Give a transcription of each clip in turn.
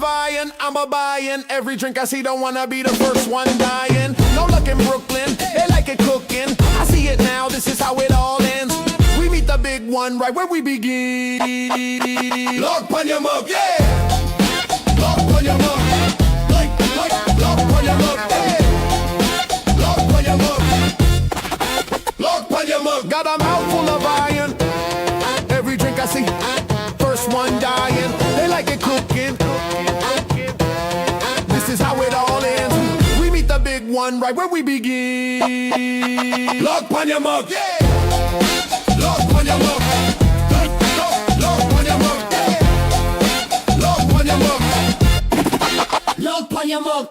vying, I'm a buying every drink I see, don't wanna be the first one dying. No luck in Brooklyn, they like it cooking. I see it now, this is how it all ends. We meet the big one right where we begin. Log on your mug, yeah. Log on your mug, like, log on your mug, yeah. Log on your mug, log on your mug. Got a mouthful of iron, every drink I see, first one dying. They like it cooking, this is how it all ends. We meet the big one right where we begin. Log on your mug, yeah. Log on your mug, log on your mug, yeah. Log on your mug, log on your mug.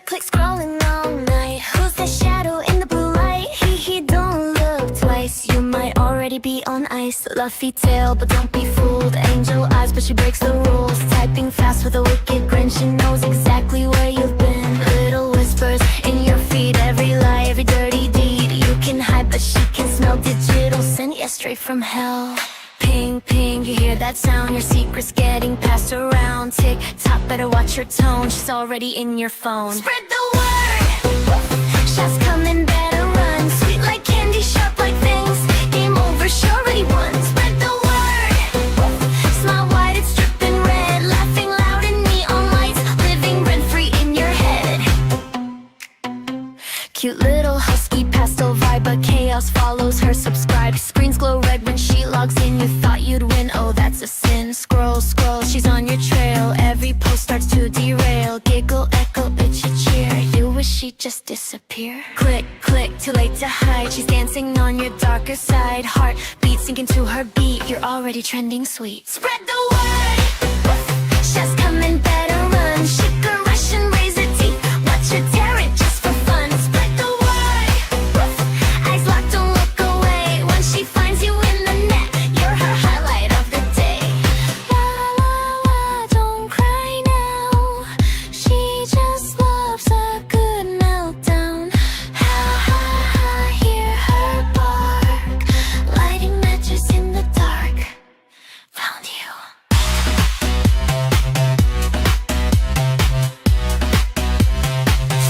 Click, scrolling all night. Who's that shadow in the blue light? He don't look twice. You might already be on ice. Fluffy tail, but don't be fooled. Angel eyes, but she breaks the rules. Typing fast with a wicked grin. She knows exactly where you've been. Little whispers in your feet. Every lie, every dirty deed. You can hide, but she can smell digital. Sent you straight from hell. Ping, ping, you hear that sound? Your secret's getting passed around. Tick tock, better watch your tone. She's already in your phone. Spread the word. Shots coming, better run. Sweet like candy, sharp like fangs. Game over, she already won. Spread the word. Smile wide, it's dripping red. Laughing loud in neon lights. Living rent free in your head. Cute little husky pastel vibe, but chaos follows her. Subscribe, screens glow red when she logs in. You thought you'd win, oh that's a sin. Scroll, scroll, she's on your trail. Every post starts to derail. Giggle, echo, itchy cheer. You wish she'd just disappear. Click, click, too late to hide. She's dancing on your darker side. Heartbeat sinking to her beat. You're already trending sweet. Spread the word. She's coming, better run. She could rush and raise her teeth. Watch her tear it just for fun. Spread the word. Eyes locked, don't look away. When she finds you in the net, you're her highlight of the day. La la la, don't cry now. She just loves a good meltdown. Ha ha ha, hear her bark. Lighting matches in the dark. Found you.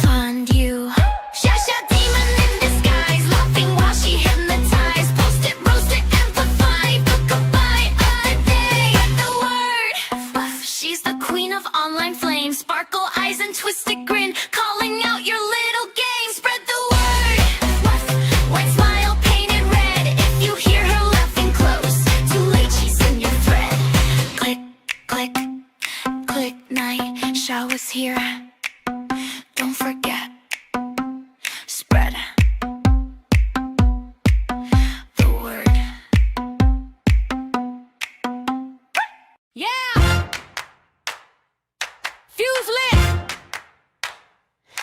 Fund you. Shasha demon in disguise, laughing while she hypnotized. Post it, roast it, amplify. Book a buy of the day. Spread the word. Fluff, she's the queen of online flames. Sparkle eyes and twisted grin, calling out your little game. Spread the word. Fluff, white smile painted red. If you hear her laughing close, too late, she's in your thread. Click, click, click, night showers here. Don't forget, spread the word. Yeah! Fuse lit.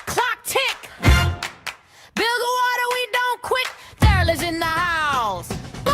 Clock tick. Bill go water, we don't quit. Daryl is in the house. Boom!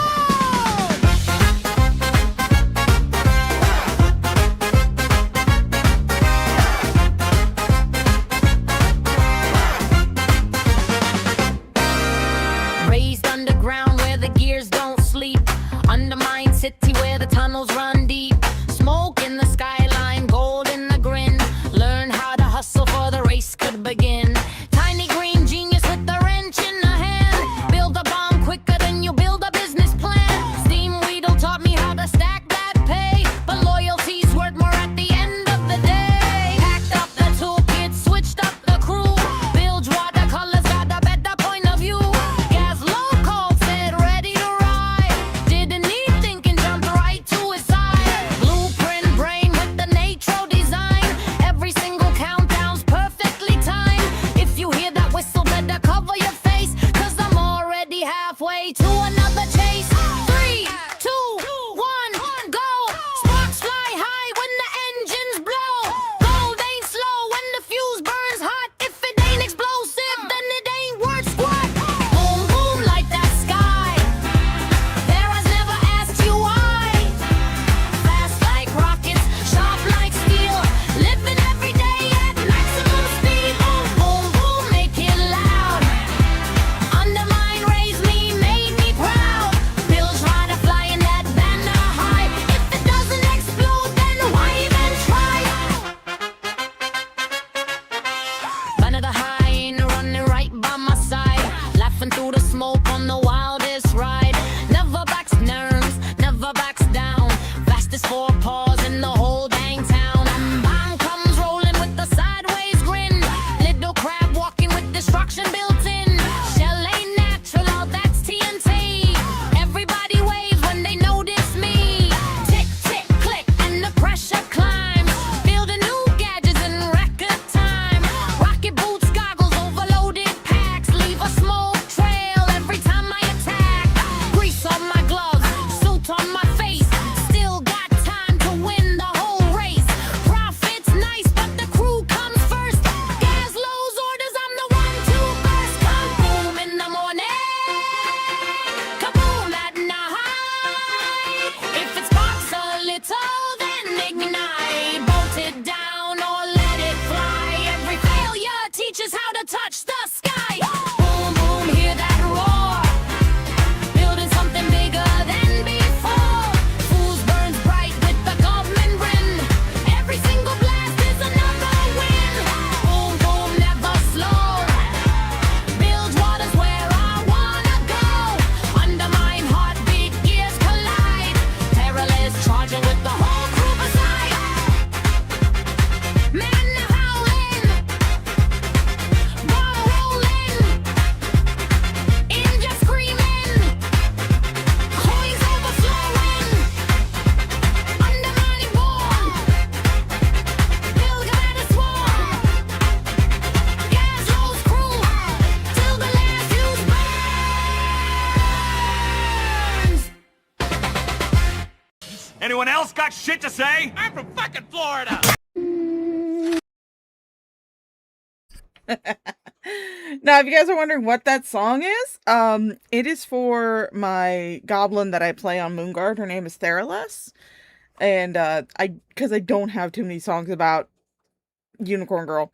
else got shit to say? I'm from fucking Florida! Now, if you guys are wondering what that song is, it is for my goblin that I play on Moonguard. Her name is Theraless. And, because I don't have too many songs about Unicorn Girl.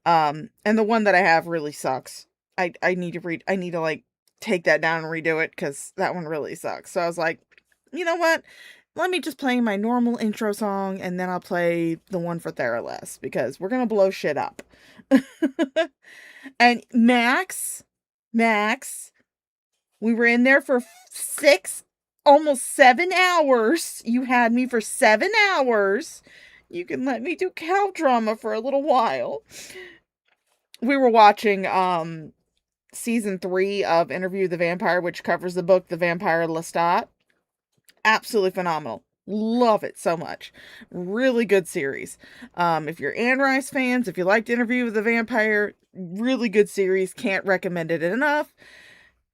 And the one that I have really sucks. I need to like take that down and redo it because that one really sucks. So I was like, you know what? Let me just play my normal intro song and then I'll play the one for Theraless because we're gonna blow shit up. And Max, we were in there for 6, almost 7 hours. You had me for 7 hours. You can let me do cow drama for a little while. We were watching season 3 of Interview with the Vampire, which covers the book The Vampire Lestat. Absolutely phenomenal. Love it so much. Really good series. If you're Anne Rice fans, if you liked Interview with the Vampire, really good series. Can't recommend it enough.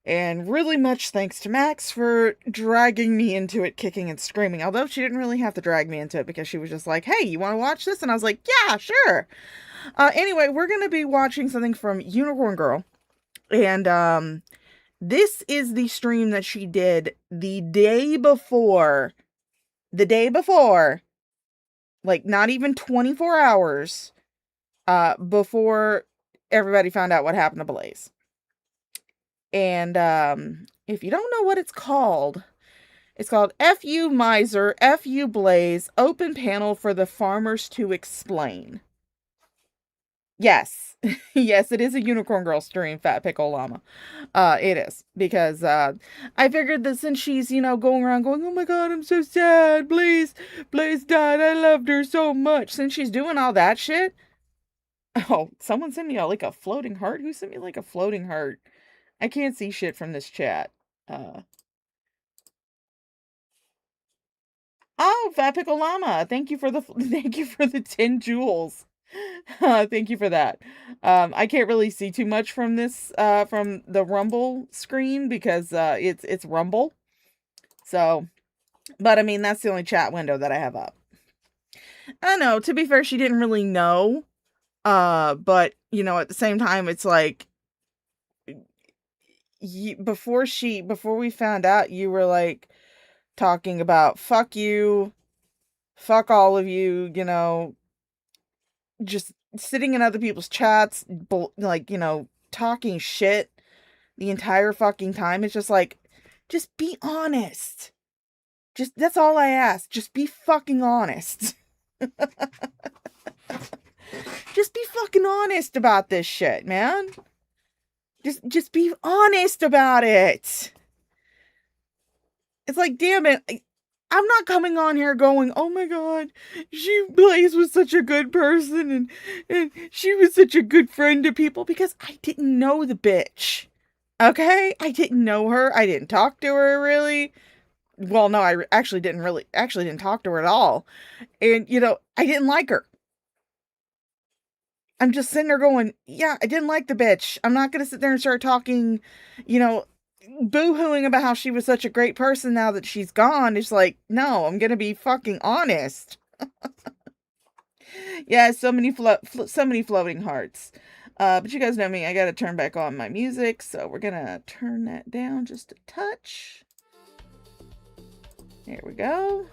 And really much thanks to Max for dragging me into it, kicking and screaming. Although she didn't really have to drag me into it because she was just like, hey, you want to watch this? And I was like, yeah, sure. Anyway, we're going to be watching something from Unicorn Girl. And this is the stream that she did the day before, like not even 24 hours before everybody found out what happened to Blaze. And if you don't know what it's called F.U. Miser, F.U. Blaze, open panel for the farmers to explain. Yes. Yes, it is a Unicorn Girl stream, Fat Pickle Llama. It is. Because I figured that since she's, going around going, oh my god, I'm so sad. Blaze died. I loved her so much. Since she's doing all that shit. Oh, someone sent me like a floating heart? Who sent me like a floating heart? I can't see shit from this chat. Oh, Fat Pickle Llama. Thank you for the 10 jewels. Thank you for that. I can't really see too much from this, from the Rumble screen because, it's Rumble. So, but I mean, that's the only chat window that I have up. I know, to be fair, she didn't really know. But, at the same time, it's like, before we found out, you were like talking about fuck you, fuck all of you, just sitting in other people's chats, like, talking shit the entire fucking time. It's just like, just be honest. That's all I ask. Just be fucking honest. Just be fucking honest about this shit, man. Just be honest about it. It's like, damn it. I'm not coming on here going, oh my god, Blaze was such a good person and she was such a good friend to people, because I didn't know the bitch. Okay? I didn't know her. I didn't talk to her really. Well, no, I actually didn't talk to her at all. And, I didn't like her. I'm just sitting there going, yeah, I didn't like the bitch. I'm not going to sit there and start talking, boo-hooing about how she was such a great person now that she's gone. It's like, no, I'm going to be fucking honest. Yeah, so many floating hearts. But you guys know me, I got to turn back on my music. So we're going to turn that down just a touch. There we go.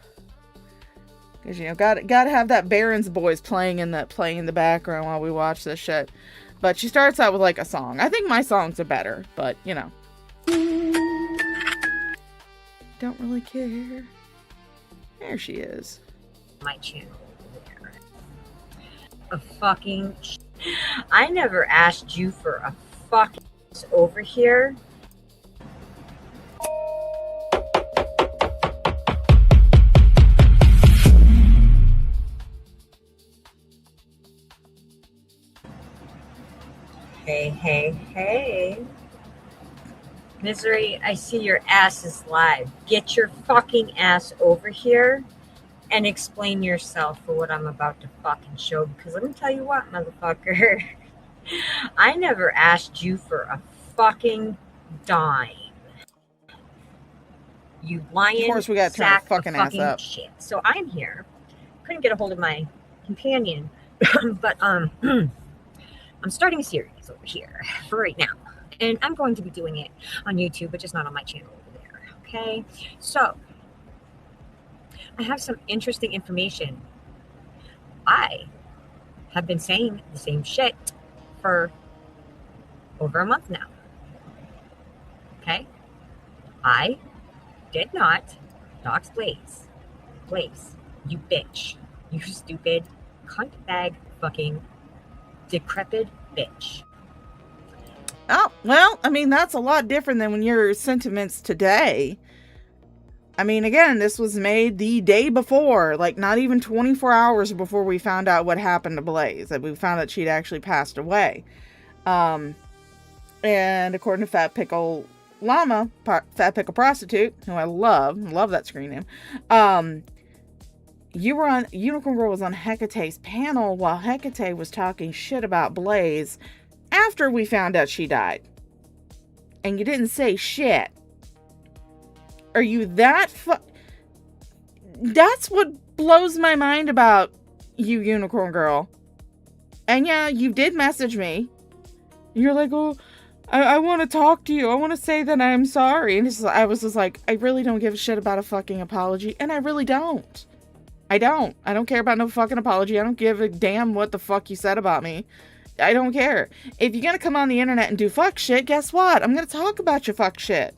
Because, gotta have that Barron's Boys playing in the background while we watch this shit. But she starts out with, like, a song. I think my songs are better, but, don't really care. There she is. My channel. A fucking... I never asked you for a fucking over here. Hey. Misery, I see your ass is live. Get your fucking ass over here and explain yourself for what I'm about to fucking show. Because let me tell you what, motherfucker. I never asked you for a fucking dime. You lying Of course, we gotta turn our sack fucking of ass fucking up. shit. So I'm here. Couldn't get a hold of my companion, but I'm starting a series over here for right now, and I'm going to be doing it on YouTube, but just not on my channel over there. Okay, so I have some interesting information. I have been saying the same shit for over a month now. Okay, I did not dox Blaze. Blaze, you bitch. You stupid cunt bag fucking decrepit bitch. Oh, well, I mean, that's a lot different than when your sentiments today. I mean, again, this was made the day before, like not even 24 hours before we found out what happened to Blaze, that we found that she'd actually passed away. And according to Fat Pickle Llama, Fat Pickle Prostitute, who I love that screen name, Unicorn Girl was on Hecate's panel while Hecate was talking shit about Blaze after we found out she died. And you didn't say shit. Are you that That's what blows my mind about you, Unicorn Girl. And yeah, you did message me. You're like, oh, I want to talk to you. I want to say that I'm sorry. And I was just like, I really don't give a shit about a fucking apology. And I really don't. I don't care about no fucking apology. I don't give a damn what the fuck you said about me. I don't care. If you're gonna come on the internet and do fuck shit, guess what? I'm gonna talk about your fuck shit.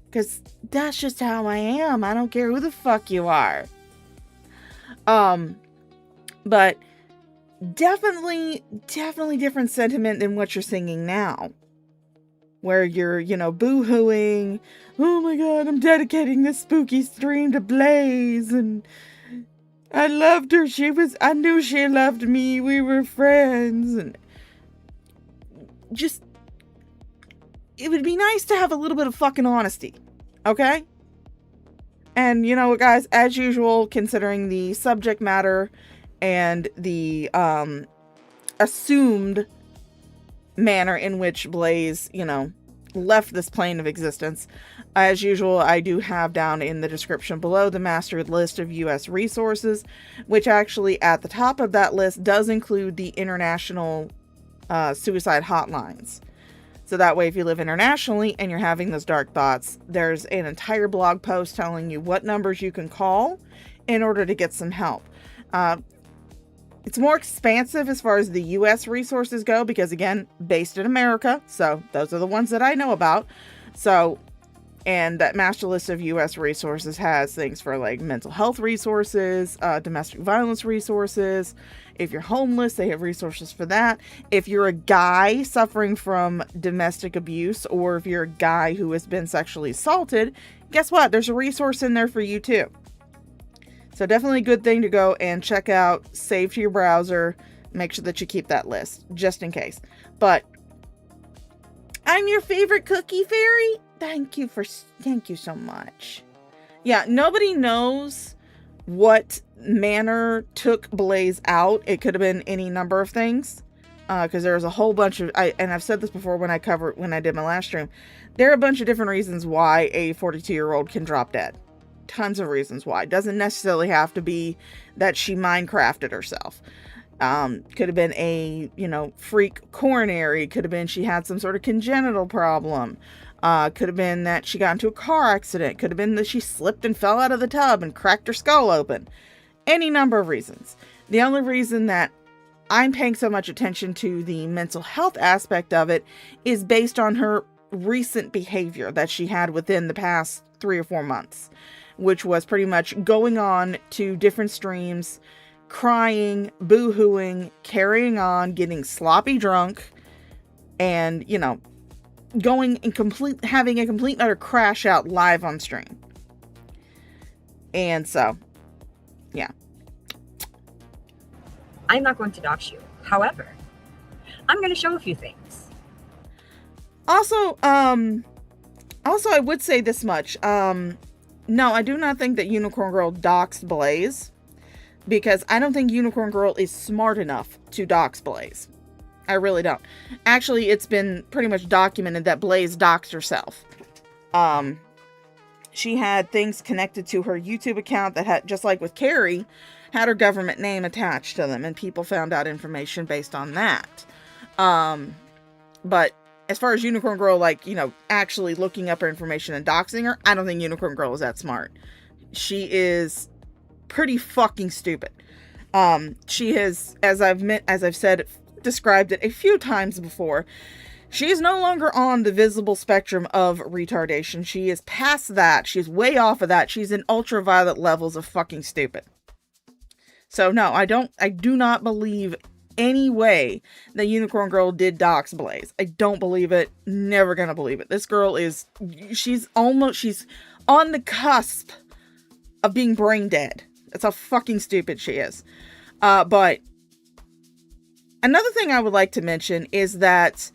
Because that's just how I am. I don't care who the fuck you are. But definitely different sentiment than what you're singing now. Where you're, boo-hooing. Oh my god, I'm dedicating this spooky stream to Blaze. And I loved her. I knew she loved me. We were friends. And just, it would be nice to have a little bit of fucking honesty. Okay? And you know what, guys? As usual, considering the subject matter and the assumed manner in which Blaze, left this plane of existence, as usual, I do have down in the description below the mastered list of U.S. resources, which actually at the top of that list does include the international suicide hotlines. So that way, if you live internationally and you're having those dark thoughts, there's an entire blog post telling you what numbers you can call in order to get some help. It's more expansive as far as the U.S. resources go because, again, based in America. So those are the ones that I know about. So, and that master list of U.S. resources has things for like mental health resources, domestic violence resources. If you're homeless, they have resources for that. If you're a guy suffering from domestic abuse, or if you're a guy who has been sexually assaulted, guess what? There's a resource in there for you too. So definitely a good thing to go and check out, save to your browser, make sure that you keep that list, just in case. But I'm your favorite cookie fairy. Thank you so much. Yeah, nobody knows what manner took Blaze out. It could have been any number of things. Because there was a whole bunch of, and I've said this before when I did my last stream, there are a bunch of different reasons why a 42-year-old can drop dead. Tons of reasons why. It doesn't necessarily have to be that she Minecrafted herself. Could have been a, freak coronary. Could have been she had some sort of congenital problem. Could have been that she got into a car accident. Could have been that she slipped and fell out of the tub and cracked her skull open. Any number of reasons. The only reason that I'm paying so much attention to the mental health aspect of it is based on her recent behavior that she had within the past 3 or 4 months. Which was pretty much going on to different streams, crying, boo-hooing, carrying on, getting sloppy drunk, and, going and having a complete and utter crash out live on stream. And so, yeah. I'm not going to dox you. However, I'm going to show a few things. Also, I would say this much. No, I do not think that Unicorn Girl doxed Blaze, because I don't think Unicorn Girl is smart enough to dox Blaze. I really don't. Actually, it's been pretty much documented that Blaze doxed herself. She had things connected to her YouTube account that had, just like with Carrie, had her government name attached to them, and people found out information based on that. But as far as Unicorn Girl, like, you know, actually looking up her information and doxing her, I don't think Unicorn Girl is that smart. She is pretty fucking stupid. She has, as I've said, described it a few times before, she is no longer on the visible spectrum of retardation. She is past that. She's way off of that. She's in ultraviolet levels of fucking stupid. So no, I do not believe any way that Unicorn Girl did dox Blaze. I don't believe it. Never gonna believe it. This girl she's on the cusp of being brain dead. That's how fucking stupid she is. But another thing I would like to mention is that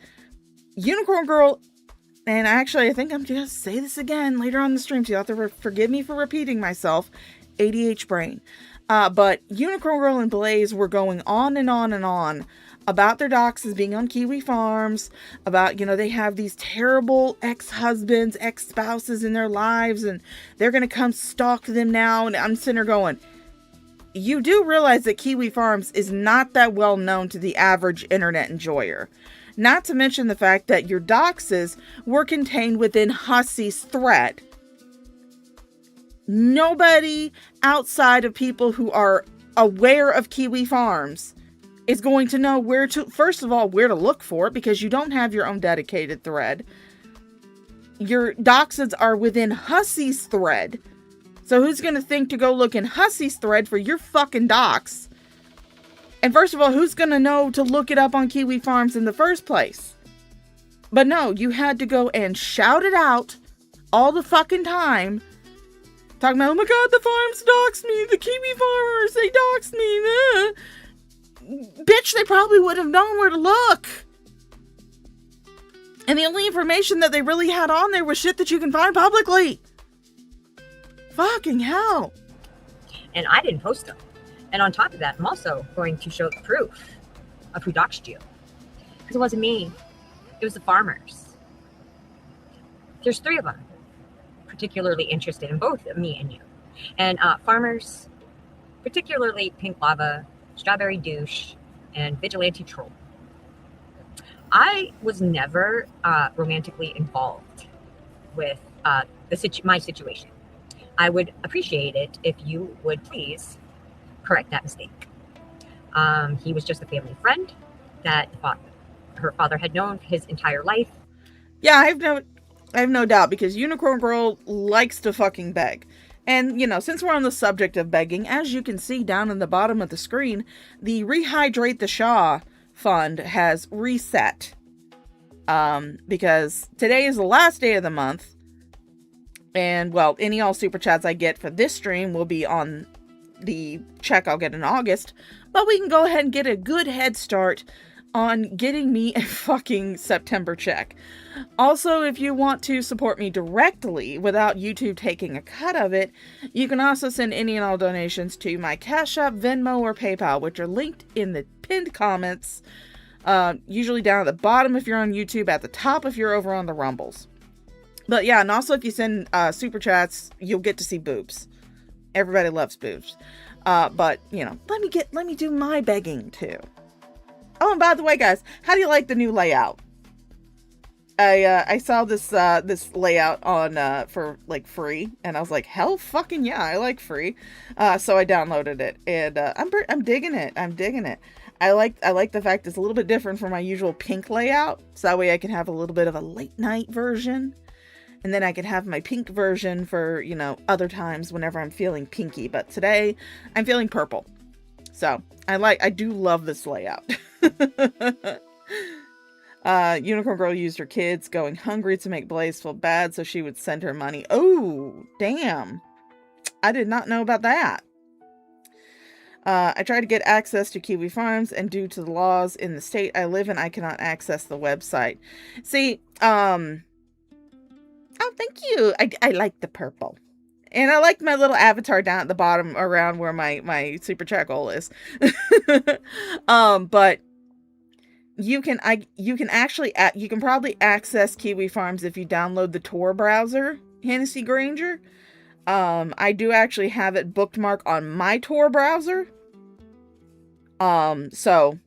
Unicorn Girl, and actually I think I'm just gonna say this again later on the stream, so you'll have to forgive me for repeating myself, ADH brain. But Unicorn Girl and Blaze were going on and on and on about their doxes being on Kiwi Farms, about, you know, they have these terrible ex-husbands, ex-spouses in their lives, and they're going to come stalk them now. And I'm sitting there going, you do realize that Kiwi Farms is not that well known to the average internet enjoyer. Not to mention the fact that your doxes were contained within Hussey's thread. Nobody outside of people who are aware of Kiwi Farms is going to know first of all, where to look for it, because you don't have your own dedicated thread. Your doxes are within Hussey's thread. So who's going to think to go look in Hussey's thread for your fucking dox? And first of all, who's going to know to look it up on Kiwi Farms in the first place? But no, you had to go and shout it out all the fucking time. Talking about, oh my god, the farms doxed me, the Kiwi farmers, they doxed me. Bitch, they probably would have known where to look. And the only information that they really had on there was shit that you can find publicly. Fucking hell. And I didn't post them. And on top of that, I'm also going to show the proof of who doxed you. Because it wasn't me. It was the farmers. There's 3 of them. Particularly interested in both me and you. And farmers, particularly Pink Lava, Strawberry Douche, and Vigilante Troll. I was never romantically involved with my situation. I would appreciate it if you would please correct that mistake. He was just a family friend that her father had known his entire life. Yeah, I have no doubt, because Unicorn Girl likes to fucking beg. And, you know, since we're on the subject of begging, as you can see down in the bottom of the screen, the Rehydrate the Shaw fund has reset. Because today is the last day of the month. And, well, any all super chats I get for this stream will be on the check I'll get in August. But we can go ahead and get a good head start on getting me a fucking September check. Also, if you want to support me directly without YouTube taking a cut of it, you can also send any and all donations to my CashApp, Venmo, or PayPal, which are linked in the pinned comments, usually down at the bottom if you're on YouTube, at the top if you're over on the Rumbles. But yeah, and also if you send super chats, you'll get to see boobs. Everybody loves boobs. But, you know, let me do my begging too. Oh, and by the way, guys, how do you like the new layout? I saw this layout on for like free, and I was like, hell fucking yeah, I like free. So I downloaded it, and I'm digging it. I'm digging it. I like the fact it's a little bit different from my usual pink layout, so that way I can have a little bit of a late night version, and then I can have my pink version for, you know, other times whenever I'm feeling pinky. But today I'm feeling purple, so I do love this layout. Unicorn Girl used her kids going hungry to make Blaze feel bad so she would send her money. Oh, damn. I did not know about that. I tried to get access to Kiwi Farms, and due to the laws in the state I live in, I cannot access the website. See, oh, thank you. I like the purple. And I like my little avatar down at the bottom around where my super chat goal is. But you can probably access Kiwi Farms if you download the Tor browser Hennessy Granger. I do actually have it bookmarked on my Tor browser. So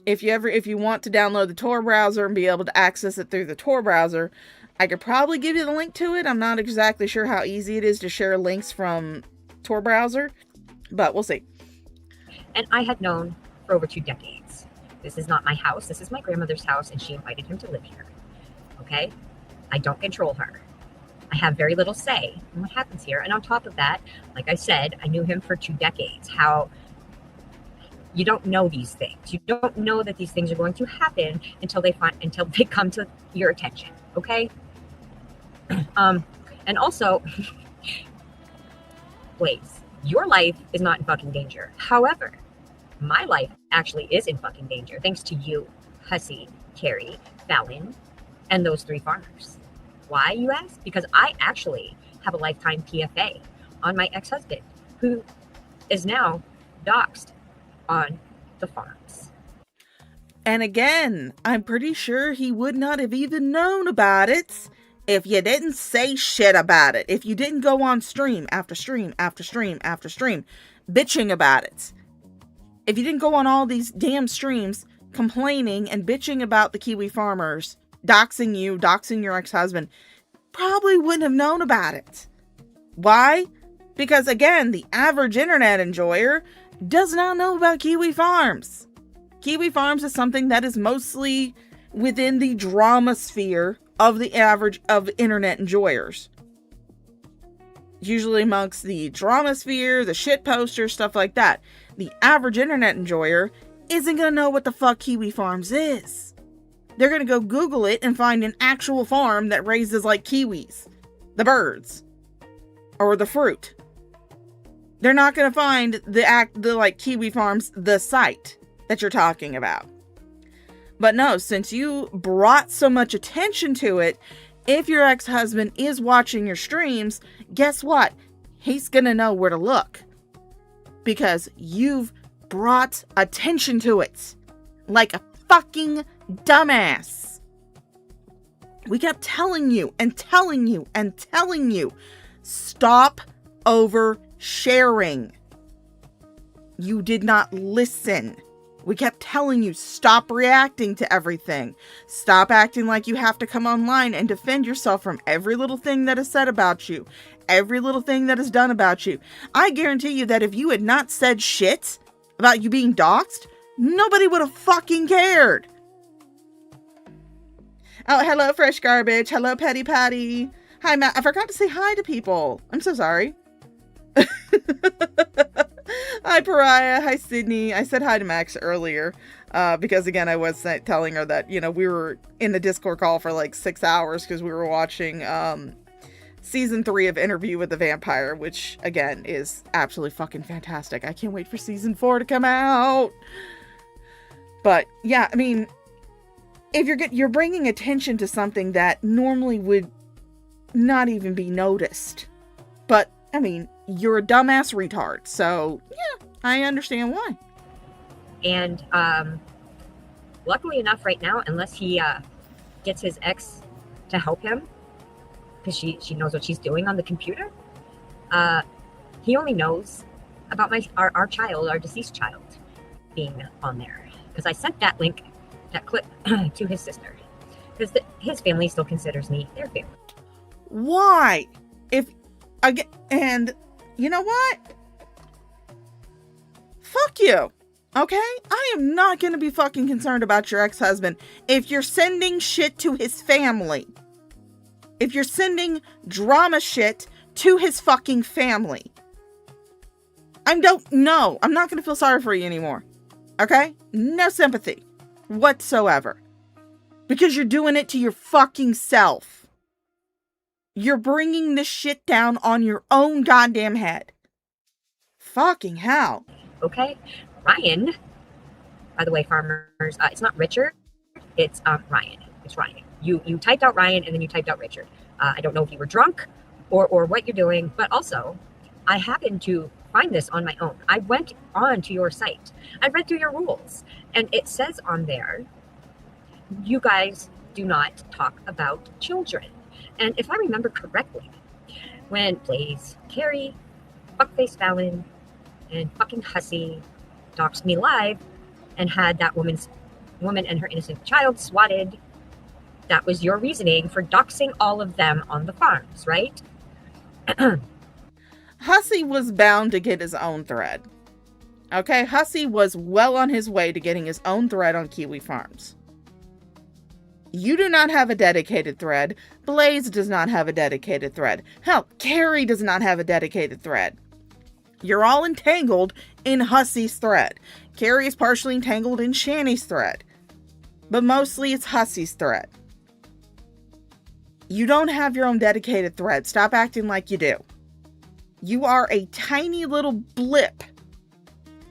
if you want to download the Tor browser and be able to access it through the Tor browser, I could probably give you the link to it. I'm not exactly sure how easy it is to share links from Tor browser, but we'll see. And I had known for over 2 decades. This is not my house. This is my grandmother's house, and she invited him to live here. Okay? I don't control her. I have very little say in what happens here. And on top of that, like I said, I knew him for 2 decades. How you don't know these things. You don't know that these things are going to happen until they come to your attention. Okay? And also, Blaze, your life is not in fucking danger. However, my life actually is in fucking danger thanks to you, Hussey, Carrie, Fallon, and those 3 farmers. Why, you ask? Because I actually have a lifetime PFA on my ex-husband, who is now doxxed on the farms. And again, I'm pretty sure he would not have even known about it if you didn't say shit about it. If you didn't go on stream after stream after stream after stream bitching about it. If you didn't go on all these damn streams complaining and bitching about the Kiwi farmers doxing you, doxing your ex-husband, probably wouldn't have known about it. Why? Because again, the average internet enjoyer does not know about Kiwi farms. Kiwi farms is something that is mostly within the drama sphere of the average of internet enjoyers. Usually amongst the drama sphere, the shit posters, stuff like that. The average internet enjoyer isn't going to know what the fuck Kiwi farms is. They're going to go Google it and find an actual farm that raises like kiwis, the birds, or the fruit. They're not going to find the like Kiwi farms, the site that you're talking about. But no, since you brought so much attention to it, if your ex-husband is watching your streams, guess what? He's going to know where to look. Because you've brought attention to it. Like a fucking dumbass. We kept telling you and telling you and telling you, stop oversharing. You did not listen. We kept telling you, stop reacting to everything. Stop acting like you have to come online and defend yourself from every little thing that is said about you. Every little thing that is done about you. I guarantee you that if you had not said shit about you being doxxed, nobody would have fucking cared. Oh, hello, Fresh Garbage. Hello, Petty Patty. Hi, Matt. I forgot to say hi to people. I'm so sorry. Hi, Pariah. Hi, Sydney. I said hi to Max earlier because, again, I was telling her that, we were in the Discord call for like 6 hours because we were watching season 3 of Interview with the Vampire, which, again, is absolutely fucking fantastic. I can't wait for season 4 to come out. But, yeah, I mean, if you're bringing attention to something that normally would not even be noticed. But, I mean, you're a dumbass retard, so yeah, I understand why. And luckily enough right now, unless he gets his ex to help him, because she knows what she's doing on the computer, he only knows about our child, our deceased child, being on there. Because I sent that clip to his sister. Because his family still considers me their family. Why? And you know what? Fuck you. Okay? I am not going to be fucking concerned about your ex-husband if you're sending shit to his family. If you're sending drama shit to his fucking family. I'm not going to feel sorry for you anymore. Okay? No sympathy whatsoever. Because you're doing it to your fucking self. You're bringing this shit down on your own goddamn head. Fucking hell. Okay? Ryan, by the way, farmers, it's not Richard, it's Ryan. It's Ryan. You typed out Ryan and then you typed out Richard. I don't know if you were drunk or what you're doing, but also, I happened to find this on my own. I went on to your site. I read through your rules, and it says on there, you guys do not talk about children. And if I remember correctly, when Blaze, Carrie, Fuckface Fallon, and fucking Hussy doxed me live and had that woman and her innocent child swatted, that was your reasoning for doxing all of them on the farms, right? Hussy was bound to get his own thread. Okay, Hussy was well on his way to getting his own thread on Kiwi Farms. You do not have a dedicated thread. Blaze does not have a dedicated thread. Hell, Carrie does not have a dedicated thread. You're all entangled in Hussy's thread. Carrie is partially entangled in Shanny's thread. But mostly it's Hussy's thread. You don't have your own dedicated thread. Stop acting like you do. You are a tiny little blip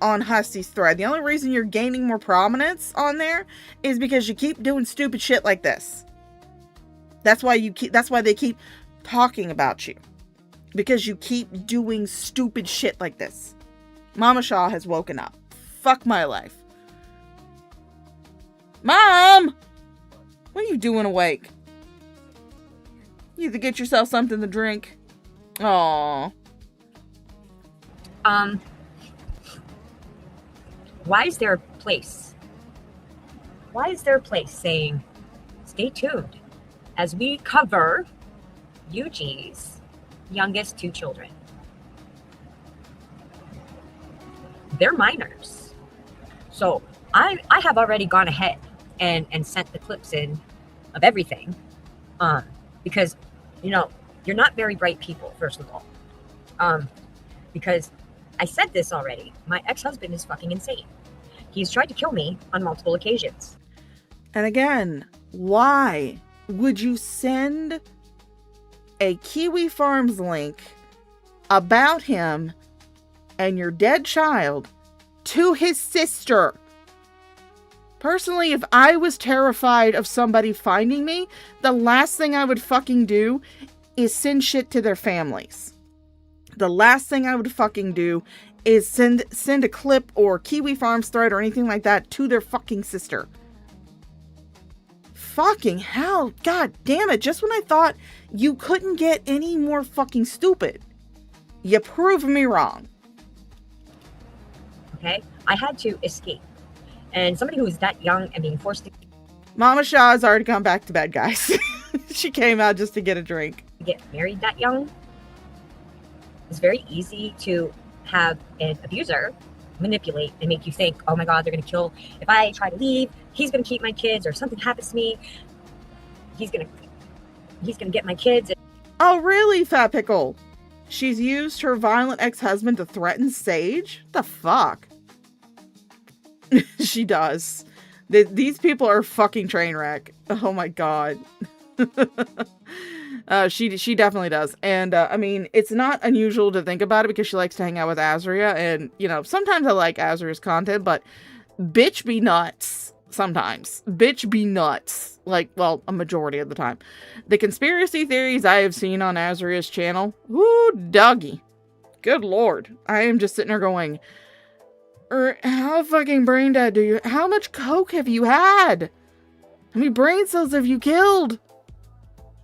on Hussy's thread. The only reason you're gaining more prominence on there is because you keep doing stupid shit like this. That's why they keep talking about you. Because you keep doing stupid shit like this. Mama Shaw has woken up. Fuck my life. Mom! What are you doing awake? You need to get yourself something to drink. Aww. Why is there a place? Why is there a place saying, stay tuned as we cover UG's youngest 2 children? They're minors. So I have already gone ahead and sent the clips in of everything. Because, you know, you're not very bright people, first of all. Because I said this already. My ex-husband is fucking insane. He's tried to kill me on multiple occasions. And again, why would you send a Kiwi Farms link about him and your dead child to his sister? Personally, if I was terrified of somebody finding me, the last thing I would fucking do is send shit to their families. The last thing I would fucking do is send a clip or Kiwi Farms thread or anything like that to their fucking sister. Fucking hell. God damn it. Just when I thought you couldn't get any more fucking stupid, you proved me wrong. Okay? I had to escape. And somebody who is that young and being forced to Mama Shaw has already gone back to bed, guys. She came out just to get a drink. get married that young, it's very easy to have an abuser manipulate and make you think, oh my God, they're going to kill. If I try to leave, he's going to keep my kids, or something happens to me, he's going to get my kids. Oh, really, Fat Pickle? She's used her violent ex-husband to threaten Sage? What the fuck? She does. These people are fucking train wreck. Oh my God. She definitely does. And, I mean, it's not unusual to think about it because she likes to hang out with Azria. And, you know, sometimes I like Azria's content, but bitch be nuts. Sometimes. Bitch be nuts. Like, well, a majority of the time. The conspiracy theories I have seen on Azria's channel, woo, doggy. Good Lord. I am just sitting there going, how fucking brain dead how much coke have you had? How many brain cells have you killed?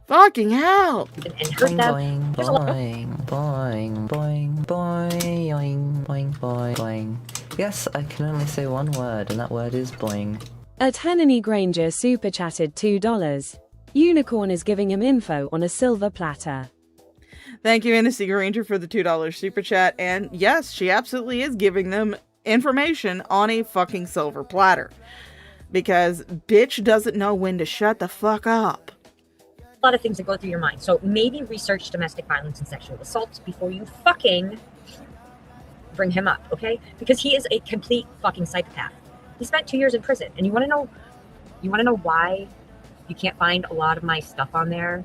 Fucking hell. And hurt them. Boing, boing, boing, boing, boing, boing, boing, boing. Yes, I can only say one word, and that word is boing. At Henany Granger super chatted $2. Unicorn is giving him info on a silver platter. Thank you, Hennessy Granger, for the $2 super chat. And yes, she absolutely is giving them information on a fucking silver platter. Because bitch doesn't know when to shut the fuck up. A lot of things that go through your mind. So maybe research domestic violence and sexual assault before you fucking bring him up, okay? Because he is a complete fucking psychopath. He spent 2 years in prison. And you want to know why you can't find a lot of my stuff on there?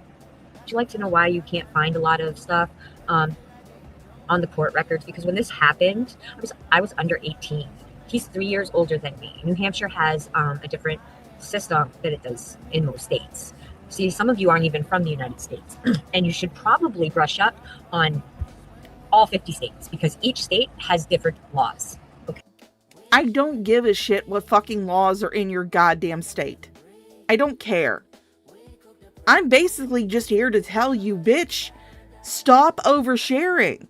Would you like to know why you can't find a lot of stuff on the court records? Because when this happened, I was under 18. He's 3 years older than me. New Hampshire has a different system than it does in most states. See, some of you aren't even from the United States. And you should probably brush up on all 50 states because each state has different laws. Okay. I don't give a shit what fucking laws are in your goddamn state. I don't care. I'm basically just here to tell you, bitch, stop oversharing.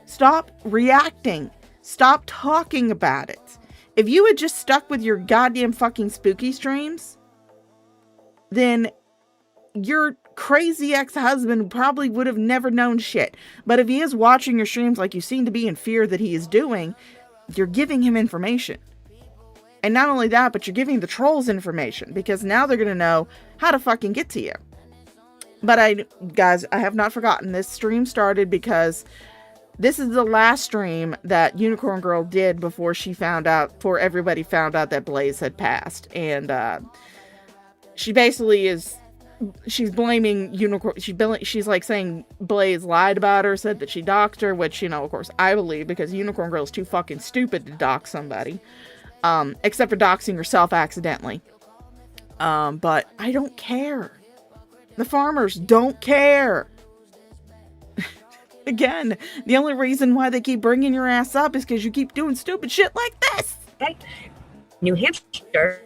Stop reacting. Stop talking about it. If you had just stuck with your goddamn fucking spooky streams, then your crazy ex-husband probably would have never known shit. But if he is watching your streams like you seem to be in fear that he is doing, you're giving him information. And not only that, but you're giving the trolls information, because now they're going to know how to fucking get to you. But guys, I have not forgotten. This stream started because this is the last stream that Unicorn Girl did before everybody found out that Blaze had passed. And she basically she's blaming Unicorn. She's like saying Blaze lied about her, said that she doxed her, which, you know, of course I believe, because Unicorn Girl is too fucking stupid to dox somebody. Except for doxing herself accidentally. But I don't care. The farmers don't care. Again, the only reason why they keep bringing your ass up is because you keep doing stupid shit like this. Okay. New Hampshire,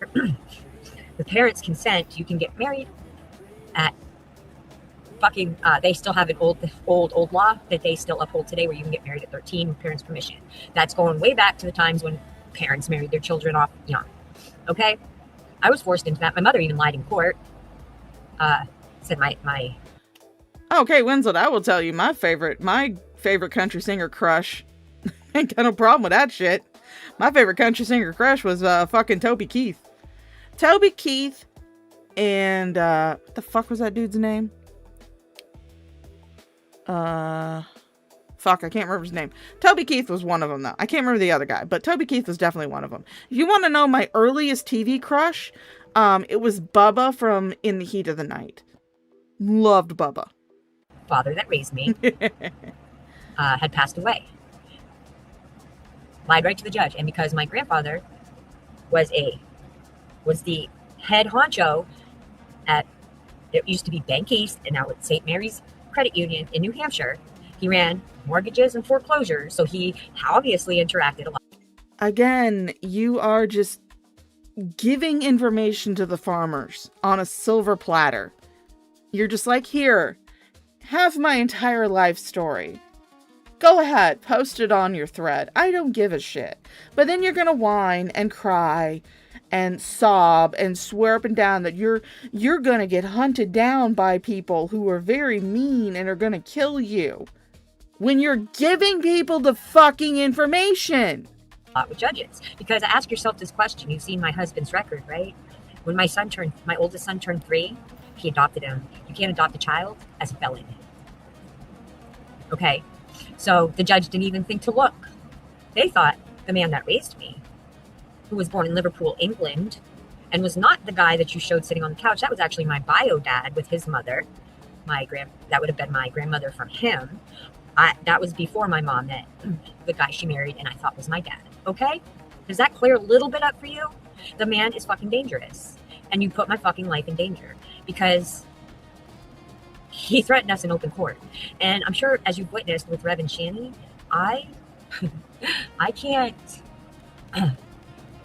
with parents' consent, you can get married at fucking, they still have an old law that they still uphold today, where you can get married at 13 with parents' permission. That's going way back to the times when parents married their children off young. Okay? I was forced into that. My mother even lied in court. Said my Okay, Winslet, I will tell you my favorite country singer crush. Ain't got no problem with that shit. My favorite country singer crush was fucking Toby Keith. Toby Keith and what the fuck was that dude's name? Fuck, I can't remember his name. Toby Keith was one of them, though. I can't remember the other guy, but Toby Keith was definitely one of them. If you want to know my earliest TV crush, it was Bubba from In the Heat of the Night. Loved Bubba. Father that raised me had passed away. Lied right to the judge. And because my grandfather was the head honcho at, it used to be Bank East, and now it's St. Mary's Credit Union in New Hampshire. He ran mortgages and foreclosures, so he obviously interacted a lot. Again, you are just giving information to the farmers on a silver platter. You're just like, here, have my entire life story. Go ahead, post it on your thread. I don't give a shit. But then you're gonna whine and cry and sob and swear up and down that you're gonna get hunted down by people who are very mean and are gonna kill you, when you're giving people the fucking information. With judges, because ask yourself this question. You've seen my husband's record, right? When my oldest son turned 3, he adopted him. You can't adopt a child as a felon. Okay, so the judge didn't even think to look. They thought the man that raised me, who was born in Liverpool, England, and was not the guy that you showed sitting on the couch. That was actually my bio dad with his mother. That would have been my grandmother from him. That was before my mom met the guy she married and I thought was my dad. Okay? Does that clear a little bit up for you? The man is fucking dangerous. And you put my fucking life in danger because he threatened us in open court. And I'm sure, as you've witnessed with Rev and Shani, I can't,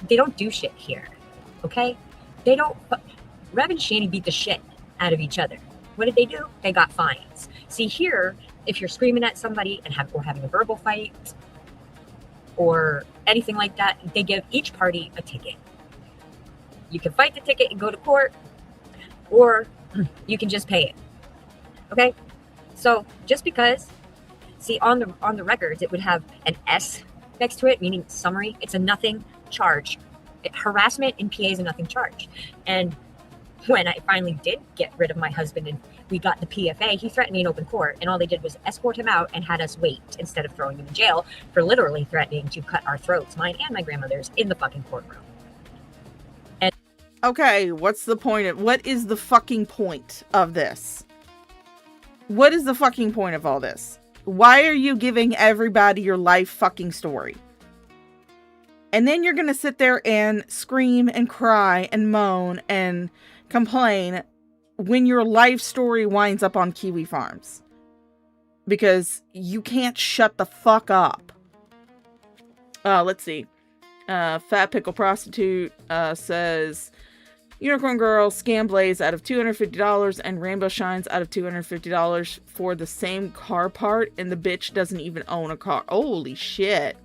they don't do shit here. Okay? They don't, Rev and Shani beat the shit out of each other. What did they do? They got fines. See, here, if you're screaming at somebody and having a verbal fight or anything like that, they give each party a ticket. You can fight the ticket and go to court, or you can just pay it. Okay? So just because, see, on the records, it would have an S next to it, meaning summary. It's a nothing charge. Harassment in PA is a nothing charge. And when I finally did get rid of my husband and we got the PFA, he threatened me in open court, and all they did was escort him out and had us wait instead of throwing him in jail for literally threatening to cut our throats, mine and my grandmother's, in the fucking courtroom. And okay, what is the fucking point of this? What is the fucking point of all this? Why are you giving everybody your life fucking story? And then you're gonna sit there and scream and cry and moan and complain when your life story winds up on Kiwi Farms. Because you can't shut the fuck up. Let's see. Fat Pickle Prostitute says, Unicorn Girl scam Blaze out of $250 and Rainbow Shines out of $250 for the same car part, and the bitch doesn't even own a car. Holy shit.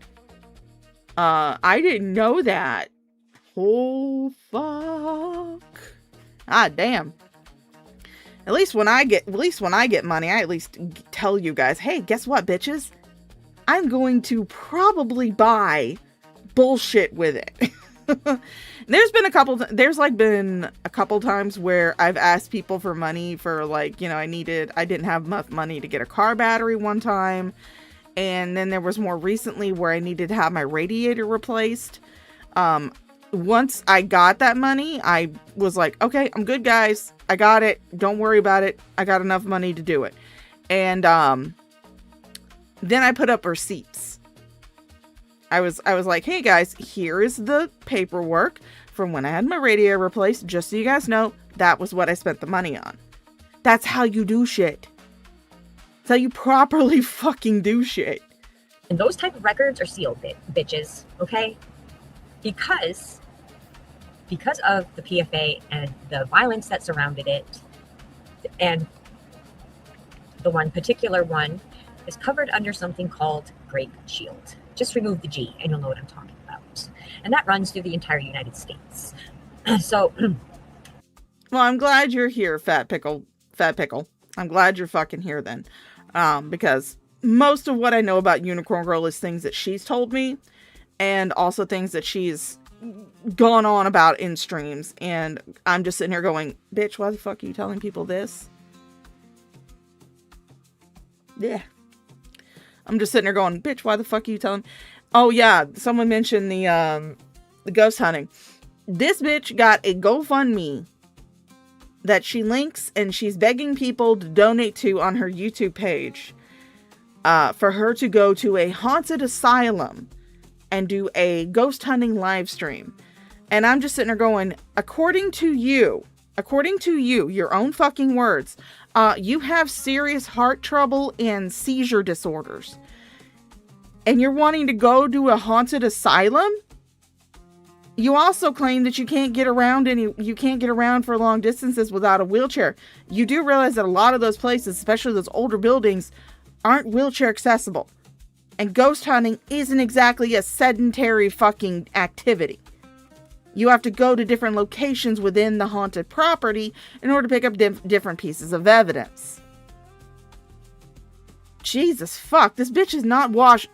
I didn't know that. Oh, fuck. Ah, damn. At least when I get money, I at least tell you guys, hey, guess what, bitches? I'm going to probably buy bullshit with it. There's been a couple times where I've asked people for money for, like, you know, I didn't have enough money to get a car battery one time. And then there was more recently where I needed to have my radiator replaced. Once I got that money, I was like, okay, I'm good, guys. I got it. Don't worry about it. I got enough money to do it. And then I put up receipts. I was like, hey guys, here is the paperwork from when I had my radiator replaced. Just so you guys know, that was what I spent the money on. That's how you do shit. That's how you properly fucking do shit. And those type of records are sealed, bitches, okay? Because of the PFA and the violence that surrounded it, and the one particular one is covered under something called Great Shield. Just remove the G and you'll know what I'm talking about. And that runs through the entire United States. So, well, I'm glad you're here, Fat Pickle. I'm glad you're fucking here then. Because most of what I know about Unicorn Girl is things that she's told me, and also things that she's gone on about in streams. And I'm just sitting here going, bitch, why the fuck are you telling people this? Yeah. I'm just sitting there going, bitch, why the fuck are you telling? Oh yeah, someone mentioned the ghost hunting. This bitch got a GoFundMe that she links and she's begging people to donate to on her YouTube page, for her to go to a haunted asylum and do a ghost hunting live stream. And I'm just sitting there going, according to you, your own fucking words, you have serious heart trouble and seizure disorders. And you're wanting to go to a haunted asylum? You also claim that you can't get around for long distances without a wheelchair. You do realize that a lot of those places, especially those older buildings, aren't wheelchair accessible. And ghost hunting isn't exactly a sedentary fucking activity. You have to go to different locations within the haunted property in order to pick up different pieces of evidence. Jesus fuck, this bitch is not washed.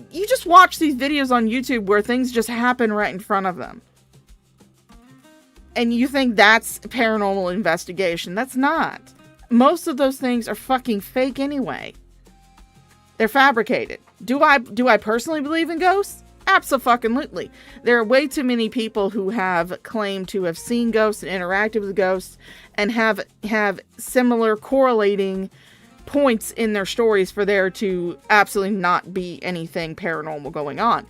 You just watch these videos on YouTube where things just happen right in front of them. And you think that's paranormal investigation. That's not. Most of those things are fucking fake anyway. They're fabricated. Do I personally believe in ghosts? Absolutely. There are way too many people who have claimed to have seen ghosts and interacted with ghosts and have similar correlating points in their stories for there to absolutely not be anything paranormal going on.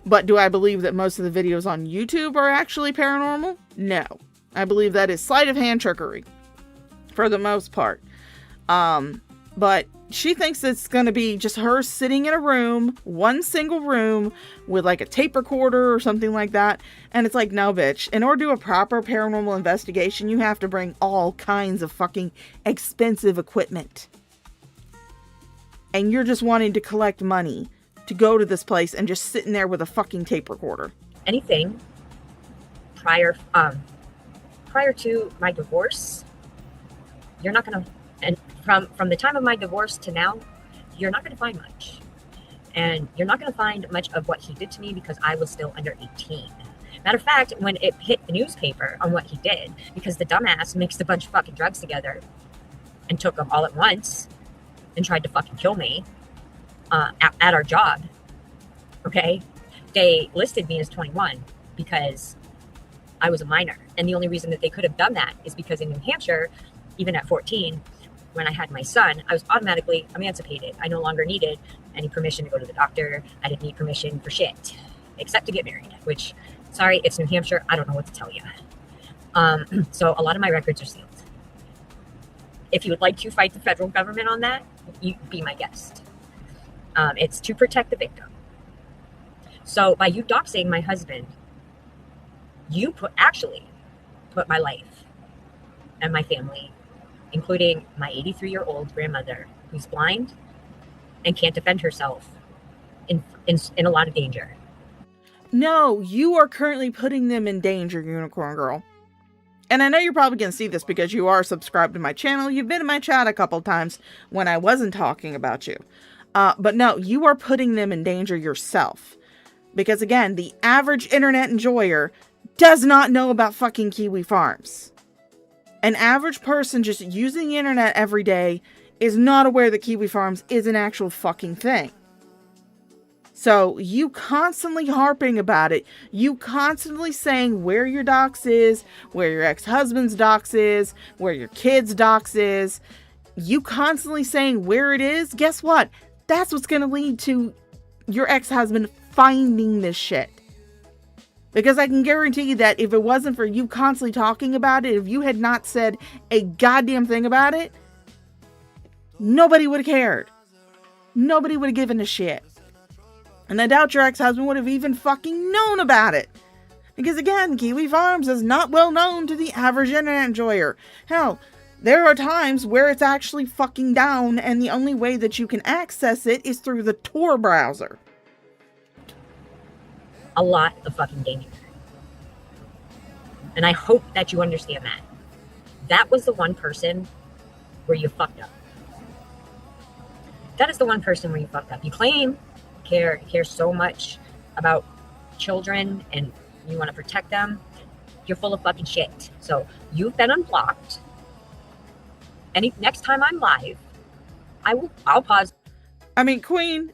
But do I believe that most of the videos on YouTube are actually paranormal? No. I believe that is sleight of hand trickery for the most part. But she thinks it's going to be just her sitting in a room, one single room with like a tape recorder or something like that. And it's like, no, bitch. In order to do a proper paranormal investigation, you have to bring all kinds of fucking expensive equipment. And you're just wanting to collect money to go to this place and just sitting there with a fucking tape recorder. anything prior to my divorce, you're not going to, and from the time of my divorce to now, you're not going to find much. And you're not going to find much of what he did to me because I was still under 18. Matter of fact, when it hit the newspaper on what he did, because the dumbass mixed a bunch of fucking drugs together and took them all at once and tried to fucking kill me at our job, okay? They listed me as 21 because I was a minor. And the only reason that they could have done that is because in New Hampshire, even at 14, when I had my son, I was automatically emancipated. I no longer needed any permission to go to the doctor. I didn't need permission for shit, except to get married, which, sorry, it's New Hampshire. I don't know what to tell you. So a lot of my records are sealed. If you would like to fight the federal government on that, you be my guest. It's to protect the victim. So by you doxing my husband, you put my life and my family, including my 83-year-old grandmother who's blind and can't defend herself, in a lot of danger. No, you are currently putting them in danger, Unicorn Girl. And I know you're probably going to see this because you are subscribed to my channel. You've been in my chat a couple times when I wasn't talking about you. But no, you are putting them in danger yourself. Because again, the average internet enjoyer does not know about fucking kiwi farms. An average person just using the internet every day is not aware that kiwi farms is an actual fucking thing. So you constantly harping about it, you constantly saying where your dox is, where your ex-husband's dox is, where your kid's dox is, you constantly saying where it is, guess what? That's what's going to lead to your ex-husband finding this shit. Because I can guarantee you that if it wasn't for you constantly talking about it, if you had not said a goddamn thing about it, nobody would have cared. Nobody would have given a shit. And I doubt your ex-husband would have even fucking known about it. Because again, Kiwi Farms is not well known to the average internet enjoyer. Hell, there are times where it's actually fucking down and the only way that you can access it is through the Tor browser. A lot of fucking danger. And I hope that you understand that. That was the one person where you fucked up. That is the one person where you fucked up. You claim care so much about children and you want to protect them. You're full of fucking shit. So you've been unblocked. Next time I'm live, I'll pause. I mean, Queen,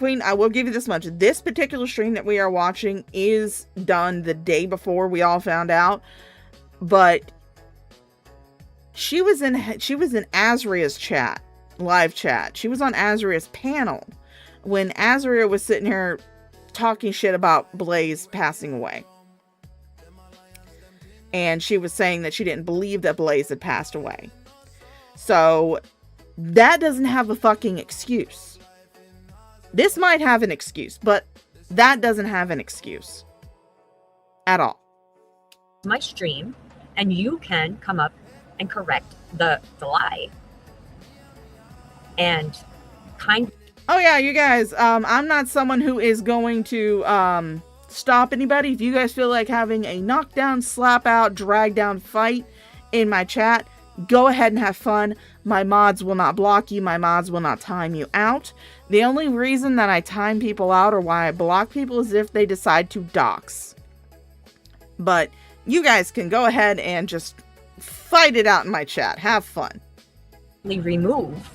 I will give you this much. This particular stream that we are watching is done the day before we all found out. But she was in Azria's chat, live chat. She was on Azria's panel when Azria was sitting here talking shit about Blaze passing away. And she was saying that she didn't believe that Blaze had passed away. So that doesn't have a fucking excuse. This might have an excuse, but that doesn't have an excuse at all. My stream, and you can come up and correct the lie. And oh yeah, you guys, I'm not someone who is going to stop anybody. If you guys feel like having a knockdown, slap out, drag down fight in my chat, go ahead and have fun. My mods will not block you. My mods will not time you out. The only reason that I time people out or why I block people is if they decide to dox. But you guys can go ahead and just fight it out in my chat. Have fun. Remove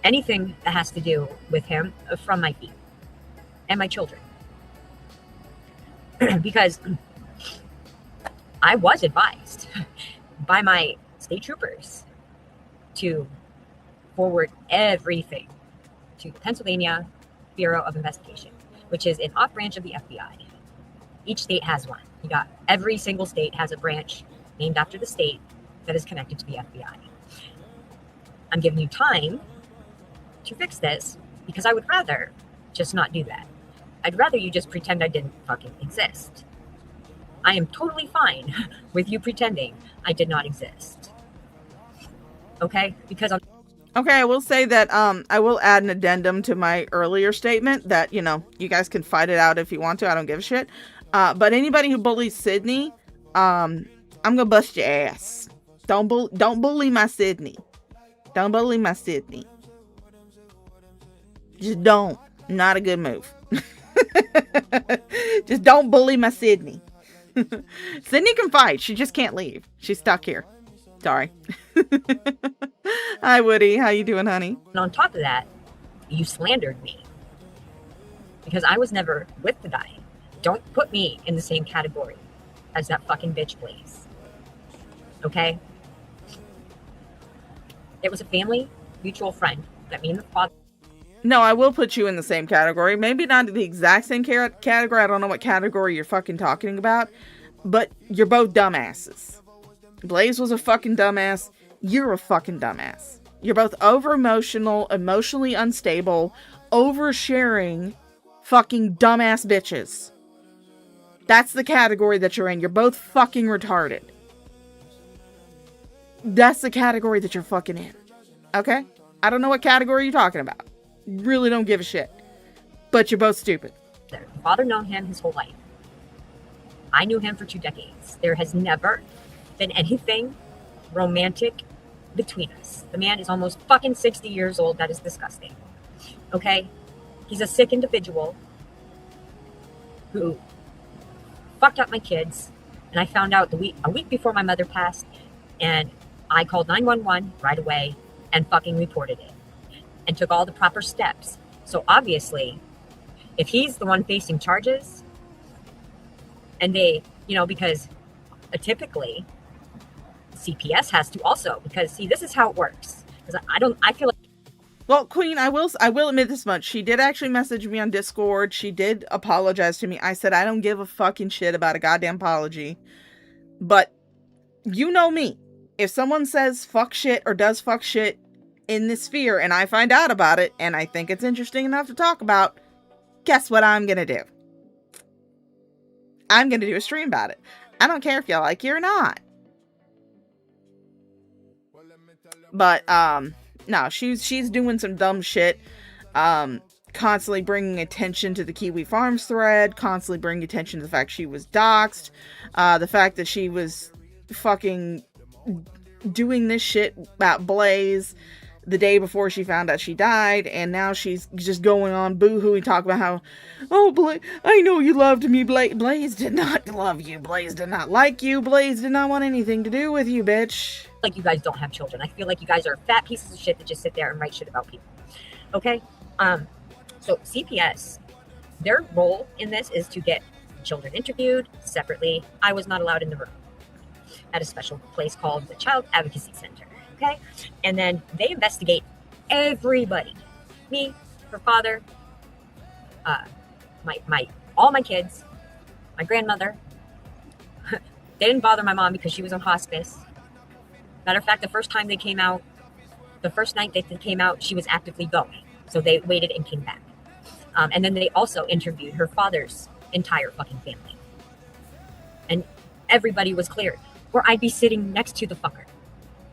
anything that has to do with him from my feed and my children. Because I was advised by my state troopers to forward everything to the Pennsylvania Bureau of Investigation, which is an off branch of the FBI. Each state has one. Every single state has a branch named after the state that is connected to the FBI. I'm giving you time to fix this because I would rather just not do that. I'd rather you just pretend I didn't fucking exist. I am totally fine with you pretending I did not exist. Okay? Because okay, I will say that I will add an addendum to my earlier statement that, you know, you guys can fight it out if you want to. I don't give a shit. But anybody who bullies Sydney, I'm gonna bust your ass. Don't bully my Sydney. Don't bully my Sydney. Just don't. Not a good move. Just don't bully my Sydney. Sydney can fight. She just can't leave. She's stuck here. Sorry. Hi, Woody. How you doing, honey? And on top of that, you slandered me. Because I was never with the guy. Don't put me in the same category as that fucking bitch Blaze. Okay? It was a family mutual friend that me and the father... No, I will put you in the same category. Maybe not the exact same category. I don't know what category you're fucking talking about. But you're both dumbasses. Blaze was a fucking dumbass. You're a fucking dumbass. You're both over-emotional, emotionally unstable, oversharing fucking dumbass bitches. That's the category that you're in. You're both fucking retarded. That's the category that you're fucking in. Okay? I don't know what category you're talking about. Really don't give a shit. But you're both stupid. The father known him his whole life. I knew him for 2 decades. There has never been anything romantic between us. The man is almost fucking 60 years old. That is disgusting. Okay? He's a sick individual who fucked up my kids. And I found out a week before my mother passed. And I called 911 right away and fucking reported it. And took all the proper steps. So obviously, if he's the one facing charges, and they, because typically CPS has to also, because see, this is how it works. Because I feel like. Well, Queen, I will admit this much. She did actually message me on Discord. She did apologize to me. I said, I don't give a fucking shit about a goddamn apology. But you know me. If someone says fuck shit or does fuck shit in this sphere and I find out about it and I think it's interesting enough to talk about, guess what I'm gonna do? I'm gonna do a stream about it. I don't care if y'all like it or not. But, no, she's doing some dumb shit. Constantly bringing attention to the Kiwi Farms thread. Constantly bringing attention to the fact she was doxxed. The fact that she was fucking doing this shit about Blaze the day before she found out she died, and now she's just going on boo-hooing, talking about how, oh, Blaze, I know you loved me, Blaze did not love you, Blaze did not like you, Blaze did not want anything to do with you, bitch. Like you guys don't have children. I feel like you guys are fat pieces of shit that just sit there and write shit about people. Okay? So CPS, their role in this is to get children interviewed separately. I was not allowed in the room at a special place called the Child Advocacy Center. Okay? And then they investigate everybody. Me, her father, all my kids, my grandmother. They didn't bother my mom because she was on hospice. Matter of fact, the first night they came out, she was actively going. So they waited and came back. And then they also interviewed her father's entire fucking family. And everybody was cleared. Or I'd be sitting next to the fucker.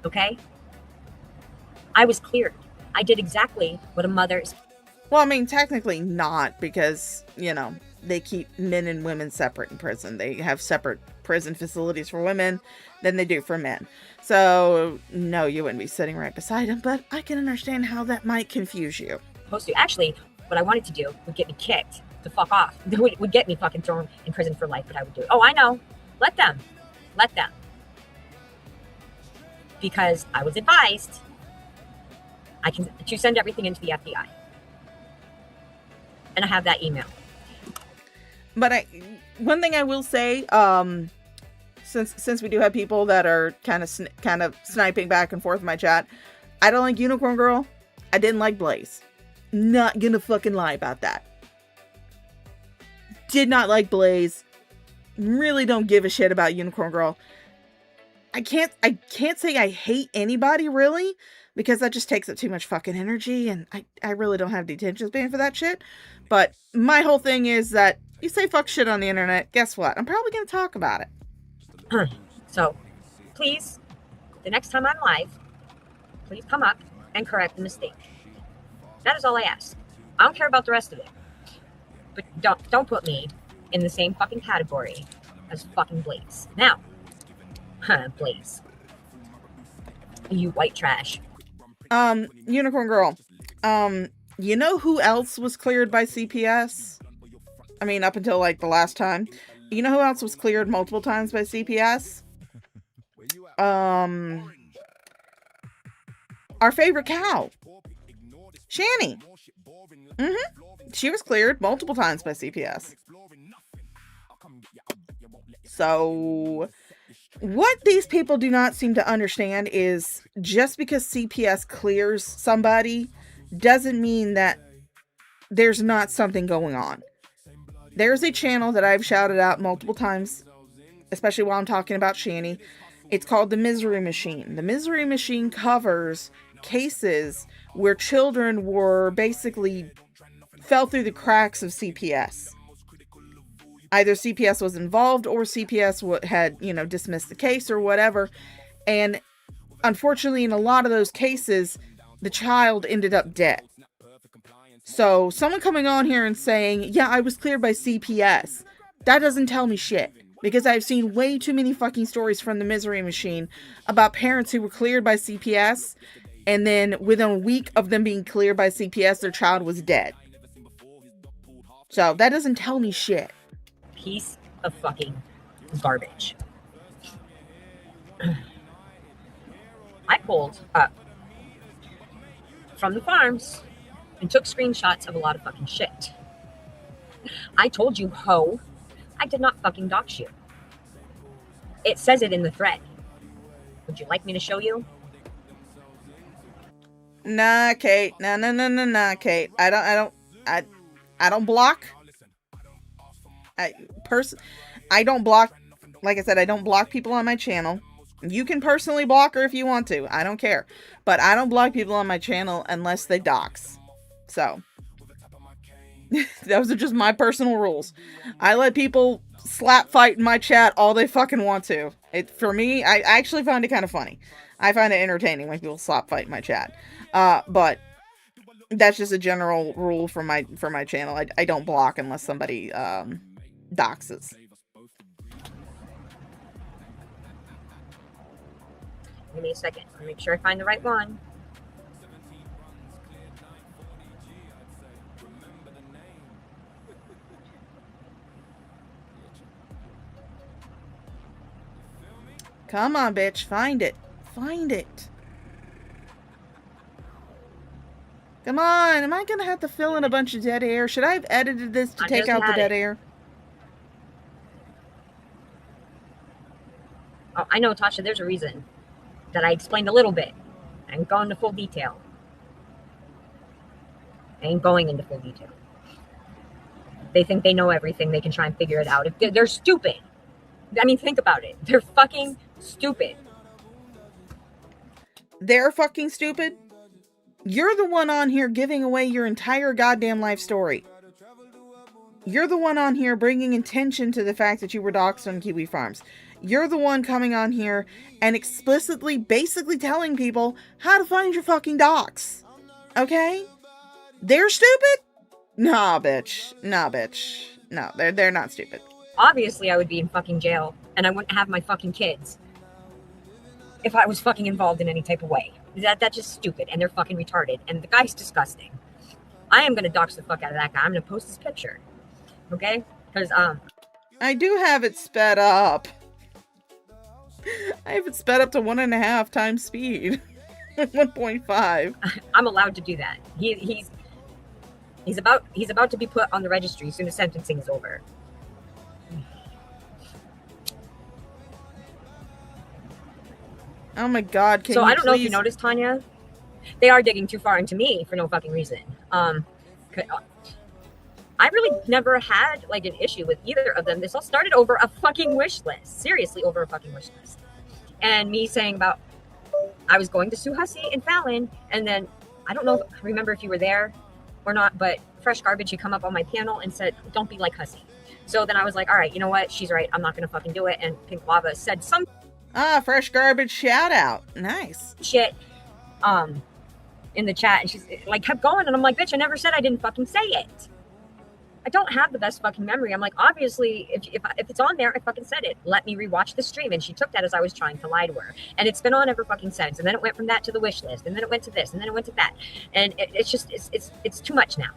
Okay? I was cleared. I did exactly what a mother is. Well, I mean, technically not, because, they keep men and women separate in prison. They have separate prison facilities for women than they do for men. So, no, you wouldn't be sitting right beside him, but I can understand how that might confuse you. Supposed to. Actually, what I wanted to do would get me kicked to fuck off. It would get me fucking thrown in prison for life, but I would do it. Oh, I know. Let them. Because I was advised to send everything into the FBI. And I have that email. But one thing I will say, since we do have people that are kind of sniping back and forth in my chat, I don't like Unicorn Girl. I didn't like Blaze. Not gonna fucking lie about that. Did not like Blaze. Really don't give a shit about Unicorn Girl. I can't say I hate anybody, really, because that just takes up too much fucking energy, and I really don't have the attention span for that shit. But my whole thing is that you say fuck shit on the internet, guess what? I'm probably going to talk about it. So, please, the next time I'm live, please come up and correct the mistake. That is all I ask. I don't care about the rest of it. But don't put me in the same fucking category as fucking Blaze. Now, Blaze. You white trash. Unicorn Girl. You know who else was cleared by CPS? I mean, up until like the last time. You know who else was cleared multiple times by CPS? Our favorite cow. Shani. She was cleared multiple times by CPS. So, what these people do not seem to understand is just because CPS clears somebody doesn't mean that there's not something going on. There's a channel that I've shouted out multiple times, especially while I'm talking about Shani. It's called The Misery Machine. The Misery Machine covers cases where children were basically fell through the cracks of CPS. Either CPS was involved or CPS had, dismissed the case or whatever. And unfortunately, in a lot of those cases, the child ended up dead. So someone coming on here and saying, yeah, I was cleared by CPS, that doesn't tell me shit. Because I've seen way too many fucking stories from the Misery Machine about parents who were cleared by CPS, and then within a week of them being cleared by CPS, their child was dead. So that doesn't tell me shit. Piece of fucking garbage. I pulled up from the farms and took screenshots of a lot of fucking shit. I told you, ho, I did not fucking dox you. It says it in the thread. Would you like me to show you? Nah, Kate. Nah, Kate. I don't block. I don't block. Like I said, I don't block people on my channel. You can personally block her if you want to. I don't care. But I don't block people on my channel unless they dox. So, those are just my personal rules. I let people slap fight in my chat all they fucking want to. For me, I actually find it kind of funny. I find it entertaining when people slap fight in my chat. But that's just a general rule for my channel. I don't block unless somebody doxes. Give me a second. I'll make sure I find the right one. Come on, bitch. Find it. Find it. Come on. Am I going to have to fill in a bunch of dead air? Should I have edited this to take out the dead air? Oh, I know, Tasha, there's a reason that I explained a little bit. I ain't going into full detail. I ain't going into full detail. They think they know everything. They can try and figure it out. If they're stupid. I mean, think about it. They're fucking stupid. They're fucking stupid? You're the one on here giving away your entire goddamn life story. You're the one on here bringing attention to the fact that you were doxxed on Kiwi Farms. You're the one coming on here and explicitly, basically telling people how to find your fucking docs. Okay? They're stupid? Nah, bitch. Nah, bitch. No, they're not stupid. Obviously, I would be in fucking jail, and I wouldn't have my fucking kids if I was fucking involved in any type of way. That's just stupid, and they're fucking retarded, and the guy's disgusting. I am gonna dox the fuck out of that guy. I'm gonna post his picture. Okay? Because, I do have it sped up. I have it sped up to 1.5 times speed. 1.5. I'm allowed to do that. He's about to be put on the registry as soon as sentencing is over. Oh my god, can so you I don't know if please... you noticed, Tanya. They are digging too far into me for no fucking reason. I really never had like an issue with either of them. This all started over a fucking wish list. Seriously, over a fucking wish list. And me saying about I was going to sue Hussey and Fallon, and then I don't know, remember if you were there or not, but Fresh Garbage had come up on my panel and said, "Don't be like Hussey." So then I was like, all right, you know what? She's right. I'm not gonna fucking do it. And Pink Lava said some Fresh Garbage shout out. Nice. Shit. In the chat, and she's like kept going, and I'm like, bitch, I never said I didn't fucking say it. I don't have the best fucking memory. I'm like, obviously, if it's on there, I fucking said it. Let me rewatch the stream. And she took that as I was trying to lie to her. And it's been on ever fucking since. And then it went from that to the wish list. And then it went to this. And then it went to that. And it's too much now.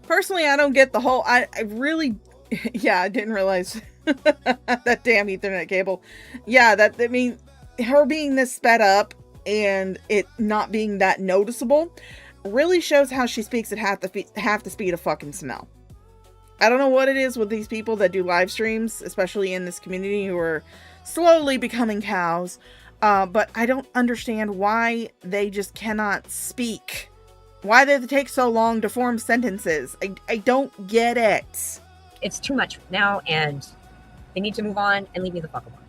Personally, I don't get the whole, I really, yeah, I didn't realize that damn Ethernet cable. Yeah, I mean, her being this sped up and it not being that noticeable really shows how she speaks at half the speed of fucking smell. I don't know what it is with these people that do live streams, especially in this community, who are slowly becoming cows. But I don't understand why they just cannot speak. Why they take so long to form sentences. I don't get it. It's too much now, and they need to move on and leave me the fuck alone.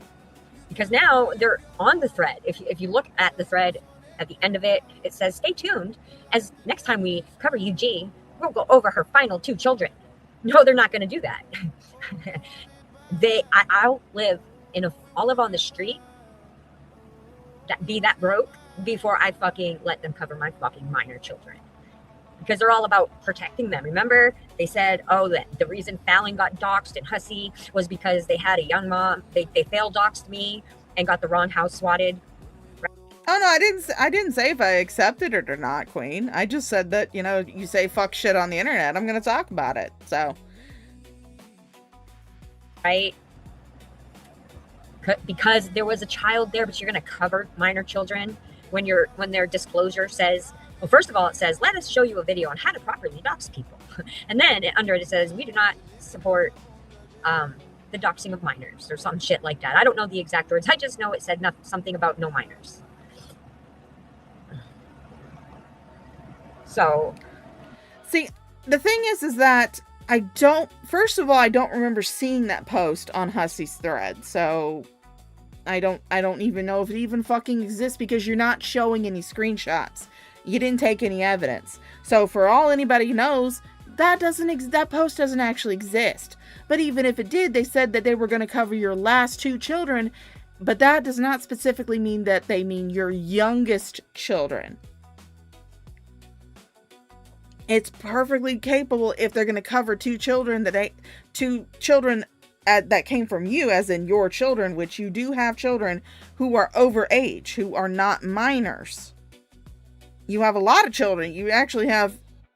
Because now they're on the thread. If you look at the thread at the end of it, it says, stay tuned, as next time we cover UG, we'll go over her final 2 children. No, they're not going to do that. I'll live I'll live on the street, be that broke before I fucking let them cover my fucking minor children. Because they're all about protecting them. Remember, they said, oh, that the reason Fallon got doxxed and Hussey was because they had a young mom. They fail doxed me and got the wrong house swatted. Oh no, I didn't say if I accepted it or not, Queen. I just said that, you know, you say fuck shit on the internet, I'm gonna talk about it. So, right? Because there was a child there, but you're gonna cover minor children when their disclosure says, well, first of all, it says, let us show you a video on how to properly dox people. And then under it says, we do not support the doxing of minors or some shit like that. I don't know the exact words. I just know it said something about no minors. So, see, the thing is that first of all, I don't remember seeing that post on Hussey's thread. So I don't even know if it even fucking exists because you're not showing any screenshots. You didn't take any evidence. So for all anybody knows, that post doesn't actually exist. But even if it did, they said that they were going to cover your last 2 children, but that does not specifically mean that they mean your youngest children. It's perfectly capable if they're going to cover 2 children that came from you, as in your children, which you do have children who are over age, who are not minors. You have a lot of children. You actually have,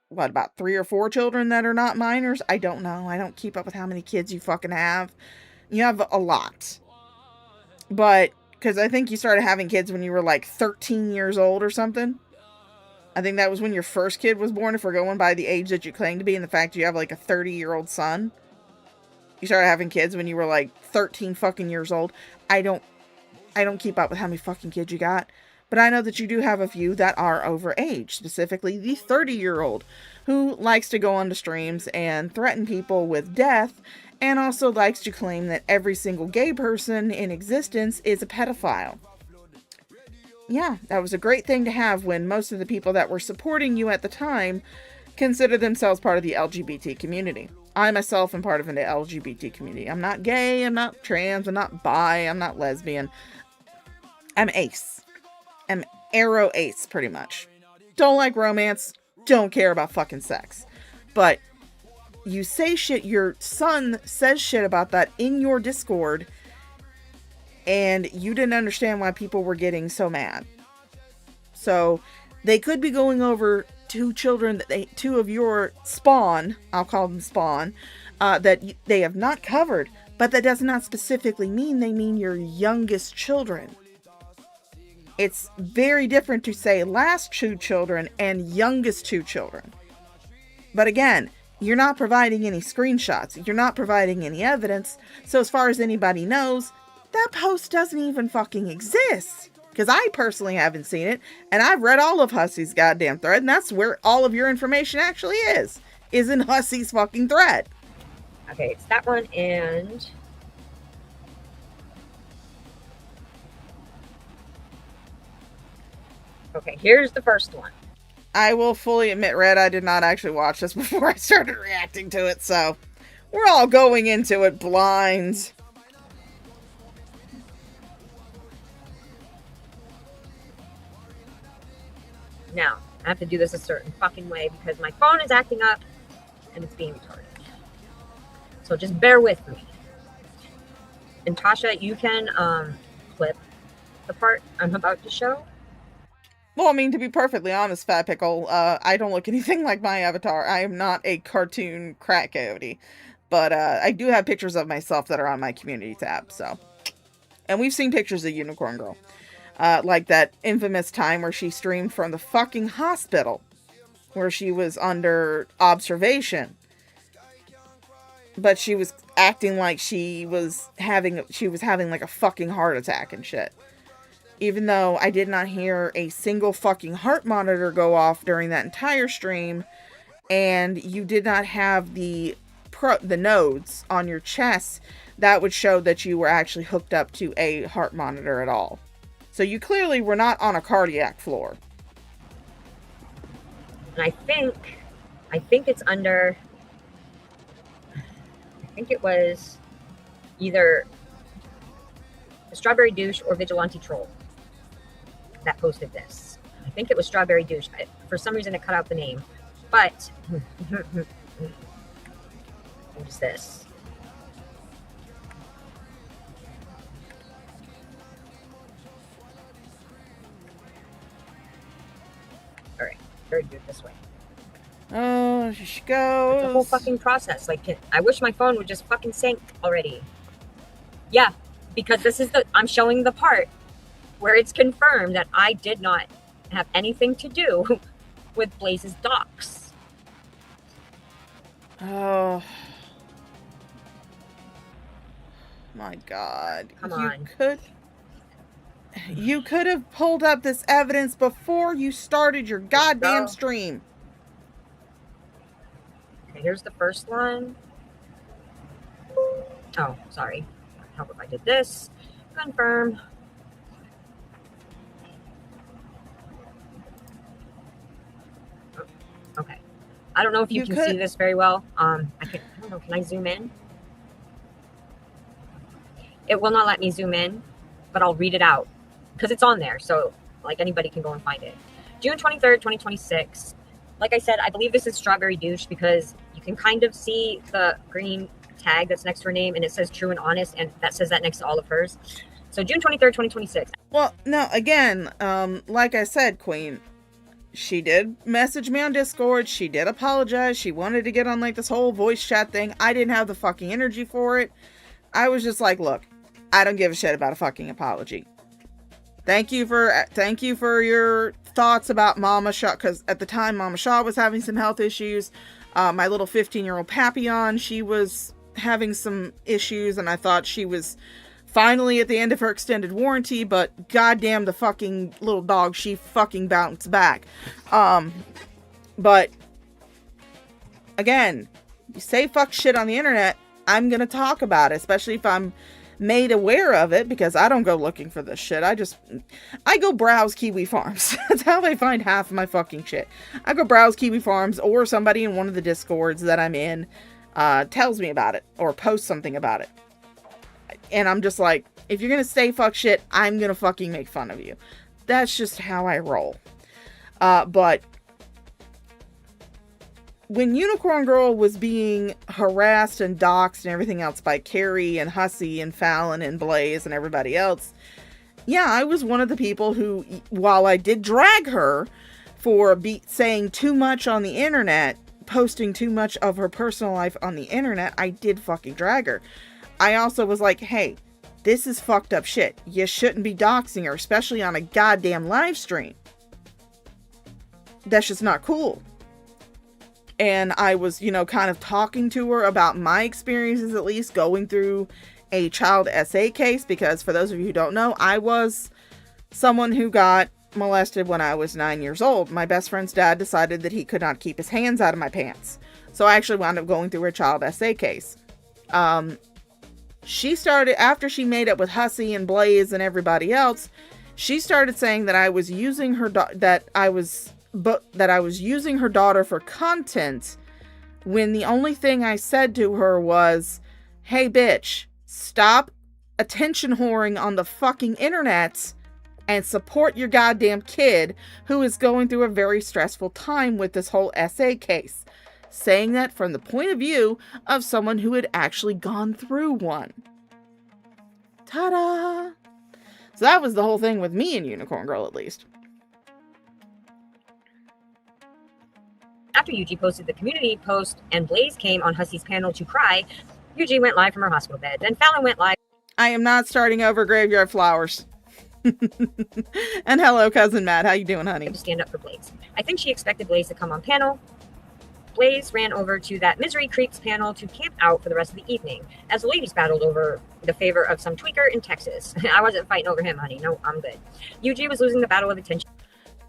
what, about 3 or 4 children that are not minors? I don't know. I don't keep up with how many kids you fucking have. You have a lot. But, because I think you started having kids when you were like 13 years old or something. I think that was when your first kid was born, if we're going by the age that you claim to be, and the fact you have like a 30-year-old son. You started having kids when you were like 13 fucking years old. I don't keep up with how many fucking kids you got. But I know that you do have a few that are over age, specifically the 30-year-old who likes to go onto streams and threaten people with death, and also likes to claim that every single gay person in existence is a pedophile. Yeah, that was a great thing to have when most of the people that were supporting you at the time consider themselves part of the LGBT community. I myself am part of an LGBT community. I'm not gay, I'm not trans, I'm not bi, I'm not lesbian. I'm ace. I'm arrow ace, pretty much. Don't like romance, don't care about fucking sex. But you say shit, your son says shit about that in your Discord, and you didn't understand why people were getting so mad. So they could be going over 2 children, 2 of your spawn, I'll call them spawn, that they have not covered, but that does not specifically mean they mean your youngest children. It's very different to say last 2 children and youngest 2 children. But again, you're not providing any screenshots. You're not providing any evidence. So as far as anybody knows, that post doesn't even fucking exist. Because I personally haven't seen it. And I've read all of Hussey's goddamn thread. And that's where all of your information actually is in Hussey's fucking thread. Okay, it's that one and... Okay, here's the first one. I will fully admit, Red, I did not actually watch this before I started reacting to it, so we're all going into it blind. Now, I have to do this a certain fucking way because my phone is acting up and it's being retarded. So just bear with me. And Tasha, you can clip the part I'm about to show. Well, I mean, to be perfectly honest, Fat Pickle, I don't look anything like my avatar. I am not a cartoon crack coyote. But I do have pictures of myself that are on my community tab, so. And we've seen pictures of Unicorn Girl. Like that infamous time where she streamed from the fucking hospital. Where she was under observation. But she was acting like she was having like a fucking heart attack and shit. Even though I did not hear a single fucking heart monitor go off during that entire stream, and you did not have the nodes on your chest that would show that you were actually hooked up to a heart monitor at all. So you clearly were not on a cardiac floor. And I think it's under... think it was either Strawberry Douche or Vigilante Troll that posted this. I think it was Strawberry Douche. For some reason, it cut out the name. But what is this? All right, better do it this way. Oh, she goes. It's a whole fucking process. Like, I wish my phone would just fucking sync already. Yeah, because this is I'm showing the part where it's confirmed that I did not have anything to do with Blaze's docs. Oh. My God. Come on. You could have pulled up this evidence before you started your goddamn stream. Okay, here's the first one. Oh, sorry. Help if I did this. Confirm. Oh, okay. I don't know if you can see this very well. I don't know. Can I zoom in? It will not let me zoom in, but I'll read it out because it's on there. So like anybody can go and find it. June 23rd, 2026. Like I said, I believe this is Strawberry Douche because you can kind of see the green tag that's next to her name and it says true and honest, and that says that next to all of hers. So June 23rd, 2026. Well, no, again, like I said, Queen, she did message me on Discord. She did apologize. She wanted to get on like this whole voice chat thing. I didn't have the fucking energy for it. I was just like, look, I don't give a shit about a fucking apology. Thank you for your thoughts about Mama Shaw, because at the time Mama Shaw was having some health issues. My little 15-year-old Papillon, she was having some issues, and I thought she was finally at the end of her extended warranty, but goddamn the fucking little dog, she fucking bounced back. But again, you say fuck shit on the internet, I'm gonna talk about it, especially if I'm made aware of it, because I don't go looking for this shit. I go browse Kiwi Farms. That's how I find half of my fucking shit. I go browse Kiwi Farms, or somebody in one of the Discords that I'm in tells me about it or posts something about it. And I'm just like, if you're gonna say fuck shit, I'm gonna fucking make fun of you. That's just how I roll. But when Unicorn Girl was being harassed and doxxed and everything else by Carrie and Hussey and Fallon and Blaze and everybody else, yeah, I was one of the people who, while I did drag her for saying too much on the internet, posting too much of her personal life on the internet, I did fucking drag her. I also was like, hey, this is fucked up shit. You shouldn't be doxing her, especially on a goddamn live stream. That's just not cool. And I was, kind of talking to her about my experiences, at least going through a child SA case, because for those of you who don't know, I was someone who got molested when I was 9 years old. My best friend's dad decided that he could not keep his hands out of my pants. So I actually wound up going through a child SA case. She started, after she made up with Hussey and Blaze and everybody else, she started saying that I was using her, that I was using her daughter for content, when the only thing I said to her was, hey bitch, stop attention whoring on the fucking internet and support your goddamn kid who is going through a very stressful time with this whole SA case. Saying that from the point of view of someone who had actually gone through one. Ta-da! So that was the whole thing with me and Unicorn Girl, at least. After Yuji posted the community post and Blaze came on Hussey's panel to cry, Yuji went live from her hospital bed. Then Fallon went live. I am not starting over Graveyard Flowers. And hello, Cousin Matt. How you doing, honey? To stand up for Blaze. I think she expected Blaze to come on panel. Blaze ran over to that Misery Creeps panel to camp out for the rest of the evening, as the ladies battled over the favor of some tweaker in Texas. I wasn't fighting over him, honey. No, I'm good. Yuji was losing the battle of attention.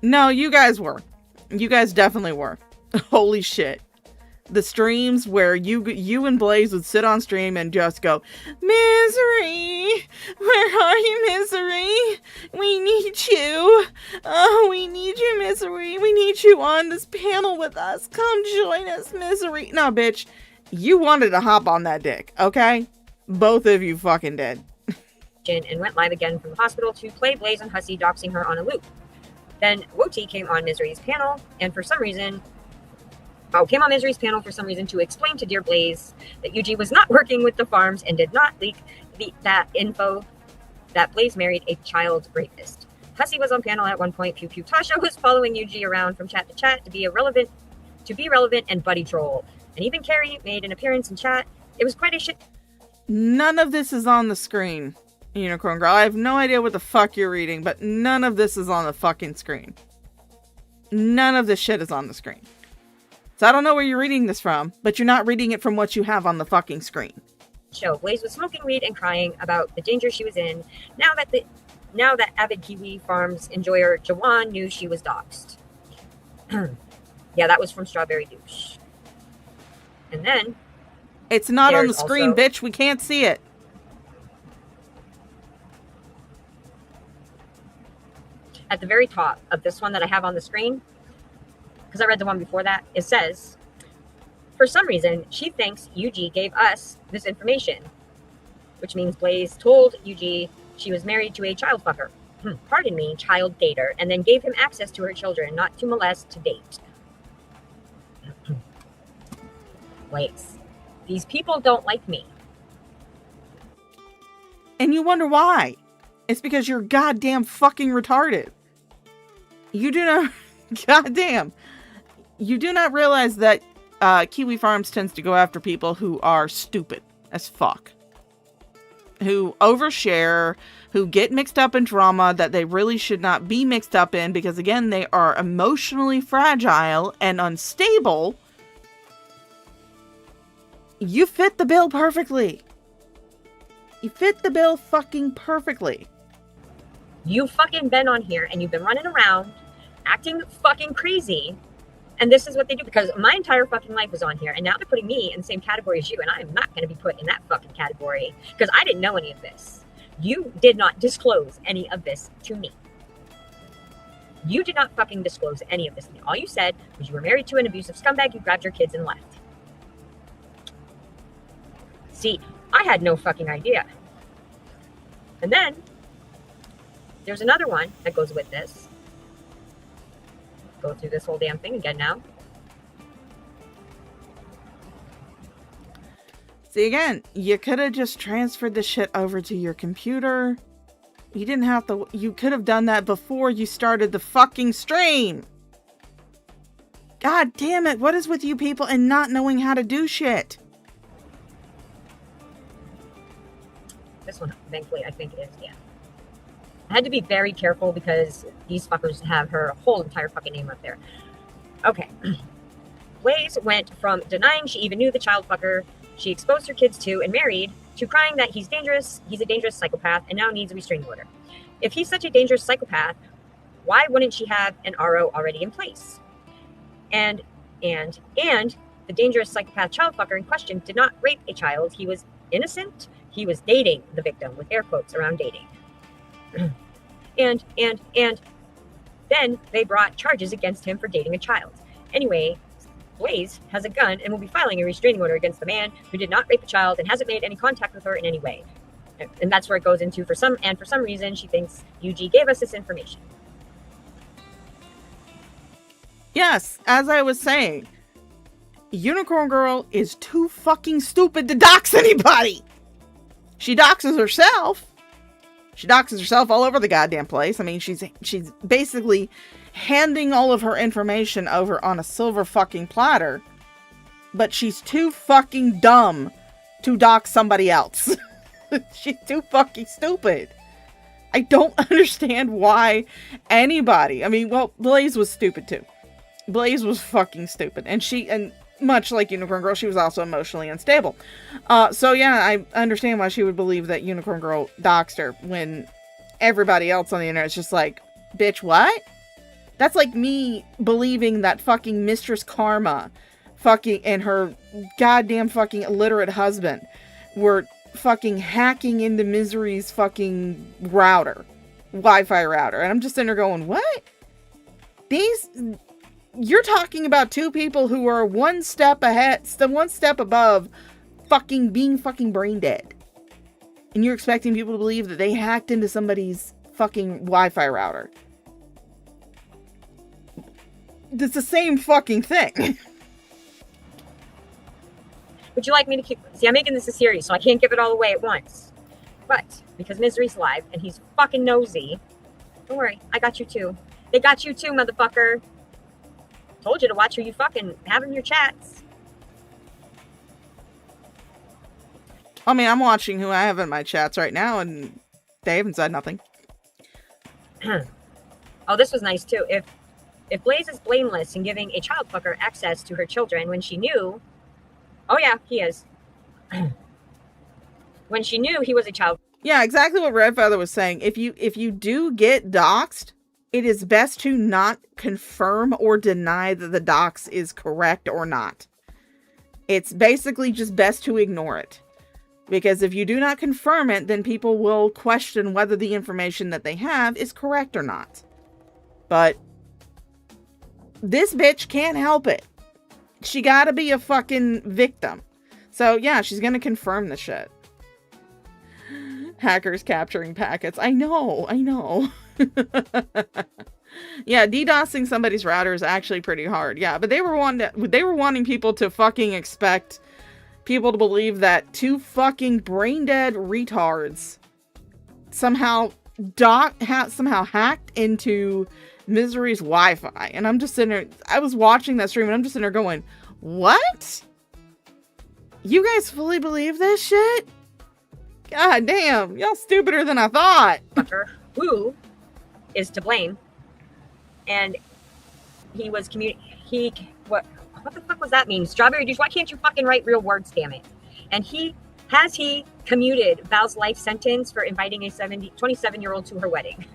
No, you guys were. You guys definitely were. Holy shit. The streams where you and Blaze would sit on stream and just go, Misery, where are you, Misery? We need you. Oh, we need you, Misery. We need you on this panel with us. Come join us, Misery. No, bitch. You wanted to hop on that dick, okay? Both of you fucking did. And went live again from the hospital to play Blaze and Hussey, doxing her on a loop. Then Woti came on Misery's panel, and for some reason, to explain to Dear Blaze that Yuji was not working with the farms and did not leak that info that Blaze married a child rapist. Hussey was on panel at one point. Pew Pew Tasha was following Yuji around from chat to chat to be relevant and buddy troll. And even Carrie made an appearance in chat. It was quite a shit. None of this is on the screen, Unicorn Girl. I have no idea what the fuck you're reading, but none of this is on the fucking screen. None of this shit is on the screen. So I don't know where you're reading this from, but you're not reading it from what you have on the fucking screen. Show. Blaze was smoking weed and crying about the danger she was in. Now that avid Kiwi Farms enjoyer Jawan knew she was doxxed. Yeah, that was from Strawberry Douche. And then it's not on the screen, bitch. We can't see it. At the very top of this one that I have on the screen, because I read the one before that, it says, for some reason, she thinks Yuji gave us this information, which means Blaze told Yuji she was married to a child fucker. Pardon me, child dater, and then gave him access to her children, not to molest, to date. Blaze, these people don't like me. And you wonder why. It's because you're goddamn fucking retarded. You do not... Goddamn. You do not realize that Kiwi Farms tends to go after people who are stupid as fuck. Who overshare, who get mixed up in drama that they really should not be mixed up in because, again, they are emotionally fragile and unstable. You fit the bill perfectly. You fit the bill fucking perfectly. You fucking been on here and you've been running around acting fucking crazy. And this is what they do because my entire fucking life was on here. And now they're putting me in the same category as you. And I am not going to be put in that fucking category because I didn't know any of this. You did not disclose any of this to me. You did not fucking disclose any of this to me. All you said was you were married to an abusive scumbag, you grabbed your kids and left. See, I had no fucking idea. And then there's another one that goes with this. Go through this whole damn thing again now. See, again, you could have just transferred the shit over to your computer. You didn't have to. You could have done that before you started the fucking stream. God damn it. What is with you people and not knowing how to do shit? This one, thankfully, I think is, yeah. I had to be very careful because these fuckers have her whole entire fucking name up there. Okay. Blaze went from denying she even knew the child fucker she exposed her kids to and married to crying that he's dangerous, he's a dangerous psychopath, and now needs a restraining order. If he's such a dangerous psychopath, why wouldn't she have an RO already in place? And the dangerous psychopath child fucker in question did not rape a child. He was innocent. He was dating the victim, with air quotes around dating. And then they brought charges against him for dating a child. Anyway, Blaze has a gun and will be filing a restraining order against the man who did not rape a child and hasn't made any contact with her in any way. And that's where it goes into for some reason she thinks Yuji gave us this information. Yes, as I was saying, Unicorn Girl is too fucking stupid to dox anybody. She doxes herself. She doxes herself all over the goddamn place. I mean, she's basically handing all of her information over on a silver fucking platter. But she's too fucking dumb to dox somebody else. She's too fucking stupid. I don't understand why anybody... I mean, well, Blaze was stupid too. Blaze was fucking stupid. And much like Unicorn Girl, she was also emotionally unstable. So yeah, I understand why she would believe that Unicorn Girl doxed her when everybody else on the internet is just like, bitch, what? That's like me believing that fucking Mistress Karma fucking and her goddamn fucking illiterate husband were fucking hacking into Misery's fucking Wi-Fi router. And I'm just sitting there going, what? you're talking about two people who are one step ahead, one step above being fucking brain dead. And you're expecting people to believe that they hacked into somebody's fucking Wi-Fi router. It's the same fucking thing. Would you like me to keep... See, I'm making this a series, so I can't give it all away at once. But, because Misery's live, and he's fucking nosy, don't worry, I got you too. They got you too, motherfucker. Told you to watch who you fucking have in your chats. I mean, I'm watching who I have in my chats right now, and they haven't said nothing. Oh, this was nice too. If Blaze is blameless in giving a child fucker access to her children when she knew... Oh yeah, he is. When she knew he was a child... Yeah, exactly what Red Feather was saying. If you do get doxxed, it is best to not confirm or deny that the dox is correct or not. It's basically just best to ignore it. Because if you do not confirm it, then people will question whether the information that they have is correct or not. But this bitch can't help it. She gotta be a fucking victim. So yeah, she's gonna confirm the shit. Hackers capturing packets. I know. Yeah, DDoSing somebody's router is actually pretty hard. Yeah, but they were wanting people to fucking expect people to believe that two fucking brain dead retards somehow hacked into Misery's Wi-Fi. And I'm just sitting there, I was watching that stream and I'm just sitting there going, what? You guys fully believe this shit? God damn, y'all stupider than I thought. Who is to blame? And he was what the fuck was that mean? Strawberry douche, why can't you fucking write real words, damn it? And he commuted Val's life sentence for inviting a 27-year-old to her wedding.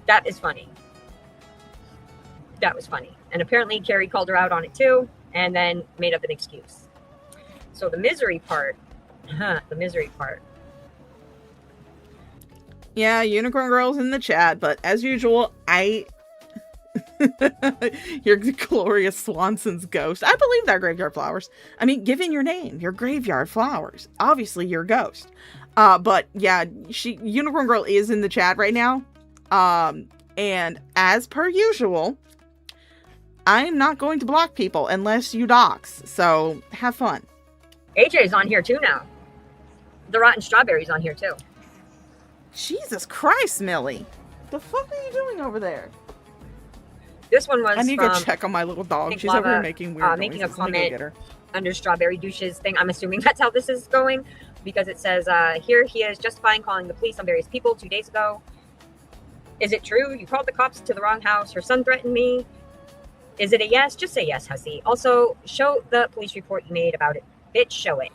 That is funny. That was funny. And apparently Carrie called her out on it too, and then made up an excuse. So the misery part. Yeah, Unicorn Girl's in the chat, but as usual, You're Gloria Swanson's ghost. I believe that, Graveyard Flowers. I mean, given your name, you're Graveyard Flowers. Obviously, you're a ghost. But yeah, Unicorn Girl is in the chat right now. And as per usual, I'm not going to block people unless you dox. So have fun. AJ's on here too now. The Rotten Strawberry's on here too. Jesus Christ, Millie. The fuck are you doing over there? This one was I need to go check on my little dog. She's over here making weird making noises. a comment under Strawberry Douche's thing. I'm assuming that's how this is going, because it says, here he is justifying calling the police on various people 2 days ago. Is it true? You called the cops to the wrong house. Her son threatened me. Is it a yes? Just say yes, hussy. Also, show the police report you made about it. Bitch, show it.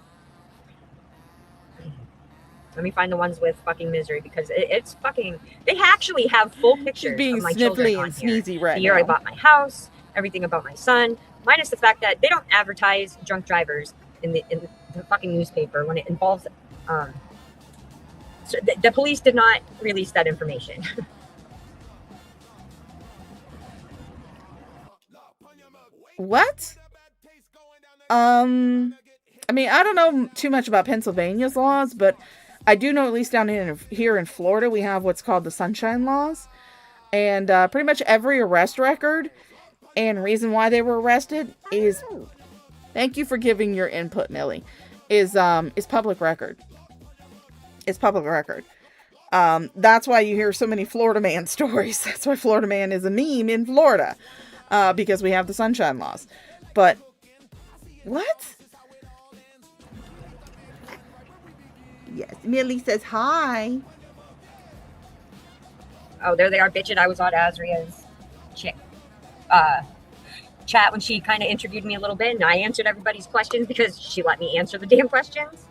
Let me find the ones with fucking misery, because it's fucking... They actually have full pictures of my children on here. Right the year I bought my house, everything about my son, minus the fact that they don't advertise drunk drivers in the fucking newspaper when it involves... so the police did not release that information. What? I mean, I don't know too much about Pennsylvania's laws, but I do know at least down here in Florida, we have what's called the Sunshine Laws. And pretty much every arrest record and reason why they were arrested is, thank you for giving your input, Millie, is public record. It's public record. That's why you hear so many Florida Man stories. That's why Florida Man is a meme in Florida. Because we have the Sunshine Laws. But, what? Yes, Millie says hi. Oh, there they are, bitch it. I was on Azria's chat when she kind of interviewed me a little bit, and I answered everybody's questions because she let me answer the damn questions.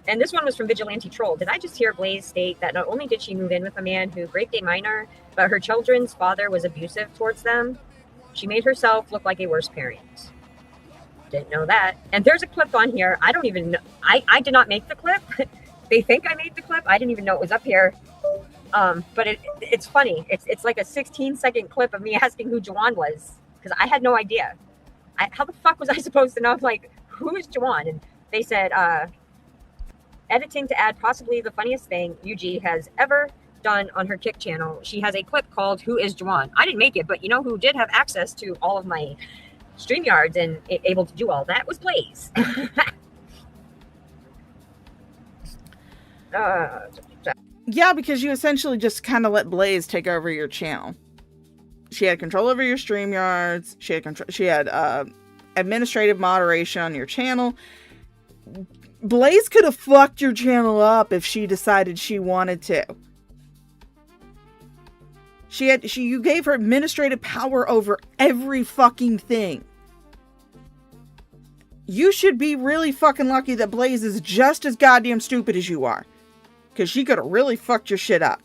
And this one was from Vigilante Troll. Did I just hear Blaze state that not only did she move in with a man who raped a minor, but her children's father was abusive towards them? She made herself look like a worse parent. Didn't know that. And there's a clip on here. I don't even know. I did not make the clip. They think I made the clip. I didn't even know it was up here. But it's funny. It's like a 16-second clip of me asking who Juwan was because I had no idea. How the fuck was I supposed to know? Like, who is Juwan? And they said, editing to add possibly the funniest thing UG has ever done on her Kick channel. She has a clip called Who is Juwan? I didn't make it, but you know who did have access to all of my StreamYards and able to do all that was Blaze. Yeah, because you essentially just kind of let Blaze take over your channel. She had control over your StreamYards. She had administrative moderation on your channel. Blaze could have fucked your channel up if she decided she wanted to. You gave her administrative power over every fucking thing. You should be really fucking lucky that Blaze is just as goddamn stupid as you are. Because she could have really fucked your shit up.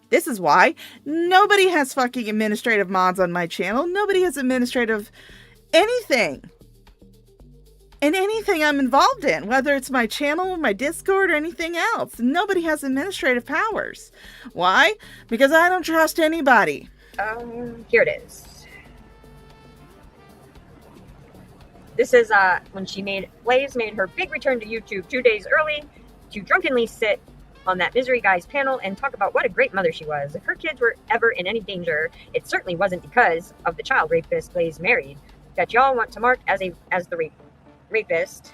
This is why nobody has fucking administrative mods on my channel. Nobody has administrative anything. In anything I'm involved in. Whether it's my channel, my Discord, or anything else. Nobody has administrative powers. Why? Because I don't trust anybody. Here it is. This is when Blaze made her big return to YouTube 2 days early to drunkenly sit on that Misery Guys panel and talk about what a great mother she was. If her kids were ever in any danger, it certainly wasn't because of the child rapist Blaze married that y'all want to mark as the rapist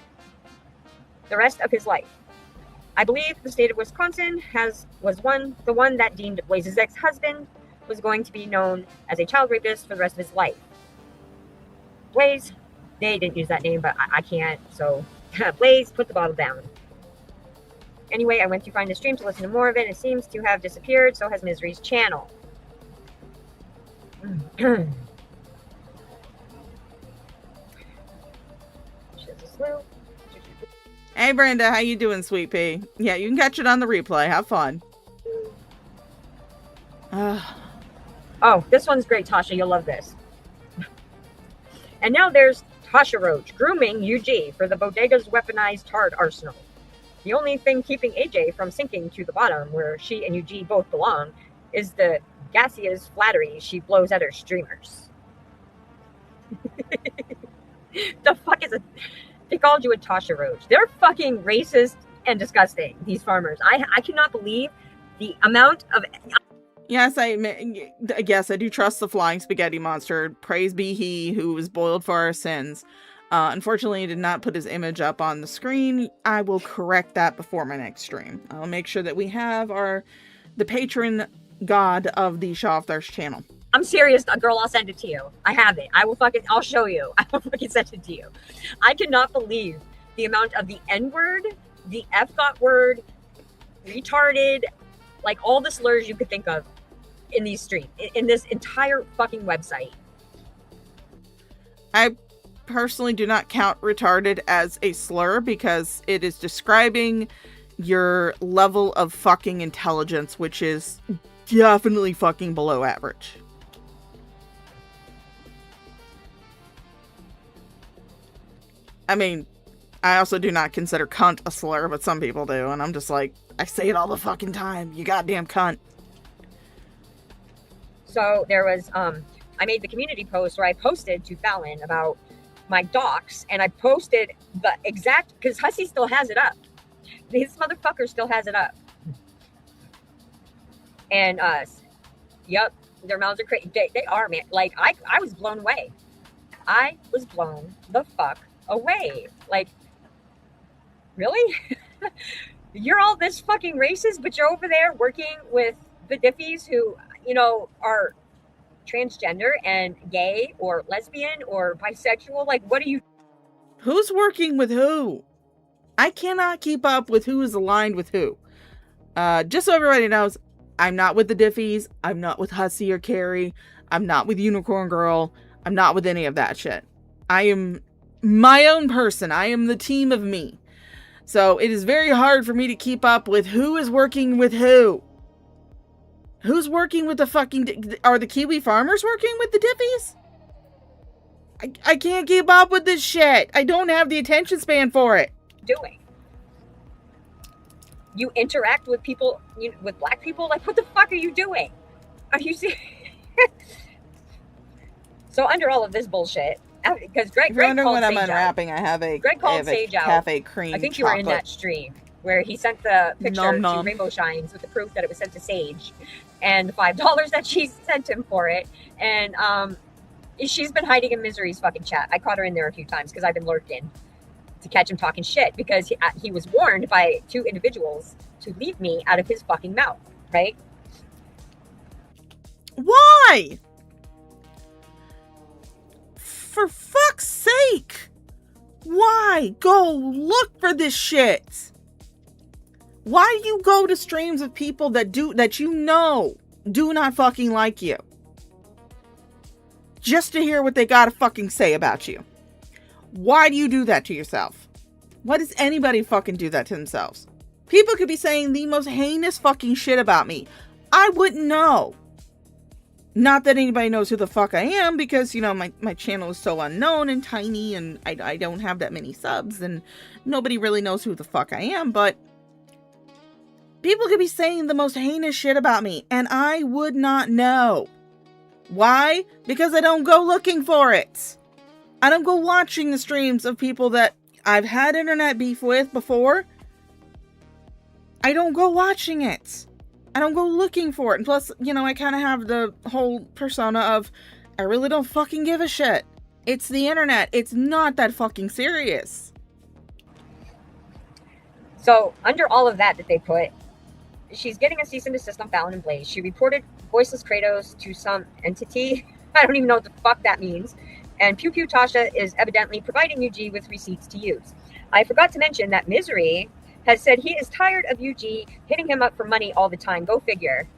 the rest of his life. I believe the state of Wisconsin was the one that deemed Blaze's ex-husband was going to be known as a child rapist for the rest of his life. Blaze, they didn't use that name, but I can't, so Blaze, put the bottle down. Anyway, I went to find the stream to listen to more of it. It seems to have disappeared, so has Misery's channel. Hey Brenda, how you doing, sweet pea? Yeah, you can catch it on the replay. Have fun. Oh, this one's great, Tasha. You'll love this. And now there's Tasha Roach grooming UG for the bodega's weaponized hard arsenal. The only thing keeping AJ from sinking to the bottom, where she and UG both belong, is the gaseous flattery she blows at her streamers. The fuck is it? They called you a Tasha Roach. They're fucking racist and disgusting, these farmers. I cannot believe the amount of... Yes, I do trust the flying spaghetti monster. Praise be he who was boiled for our sins. Unfortunately, he did not put his image up on the screen. I will correct that before my next stream. I'll make sure that we have the patron god of the CashApp channel. I'm serious, girl. I'll send it to you. I have it. I'll show you. I will fucking send it to you. I cannot believe the amount of the N-word, the F-got word, retarded, like all the slurs you could think of in these streets, in this entire fucking website. I personally do not count retarded as a slur because it is describing your level of fucking intelligence, which is definitely fucking below average. I mean, I also do not consider cunt a slur, but some people do, and I'm just like, I say it all the fucking time, you goddamn cunt. So there was, I made the community post where I posted to Fallon about my docs, and I posted the exact, because Hussey still has it up. This motherfucker still has it up. And, yep, their mouths are crazy. They are, man. Like, I was blown away. I was blown the fuck away. Like, really? You're all this fucking racist, but you're over there working with the diffies who, you know, are transgender and gay or lesbian or bisexual. Like, what are you? Who's working with who? I cannot keep up with who is aligned with who. Just so everybody knows, I'm not with the diffies. I'm not with Hussey or Carrie. I'm not with Unicorn Girl. I'm not with any of that shit. I am my own person. I am the team of me. So it is very hard for me to keep up with who is working with who. Who's working with the fucking... Are the Kiwi farmers working with the diffies? I can't keep up with this shit. I don't have the attention span for it. Doing? You interact with people, with black people. Like, what the fuck are you doing? Are you serious? So under all of this bullshit, because Greg If you're wondering called what I'm Sage unwrapping, I have a Sage out. cafe cream I think you were in that stream where he sent the picture Nom to nom. Rainbow Shines with the proof that it was sent to Sage, and the $5 that she sent him for it. And she's been hiding in Misery's fucking chat. I caught her in there a few times because I've been lurking to catch him talking shit, because he was warned by 2 individuals to leave me out of his fucking mouth, right? Why? For fuck's sake! Why go look for this shit? Why do you go to streams of people that you know do not fucking like you? Just to hear what they gotta fucking say about you. Why do you do that to yourself? Why does anybody fucking do that to themselves? People could be saying the most heinous fucking shit about me. I wouldn't know. Not that anybody knows who the fuck I am, because, my channel is so unknown and tiny, and I don't have that many subs, and nobody really knows who the fuck I am, but people could be saying the most heinous shit about me, and I would not know. Why? Because I don't go looking for it. I don't go watching the streams of people that I've had internet beef with before. I don't go watching it. I don't go looking for it. And plus, I kind of have the whole persona of, I really don't fucking give a shit. It's the internet. It's not that fucking serious. So under all of that they put, she's getting a cease and desist on Fallon and Blaze. She reported Voiceless Kratos to some entity. I don't even know what the fuck that means. And Pew Pew Tasha is evidently providing UG with receipts to use. I forgot to mention that Misery has said he is tired of UG hitting him up for money all the time. Go figure.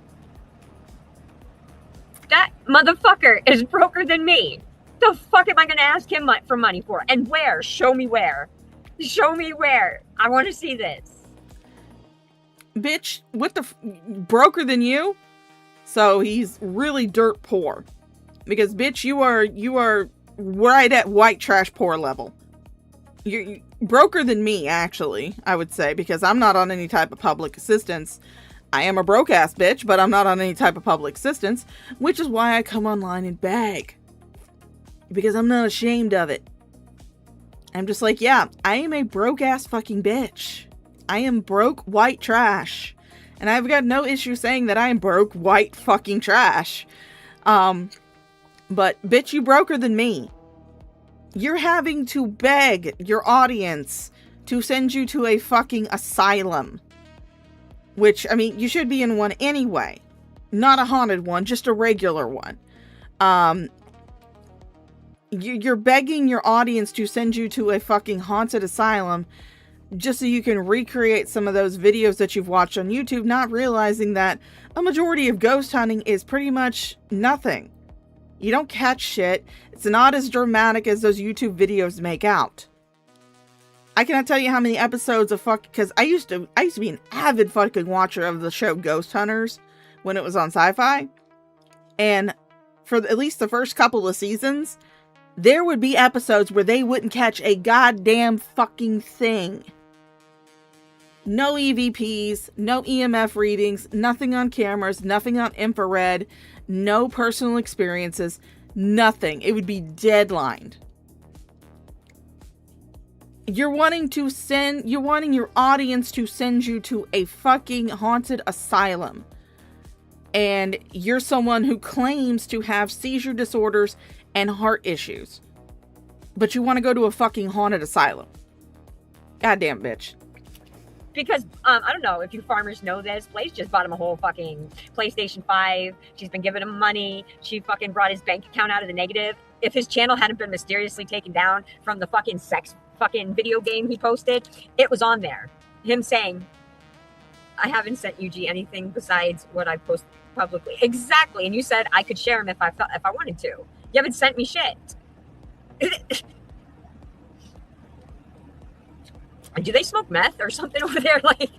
That motherfucker is broker than me. The fuck am I going to ask him for money for? And where? Show me where. Show me where. I want to see this. Bitch, what the broker than you? So he's really dirt poor. Because bitch, you are right at white trash poor level. You're broker than me, actually, I would say, because I'm not on any type of public assistance. I am a broke ass bitch, but I'm not on any type of public assistance, which is why I come online and beg. Because I'm not ashamed of it. I'm just like, yeah, I am a broke ass fucking bitch. I am broke white trash. And I've got no issue saying that I am broke white fucking trash. But bitch, you broker than me. You're having to beg your audience to send you to a fucking asylum. Which, you should be in one anyway. Not a haunted one, just a regular one. You're begging your audience to send you to a fucking haunted asylum just so you can recreate some of those videos that you've watched on YouTube, not realizing that a majority of ghost hunting is pretty much nothing. You don't catch shit. It's not as dramatic as those YouTube videos make out. I cannot tell you how many episodes of because I used to be an avid fucking watcher of the show Ghost Hunters when it was on Sci-Fi. And for at least the first couple of seasons, there would be episodes where they wouldn't catch a goddamn fucking thing. No EVPs, no EMF readings, nothing on cameras, nothing on infrared, no personal experiences, nothing. It would be deadlined. You're wanting your audience to send you to a fucking haunted asylum. And you're someone who claims to have seizure disorders and heart issues. But you want to go to a fucking haunted asylum. Goddamn bitch. Because, I don't know if you farmers know this, Blaze just bought him a whole fucking PlayStation 5. She's been giving him money. She fucking brought his bank account out of the negative. If his channel hadn't been mysteriously taken down from the fucking sex fucking video game he posted, it was on there. Him saying, I haven't sent UG anything besides what I post publicly. Exactly. And you said I could share him if I wanted to. You haven't sent me shit. Do they smoke meth or something over there? Like,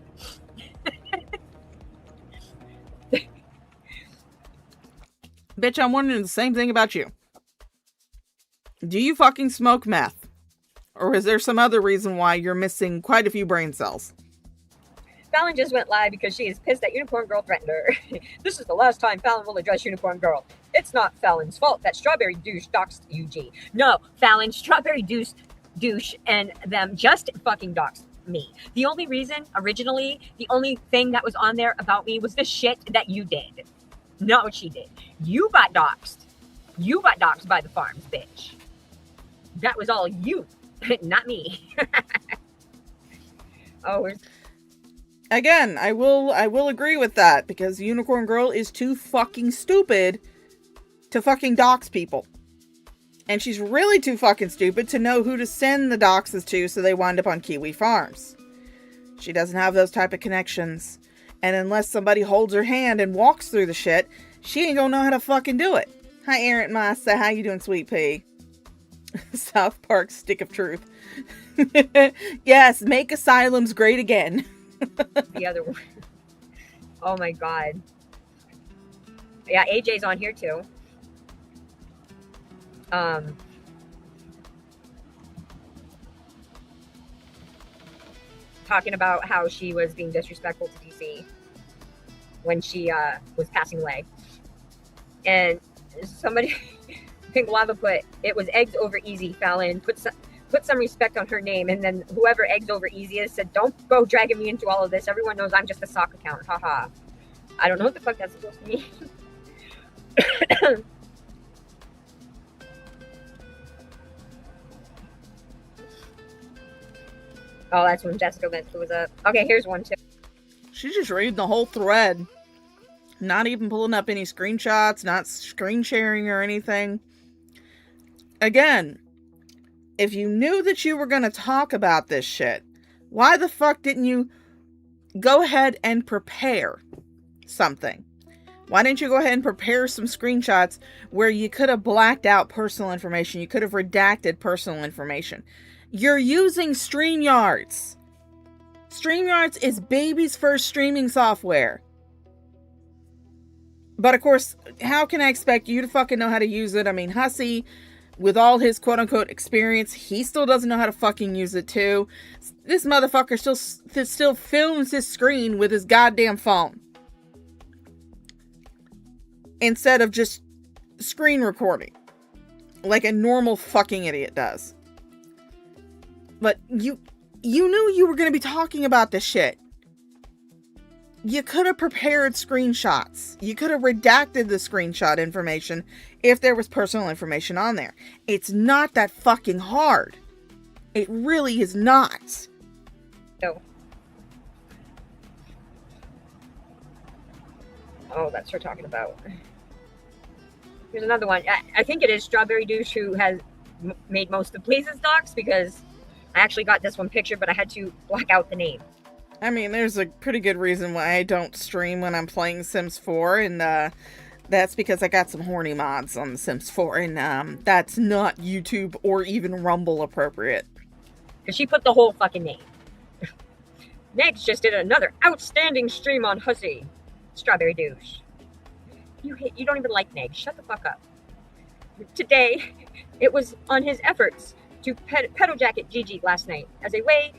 bitch, I'm wondering the same thing about you. Do you fucking smoke meth? Or is there some other reason why you're missing quite a few brain cells? Fallon just went live because she is pissed that Unicorn Girl threatened her. This is the last time Fallon will address Unicorn Girl. It's not Fallon's fault that Strawberry Douche doxed UG. No, Fallon, Strawberry Douche and them just fucking doxed me. The only reason, originally, the only thing that was on there about me was the shit that you did. Not what she did. You got doxed. You got doxed by the farms, bitch. That was all you, not me. Oh, Again, I will agree with that, because Unicorn Girl is too fucking stupid to fucking dox people. And she's really too fucking stupid to know who to send the doxes to so they wind up on Kiwi Farms. She doesn't have those type of connections. And unless somebody holds her hand and walks through the shit, she ain't gonna know how to fucking do it. Hi, Errant Massa. How you doing, sweet pea? South Park Stick of Truth. Yes, make asylums great again. the other one. Oh my god. Yeah, AJ's on here too. Talking about how she was being disrespectful to DC when she was passing away. And somebody, Pink Lava put, it was eggs over easy, Fallon. Put some respect on her name. And then whoever eggs over easy is said, don't go dragging me into all of this. Everyone knows I'm just a sock account. Haha. I don't know what the fuck that's supposed to mean. Oh, that's when Jessica Ventura was up. Okay, here's one too. She's just reading the whole thread. Not even pulling up any screenshots, not screen sharing or anything. Again, if you knew that you were going to talk about this shit, why the fuck didn't you go ahead and prepare something? Why didn't you go ahead and prepare some screenshots where you could have blacked out personal information? You could have redacted personal information. You're using StreamYards. StreamYards is baby's first streaming software. But of course, how can I expect you to fucking know how to use it? I mean, Hussey, with all his quote-unquote experience, he still doesn't know how to fucking use it too. This motherfucker still films his screen with his goddamn phone, instead of just screen recording like a normal fucking idiot does. But you knew you were going to be talking about this shit. You could have prepared screenshots. You could have redacted the screenshot information if there was personal information on there. It's not that fucking hard. It really is not. No. Oh, that's what we're talking about. Here's another one. I think it is Strawberry Douche who has made most of Blaze's docs, because I actually got this one picture, but I had to black out the name. I mean, there's a pretty good reason why I don't stream when I'm playing Sims 4, and that's because I got some horny mods on The Sims 4, and that's not YouTube or even Rumble appropriate. Because she put the whole fucking name. Next just did another outstanding stream on Hussey. Strawberry Douche. You don't even like Neg. Shut the fuck up. Today, it was on his efforts to pedal jacket Gigi last night as a way.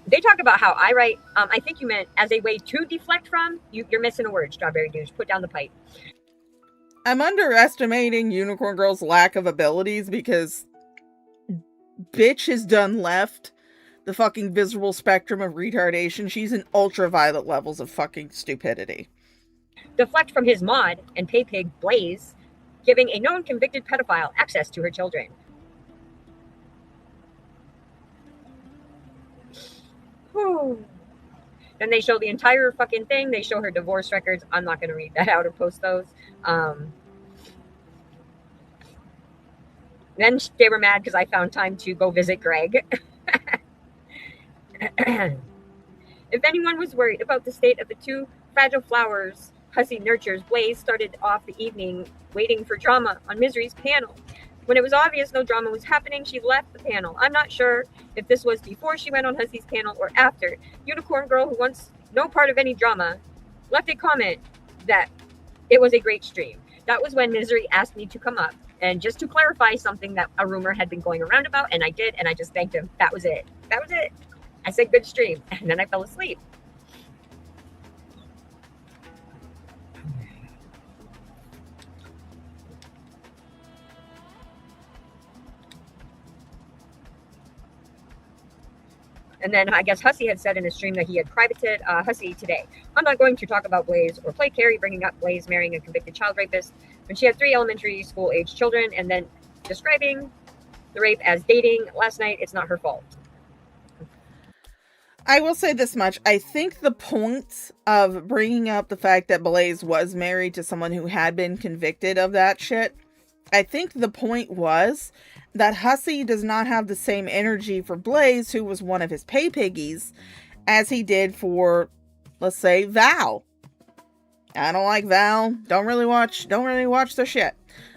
They talk about how I write, I think you meant as a way to deflect from. You're missing a word, Strawberry Douche. Put down the pipe. I'm underestimating Unicorn Girl's lack of abilities, because bitch has done left the fucking visible spectrum of retardation. She's in ultraviolet levels of fucking stupidity. Deflect from his mod and pay pig Blaze, giving a known convicted pedophile access to her children. Whew. Then they show the entire fucking thing. They show her divorce records. I'm not going to read that out or post those. Then they were mad because I found time to go visit Greg. If anyone was worried about the state of the two fragile flowers Hussey nurtures, Blaze started off the evening waiting for drama on Misery's panel. When it was obvious no drama was happening, she left the panel. I'm not sure if this was before she went on Hussey's panel or after. Unicorn Girl, who wants no part of any drama, left a comment that it was a great stream. That was when Misery asked me to come up and just to clarify something that a rumor had been going around about, and I did, and I just thanked him. That was it. That was it. I said good stream, and then I fell asleep. And then I guess Hussey had said in his stream that he had privated Hussey today. I'm not going to talk about Blaze or play Carrie bringing up Blaze marrying a convicted child rapist when she had 3 elementary school age children and then describing the rape as dating last night. It's not her fault. I will say this much. I think the point of bringing up the fact that Blaze was married to someone who had been convicted of that shit, I think the point was that Hussey does not have the same energy for Blaze, who was one of his pay piggies, as he did for, let's say, Val. I don't like Val. Don't really watch their shit.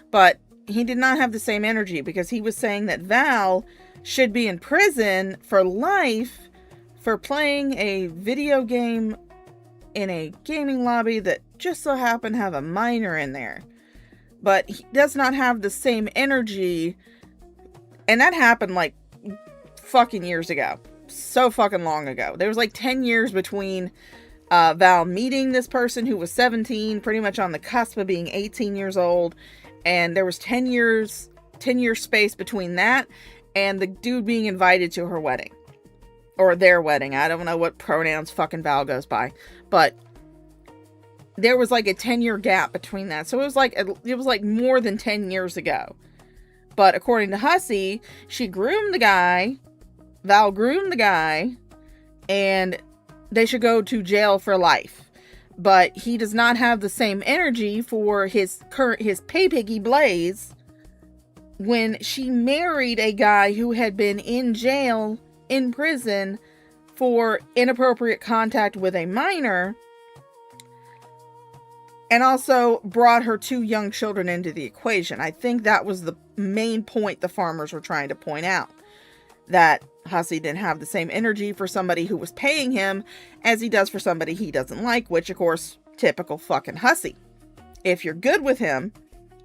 But he did not have the same energy because he was saying that Val should be in prison for life for playing a video game in a gaming lobby that just so happened to have a minor in there. But he does not have the same energy. And that happened like fucking years ago. So fucking long ago. There was like 10 years between Val meeting this person who was 17, pretty much on the cusp of being 18 years old. And there was 10 year space between that and the dude being invited to her wedding. Or their wedding. I don't know what pronouns fucking Val goes by. But there was like a 10-year gap between that. So it was like more than 10 years ago. But according to Hussey, she groomed the guy. Val groomed the guy. And they should go to jail for life. But he does not have the same energy for his pay piggy Blaze when she married a guy who had been in jail, in prison, for inappropriate contact with a minor, and also brought her 2 young children into the equation. I think that was the main point the farmers were trying to point out. That Hussey didn't have the same energy for somebody who was paying him as he does for somebody he doesn't like, which of course, typical fucking Hussey. If you're good with him,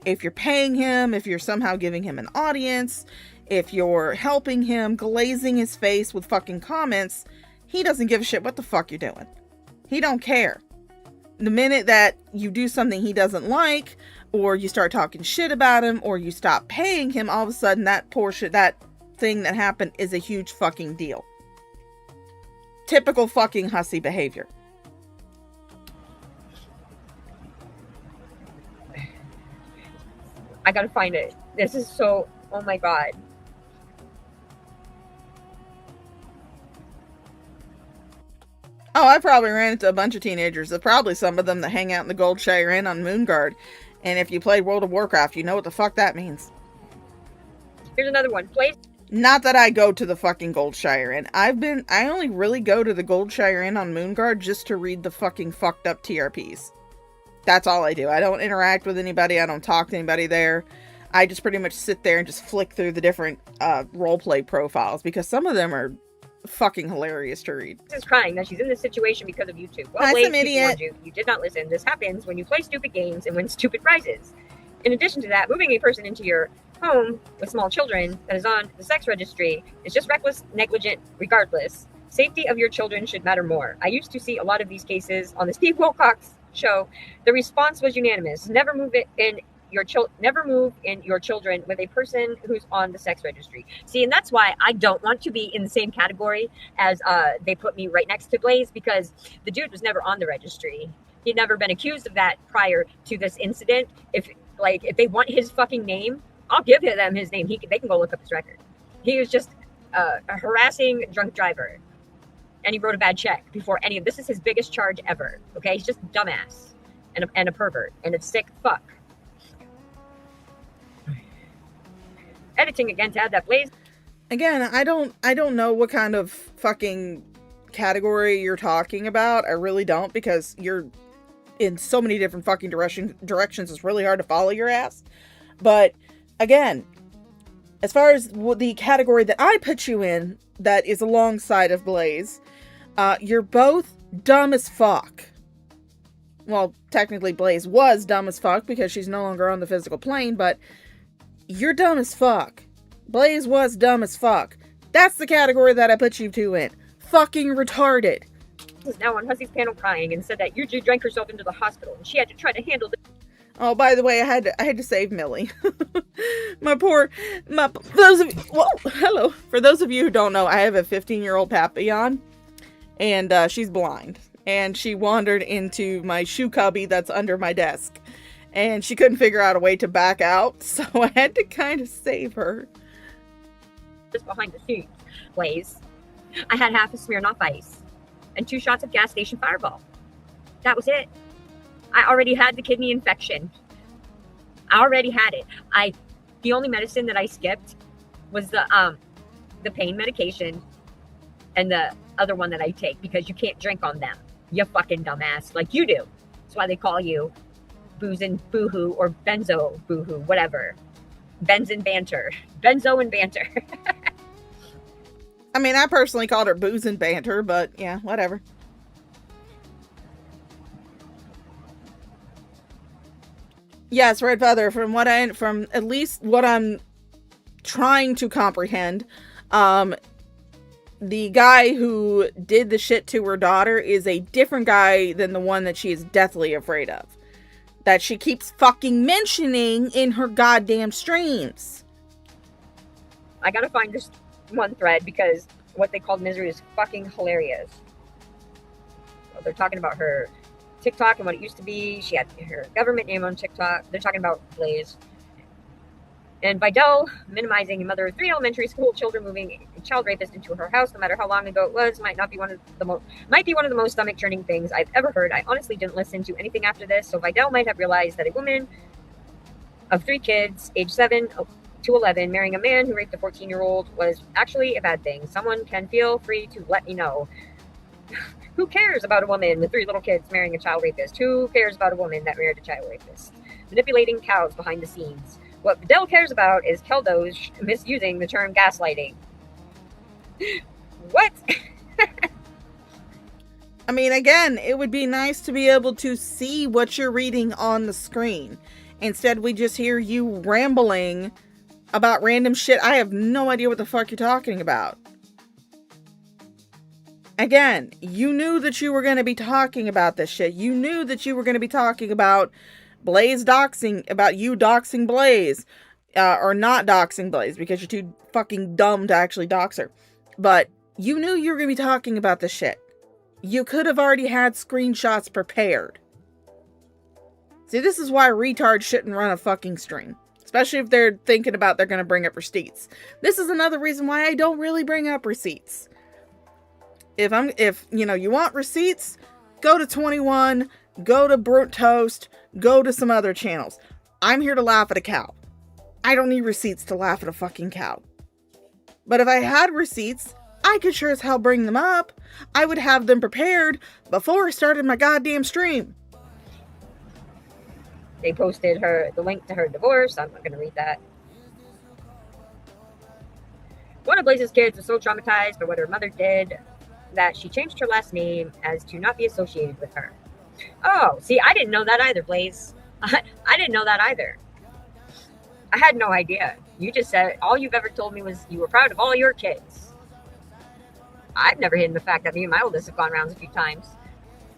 if you're paying him, if you're somehow giving him an audience, if you're helping him, glazing his face with fucking comments, he doesn't give a shit what the fuck you're doing. He don't care. The minute that you do something he doesn't like, or you start talking shit about him, or you stop paying him, all of a sudden that thing that happened is a huge fucking deal. Typical fucking Hussey behavior. I gotta find it. This is so, oh my god. Oh, I probably ran into a bunch of teenagers. There's probably some of them that hang out in the Goldshire Inn on Moonguard. And if you played World of Warcraft, you know what the fuck that means. Here's another one. Place. Not that I go to the fucking Goldshire Inn. I only really go to the Goldshire Inn on Moonguard just to read the fucking fucked up TRPs. That's all I do. I don't interact with anybody. I don't talk to anybody there. I just pretty much sit there and just flick through the different roleplay profiles because some of them are fucking hilarious to read. Is crying that she's in this situation because of YouTube. Well, Blaze, some idiot. You did not listen. This happens when you play stupid games and win stupid prizes. In addition to that, moving a person into your home with small children that is on the sex registry is just reckless, negligent, regardless. Safety of your children should matter more. I used to see a lot of these cases on the Steve Wilcox show. The response was unanimous. Never move in your children with a person who's on the sex registry. See, and that's why I don't want to be in the same category as they put me right next to Blaze, because the dude was never on the registry. He'd never been accused of that prior to this incident. If they want his fucking name, I'll give them his name. They can go look up his record. He was just a harassing drunk driver. And he wrote a bad check before any of this. Is his biggest charge ever. Okay, he's just a dumbass and a pervert and a sick fuck. Editing again to add that Blaze. Again, I don't know what kind of fucking category you're talking about. I really don't, because you're in so many different fucking directions. It's really hard to follow your ass. But again, as far as the category that I put you in, that is alongside of Blaze, you're both dumb as fuck. Well, technically Blaze was dumb as fuck because she's no longer on the physical plane, but you're dumb as fuck. Blaze was dumb as fuck. That's the category that I put you two in. fucking retarded. Was now on Hussy's panel crying and said that Yuji drank herself into the hospital and she had to try to handle the Oh, by the way, I had to save Millie. For those of you who don't know, I have a 15-year-old Papillon, and she's blind. And she wandered into my shoe cubby that's under my desk. And she couldn't figure out a way to back out, so I had to kind of save her. Just behind the scenes, Blaze. I had half a Smirnoff Ice and 2 shots of gas station Fireball. That was it. I already had the kidney infection. I already had it. The only medicine that I skipped was the pain medication and the other one that I take because you can't drink on them. You fucking dumbass, like you do. That's why they call you Boozin' Boohoo or Benzo Boohoo, whatever. Benz and Banter. Benzo and Banter. I mean, I personally called her Booze and Banter, but yeah, whatever. Yes, Red Feather, from at least what I'm trying to comprehend, the guy who did the shit to her daughter is a different guy than the one that she is deathly afraid of. That she keeps fucking mentioning in her goddamn streams. I gotta find this one thread because what they called Misery is fucking hilarious. Well, they're talking about her TikTok and what it used to be. She had her government name on TikTok. They're talking about Blaze. And Vidal minimizing a mother of 3 elementary school children moving a child rapist into her house, no matter how long ago it was, might be one of the most stomach churning things I've ever heard. I honestly didn't listen to anything after this, so Vidal might have realized that a woman of 3 kids, age 7 to 11, marrying a man who raped a 14-year-old was actually a bad thing. Someone can feel free to let me know. Who cares about a woman with 3 little kids marrying a child rapist? Who cares about a woman that married a child rapist? Manipulating cows behind the scenes. What Vidal cares about is Keldo's misusing the term gaslighting. What? I mean, again, it would be nice to be able to see what you're reading on the screen. Instead, we just hear you rambling about random shit. I have no idea what the fuck you're talking about. Again, you knew that you were going to be talking about this shit. You knew that you were going to be talking about Blaze doxing, about you doxing Blaze. Or not doxing Blaze, because you're too fucking dumb to actually dox her. But you knew you were going to be talking about this shit. You could have already had screenshots prepared. See, this is why retards shouldn't run a fucking stream. Especially if they're thinking about they're going to bring up receipts. This is another reason why I don't really bring up receipts. If you want receipts, go to 21, go to Brute Toast, go to some other channels. I'm here to laugh at a cow. I don't need receipts to laugh at a fucking cow. But if I had receipts, I could sure as hell bring them up. I would have them prepared before I started my goddamn stream. They posted the link to her divorce. I'm not going to read that. One of Blaze's kids was so traumatized by what her mother did that she changed her last name as to not be associated with her. Oh, see, I didn't know that either, Blaze. I didn't know that either. I had no idea. You just said all you've ever told me was you were proud of all your kids. I've never hidden the fact that me and my oldest have gone rounds a few times.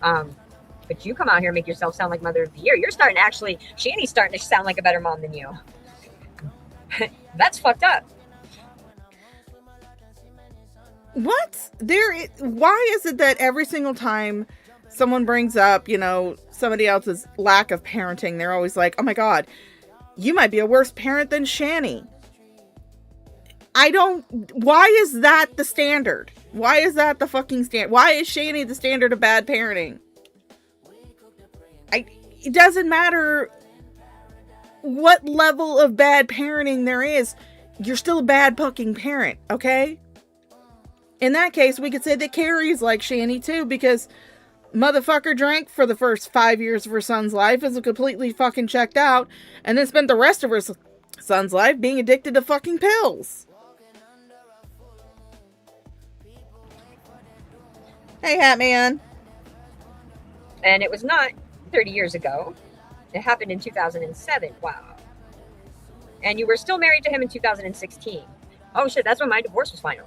But you come out here and make yourself sound like Mother of the Year. You're starting to Shanny's starting to sound like a better mom than you. That's fucked up. What? Why is it that every single time someone brings up, somebody else's lack of parenting, they're always like, oh my God, you might be a worse parent than Shanny. Why is that the standard? Why is that the fucking standard? Why is Shanny the standard of bad parenting? It doesn't matter what level of bad parenting there is. You're still a bad fucking parent, okay? In that case, we could say that Carrie's like Shanny too, because motherfucker drank for the first 5 years of her son's life, is completely fucking checked out, and then spent the rest of her son's life being addicted to fucking pills. Hey, Hatman. And it was not 30 years ago. It happened in 2007. Wow. And you were still married to him in 2016. Oh shit, that's when my divorce was final.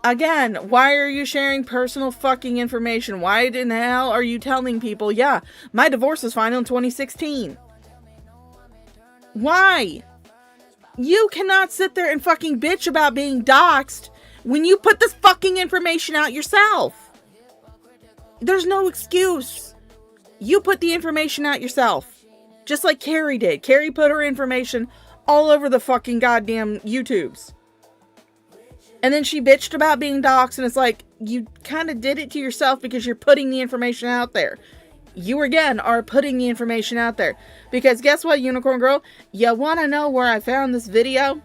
Again, why are you sharing personal fucking information? Why in the hell are you telling people, yeah, my divorce was final in 2016? Why? You cannot sit there and fucking bitch about being doxxed when you put this fucking information out yourself. There's no excuse. You put the information out yourself. Just like Carrie did. Carrie put her information all over the fucking goddamn YouTubes. And then she bitched about being doxxed, and it's like, you kind of did it to yourself because you're putting the information out there. You, again, are putting the information out there. Because guess what, Unicorn Girl? You want to know where I found this video?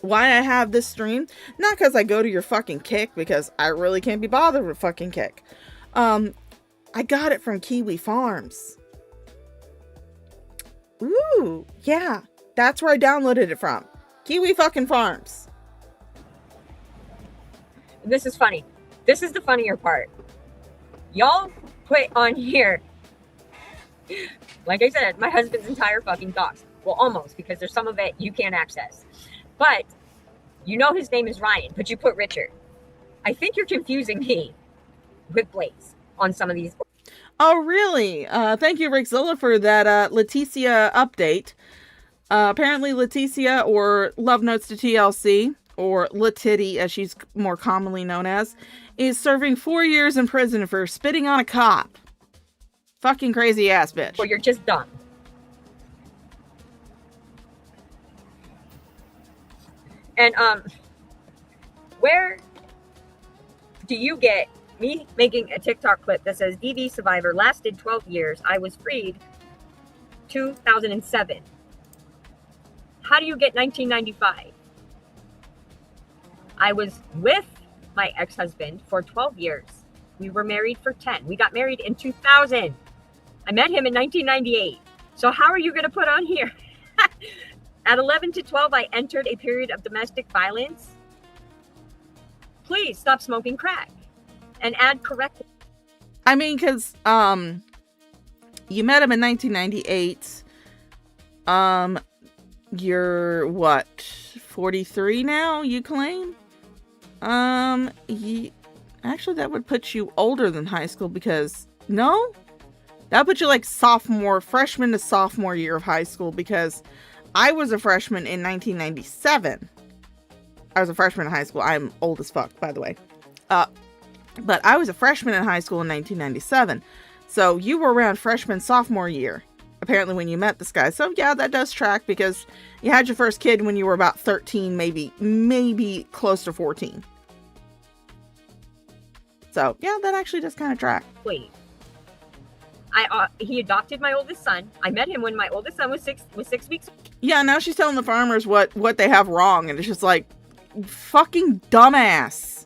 Why I have this stream? Not because I go to your fucking Kick, because I really can't be bothered with fucking Kick. I got it from Kiwi Farms. Ooh, yeah. That's where I downloaded it from. Kiwi fucking Farms. This is funny. This is the funnier part. Y'all put on here, like I said, my husband's entire fucking thoughts. Well, almost, because there's some of it you can't access. But you know his name is Ryan, but you put Richard. I think you're confusing me with Blaze on some of these. Oh, really? Thank you, Rickzilla, for that Leticia update. Apparently Leticia, or Love Notes to TLC, or Letitty, as she's more commonly known as, is serving 4 years in prison for spitting on a cop. Fucking crazy ass bitch. Or you're just dumb. And, where do you get me making a TikTok clip that says DV survivor lasted 12 years. I was freed 2007. How do you get 1995? I was with my ex-husband for 12 years. We were married for 10. We got married in 2000. I met him in 1998. So how are you going to put on here? At 11 to 12, I entered a period of domestic violence. Please stop smoking crack and add correctly. I mean, because you met him in 1998. You're what, 43 now, you claim? Actually, that would put you older than high school, because no, that would put you like freshman to sophomore year of high school, because I was a freshman in 1997. I was a freshman in high school. I'm old as fuck, by the way. But I was a freshman in high school in 1997. So you were around freshman, sophomore year, apparently, when you met this guy. So yeah, that does track, because you had your first kid when you were about 13, maybe close to 14. So yeah, that actually does kind of track. Wait. He adopted my oldest son. I met him when my oldest son was 6 weeks. Yeah, now she's telling the farmers what they have wrong, and it's just like, fucking dumbass.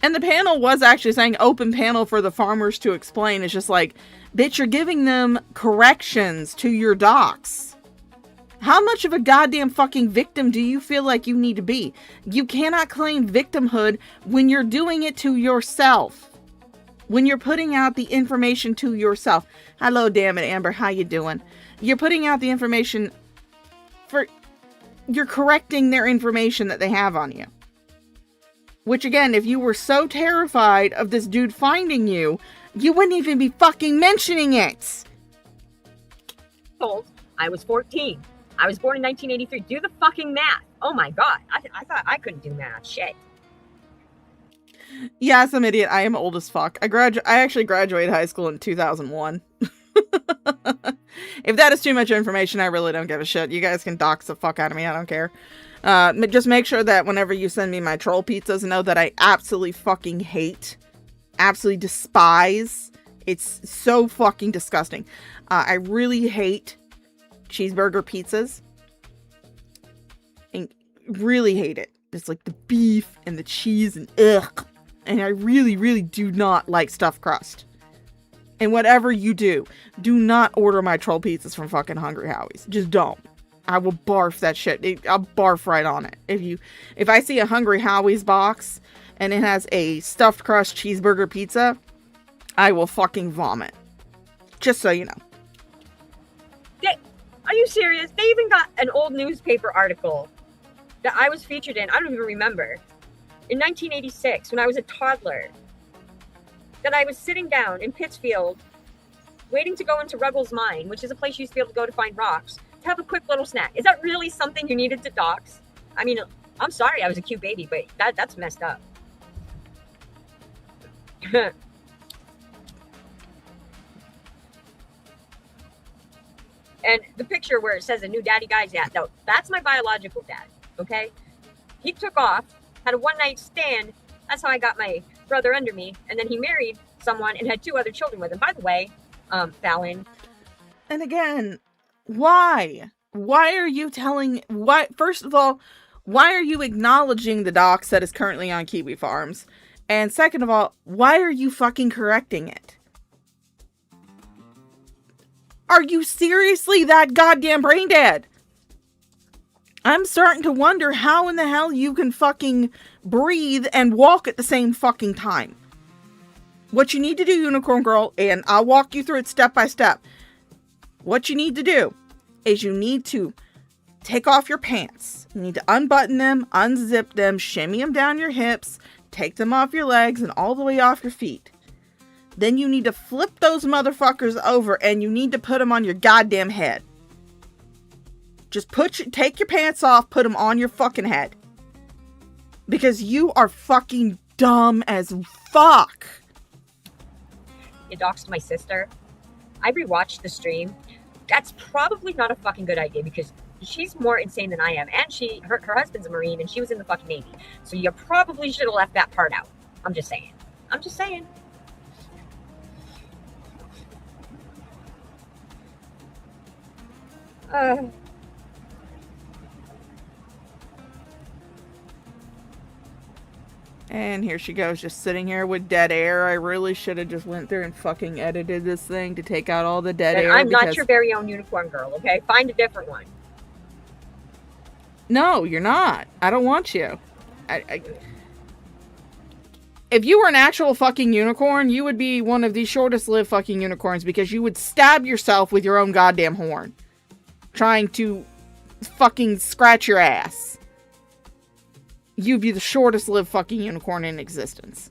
And the panel was actually saying open panel for the farmers to explain. It's just like, bitch, you're giving them corrections to your docs. How much of a goddamn fucking victim do you feel like you need to be? You cannot claim victimhood when you're doing it to yourself. When you're putting out the information to yourself. Hello, damn it, Amber. How you doing? You're putting out the information you're correcting their information that they have on you. Which, again, if you were so terrified of this dude finding you, you wouldn't even be fucking mentioning it. I was 14. I was born in 1983. Do the fucking math. Oh my god. I thought I couldn't do math. Shit. Yeah, I'm an idiot. I am old as fuck. I actually graduated high school in 2001. If that is too much information, I really don't give a shit. You guys can dox the fuck out of me. I don't care. Just make sure that whenever you send me my troll pizzas, know that I absolutely fucking hate, absolutely despise. It's so fucking disgusting. I really hate cheeseburger pizzas. And really hate it. It's like the beef and the cheese and ugh. And I really, really do not like stuffed crust. And whatever you do not order my troll pizzas from fucking Hungry Howie's. Just don't. I will barf that shit. I'll barf right on it. If I see a Hungry Howie's box and it has a stuffed crust cheeseburger pizza, I will fucking vomit. Just so you know. Are you serious? They even got an old newspaper article that I was featured in. I don't even remember. in 1986 when I was a toddler that I was sitting down in Pittsfield waiting to go into Ruggles Mine, which is a place you used to be able to go to find rocks, to have a quick little snack. Is that really something you needed to dox? I mean, I'm sorry I was a cute baby, but that's messed up. And the picture where it says a new daddy guy's at, no, that's my biological dad, okay? He took off, had a one-night stand. That's how I got my brother under me. And then he married someone and had 2 other children with him. By the way, Fallon. And again, why? Why are you telling, why, first of all, why are you acknowledging the dox that is currently on Kiwi Farms? And second of all, why are you fucking correcting it? Are you seriously that goddamn brain dead? I'm starting to wonder how in the hell you can fucking breathe and walk at the same fucking time. What you need to do, Unicorn Girl, and I'll walk you through it step by step. What you need to do is you need to take off your pants. You need to unbutton them, unzip them, shimmy them down your hips, take them off your legs and all the way off your feet. Then you need to flip those motherfuckers over and you need to put them on your goddamn head. Just take your pants off, put them on your fucking head. Because you are fucking dumb as fuck. You doxed my sister. I rewatched the stream. That's probably not a fucking good idea because she's more insane than I am. And her husband's a Marine and she was in the fucking Navy. So you probably should have left that part out. I'm just saying. And here she goes, just sitting here with dead air. I really should have just went through and fucking edited this thing to take out all the dead air. I'm not your very own unicorn girl, okay? Find a different one. No, you're not. I don't want you. If you were an actual fucking unicorn, you would be one of the shortest lived fucking unicorns because you would stab yourself with your own goddamn horn. Trying to fucking scratch your ass. You'd be the shortest lived fucking unicorn in existence.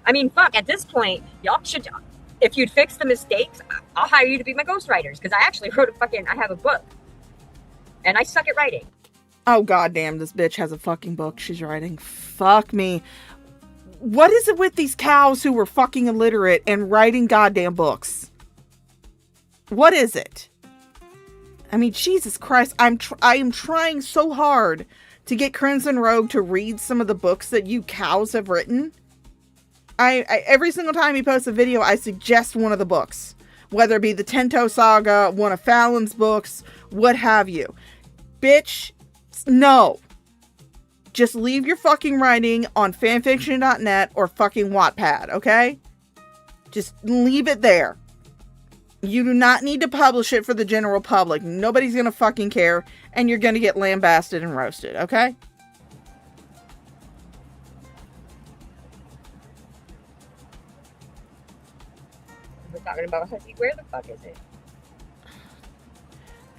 I mean, fuck, at this point, y'all should, if you'd fix the mistakes, I'll hire you to be my ghostwriters. Because I actually wrote I have a book. And I suck at writing. Oh, goddamn, this bitch has a fucking book she's writing. Fuck me. What is it with these cows who were fucking illiterate and writing goddamn books? What is it? I mean, Jesus Christ, I am trying so hard to get Crimson Rogue to read some of the books that you cows have written. I every single time he posts a video, I suggest one of the books. Whether it be the Tento Saga, one of Fallon's books, what have you. Bitch, no. Just leave your fucking writing on fanfiction.net or fucking Wattpad, okay? Just leave it there. You do not need to publish it for the general public. Nobody's gonna fucking care, and you're gonna get lambasted and roasted, okay? We're talking about Hussy. Where the fuck is it?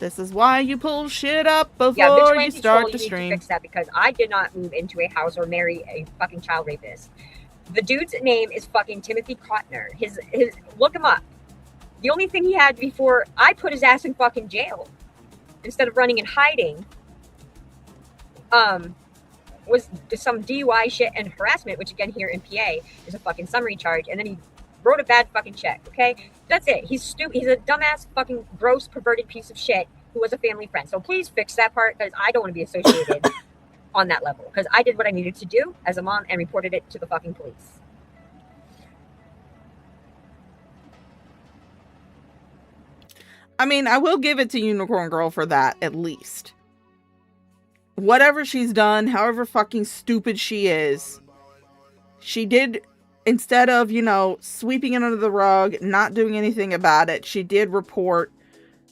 This is why you pull shit up before you start the stream. You need to fix that because I did not move into a house or marry a fucking child rapist. The dude's name is fucking Timothy Cotner. His look him up. The only thing he had before I put his ass in fucking jail instead of running and hiding was some DUI shit and harassment, which again here in PA is a fucking summary charge. And then he wrote a bad fucking check, okay? That's it. He's stupid. He's a dumbass, fucking gross, perverted piece of shit who was a family friend. So please fix that part because I don't want to be associated on that level because I did what I needed to do as a mom and reported it to the fucking police. I mean, I will give it to Unicorn Girl for that, at least. Whatever she's done, however fucking stupid she is, she did, instead of, sweeping it under the rug, not doing anything about it, she did report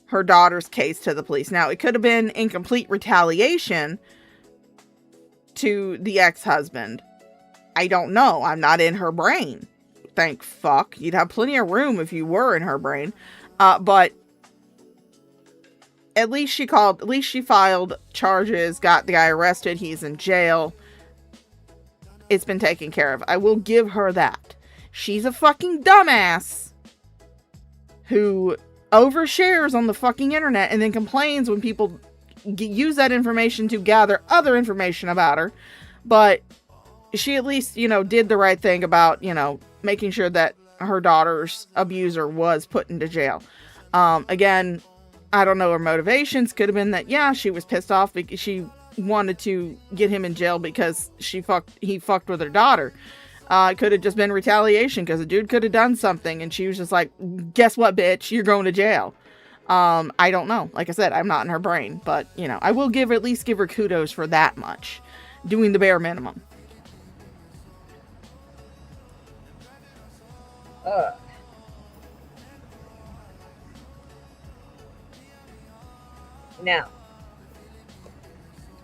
her daughter's case to the police. Now, it could have been in complete retaliation to the ex-husband. I don't know. I'm not in her brain. Thank fuck. You'd have plenty of room if you were in her brain. But at least she filed charges, got the guy arrested, he's in jail. It's been taken care of. I will give her that. She's a fucking dumbass who overshares on the fucking internet and then complains when people use that information to gather other information about her. But she at least, did the right thing about, making sure that her daughter's abuser was put into jail. Again, I don't know her motivations. Could have been that, yeah, she was pissed off because she wanted to get him in jail because he fucked with her daughter. It could have just been retaliation because the dude could have done something and she was just like, guess what, bitch, you're going to jail. I don't know. Like I said, I'm not in her brain, but I will at least give her kudos for that much, doing the bare minimum. Now,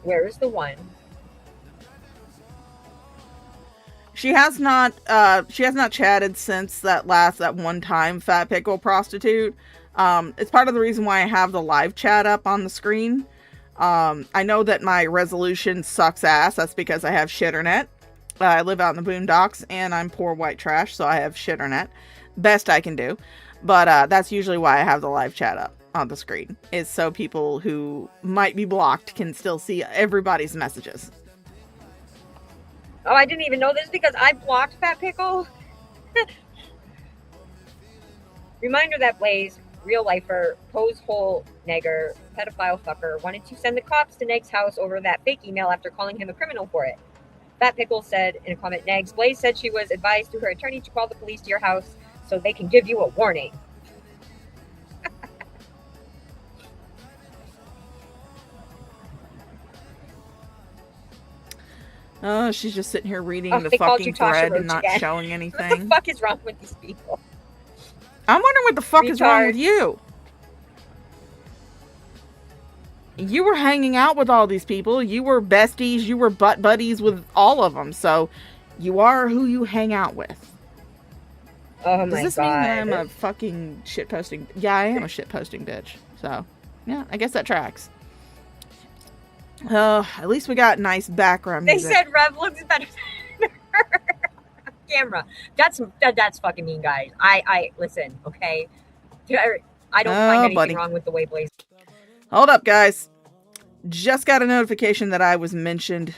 where is the one? She has not chatted since that one time Fat Pickle prostitute. It's part of the reason why I have the live chat up on the screen. I know that my resolution sucks ass. That's because I have shitternet. I live out in the boondocks and I'm poor white trash, so I have shitternet. Best I can do. But that's usually why I have the live chat up on the screen. Is so people who might be blocked can still see everybody's messages. Oh, I didn't even know this because I blocked Fat Pickle. Reminder that Blaze, real lifer, pose hole nigger, pedophile fucker, wanted to send the cops to Neg's house over that fake email after calling him a criminal for it. Fat Pickle said in a comment, Negs, Blaze said she was advised through her attorney to call the police to your house so they can give you a warning. Oh, she's just sitting here reading the fucking thread and not showing anything. What the fuck is wrong with these people? I'm wondering what the fuck is wrong with you. You were hanging out with all these people. You were besties. You were butt buddies with all of them. So you are who you hang out with. Oh my god. Does this mean that I'm a fucking shitposting? Yeah, I am a shitposting bitch. So, yeah, I guess that tracks. At least we got nice background music. They said Rev looks better than her. Camera. That's fucking mean, guys. I listen, okay? I don't find anything wrong with the way Blaze. Hold up, guys. Just got a notification that I was mentioned.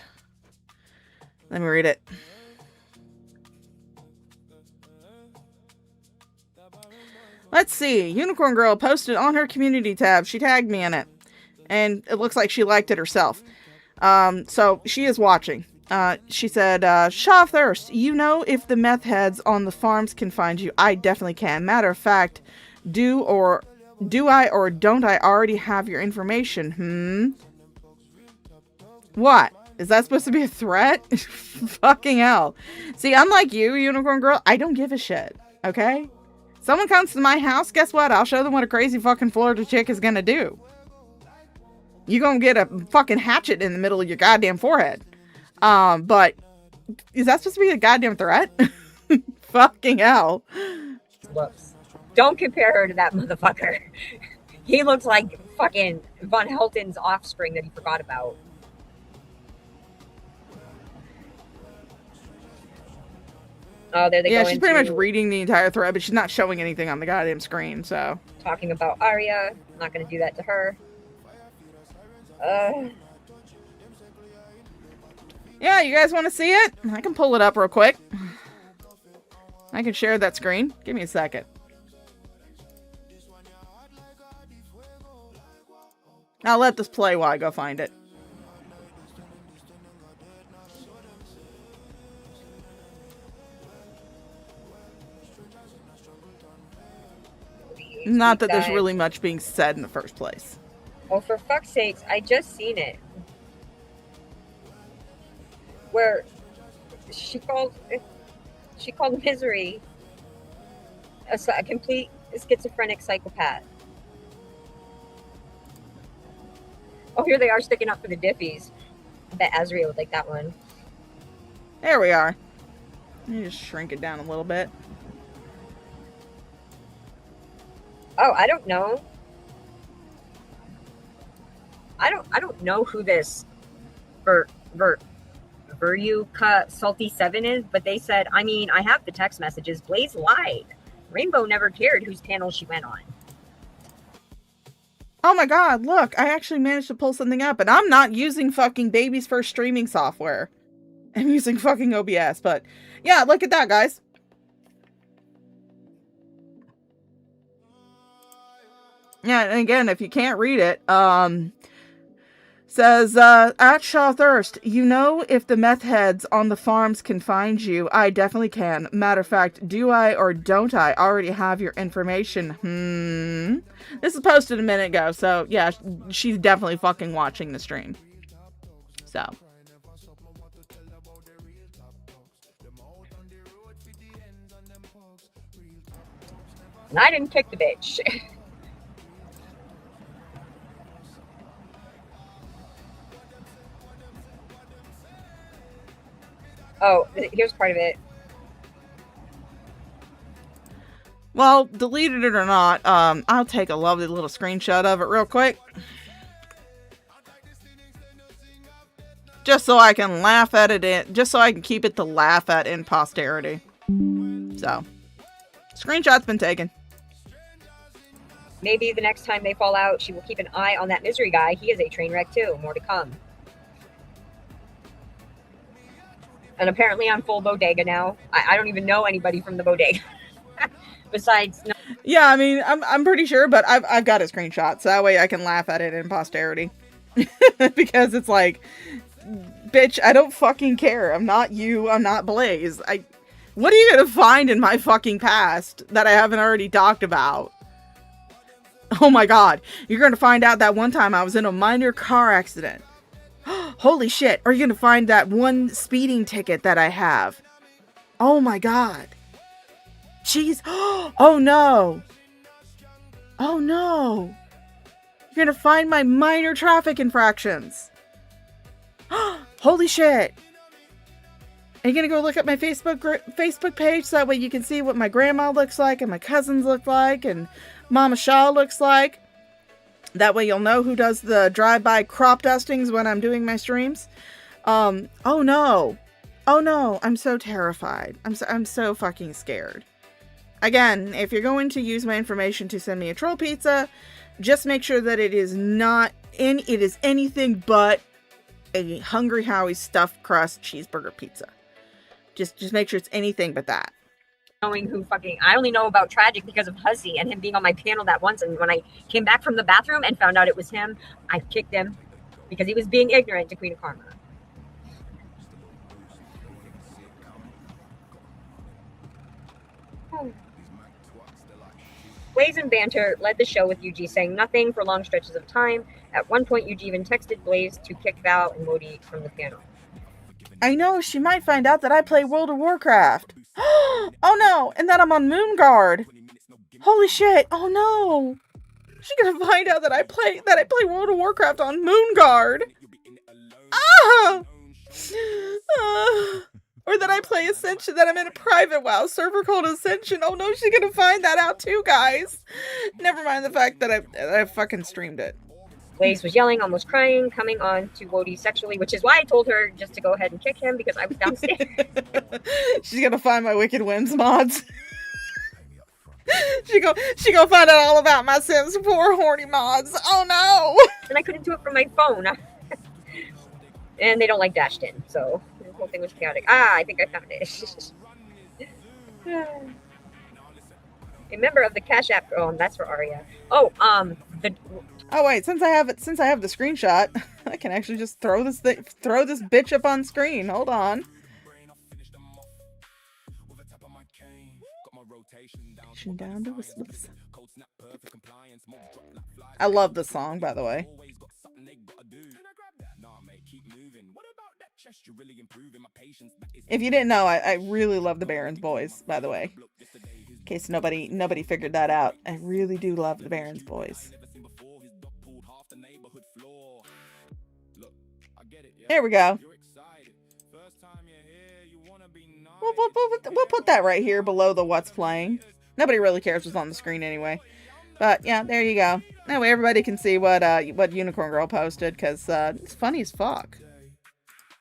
Let me read it. Let's see. Unicorn Girl posted on her community tab. She tagged me in it. And it looks like she liked it herself. So she is watching. She said, thirst. You know if the meth heads on the farms can find you? I definitely can. Matter of fact, do I or don't I already have your information? What? Is that supposed to be a threat? Fucking hell. See, unlike you, Unicorn Girl, I don't give a shit. Okay? Someone comes to my house, guess what? I'll show them what a crazy fucking Florida chick is gonna do. You gonna get a fucking hatchet in the middle of your goddamn forehead. But is that supposed to be a goddamn threat? Fucking hell. Whoops. Don't compare her to that motherfucker. He looks like fucking Von Helton's offspring that he forgot about. Oh, there they go. Yeah, she's pretty much reading the entire thread, but she's not showing anything on the goddamn screen, so. Talking about Arya. I'm not gonna do that to her. Yeah, you guys want to see it? I can pull it up real quick. I can share that screen. Give me a second. I'll let this play while I go find it. Not that there's really much being said in the first place. Oh, for fuck's sakes, I just seen it. Where she called Misery a complete schizophrenic psychopath. Oh, here they are sticking up for the Diffies. I bet Azria would like that one. There we are. Let me just shrink it down a little bit. Oh, I don't know. I don't know who this Veruca Salty 7 is, but they said, I mean, I have the text messages. Blaze lied. Rainbow never cared whose panel she went on. Oh my god, look, I actually managed to pull something up, and I'm not using fucking Baby's First streaming software. I'm using fucking OBS, but yeah, look at that, guys. Yeah, and again, if you can't read it, says, at CashApp, you know if the meth heads on the farms can find you. I definitely can. Matter of fact, do I or don't I already have your information? This is posted a minute ago, so yeah, she's definitely fucking watching the stream. So. And I didn't kick the bitch. Oh, here's part of it. Well, deleted it or not, I'll take a lovely little screenshot of it real quick. Just so I can laugh at it, just so I can keep it to laugh at in posterity. So, screenshot's been taken. Maybe the next time they fall out, she will keep an eye on that misery guy. He is a train wreck too. More to come. And apparently I'm full bodega now. I don't even know anybody from the bodega. Besides... No. Yeah, I mean, I'm pretty sure, but I've got a screenshot, so that way I can laugh at it in posterity. Because it's like, bitch, I don't fucking care. I'm not you. I'm not Blaze. What are you gonna find in my fucking past that I haven't already talked about? Oh my god. You're gonna find out that one time I was in a minor car accident. Holy shit. Are you gonna find that one speeding ticket that I have? Oh my god. Jeez. Oh no. Oh no. You're gonna find my minor traffic infractions. Holy shit. Are you gonna go look at my Facebook page so that way you can see what my grandma looks like and my cousins look like and Mama Shaw looks like? That way you'll know who does the drive-by crop dustings when I'm doing my streams. Oh no. Oh no, I'm so terrified. I'm so fucking scared. Again, if you're going to use my information to send me a troll pizza, just make sure that it is anything but a Hungry Howie's stuffed crust cheeseburger pizza. Just make sure it's anything but that. Knowing who fucking... I only know about Tragic because of Hussy and him being on my panel that once, and when I came back from the bathroom and found out it was him, I kicked him because he was being ignorant to Queen of Karma. Blaze and Banter led the show with Yuji saying nothing for long stretches of time. At one point, Yuji even texted Blaze to kick Val and Modi from the panel. I know, she might find out that I play World of Warcraft. Oh no, and that I'm on Moonguard. Holy shit, oh no. She's gonna find out that I play World of Warcraft on Moonguard. Ah! Or that I play Ascension, that I'm in a private WoW server called Ascension. Oh no, she's gonna find that out too, guys. Never mind the fact that I fucking streamed it. Blaze was yelling, almost crying, coming on to Wody sexually, which is why I told her just to go ahead and kick him because I was downstairs. She's gonna find my Wicked Whims mods. she gonna find out all about my Sims 4 horny mods. Oh no! And I couldn't do it from my phone. And they don't like dashed in, so the whole thing was chaotic. I think I found it. A member of the CashApp. Oh, that's for Arya. Oh, Oh wait, since I have the screenshot, I can actually just throw this bitch up on screen. Hold on. Down to whistles. I love this song, by the way. If you didn't know, I really love the Baron's Boys, by the way. In case nobody figured that out. I really do love the Baron's Boys. There we go. We'll put that right here below the what's playing. Nobody really cares what's on the screen anyway. But yeah, there you go. That way everybody can see what Unicorn Girl posted, because it's funny as fuck.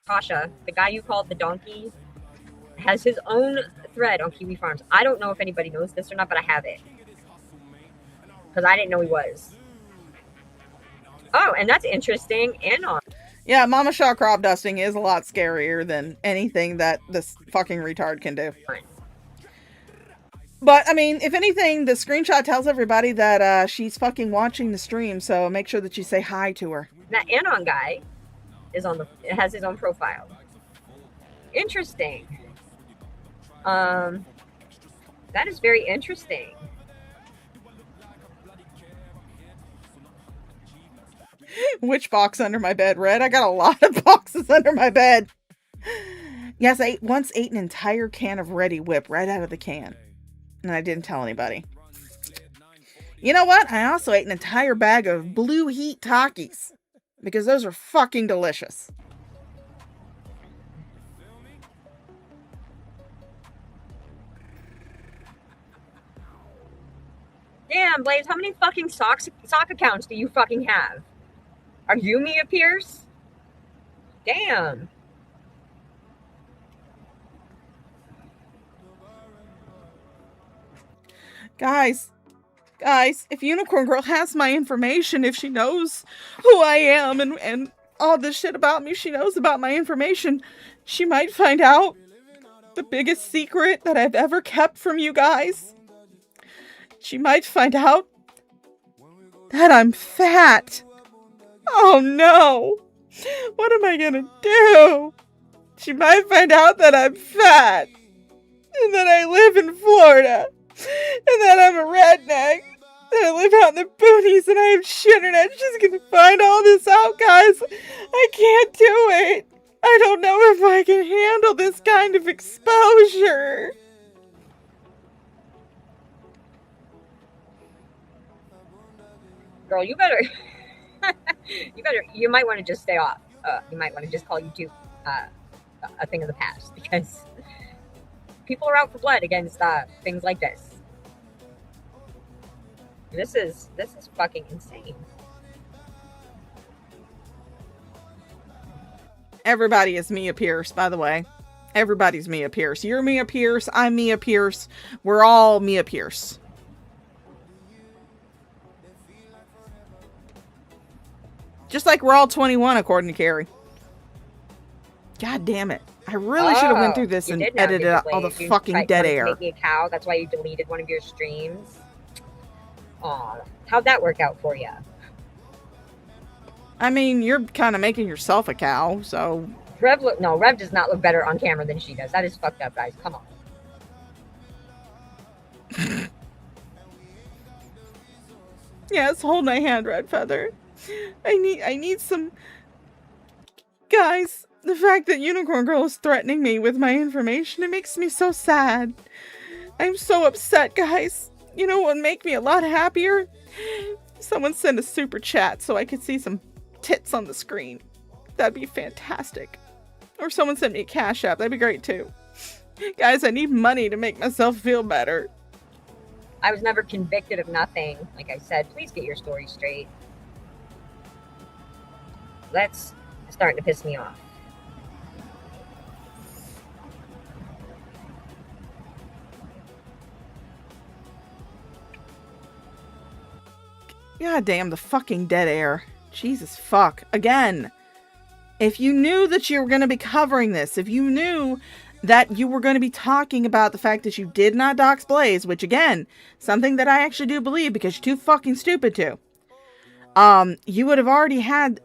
Kasha, the guy you called the donkey, has his own thread on Kiwi Farms. I don't know if anybody knows this or not, but I have it. Because I didn't know he was. Oh, and that's interesting. Anon. Yeah, Mama Shaw crop dusting is a lot scarier than anything that this fucking retard can do. But, I mean, if anything, the screenshot tells everybody that she's fucking watching the stream, so make sure that you say hi to her. That Anon guy is has his own profile. Interesting. That is very interesting. Which box under my bed, Red? I got a lot of boxes under my bed. Yes, I once ate an entire can of Ready Whip right out of the can. And I didn't tell anybody. You know what? I also ate an entire bag of Blue Heat Takis. Because those are fucking delicious. Damn, Blaze, how many fucking sock accounts do you fucking have? Are you Mia Pierce? Damn. Guys, if Unicorn Girl has my information, if she knows who I am and all this shit about me, she knows about my information, she might find out the biggest secret that I've ever kept from you guys. She might find out that I'm fat. Oh no! What am I gonna do? She might find out that I'm fat. And that I live in Florida. And that I'm a redneck. That I live out in the boonies and I have shit internet. She's gonna find all this out, guys. I can't do it. I don't know if I can handle this kind of exposure. Girl, you better... you might want to just stay off. You might want to just call YouTube a thing of the past, because people are out for blood against things like this. This is fucking insane. Everybody is Mia Pierce, by the way. Everybody's Mia Pierce. You're Mia Pierce. I'm Mia Pierce. We're all Mia Pierce. Just like we're all 21, according to Carrie. God damn it. I really should have went through this and edited out all the fucking dead air. Make me a cow. That's why you deleted one of your streams. Aw, how'd that work out for you? I mean, you're kind of making yourself a cow, so... Rev does not look better on camera than she does. That is fucked up, guys. Come on. Yes, hold my hand, Red Feather. I need some... Guys, the fact that Unicorn Girl is threatening me with my information, it makes me so sad. I'm so upset, guys. You know what would make me a lot happier? Someone send a super chat so I could see some tits on the screen. That'd be fantastic. Or someone send me a Cash App. That'd be great too. Guys, I need money to make myself feel better. I was never convicted of nothing. Like I said, please get your story straight. That's starting to piss me off. God damn, the fucking dead air. Jesus fuck. Again, if you knew that you were going to be covering this, if you knew that you were going to be talking about the fact that you did not dox Blaze, which again, something that I actually do believe because you're too fucking stupid to, you would have already had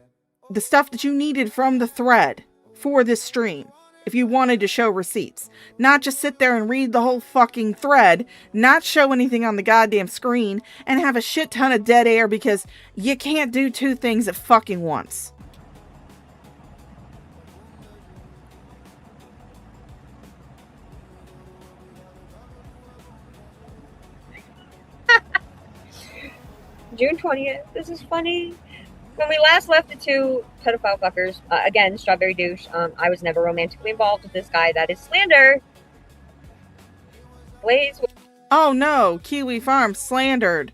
the stuff that you needed from the thread for this stream. If you wanted to show receipts, not just sit there and read the whole fucking thread, not show anything on the goddamn screen, and have a shit ton of dead air because you can't do two things at fucking once. June 20th. This is funny. When we last left the two pedophile fuckers, again, Strawberry Douche, I was never romantically involved with this guy. That is slander. Blaze. Oh no, Kiwi Farm slandered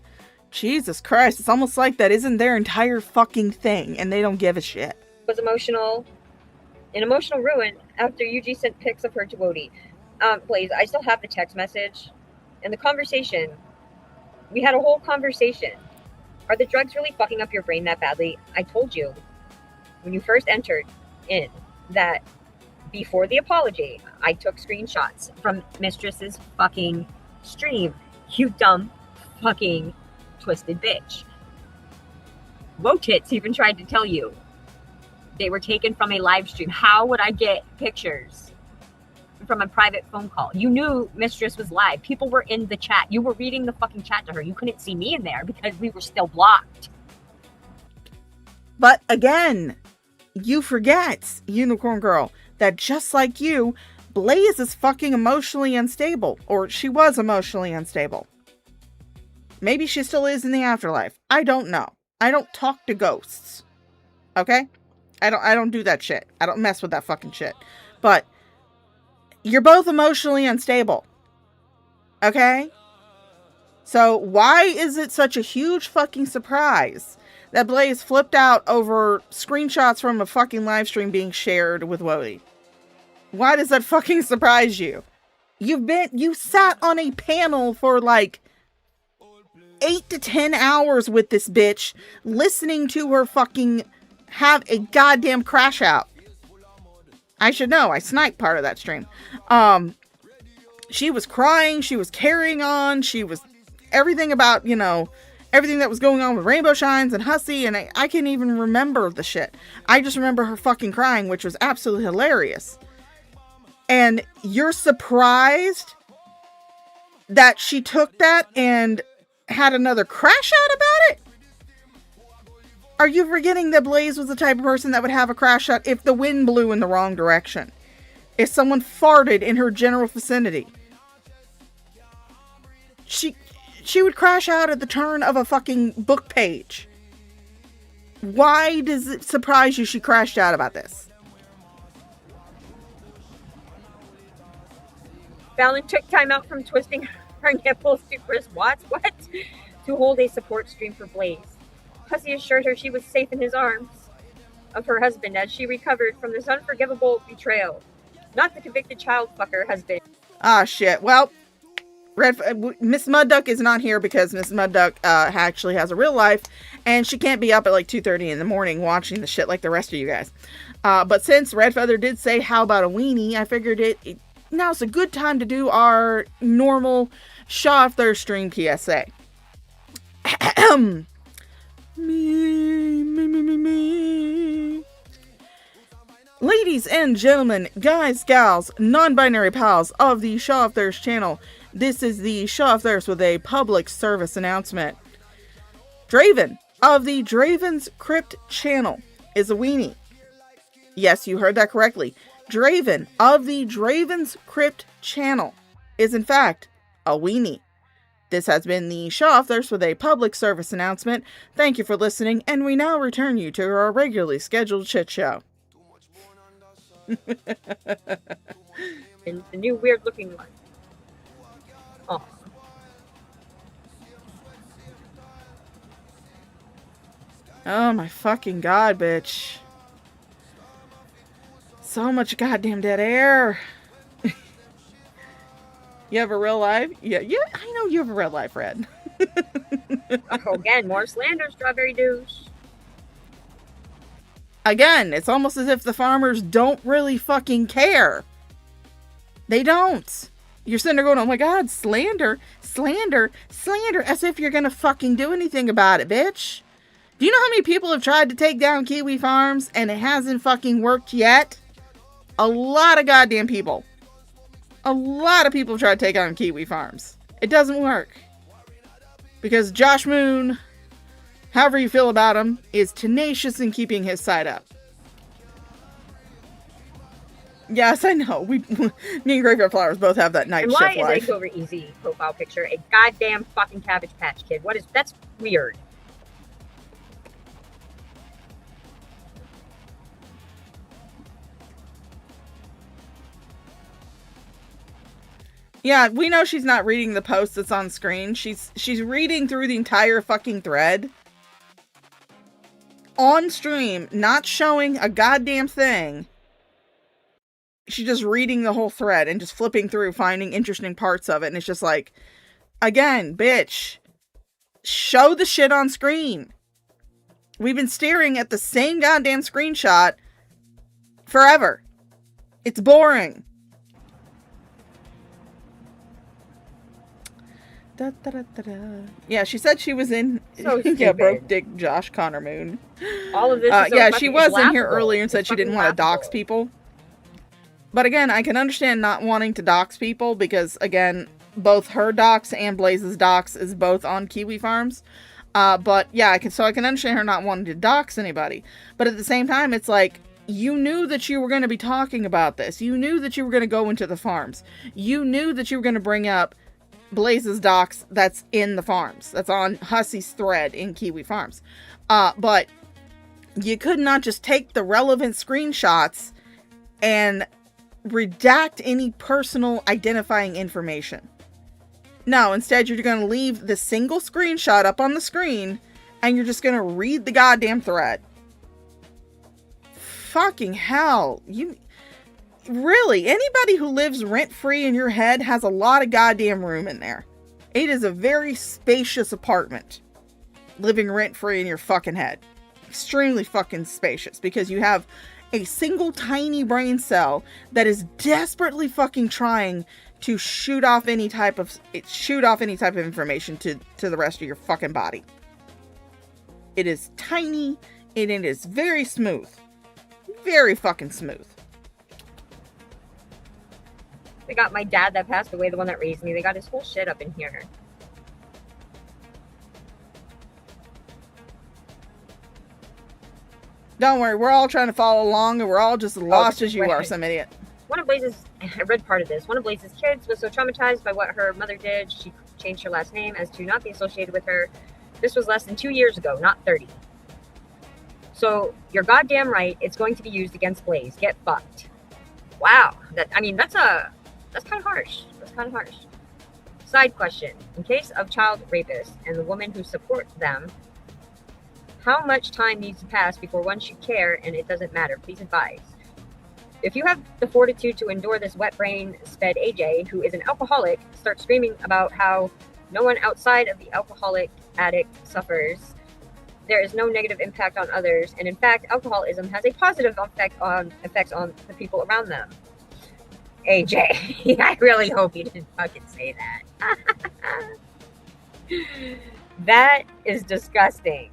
Jesus Christ, it's almost like that isn't their entire fucking thing, and they don't give a shit. Was emotional, an emotional ruin after UG sent pics of her to Wody. Blaze, I still have the text message and the conversation. We had a whole conversation. Are the drugs really fucking up your brain that badly? I told you when you first entered in that before the apology, I took screenshots from Mistress's fucking stream. You dumb fucking twisted bitch. Wotits even tried to tell you they were taken from a live stream. How would I get pictures from a private phone call? You knew Mistress was live. People were in the chat. You were reading the fucking chat to her. You couldn't see me in there because we were still blocked. But again, you forget, Unicorn Girl, that just like you, Blaze is fucking emotionally unstable. Or she was emotionally unstable. Maybe she still is in the afterlife. I don't know. I don't talk to ghosts. Okay? I don't do that shit. I don't mess with that fucking shit. But you're both emotionally unstable. Okay? So why is it such a huge fucking surprise that Blaze flipped out over screenshots from a fucking live stream being shared with Wody? Why does that fucking surprise you? You sat on a panel for like 8 to 10 hours with this bitch, listening to her fucking have a goddamn crash out. I should know. I sniped part of that stream. She was crying. She was carrying on. She was everything about, everything that was going on with Rainbow Shines and Hussy. And I can't even remember the shit. I just remember her fucking crying, which was absolutely hilarious. And you're surprised that she took that and had another crash out about it? Are you forgetting that Blaze was the type of person that would have a crash out if the wind blew in the wrong direction? If someone farted in her general vicinity? She would crash out at the turn of a fucking book page. Why does it surprise you she crashed out about this? Fallon took time out from twisting her nipples to Chris Watts, to hold a support stream for Blaze. Hussy assured her she was safe in his arms of her husband as she recovered from this unforgivable betrayal. Not the convicted child fucker husband. Ah, shit. Well, Miss Mudduck is not here because Miss Mudduck actually has a real life, and she can't be up at like 2:30 in the morning watching the shit like the rest of you guys. But since Red Feather did say, how about a weenie, I figured now's a good time to do our normal Shaw of Thirst stream PSA. Me. Ladies and gentlemen, guys, gals, non-binary pals of the Shaw of Thirst channel, this is the Shaw of Thirst with a public service announcement. Draven of the Draven's Crypt channel is a weenie. Yes, you heard that correctly. Draven of the Draven's Crypt channel is in fact a weenie. This has been the Shaw of Thirst with a public service announcement. Thank you for listening, and we now return you to our regularly scheduled shit show. And the new weird looking one. Oh. Oh my fucking god, bitch. So much goddamn dead air. You have a real life? Yeah, I know you have a real life, Red. Oh, again, more slander, strawberry douche. Again, it's almost as if the farmers don't really fucking care. They don't. You're sitting there going, oh my god, slander, slander, slander, as if you're gonna fucking do anything about it, bitch. Do you know how many people have tried to take down Kiwi Farms and it hasn't fucking worked yet? A lot of goddamn people. A lot of people try to take on Kiwi Farms. It doesn't work. Because Josh Moon, however you feel about him, is tenacious in keeping his side up. Yes, I know. Me and Graveyard Flowers both have that night shift life. And why is Over Easy profile picture a goddamn fucking Cabbage Patch Kid? That's weird. Yeah, we know she's not reading the post that's on screen. She's reading through the entire fucking thread. On stream, not showing a goddamn thing. She's just reading the whole thread and just flipping through, finding interesting parts of it. And it's just like, again, bitch, show the shit on screen. We've been staring at the same goddamn screenshot forever. It's boring. Da, da, da, da, da. Yeah, she said she was in. So yeah, broke dick Josh Connor Moon. All of this. Is so yeah, she was in here laughable. earlier and said she didn't want to dox laughable. people. But again, I can understand not wanting to dox people because, again, both her dox and Blaze's dox is both on Kiwi Farms. But yeah, I can understand her not wanting to dox anybody. But at the same time, it's like, you knew that you were going to be talking about this. You knew that you were going to go into the farms. You knew that you were going to bring up Blaze's dox that's in the farms. That's on Hussey's thread in Kiwi Farms. But you could not just take the relevant screenshots and redact any personal identifying information. No, instead you're going to leave the single screenshot up on the screen and you're just going to read the goddamn thread. Fucking hell. Really, anybody who lives rent-free in your head has a lot of goddamn room in there. It is a very spacious apartment. Living rent-free in your fucking head. Extremely fucking spacious because you have a single tiny brain cell that is desperately fucking trying to shoot off any type of information to the rest of your fucking body. It is tiny and it is very smooth. Very fucking smooth. They got my dad that passed away, the one that raised me. They got his whole shit up in here. Don't worry, we're all trying to follow along and we're all just lost as you are, some idiot. One of Blaze's, I read part of this. One of Blaze's kids was so traumatized by what her mother did, she changed her last name as to not be associated with her. This was less than 2 years ago, not 30. So you're goddamn right, it's going to be used against Blaze. Get fucked. Wow. That's kind of harsh. That's kind of harsh. Side question. In case of child rapists and the woman who supports them, how much time needs to pass before one should care and it doesn't matter? Please advise. If you have the fortitude to endure this wet brain sped AJ, who is an alcoholic, start screaming about how no one outside of the alcoholic addict suffers, there is no negative impact on others, and in fact, alcoholism has a positive effects on the people around them. AJ, I really hope you didn't fucking say that. That is disgusting.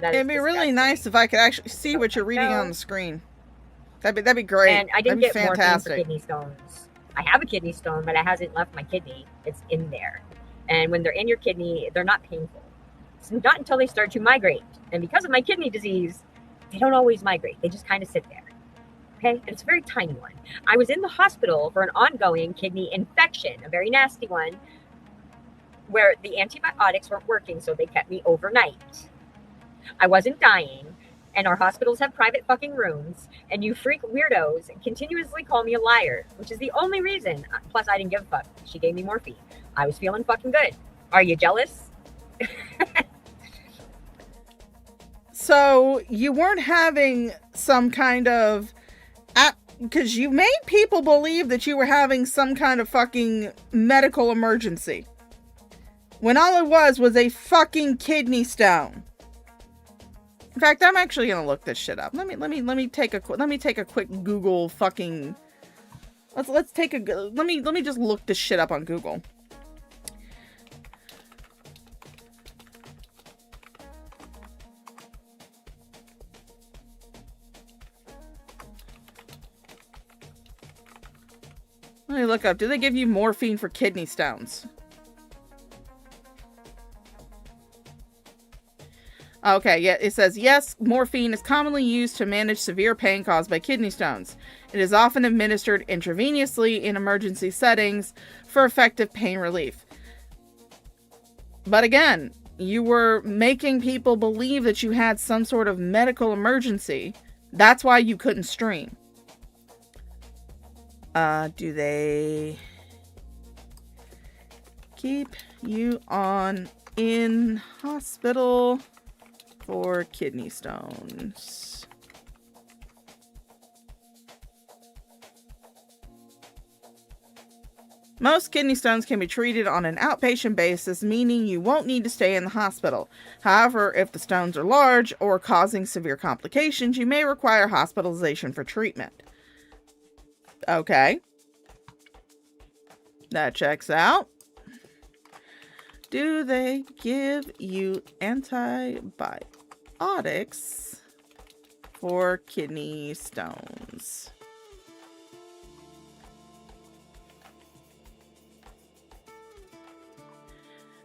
It'd be really nice if I could actually see what you're reading on the screen. That'd be great. And I didn't get fantastic. morphine for kidney stones. I have a kidney stone, but it hasn't left my kidney. It's in there. And when they're in your kidney, they're not painful. It's not until they start to migrate. And because of my kidney disease, they don't always migrate. They just kind of sit there. Okay? And it's a very tiny one. I was in the hospital for an ongoing kidney infection, a very nasty one, where the antibiotics weren't working, so they kept me overnight. I wasn't dying, and our hospitals have private fucking rooms, and you freak weirdos continuously call me a liar, which is the only reason. Plus, I didn't give a fuck. She gave me morphine. I was feeling fucking good. Are you jealous? So, you weren't having some kind of... Because you made people believe that you were having some kind of fucking medical emergency. When all it was a fucking kidney stone. In fact, I'm actually gonna look this shit up. Let me take a quick Google fucking. Let me just look this shit up on Google. Let me look up. Do they give you morphine for kidney stones? Okay, yeah, it says, yes, morphine is commonly used to manage severe pain caused by kidney stones. It is often administered intravenously in emergency settings for effective pain relief. But again, you were making people believe that you had some sort of medical emergency. That's why you couldn't stream. Do they... Keep you on in hospital for kidney stones. Most kidney stones can be treated on an outpatient basis, meaning you won't need to stay in the hospital. However, if the stones are large or causing severe complications, you may require hospitalization for treatment. Okay. That checks out. Do they give you antibiotics for kidney stones?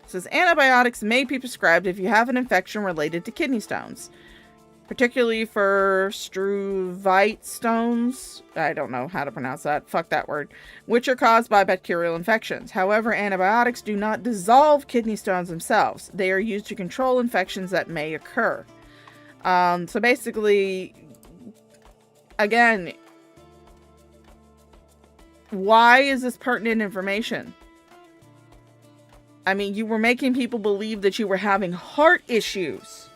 It says antibiotics may be prescribed if you have an infection related to kidney stones, particularly for struvite stones. I don't know how to pronounce that. Fuck that word. Which are caused by bacterial infections. However, antibiotics do not dissolve kidney stones themselves. They are used to control infections that may occur. So basically, again, why is this pertinent information? I mean, you were making people believe that you were having heart issues,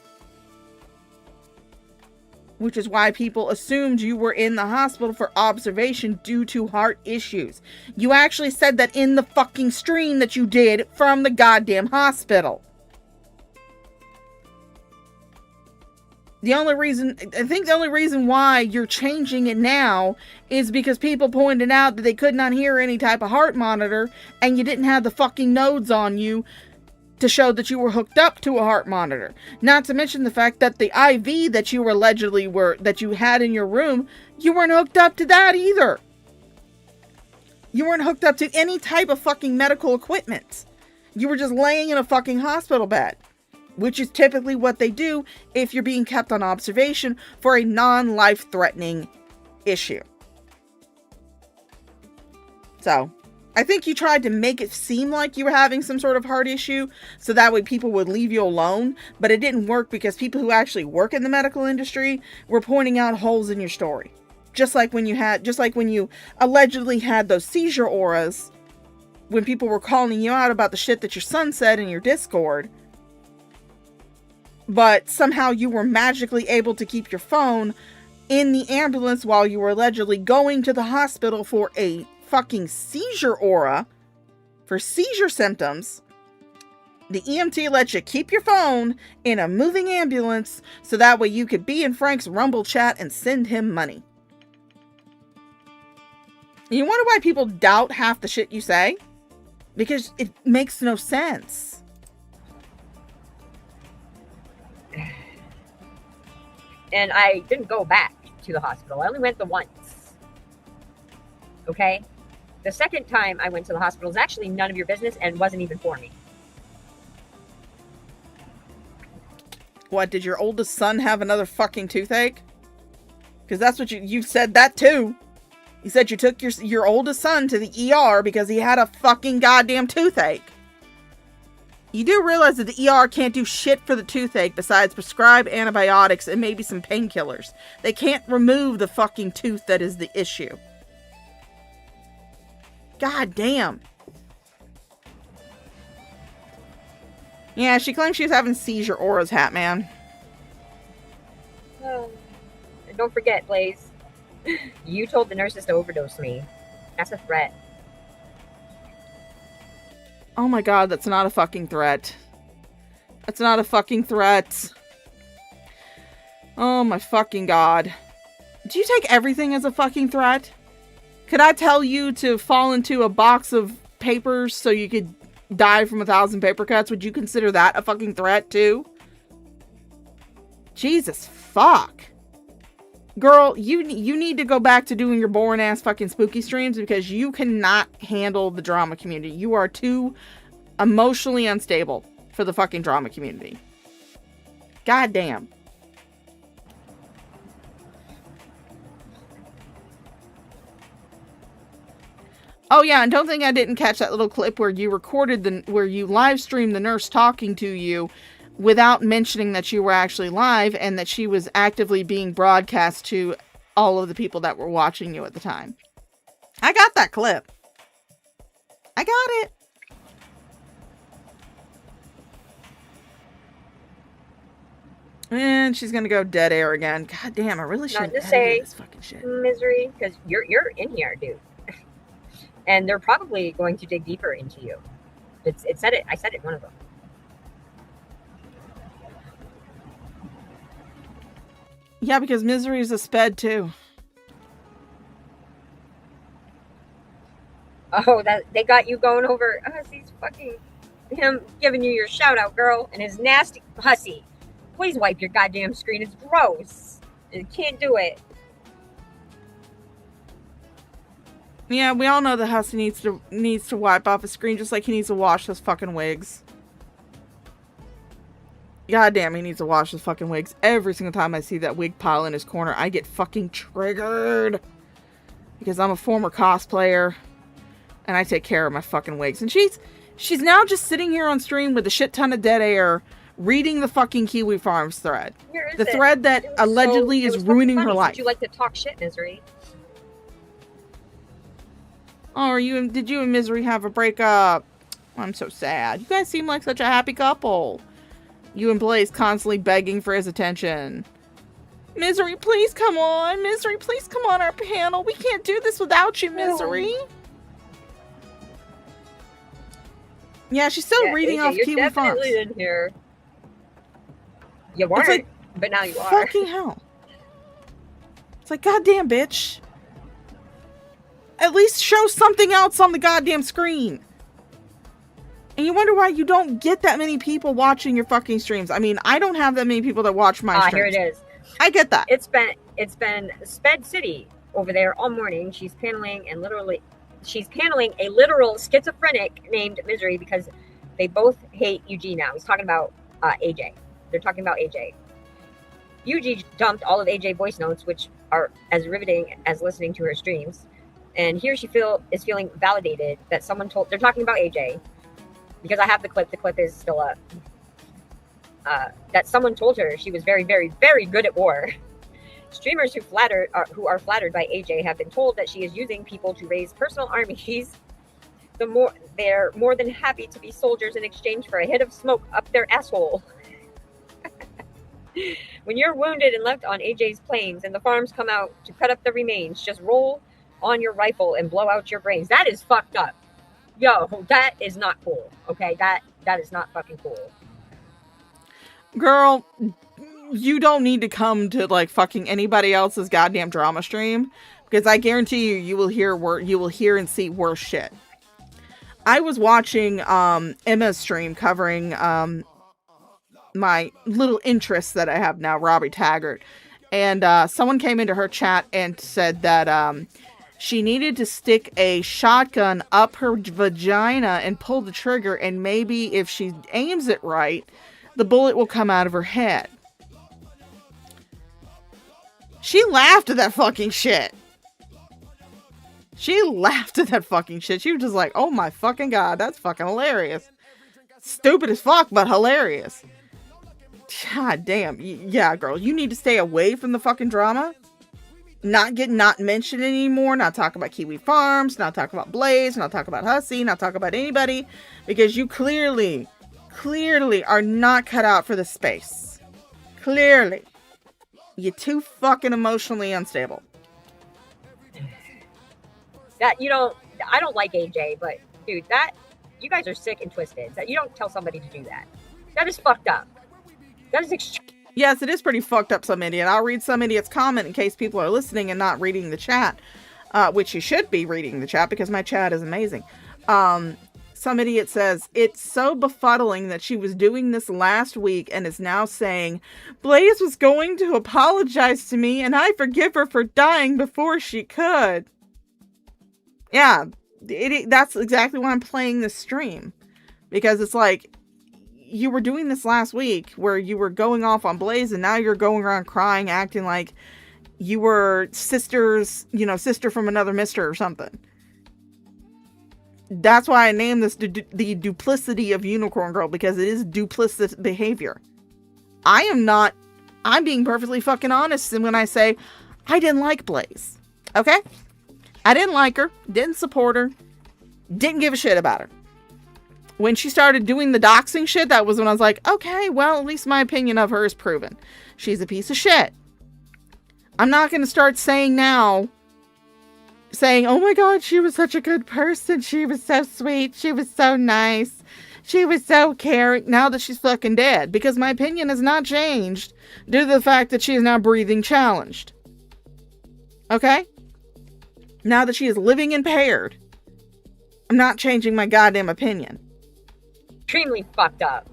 which is why people assumed you were in the hospital for observation due to heart issues. You actually said that in the fucking stream that you did from the goddamn hospital. I think the only reason why you're changing it now is because people pointed out that they could not hear any type of heart monitor and you didn't have the fucking nodes on you to show that you were hooked up to a heart monitor. Not to mention the fact that the IV that you that you had in your room, you weren't hooked up to that either. You weren't hooked up to any type of fucking medical equipment. You were just laying in a fucking hospital bed, which is typically what they do if you're being kept on observation for a non-life-threatening issue. So, I think you tried to make it seem like you were having some sort of heart issue, so that way people would leave you alone, but it didn't work because people who actually work in the medical industry were pointing out holes in your story. Just like when you allegedly had those seizure auras, when people were calling you out about the shit that your son said in your Discord, but somehow you were magically able to keep your phone in the ambulance while you were allegedly going to the hospital for a fucking seizure aura, for seizure symptoms. The EMT let you keep your phone in a moving ambulance so that way you could be in Frank's Rumble chat and send him money. You wonder why people doubt half the shit you say? Because it makes no sense. And I didn't go back to the hospital. I only went the once. Okay? The second time I went to the hospital was actually none of your business and wasn't even for me. What, did your oldest son have another fucking toothache? Because that's what you said that too. You said you took your oldest son to the ER because he had a fucking goddamn toothache. You do realize that the ER can't do shit for the toothache besides prescribe antibiotics and maybe some painkillers. They can't remove the fucking tooth that is the issue. God damn. Yeah, she claims she was having seizure auras, Hat Man. Oh. And don't forget, Blaze. You told the nurses to overdose me. That's a threat. Oh my god, that's not a fucking threat. That's not a fucking threat. Oh my fucking god. Do you take everything as a fucking threat? Could I tell you to fall into a box of papers so you could die from 1,000 paper cuts? Would you consider that a fucking threat too? Jesus fuck. Girl, you need to go back to doing your boring ass fucking spooky streams because you cannot handle the drama community. You are too emotionally unstable for the fucking drama community. God damn. Oh yeah, and don't think I didn't catch that little clip where you where you live streamed the nurse talking to you without mentioning that you were actually live and that she was actively being broadcast to all of the people that were watching you at the time. I got that clip. I got it. And she's gonna go dead air again. God damn, I really shouldn't Not to edit say this fucking shit. Misery, because you're in here, dude. And they're probably going to dig deeper into you. It said it. I said it. One of them. Yeah, because Misery is a sped too. Oh, that they got you going over. Hussy's fucking him giving you your shout out, girl, and his nasty Hussy. Please wipe your goddamn screen. It's gross. You can't do it. Yeah, we all know that Hussy needs to wipe off his screen just like he needs to wash those fucking wigs. God damn, he needs to wash his fucking wigs. Every single time I see that wig pile in his corner, I get fucking triggered. Because I'm a former cosplayer. And I take care of my fucking wigs. And she's now just sitting here on stream with a shit ton of dead air, reading the fucking Kiwi Farms thread. The thread that allegedly is ruining her life. Would you like to talk shit, Misery? Oh, did you and Misery have a breakup? I'm so sad. You guys seem like such a happy couple. You and Blaze constantly begging for his attention. Misery, please come on. Misery, please come on our panel. We can't do this without you, Misery. Yeah, she's still reading AJ, off you're Kiwi Farms. definitely in here. You weren't, like, but now you are. Fucking hell. It's like, goddamn, bitch. At least show something else on the goddamn screen. And you wonder why you don't get that many people watching your fucking streams. I mean, I don't have that many people that watch my streams. Here it is. I get that. It's been Sped City over there all morning. She's paneling a literal schizophrenic named Misery because they both hate UG now. He's talking about AJ. They're talking about AJ. UG dumped all of AJ voice notes, which are as riveting as listening to her streams. And here she is feeling validated that someone told. They're talking about AJ because I have the clip. The clip is still up. That someone told her she was very, very, very good at war. Streamers who are flattered by AJ have been told that she is using people to raise personal armies. They're more than happy to be soldiers in exchange for a hit of smoke up their asshole. When you're wounded and left on AJ's plains and the farms come out to cut up the remains, just roll on your rifle and blow out your brains. That is fucked up. Yo, that is not cool. Okay, that is not fucking cool. Girl, you don't need to come to like fucking anybody else's goddamn drama stream because I guarantee you will hear and see worse shit. I was watching Emma's stream covering my little interests that I have now, Robbie Taggart, and someone came into her chat and said that she needed to stick a shotgun up her vagina and pull the trigger, and maybe if she aims it right, the bullet will come out of her head. She laughed at that fucking shit. She laughed at that fucking shit. She was just like, oh my fucking god, that's fucking hilarious. Stupid as fuck, but hilarious. God damn. Yeah, girl, you need to stay away from the fucking drama. Not mentioned anymore. Not talk about Kiwi Farms. Not talk about Blaze. Not talk about Hussy. Not talk about anybody. Because you clearly are not cut out for this space. Clearly. You're too fucking emotionally unstable. I don't like AJ, but dude, you guys are sick and twisted. That you don't tell somebody to do that. That is fucked up. That is Yes, it is pretty fucked up, some idiot. I'll read some idiot's comment in case people are listening and not reading the chat. Which you should be reading the chat because my chat is amazing. Some idiot says, it's so befuddling that she was doing this last week and is now saying, Blaze was going to apologize to me and I forgive her for dying before she could. Yeah, that's exactly why I'm playing this stream. Because it's like, you were doing this last week where you were going off on Blaze and now you're going around crying, acting like you were sister from another mister or something. That's why I named this the Duplicity of UnicornGurl, because it is duplicit behavior. I'm being perfectly fucking honest when I say I didn't like Blaze. Okay? I didn't like her, didn't support her, didn't give a shit about her. When she started doing the doxing shit, that was when I was like, okay, well, at least my opinion of her is proven. She's a piece of shit. I'm not going to start saying now, oh my God, she was such a good person. She was so sweet. She was so nice. She was so caring, now that she's fucking dead. Because my opinion has not changed due to the fact that she is now breathing challenged. Okay? Now that she is living impaired, I'm not changing my goddamn opinion. Extremely fucked up.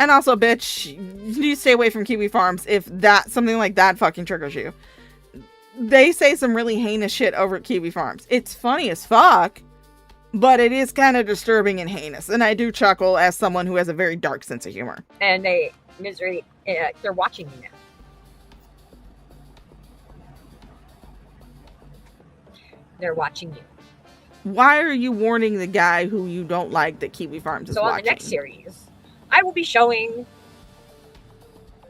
And also, bitch, you stay away from Kiwi Farms if something like that fucking triggers you. They say some really heinous shit over at Kiwi Farms. It's funny as fuck, but it is kind of disturbing and heinous. And I do chuckle as someone who has a very dark sense of humor. And they're watching you now. They're watching you. Why are you warning the guy who you don't like that Kiwi Farms is watching? So on the next series, I will be showing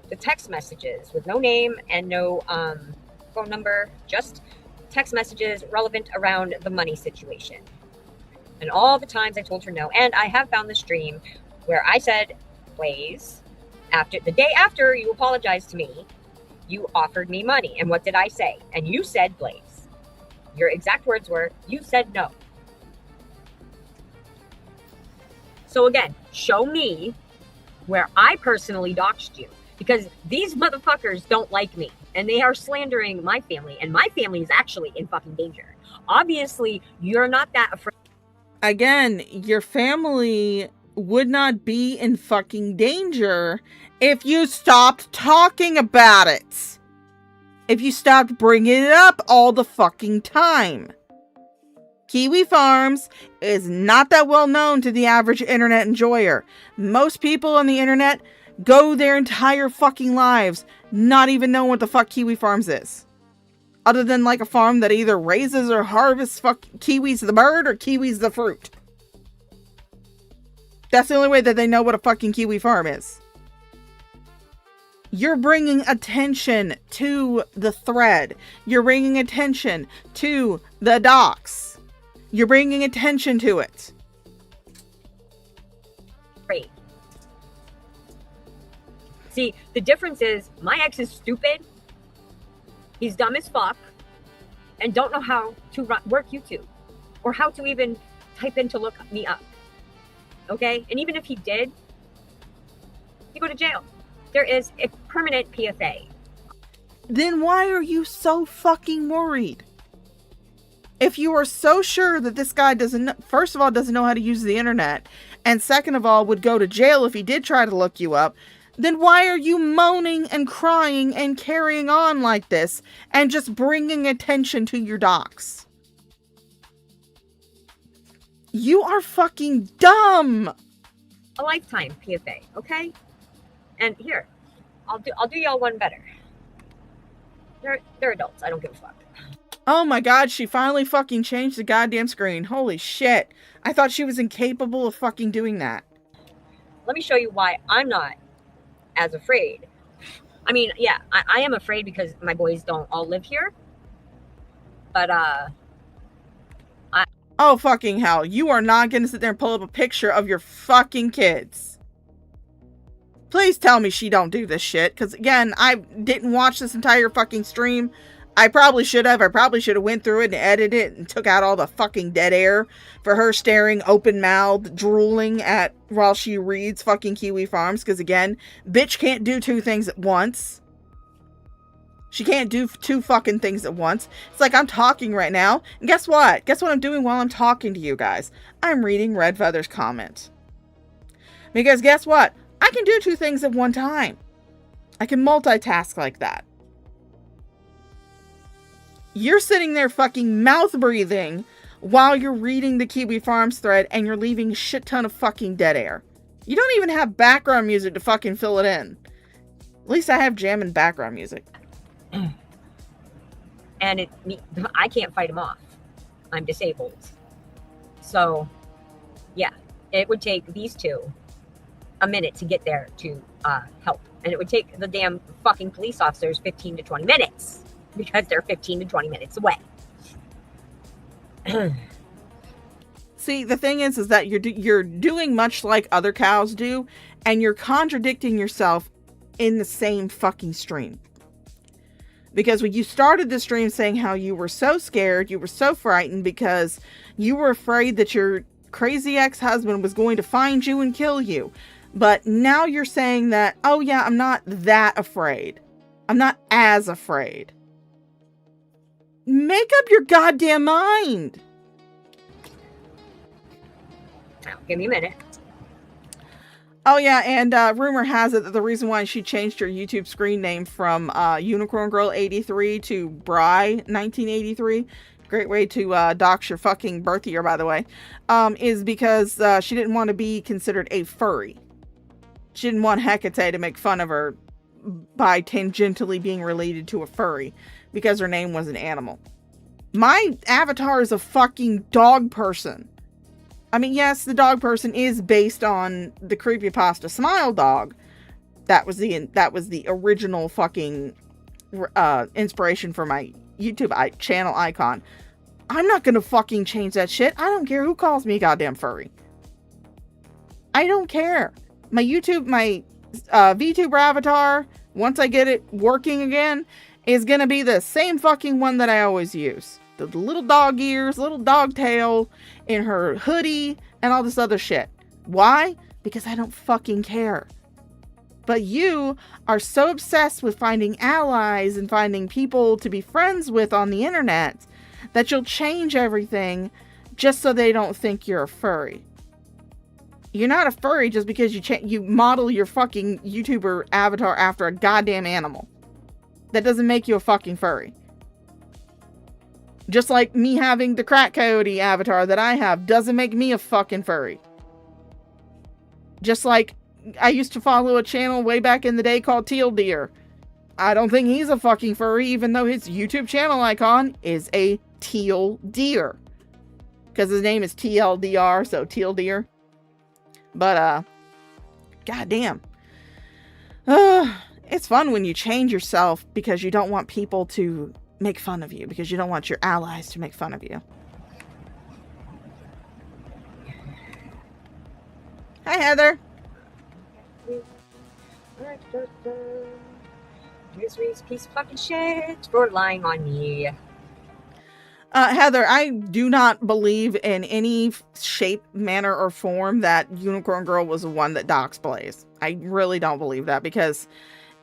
the text messages with no name and no phone number, just text messages relevant around the money situation. And all the times I told her no. And I have found the stream where I said, Blaze, the day after you apologized to me, you offered me money. And what did I say? And you said, Blaze. Your exact words were, you said no. So again, show me where I personally doxed you. Because these motherfuckers don't like me. And they are slandering my family. And my family is actually in fucking danger. Obviously, you're not that afraid. Again, your family would not be in fucking danger if you stopped talking about it. If you stopped bringing it up all the fucking time. Kiwi Farms is not that well known to the average internet enjoyer. Most people on the internet go their entire fucking lives not even knowing what the fuck Kiwi Farms is. Other than like a farm that either raises or harvests kiwis the bird or kiwis the fruit. That's the only way that they know what a fucking Kiwi Farm is. You're bringing attention to the thread. You're bringing attention to the docs. You're bringing attention to it. Great. See, the difference is my ex is stupid. He's dumb as fuck. And don't know how to work YouTube. Or how to even type in to look me up. Okay? And even if he did, he'd go to jail. There is a permanent PFA. Then why are you so fucking worried? If you are so sure that this guy first of all, doesn't know how to use the internet, and second of all, would go to jail if he did try to look you up, then why are you moaning and crying and carrying on like this and just bringing attention to your docs? You are fucking dumb. A lifetime PFA, okay? And here, I'll do y'all one better. They're adults. I don't give a fuck. Oh my god, she finally fucking changed the goddamn screen. Holy shit. I thought she was incapable of fucking doing that. Let me show you why I'm not as afraid. I mean, yeah, I am afraid because my boys don't all live here. But, oh, fucking hell. You are not gonna sit there and pull up a picture of your fucking kids. Please tell me she don't do this shit. Because, again, I didn't watch this entire fucking stream. I probably should have. I probably should have went through it and edited it and took out all the fucking dead air for her staring open-mouthed, drooling at while she reads fucking Kiwi Farms. Because, again, bitch can't do two things at once. She can't do two fucking things at once. It's like I'm talking right now. And guess what? Guess what I'm doing while I'm talking to you guys? I'm reading Red Feather's comment. Because guess what? I can do two things at one time. I can multitask like that. You're sitting there fucking mouth breathing while you're reading the Kiwi Farms thread and you're leaving a shit ton of fucking dead air. You don't even have background music to fucking fill it in. At least I have jamming background music. And I can't fight them off. I'm disabled. So, yeah, it would take these two a minute to get there to help. And it would take the damn fucking police officers 15 to 20 minutes. Because they're 15 to 20 minutes away. See, the thing is that you're doing much like other cows do, and you're contradicting yourself in the same fucking stream. Because when you started the stream saying how you were so scared, you were so frightened because you were afraid that your crazy ex-husband was going to find you and kill you. But now you're saying that, oh yeah, I'm not that afraid. I'm not as afraid. Make up your goddamn mind. Now, give me a minute. Oh yeah, and rumor has it that the reason why she changed her YouTube screen name from UnicornGurl83 to Bry1983, great way to dox your fucking birth year, by the way, is because she didn't want to be considered a furry. She didn't want Hecate to make fun of her by tangentially being related to a furry because her name was an animal. My avatar is a fucking dog person. I mean, yes, the dog person is based on the creepypasta Smile Dog. That was the original fucking inspiration for my YouTube channel icon. I'm not gonna fucking change that shit. I don't care who calls me a goddamn furry. I don't care. My VTuber avatar, once I get it working again, is gonna be the same fucking one that I always use. The little dog ears, little dog tail, in her hoodie, and all this other shit. Why? Because I don't fucking care. But you are so obsessed with finding allies and finding people to be friends with on the internet that you'll change everything just so they don't think you're a furry. You're not a furry just because you model your fucking YouTuber avatar after a goddamn animal. That doesn't make you a fucking furry. Just like me having the crack coyote avatar that I have doesn't make me a fucking furry. Just like I used to follow a channel way back in the day called Teal Deer. I don't think he's a fucking furry, even though his YouTube channel icon is a teal deer. Because his name is TLDR, so Teal Deer. But, goddamn. It's fun when you change yourself because you don't want people to make fun of you, because you don't want your allies to make fun of you. Hi, Heather. Misery's piece of fucking shit for lying on me. Heather, I do not believe in any shape, manner, or form that Unicorn Girl was the one that doxed Blaze. I really don't believe that, because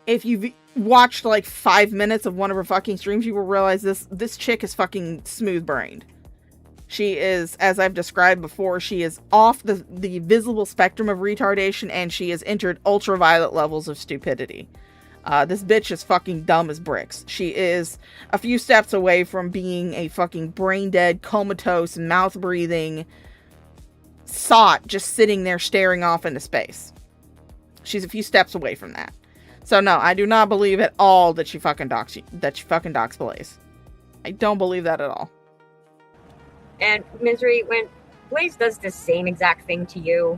if you've watched like 5 minutes of one of her fucking streams, you will realize this chick is fucking smooth-brained. She is, as I've described before, she is off the visible spectrum of retardation, and she has entered ultraviolet levels of stupidity. This bitch is fucking dumb as bricks. She is a few steps away from being a fucking brain-dead, comatose, mouth-breathing sot just sitting there staring off into space. She's a few steps away from that. So no, I do not believe at all that she fucking doxed Blaze. I don't believe that at all. And Misery, when Blaze does the same exact thing to you,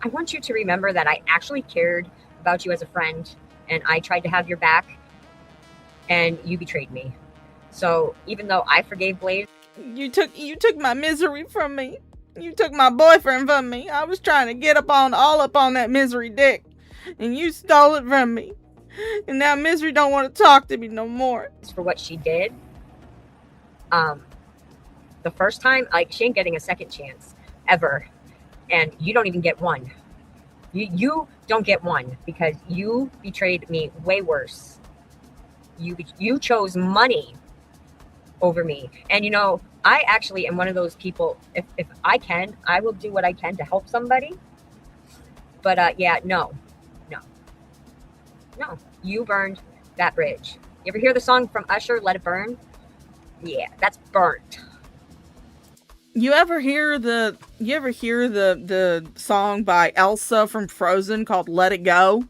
I want you to remember that I actually cared about you as a friend, and I tried to have your back, and you betrayed me. So even though I forgave Blaze, you took my misery from me. You took my boyfriend from me. I was trying to get all up on that Misery dick, and you stole it from me. And now Misery don't want to talk to me no more. for what she did, the first time, like, she ain't getting a second chance ever, and you don't even get one. You don't get one, because you betrayed me way worse. You chose money over me. And you know, I actually am one of those people, if I can, I will do what I can to help somebody. But yeah, no, you burned that bridge. You ever hear the song from Usher, Let It Burn? Yeah, that's burnt. You ever hear the song by Elsa from Frozen called Let It Go?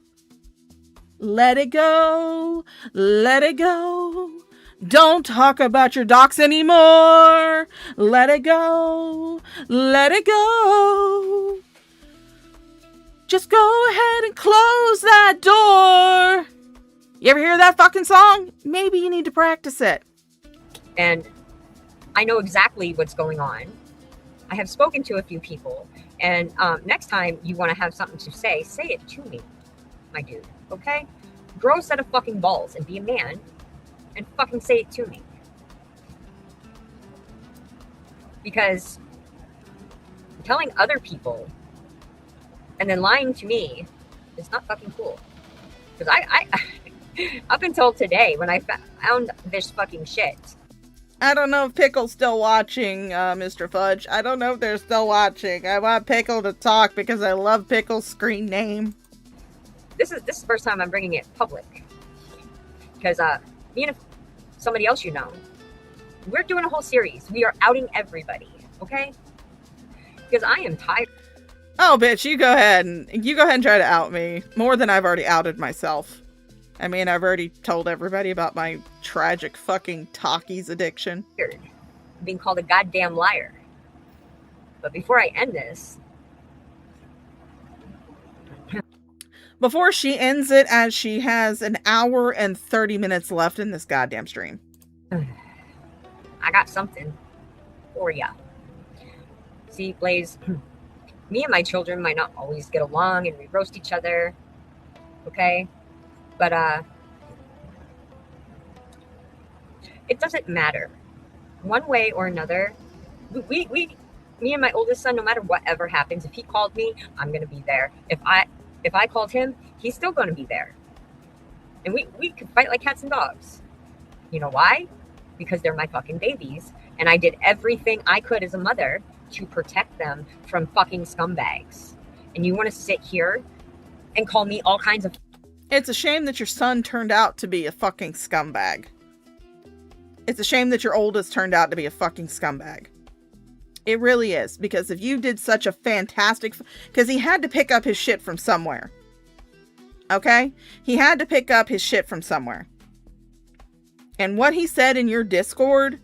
Let it go, let it go. Don't talk about your docs anymore. Let it go, let it go. Just go ahead and close that door. You ever hear that fucking song? Maybe you need to practice it. And I know exactly what's going on. I have spoken to a few people, and next time you want to have something to say it to me, my dude, okay? Grow a set of fucking balls and be a man and fucking say it to me. Because telling other people and then lying to me is not fucking cool. Because I up until today, when I found this fucking shit. I don't know if Pickle's still watching, Mr. Fudge. I don't know if they're still watching. I want Pickle to talk because I love Pickle's screen name. This is the first time I'm bringing it public. Because me and somebody else you know, we're doing a whole series. We are outing everybody, okay? Because I am tired. Oh, bitch, you go ahead and try to out me. More than I've already outed myself. I mean, I've already told everybody about my tragic fucking Takis addiction. Being called a goddamn liar. But before I end this... Before she ends it, as she has an hour and 30 minutes left in this goddamn stream. I got something for ya. See, Blaze, me and my children might not always get along and we roast each other. Okay? But, it doesn't matter. One way or another, me and my oldest son, no matter whatever happens, if he called me, I'm going to be there. If I called him, he's still going to be there. And we could fight like cats and dogs. You know why? Because they're my fucking babies. And I did everything I could as a mother to protect them from fucking scumbags. And you want to sit here and call me all kinds of... It's a shame that your son turned out to be a fucking scumbag. It's a shame that your oldest turned out to be a fucking scumbag. It really is. Because if you did such a fantastic... Because he had to pick up his shit from somewhere. Okay? He had to pick up his shit from somewhere. And what he said in your Discord...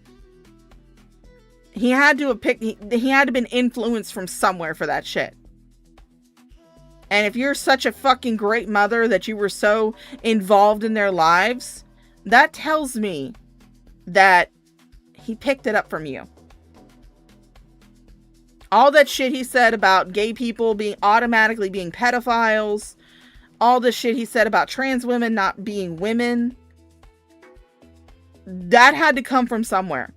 He had to have been influenced from somewhere for that shit. And if you're such a fucking great mother that you were so involved in their lives, that tells me that he picked it up from you. All that shit he said about gay people automatically being pedophiles, all the shit he said about trans women not being women, that had to come from somewhere.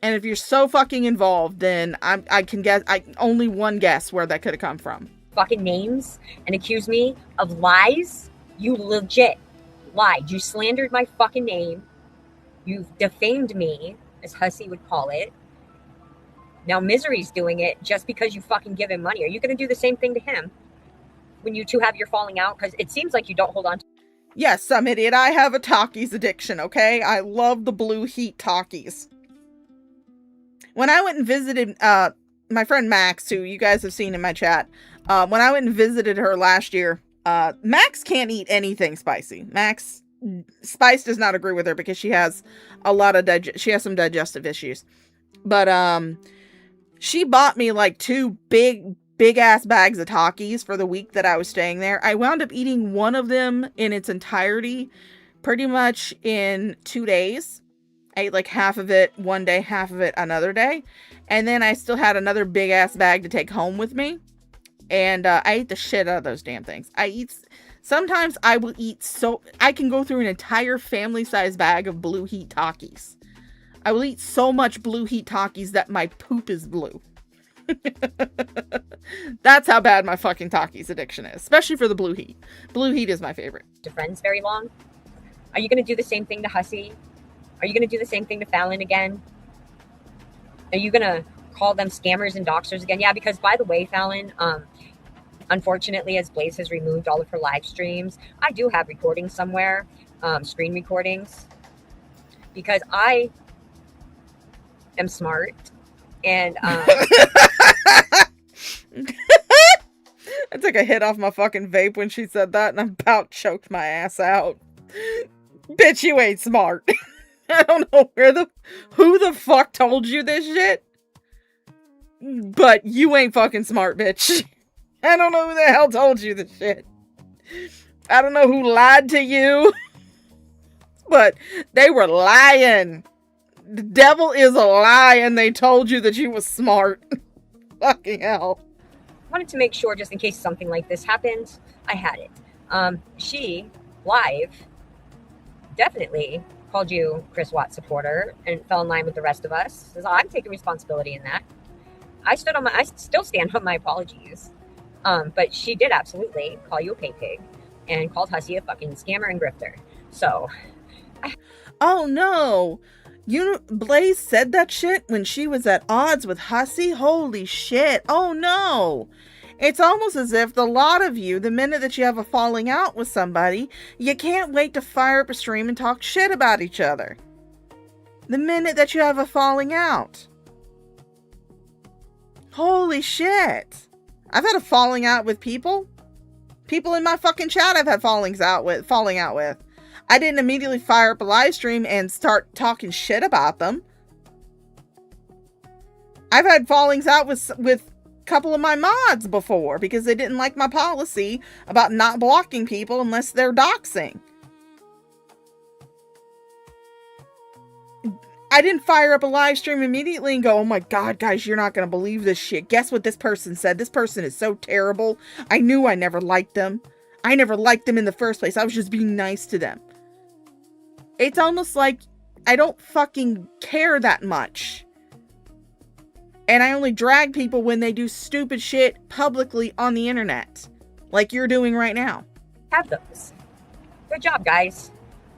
And if you're so fucking involved, then I can guess, only one guess where that could have come from. Fucking names and accuse me of lies. You legit lied. You slandered my fucking name. You've defamed me, as Hussy would call it. Now Misery's doing it just because you fucking give him money. Are you going to do the same thing to him when you two have your falling out? Because it seems like you don't hold on to... Yes, some idiot. I have a Takis addiction, okay? I love the blue heat Takis. When I went and visited my friend Max, who you guys have seen in my chat, when I went and visited her last year, Max can't eat anything spicy. Spice does not agree with her because she has she has some digestive issues. But she bought me like 2 big ass bags of Takis for the week that I was staying there. I wound up eating one of them in its entirety pretty much in 2 days. I ate like half of it one day, half of it another day. And then I still had another big ass bag to take home with me. And I ate the shit out of those damn things. Sometimes I will eat I can go through an entire family size bag of blue heat Takis. I will eat so much blue heat Takis that my poop is blue. That's how bad my fucking Takis addiction is. Especially for the blue heat. Blue heat is my favorite. ...to friends very long. Are you going to do the same thing to Hussy? Are you going to do the same thing to Fallon again? Are you going to call them scammers and doxers again? Yeah, because by the way, Fallon, unfortunately, as Blaze has removed all of her live streams, I do have recordings somewhere, screen recordings, because I am smart and I took a hit off my fucking vape when she said that and I about choked my ass out. Bitch, you ain't smart. I don't know who the fuck told you this shit, but you ain't fucking smart, bitch. I don't know who the hell told you this shit. I don't know who lied to you, but they were lying. The devil is a lie and they told you that you was smart. Fucking hell. Wanted to make sure, just in case something like this happened, I had it. She, live, definitely called you Chris Watt supporter and fell in line with the rest of us. So I'm taking responsibility in that. I still stand on my apologies. But she did absolutely call you a pay pig and called Hussy a fucking scammer and grifter. So. Oh no. Blaze said that shit when she was at odds with Hussy? Holy shit. Oh no. It's almost as if the lot of you, the minute that you have a falling out with somebody, you can't wait to fire up a stream and talk shit about each other. The minute that you have a falling out. Holy shit. I've had a falling out with people. People in my fucking chat I've had falling out with. I didn't immediately fire up a live stream and start talking shit about them. I've had fallings out with a couple of my mods before because they didn't like my policy about not blocking people unless they're doxing. I didn't fire up a live stream immediately and go, oh my God, guys, you're not going to believe this shit. Guess what this person said? This person is so terrible. I knew I never liked them. I never liked them in the first place. I was just being nice to them. It's almost like I don't fucking care that much. And I only drag people when they do stupid shit publicly on the internet. Like you're doing right now. Have those. Good job, guys.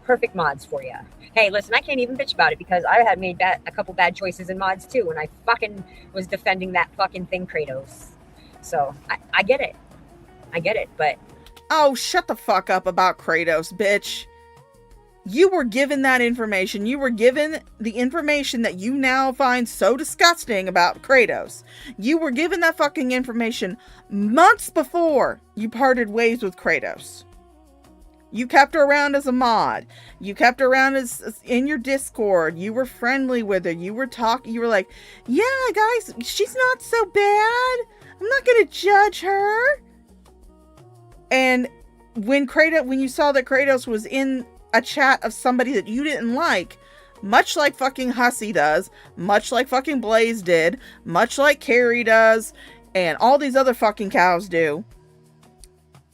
Perfect mods for you. Hey, listen, I can't even bitch about it because I had made a couple bad choices in mods too when I fucking was defending that fucking thing, Kratos. So, I get it. I get it, but... Oh, shut the fuck up about Kratos, bitch. You were given that information. You were given the information that you now find so disgusting about Kratos. You were given that fucking information months before you parted ways with Kratos. You kept her around as a mod. You kept her around as in your Discord. You were friendly with her. You were talking. You were like, yeah, guys, she's not so bad. I'm not going to judge her. And when you saw that Kratos was in a chat of somebody that you didn't like, much like fucking Hussy does, much like fucking Blaze did, much like Carrie does, and all these other fucking cows do,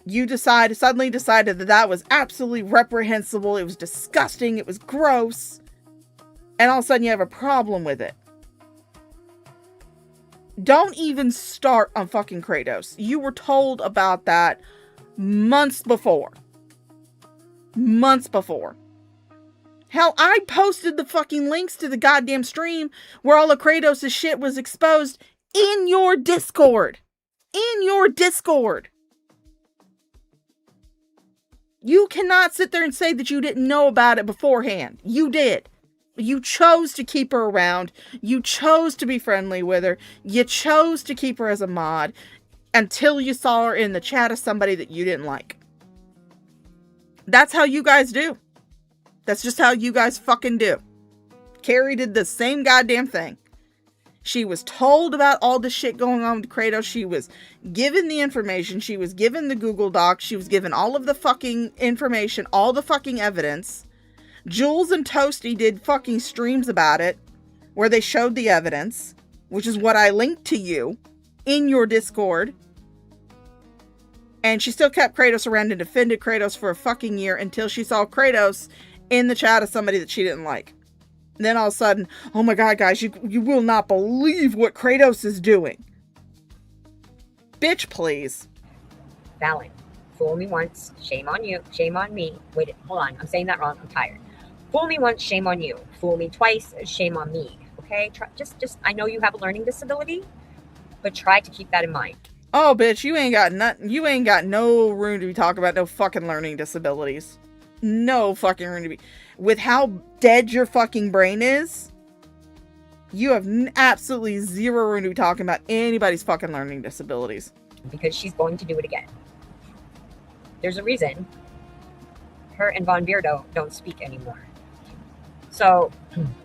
you suddenly decided that was absolutely reprehensible, it was disgusting, it was gross, and all of a sudden you have a problem with it. Don't even start on fucking Kratos. You were told about that months before. Months before. Hell, I posted the fucking links to the goddamn stream where all of Kratos' shit was exposed in your Discord. In your Discord. You cannot sit there and say that you didn't know about it beforehand. You did. You chose to keep her around. You chose to be friendly with her. You chose to keep her as a mod until you saw her in the chat of somebody that you didn't like. That's how you guys do. That's just how you guys fucking do. Carrie did the same goddamn thing. She was told about all the shit going on with Kratos. She was given the information. She was given the Google Doc. She was given all of the fucking information, all the fucking evidence. Jules and Toasty did fucking streams about it where they showed the evidence, which is what I linked to you in your Discord. And she still kept Kratos around and defended Kratos for a fucking year until she saw Kratos in the chat of somebody that she didn't like. And then all of a sudden, oh my God, guys, you will not believe what Kratos is doing. Bitch, please. Valen, fool me once, shame on you, shame on me. Wait, hold on, I'm saying that wrong, I'm tired. Fool me once, shame on you. Fool me twice, shame on me. Okay, just I know you have a learning disability, but try to keep that in mind. Oh, bitch, you ain't got nothing. You ain't got no room to be talking about no fucking learning disabilities. No fucking room to be. With how dead your fucking brain is, you have absolutely zero room to be talking about anybody's fucking learning disabilities. Because she's going to do it again. There's a reason her and Von Beardo don't speak anymore. So, I'm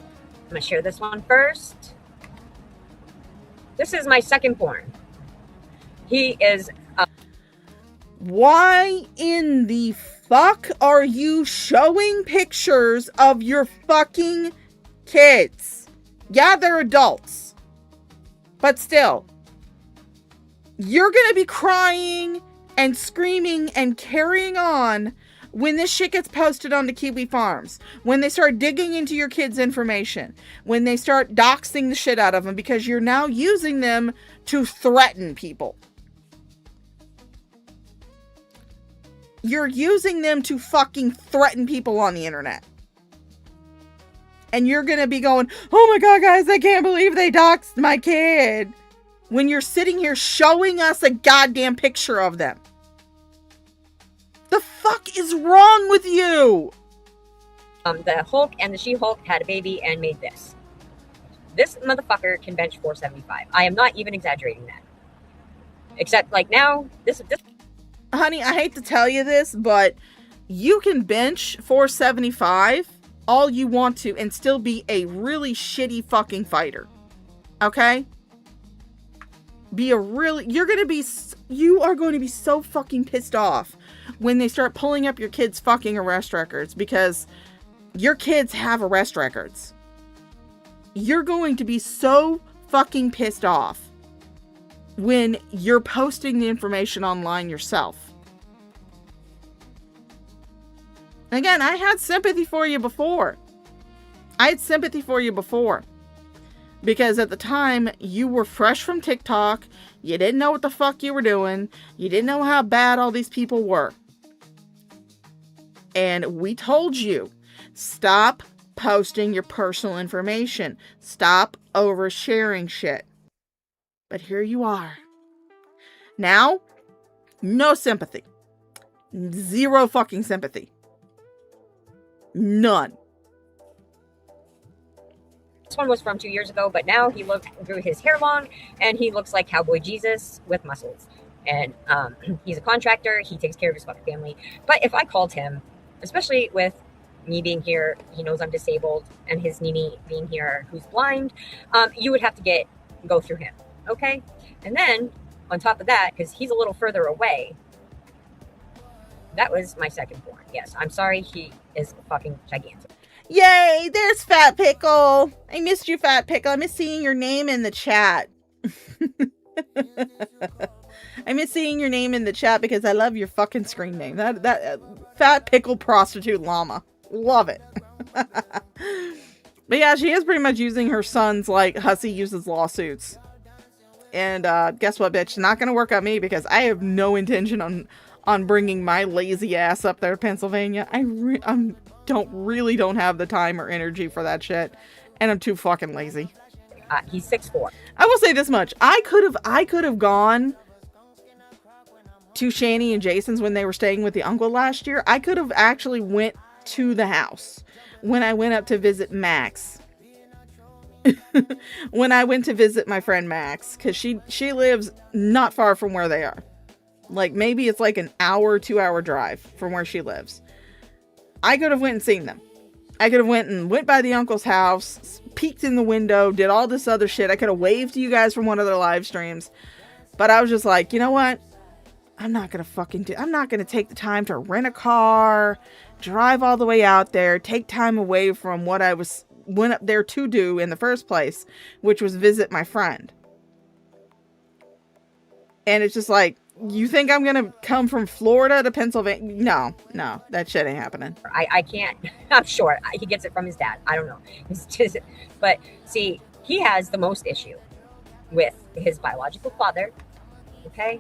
going to share this one first. This is my second porn. He is... Why in the fuck are you showing pictures of your fucking kids. Yeah, they're adults. But still, you're going to be crying and screaming and carrying on when this shit gets posted onto Kiwi Farms. When they start digging into your kids' information. When they start doxing the shit out of them because you're now using them to threaten people. You're using them to fucking threaten people on the internet. And you're going to be going, oh my God, guys, I can't believe they doxed my kid. When you're sitting here showing us a goddamn picture of them. The fuck is wrong with you? The Hulk and the She-Hulk had a baby and made this. This motherfucker can bench 475. I am not even exaggerating that. Except, like, now, this. Honey, I hate to tell you this, but you can bench 475 all you want to and still be a really shitty fucking fighter. Okay? You are going to be so fucking pissed off when they start pulling up your kids' fucking arrest records because your kids have arrest records. You're going to be so fucking pissed off when you're posting the information online yourself. Again, I had sympathy for you before. Because at the time, you were fresh from TikTok. You didn't know what the fuck you were doing. You didn't know how bad all these people were. And we told you, stop posting your personal information. Stop oversharing shit. But here you are. Now, no sympathy. Zero fucking sympathy. None. This one was from 2 years ago, but now he grew his hair long and he looks like Cowboy Jesus with muscles. And he's a contractor. He takes care of his fucking family. But if I called him, especially with me being here, he knows I'm disabled, and his Nini being here who's blind, you would have to go through him. Okay? And then on top of that, because he's a little further away, that was my second born. Yes, I'm sorry, he is fucking gigantic. Yay, there's Fat Pickle. I missed you, Fat Pickle. I miss seeing your name in the chat. I miss seeing your name in the chat because I love your fucking screen name. That Fat Pickle Prostitute Llama. Love it. But yeah, she is pretty much using her son's like hussy uses lawsuits. And guess what, bitch? Not gonna work on me because I have no intention on bringing my lazy ass up there to Pennsylvania. I don't have the time or energy for that shit, and I'm too fucking lazy. He's 6'4". I will say this much: I could have gone to Shani and Jason's when they were staying with the uncle last year. I could have actually went to the house when I went up to visit Max. When I went to visit my friend Max, because she lives not far from where they are. Like maybe it's like an hour, 2-hour drive from where she lives. I could have went and seen them. I could have went by the uncle's house, peeked in the window, did all this other shit. I could have waved to you guys from one of their live streams. But I was just like, you know what? I'm not going to take the time to rent a car, drive all the way out there, take time away from what I went up there to do in the first place, which was visit my friend. And it's just like, you think I'm gonna come from Florida to Pennsylvania? No, that shit ain't happening. I can't. I'm sure he gets it from his dad. I don't know. It's just, but see, he has the most issue with his biological father. Okay,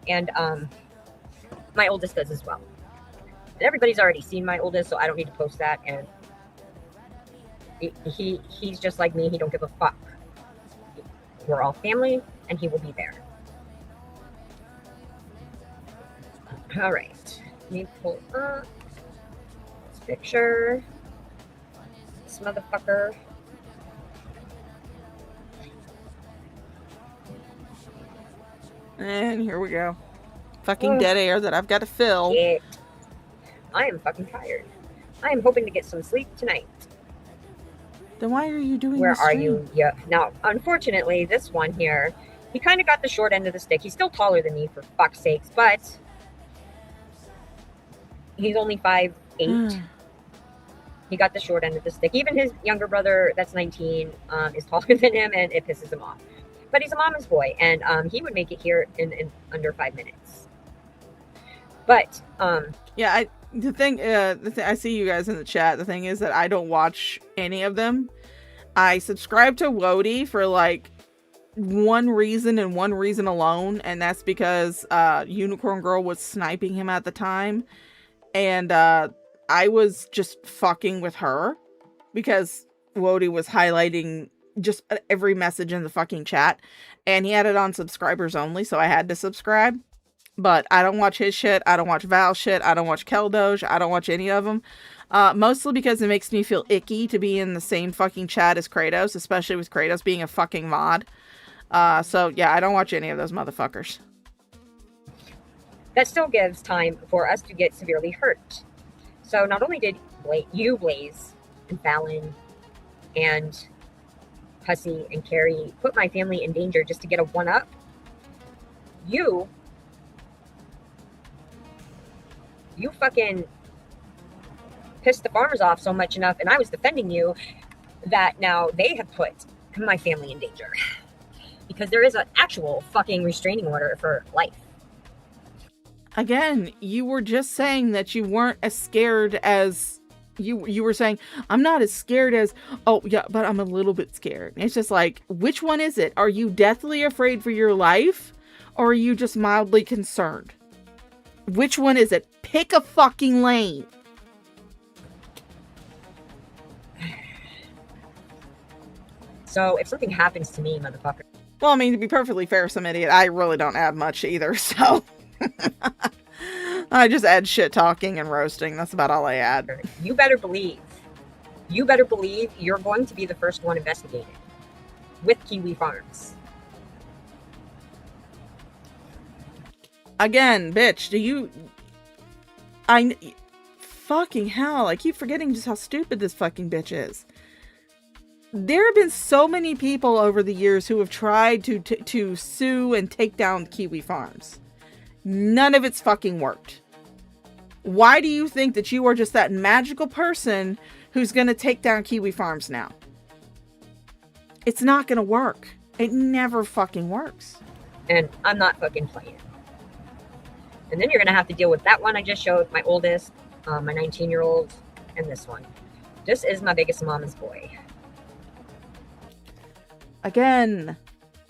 and my oldest does as well. And everybody's already seen my oldest, so I don't need to post that. And he's just like me. He don't give a fuck. We're all family, and he will be there. All right, let me pull up this picture. This motherfucker. And here we go. Fucking dead air that I've got to fill. Shit. I am fucking tired. I am hoping to get some sleep tonight. Then why are you doing Where this are stream? you? Yeah. Now, unfortunately, this one here, he kind of got the short end of the stick. He's still taller than me, for fuck's sakes, but he's only 5'8". He got the short end of the stick. Even his younger brother, that's 19, is taller than him, and it pisses him off. But he's a mama's boy, and he would make it here in under 5 minutes. But yeah, the thing I see you guys in the chat. The thing is that I don't watch any of them. I subscribe to Wody for like one reason and one reason alone, and that's because Unicorn Girl was sniping him at the time, and I was just fucking with her because Wody was highlighting just every message in the fucking chat, and he had it on subscribers only, so I had to subscribe. But I don't watch his shit, I don't watch Val's shit, I don't watch Keldoge, I don't watch any of them. Mostly because it makes me feel icky to be in the same fucking chat as Kratos, especially with Kratos being a fucking mod. So yeah, I don't watch any of those motherfuckers. that still gives time for us to get severely hurt. So not only did Blaze, and Fallon, and Hussy, and Carrie put my family in danger just to get a one-up, you fucking pissed the farmers off so much enough, and I was defending you, that now they have put my family in danger. Because there is an actual fucking restraining order for life. Again, you were just saying that you weren't as scared as... You were saying, I'm not as scared as... Oh, yeah, but I'm a little bit scared. It's just like, which one is it? Are you deathly afraid for your life? Or are you just mildly concerned? Which one is it? Pick a fucking lane. So if something happens to me, motherfucker... Well, I mean, to be perfectly fair, some idiot, I really don't add much either, so... I just add shit talking and roasting. That's about all I add. You better believe you're going to be the first one investigated with Kiwi Farms. Again, bitch, fucking hell, I keep forgetting just how stupid this fucking bitch is. There have been so many people over the years who have tried to sue and take down Kiwi Farms. None of it's fucking worked. Why do you think that you are just that magical person who's going to take down Kiwi Farms now? It's not going to work. It never fucking works. And I'm not fucking playing. And then you're going to have to deal with that one I just showed, my oldest, my 19-year-old, and this one. This is my biggest mama's boy. Again,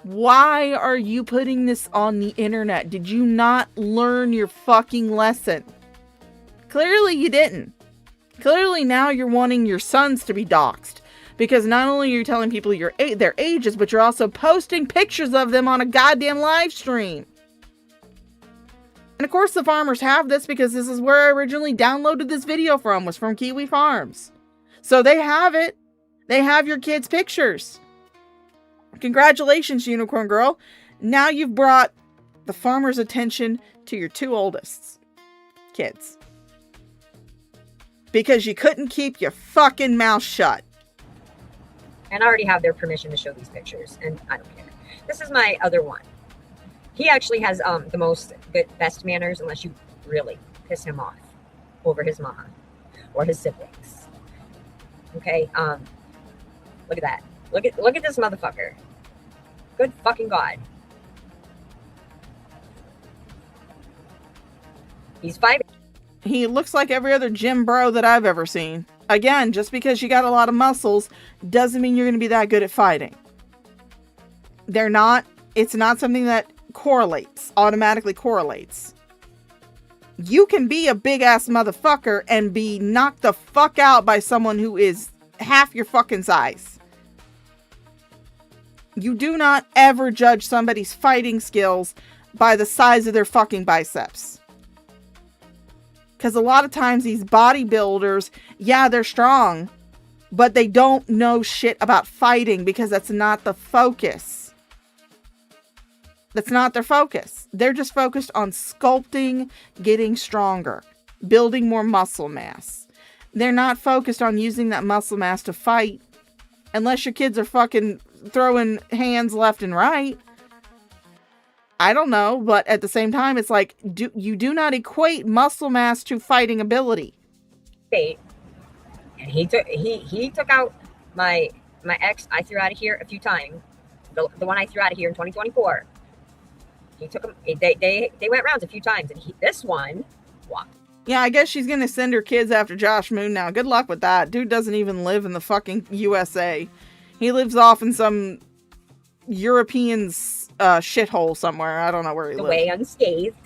why are you putting this on the internet? Did you not learn your fucking lesson? Clearly you didn't. Clearly now you're wanting your sons to be doxxed. Because not only are you telling people their ages, but you're also posting pictures of them on a goddamn live stream. And of course the farmers have this because this is where I originally downloaded this video from, was from Kiwi Farms. So they have it. They have your kids' pictures. Congratulations, Unicorn Girl. Now you've brought the farmer's attention to your two oldest kids. Because you couldn't keep your fucking mouth shut. And I already have their permission to show these pictures, and I don't care. This is my other one. He actually has the best manners, unless you really piss him off over his mama or his siblings. Okay, look at that. Look at this motherfucker. Good fucking God. He's 5. He looks like every other gym bro that I've ever seen. Again, just because you got a lot of muscles doesn't mean you're going to be that good at fighting. It's not something that automatically correlates. You can be a big ass motherfucker and be knocked the fuck out by someone who is half your fucking size. You do not ever judge somebody's fighting skills by the size of their fucking biceps. Because a lot of times these bodybuilders, yeah, they're strong, but they don't know shit about fighting because that's not the focus. That's not their focus. They're just focused on sculpting, getting stronger, building more muscle mass. They're not focused on using that muscle mass to fight. Unless your kids are fucking throwing hands left and right. I don't know, but at the same time, it's like, you do not equate muscle mass to fighting ability. And he took out my ex I threw out of here a few times. The one I threw out of here in 2024. He took them. They went rounds a few times, and this one walked. Yeah, I guess she's gonna send her kids after Josh Moon now. Good luck with that. Dude doesn't even live in the fucking USA. He lives off in some European's shithole somewhere. I don't know where he lives. Away unscathed.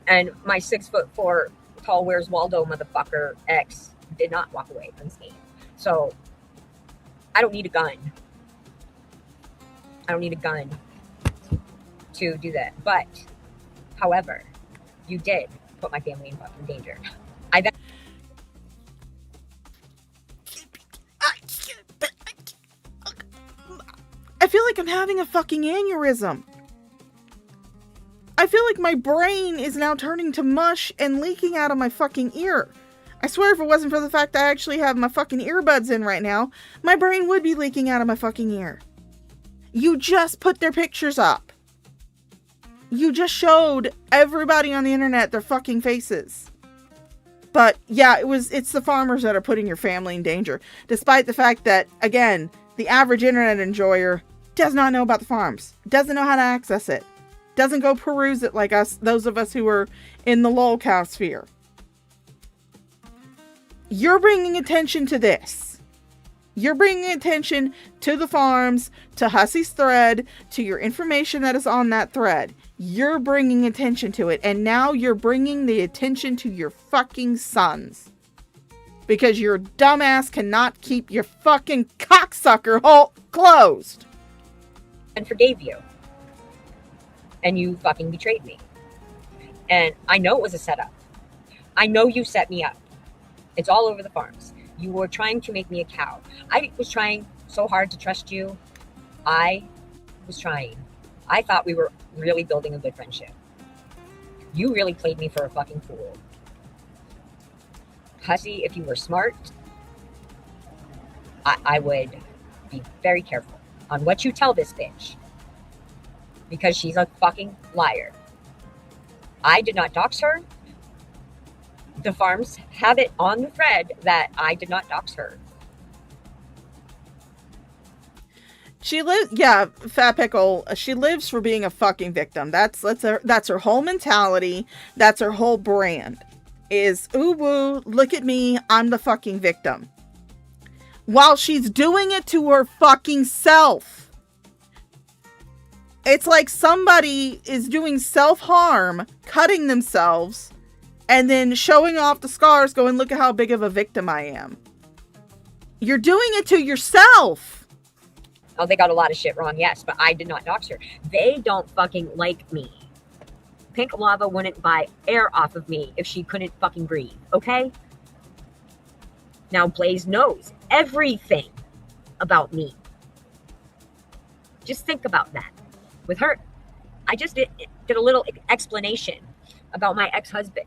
And my 6'4" tall Where's Waldo motherfucker ex did not walk away unscathed. So I don't need a gun. I don't need a gun to do that. But, however, you did put my family in fucking danger. I feel like I'm having a fucking aneurysm. I feel like my brain is now turning to mush and leaking out of my fucking ear. I swear if it wasn't for the fact that I actually have my fucking earbuds in right now, my brain would be leaking out of my fucking ear. You just put their pictures up. You just showed everybody on the internet their fucking faces. But yeah, it's the farmers that are putting your family in danger. Despite the fact that, again, the average internet enjoyer does not know about the farms. Doesn't know how to access it. Doesn't go peruse it like us, those of us who are in the lolcow sphere. You're bringing attention to this. You're bringing attention to the farms, to Hussey's thread, to your information that is on that thread. You're bringing attention to it. And now you're bringing the attention to your fucking sons. Because your dumbass cannot keep your fucking cocksucker hole closed. And forgave you. And you fucking betrayed me. And I know it was a setup. I know you set me up. It's all over the farms. You were trying to make me a cow. I was trying so hard to trust you. I was trying. I thought we were really building a good friendship. You really played me for a fucking fool. Hussey, if you were smart, I would be very careful on what you tell this bitch. Because she's a fucking liar. I did not dox her. The farms have it on the thread that I did not dox her. She lives, yeah, Fat Pickle, she lives for being a fucking victim. That's her whole mentality. That's her whole brand. Is, ooh woo, look at me, I'm the fucking victim. While she's doing it to her fucking self. It's like somebody is doing self-harm, cutting themselves, and then showing off the scars, going, look at how big of a victim I am. You're doing it to yourself. Oh, they got a lot of shit wrong, yes, but I did not dox her. They don't fucking like me. Pink Lava wouldn't buy air off of me if she couldn't fucking breathe, okay? Now Blaze knows everything about me. Just think about that. With her, I just did a little explanation about my ex-husband.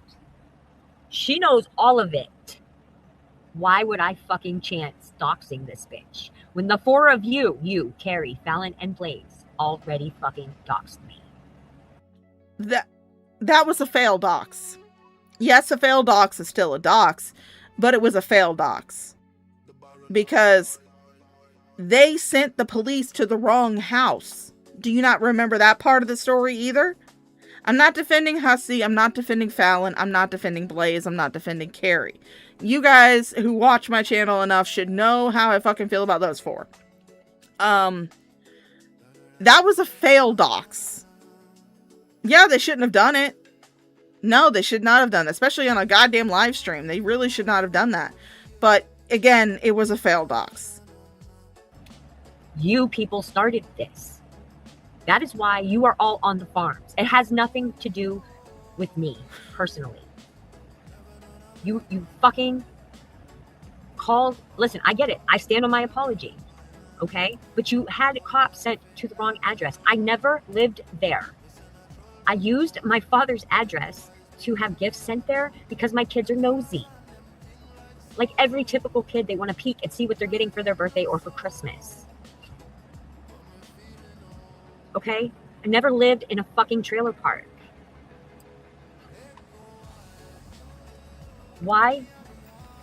She knows all of it. Why would I fucking chance doxing this bitch when the four of you, Carrie, Fallon, and Blaze, already fucking doxed me? That was a fail dox. Yes, a fail dox is still a dox, but it was a fail dox. Because they sent the police to the wrong house. Do you not remember that part of the story either? I'm not defending Hussey. I'm not defending Fallon. I'm not defending Blaze. I'm not defending Carrie. You guys who watch my channel enough should know how I fucking feel about those four. That was a fail dox. Yeah, they shouldn't have done it. No, they should not have done it. Especially on a goddamn live stream. They really should not have done that. But again, it was a fail dox. You people started this. That is why you are all on the farms. It has nothing to do with me, personally. You fucking called. Listen, I get it. I stand on my apology. Okay? But you had cops sent to the wrong address. I never lived there. I used my father's address to have gifts sent there because my kids are nosy. Like every typical kid, they want to peek and see what they're getting for their birthday or for Christmas. Okay? I never lived in a fucking trailer park. Why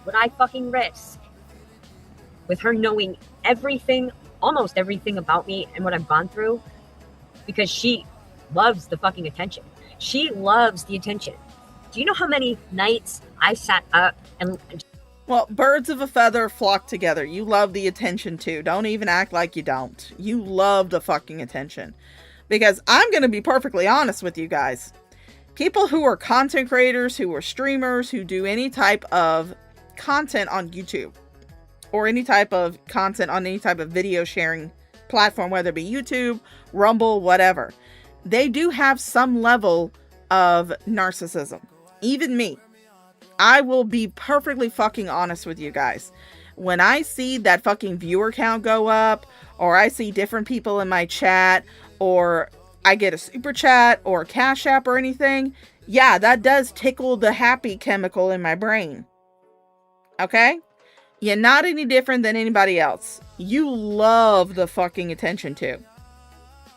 would I fucking risk with her knowing everything, almost everything about me and what I've gone through? Because she loves the fucking attention. She loves the attention. Do you know how many nights I sat up and... Well, birds of a feather flock together. You love the attention too. Don't even act like you don't. You love the fucking attention. Because I'm going to be perfectly honest with you guys. People who are content creators, who are streamers, who do any type of content on YouTube, or any type of content on any type of video sharing platform, whether it be YouTube, Rumble, whatever, they do have some level of narcissism. Even me. I will be perfectly fucking honest with you guys. When I see that fucking viewer count go up, or I see different people in my chat, or I get a super chat or a Cash App or anything, yeah, that does tickle the happy chemical in my brain. Okay? You're not any different than anybody else. You love the fucking attention too.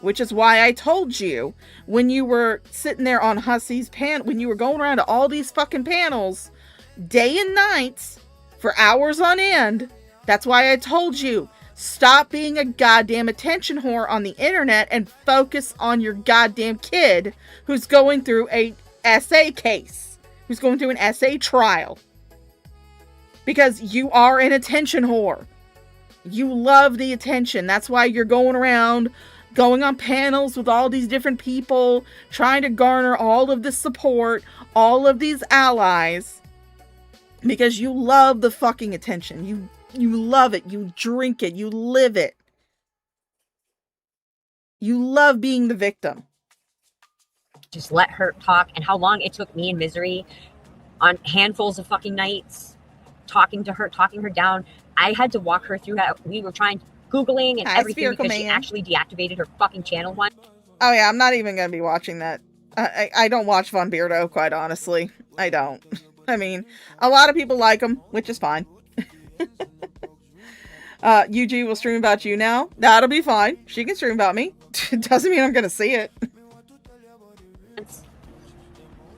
Which is why I told you when you were sitting there on Hussy's when you were going around to all these fucking panels, day and nights, for hours on end, that's why I told you, stop being a goddamn attention whore on the internet and focus on your goddamn kid who's going through a essay case, who's going through an essay trial. Because you are an attention whore. You love the attention. That's why you're going around, going on panels with all these different people, trying to garner all of this support, all of these allies, because you love the fucking attention. You love it. You drink it. You live it. You love being the victim. Just let her talk, and how long it took me in Misery on handfuls of fucking nights, talking to her, talking her down. I had to walk her through how we were trying Googling and everything because she actually deactivated her fucking channel one. Oh yeah, I'm not even going to be watching that. I don't watch Von Beardo, quite honestly. I don't. I mean, a lot of people like him, which is fine. UG will stream about you now. That'll be fine. She can stream about me. Doesn't mean I'm going to see it.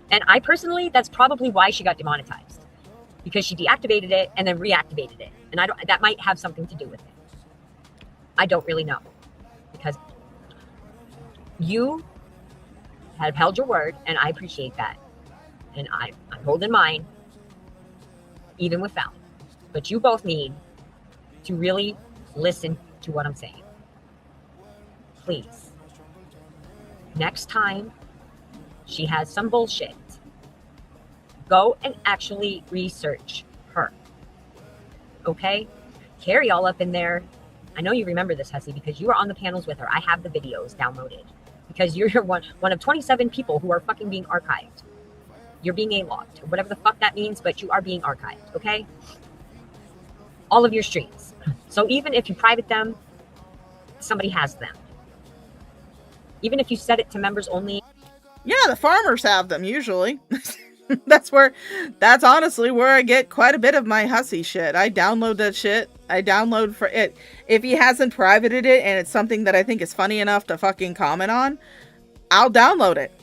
And I personally, that's probably why she got demonetized. Because she deactivated it and then reactivated it. And that might have something to do with it. I don't really know. Because you have held your word, and I appreciate that. And I'm holding mine, even with Val. But you both need to really listen to what I'm saying. Please. Next time she has some bullshit, go and actually research her. Okay? Carrie all up in there. I know you remember this, Hussy, because you were on the panels with her. I have the videos downloaded. Because you're one of 27 people who are fucking being archived. You're being A-logged, or whatever the fuck that means, but you are being archived, okay? All of your streams. So even if you private them, somebody has them. Even if you set it to members only. Yeah, the farmers have them, usually. That's honestly where I get quite a bit of my Hussy shit. I download that shit. I download for it. If he hasn't privated it and it's something that I think is funny enough to fucking comment on, I'll download it.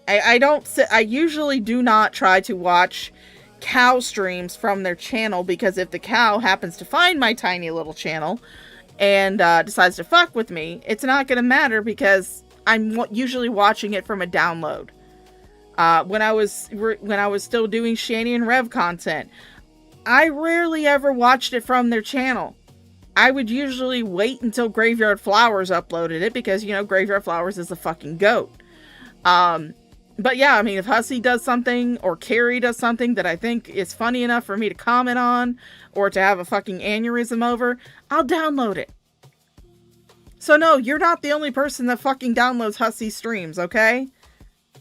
I usually do not try to watch cow streams from their channel, because if the cow happens to find my tiny little channel and decides to fuck with me, it's not going to matter because I'm usually watching it from a download. When I was still doing Shani and Rev content, I rarely ever watched it from their channel. I would usually wait until Graveyard Flowers uploaded it because, you know, Graveyard Flowers is a fucking goat. But yeah, I mean, if Hussy does something or Carrie does something that I think is funny enough for me to comment on or to have a fucking aneurysm over, I'll download it. So no, you're not the only person that fucking downloads Hussy's streams, okay?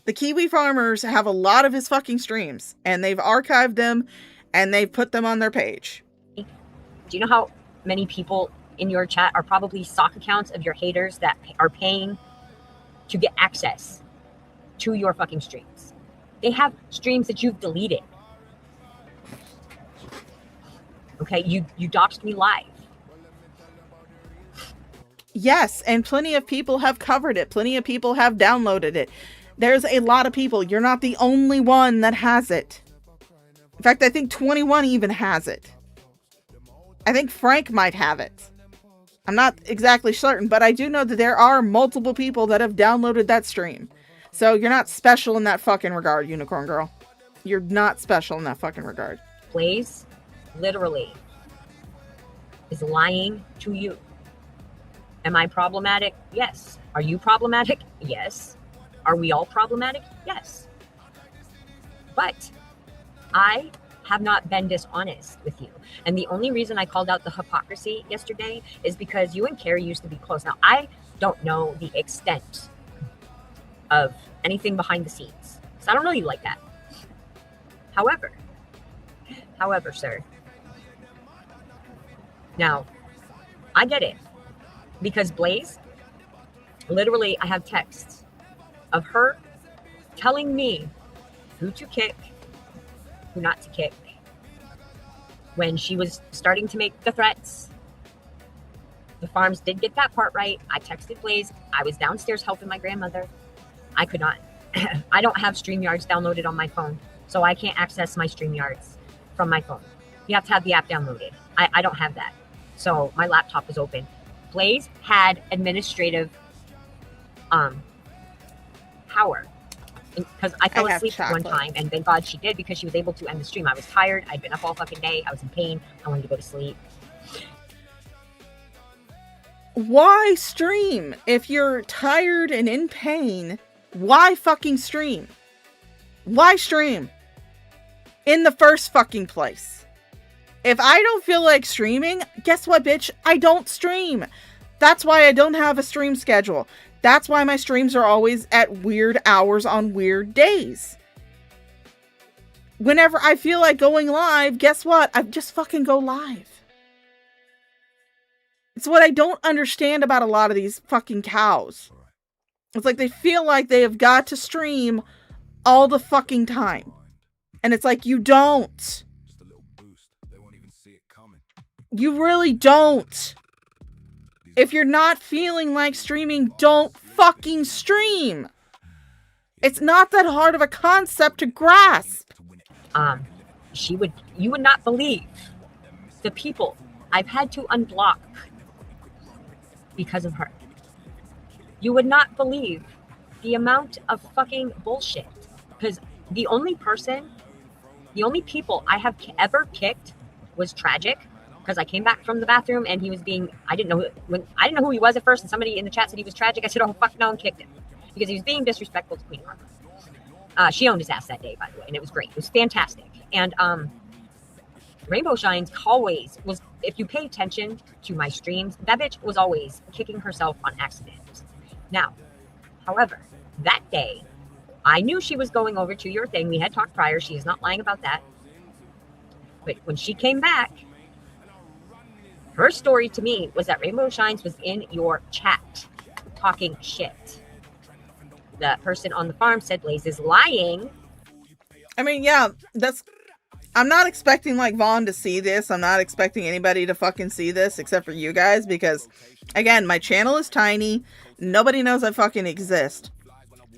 The Kiwi Farmers have a lot of his fucking streams, and they've archived them, and they've put them on their page. Do you know how many people in your chat are probably sock accounts of your haters that are paying to get access to your fucking streams? They have streams that you've deleted. Okay, you doxed me live. Yes, and plenty of people have covered it. Plenty of people have downloaded it. There's a lot of people. You're not the only one that has it. In fact, I think 21 even has it. I think Frank might have it. I'm not exactly certain, but I do know that there are multiple people that have downloaded that stream. So you're not special in that fucking regard, Unicorn Girl. You're not special in that fucking regard. Blaze literally is lying to you. Am I problematic? Yes. Are you problematic? Yes. Are we all problematic? Yes. But I have not been dishonest with you. And the only reason I called out the hypocrisy yesterday is because you and Carrie used to be close. Now, I don't know the extent of anything behind the scenes, because I don't know you like that. However, sir, now, I get it. Because Blaze, literally, I have texts of her telling me who to kick, who not to kick. When she was starting to make the threats, the farms did get that part right. I texted Blaze. I was downstairs helping my grandmother. I could not. I don't have StreamYards downloaded on my phone, so I can't access my StreamYards from my phone. You have to have the app downloaded. I don't have that. So my laptop was open. Blaze had administrative power, because I fell asleep one time, and thank God she did, because she was able to end the stream. I was tired. I'd been up all fucking day. I was in pain. I wanted to go to sleep. Why stream? If you're tired and in pain, why fucking stream? Why stream? In the first fucking place. If I don't feel like streaming, guess what, bitch? I don't stream. That's why I don't have a stream schedule. That's why my streams are always at weird hours on weird days. Whenever I feel like going live, guess what? I just fucking go live. It's what I don't understand about a lot of these fucking cows. It's like they feel like they have got to stream all the fucking time. And it's like, you don't. You really don't. If you're not feeling like streaming, don't fucking stream. It's not that hard of a concept to grasp. You would not believe the people I've had to unblock because of her. You would not believe the amount of fucking bullshit. Because the only people I have ever kicked was Tragic. Because I came back from the bathroom and he was I didn't know who he was at first, and somebody in the chat said he was Tragic. I said, oh fuck no, and kicked him because he was being disrespectful to Queen Karma. She owned his ass that day, by the way, and it was great. It was fantastic. And Rainbow Shines always was, if you pay attention to my streams, that bitch was always kicking herself on accident. Now, however, that day, I knew she was going over to your thing. We had talked prior. She is not lying about that. But when she came back, her story to me was that Rainbow Shines was in your chat talking shit. The person on the farm said Blaze is lying. I mean, yeah, I'm not expecting like Vaughn to see this. I'm not expecting anybody to fucking see this except for you guys, because again, my channel is tiny. Nobody knows I fucking exist.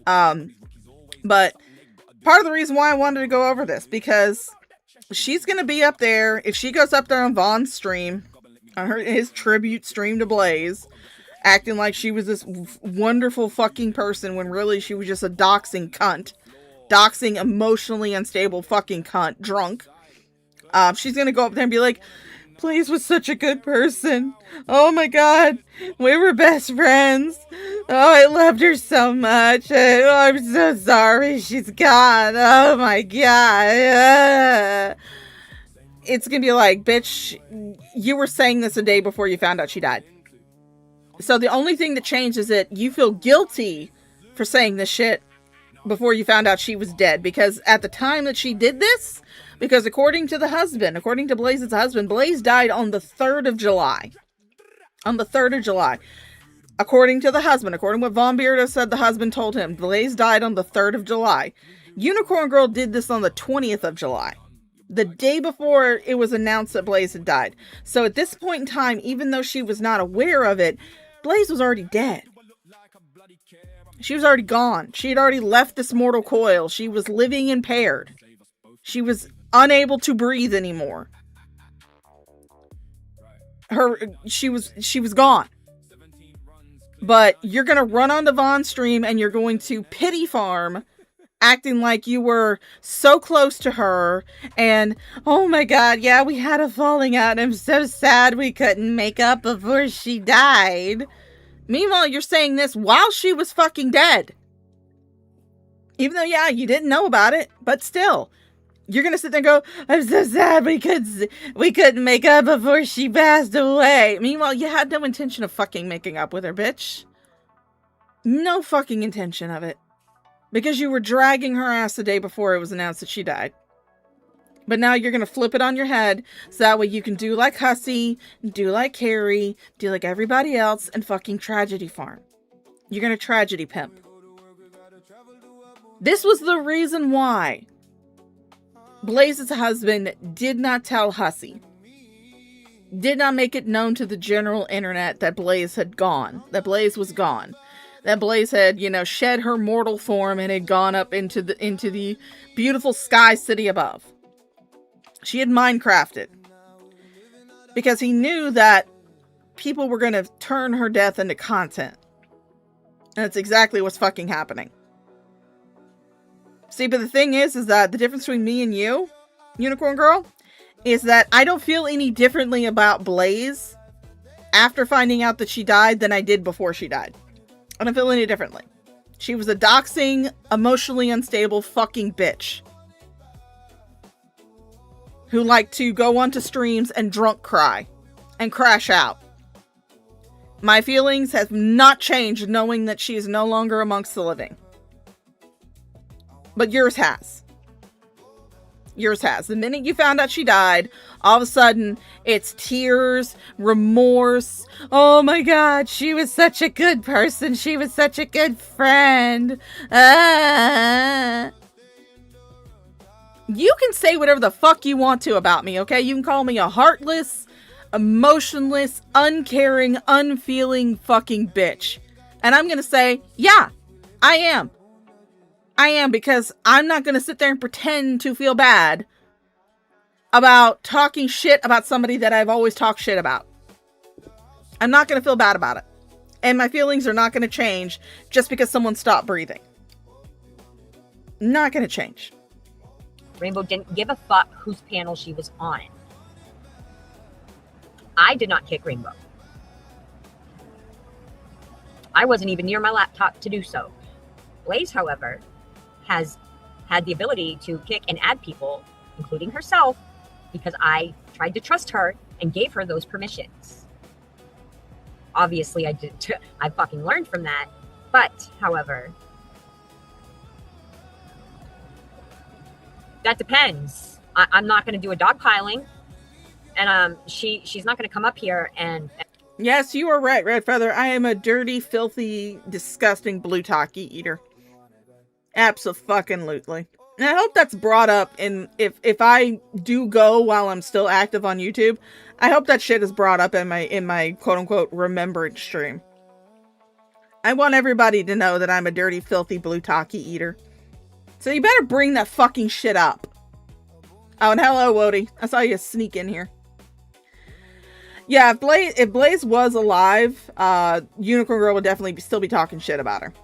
But part of the reason why I wanted to go over this, because she's going to be up there. If she goes up there on Vaughn's stream, on his tribute stream to Blaze, acting like she was this wonderful fucking person when really she was just a doxing cunt. Doxing emotionally unstable fucking cunt. Drunk. She's gonna go up there and be like, Blaze was such a good person. Oh my god. We were best friends. Oh, I loved her so much. Oh, I'm so sorry she's gone. Oh my god. It's gonna be like, bitch, you were saying this a day before you found out she died. So the only thing that changed is that you feel guilty for saying this shit before you found out she was dead. Because at the time that she did this, because according to Blaze's husband, Blaze died on the 3rd of July. On the 3rd of July. According to the husband, according to what Von Beardo said the husband told him, Blaze died on the 3rd of July. Unicorn Girl did this on the 20th of July. The day before it was announced that Blaze had died. So at this point in time, even though she was not aware of it, Blaze was already dead. She was already gone. She had already left this mortal coil. She was living impaired. She was unable to breathe anymore. She was gone. But you're going to run onto Von's stream and you're going to pity farm, acting like you were so close to her. And, oh my God, yeah, we had a falling out. I'm so sad we couldn't make up before she died. Meanwhile, you're saying this while she was fucking dead. Even though, yeah, you didn't know about it, but still. You're going to sit there and go, I'm so sad we couldn't make up before she passed away. Meanwhile, you had no intention of fucking making up with her, bitch. No fucking intention of it. Because you were dragging her ass the day before it was announced that she died. But now you're going to flip it on your head so that way you can do like Hussy, do like Carrie, do like everybody else, and fucking tragedy farm. You're going to tragedy pimp. This was the reason why Blaze's husband did not tell Hussy. Did not make it known to the general internet that Blaze had gone. That Blaze was gone. That Blaze had, shed her mortal form and had gone up into the beautiful sky city above. She had Minecrafted. Because he knew that people were going to turn her death into content. And that's exactly what's fucking happening. See, but the thing is that the difference between me and you, Unicorn Girl, is that I don't feel any differently about Blaze after finding out that she died than I did before she died. I don't feel any differently. She was a doxing, emotionally unstable fucking bitch. Who liked to go onto streams and drunk cry. And crash out. My feelings have not changed knowing that she is no longer amongst the living. But yours has. Yours has. The minute you found out she died, all of a sudden, it's tears, remorse. Oh my God, she was such a good person. She was such a good friend. You can say whatever the fuck you want to about me, okay? You can call me a heartless, emotionless, uncaring, unfeeling fucking bitch. And I'm gonna say, yeah, I am. I am, because I'm not going to sit there and pretend to feel bad about talking shit about somebody that I've always talked shit about. I'm not going to feel bad about it. And my feelings are not going to change just because someone stopped breathing. Not going to change. Rainbow didn't give a fuck whose panel she was on. I did not kick Rainbow. I wasn't even near my laptop to do so. Blaze, however, has had the ability to kick and add people, including herself, because I tried to trust her and gave her those permissions. Obviously, I fucking learned from that. But, however, that depends. I'm not going to do a dogpiling, and she's not going to come up here and. Yes, you are right, Red Feather. I am a dirty, filthy, disgusting blue taki eater. Absolutely. And I hope that's brought up if I do go while I'm still active on YouTube, I hope that shit is brought up in my quote unquote remembrance stream. I want everybody to know that I'm a dirty, filthy blue taki eater. So you better bring that fucking shit up. Oh, and hello, Wody. I saw you sneak in here. Yeah, if Blaze was alive, Unicorn Girl would definitely still be talking shit about her.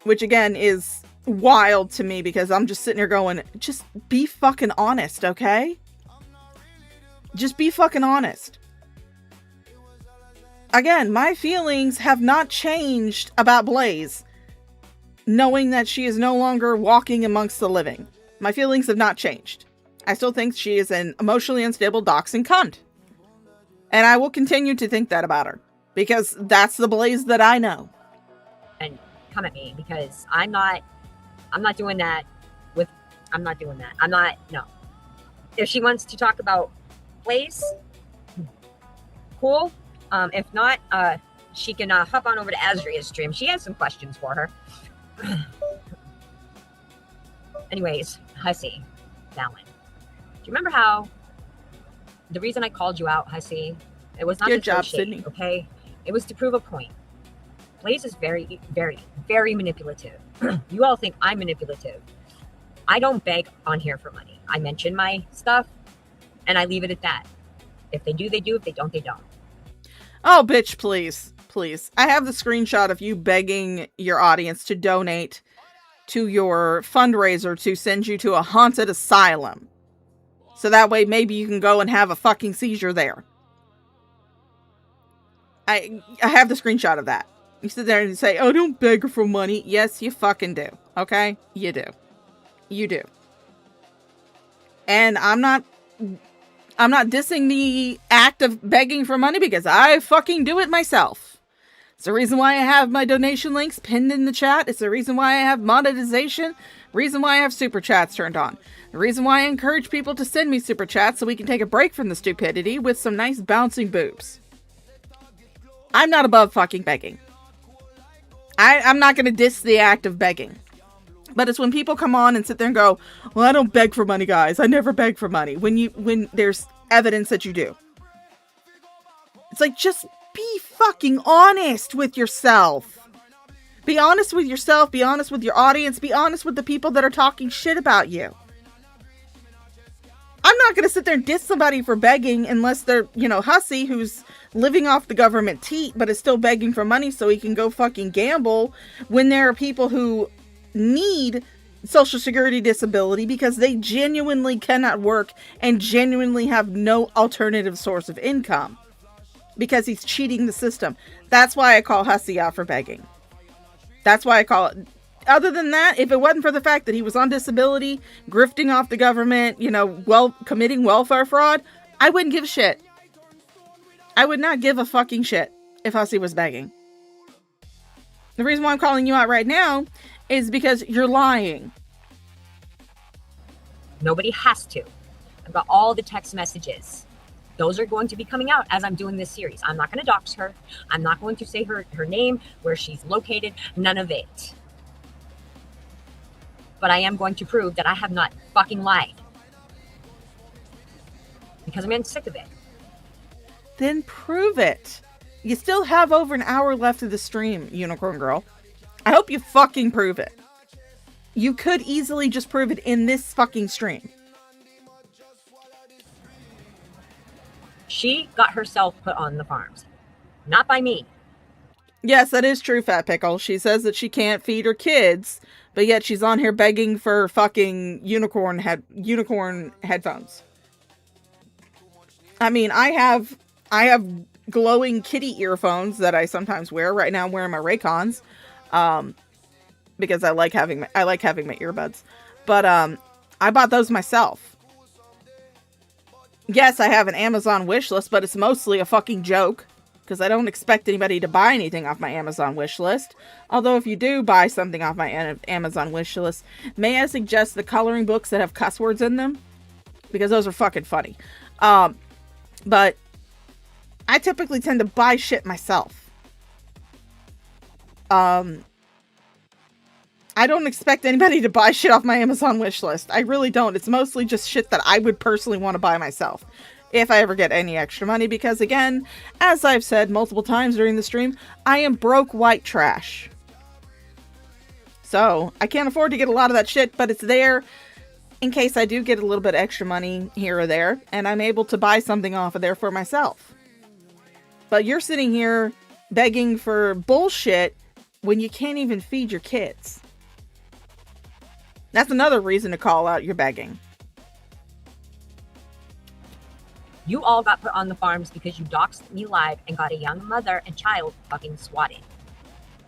Which again is wild to me because I'm just sitting here going, just be fucking honest, okay? Just be fucking honest. Again, my feelings have not changed about Blaze, knowing that she is no longer walking amongst the living. My feelings have not changed. I still think she is an emotionally unstable doxing cunt. And I will continue to think that about her. Because that's the Blaze that I know. And come at me, because I'm not doing that no. If she wants to talk about Blaze, cool. If not, she can hop on over to Azria's stream. She has some questions for her. Anyways, Hussy, Fallon. Do you remember how the reason I called you out, Hussy, it was not Good to throw job, shade, Sydney. okay? It was to prove a point. Blaze is very, very, very manipulative. You all think I'm manipulative. I don't beg on here for money. I mention my stuff, and I leave it at that. If they do, they do. If they don't, they don't. Oh, bitch, please. Please. I have the screenshot of you begging your audience to donate to your fundraiser to send you to a haunted asylum. So that way maybe you can go and have a fucking seizure there. I have the screenshot of that. You sit there and say, oh, don't beg her for money. Yes, you fucking do. Okay? You do. You do. And I'm not dissing the act of begging for money because I fucking do it myself. It's the reason why I have my donation links pinned in the chat. It's the reason why I have monetization. Reason why I have super chats turned on. The reason why I encourage people to send me super chats so we can take a break from the stupidity with some nice bouncing boobs. I'm not above fucking begging. I'm not going to diss the act of begging. But it's when people come on and sit there and go, well, I don't beg for money, guys. I never beg for money. When there's evidence that you do. It's like, just be fucking honest with yourself. Be honest with yourself. Be honest with your audience. Be honest with the people that are talking shit about you. I'm not going to sit there and diss somebody for begging unless they're, hussy who's living off the government teat, but is still begging for money so he can go fucking gamble when there are people who need Social Security disability because they genuinely cannot work and genuinely have no alternative source of income because he's cheating the system. That's why I call hussy out for begging. That's why I call it. Other than that, if it wasn't for the fact that he was on disability, grifting off the government, committing welfare fraud, I wouldn't give a shit. I would not give a fucking shit if hussy was begging. The reason why I'm calling you out right now is because you're lying. Nobody has to. I've got all the text messages. Those are going to be coming out as I'm doing this series. I'm not going to dox her. I'm not going to say her name, where she's located, none of it. But I am going to prove that I have not fucking lied. Because I'm getting sick of it. Then prove it. You still have over an hour left of the stream, Unicorn Girl. I hope you fucking prove it. You could easily just prove it in this fucking stream. She got herself put on the farms. Not by me. Yes, that is true, Fat Pickle. She says that she can't feed her kids, but yet she's on here begging for fucking unicorn headphones. I mean, I have glowing kitty earphones that I sometimes wear. Right now I'm wearing my Raycons. Because I like having my earbuds. But I bought those myself. Yes, I have an Amazon wish list, but it's mostly a fucking joke. Because I don't expect anybody to buy anything off my Amazon wish list. Although if you do buy something off my Amazon wish list, may I suggest the coloring books that have cuss words in them? Because those are fucking funny. But I typically tend to buy shit myself. I don't expect anybody to buy shit off my Amazon wish list. I really don't. It's mostly just shit that I would personally want to buy myself. If I ever get any extra money. Because again, as I've said multiple times during the stream, I am broke white trash. So, I can't afford to get a lot of that shit, but it's there in case I do get a little bit extra money here or there. And I'm able to buy something off of there for myself. But you're sitting here begging for bullshit when you can't even feed your kids. That's another reason to call out your begging. You all got put on the farms because you doxed me live and got a young mother and child fucking swatted.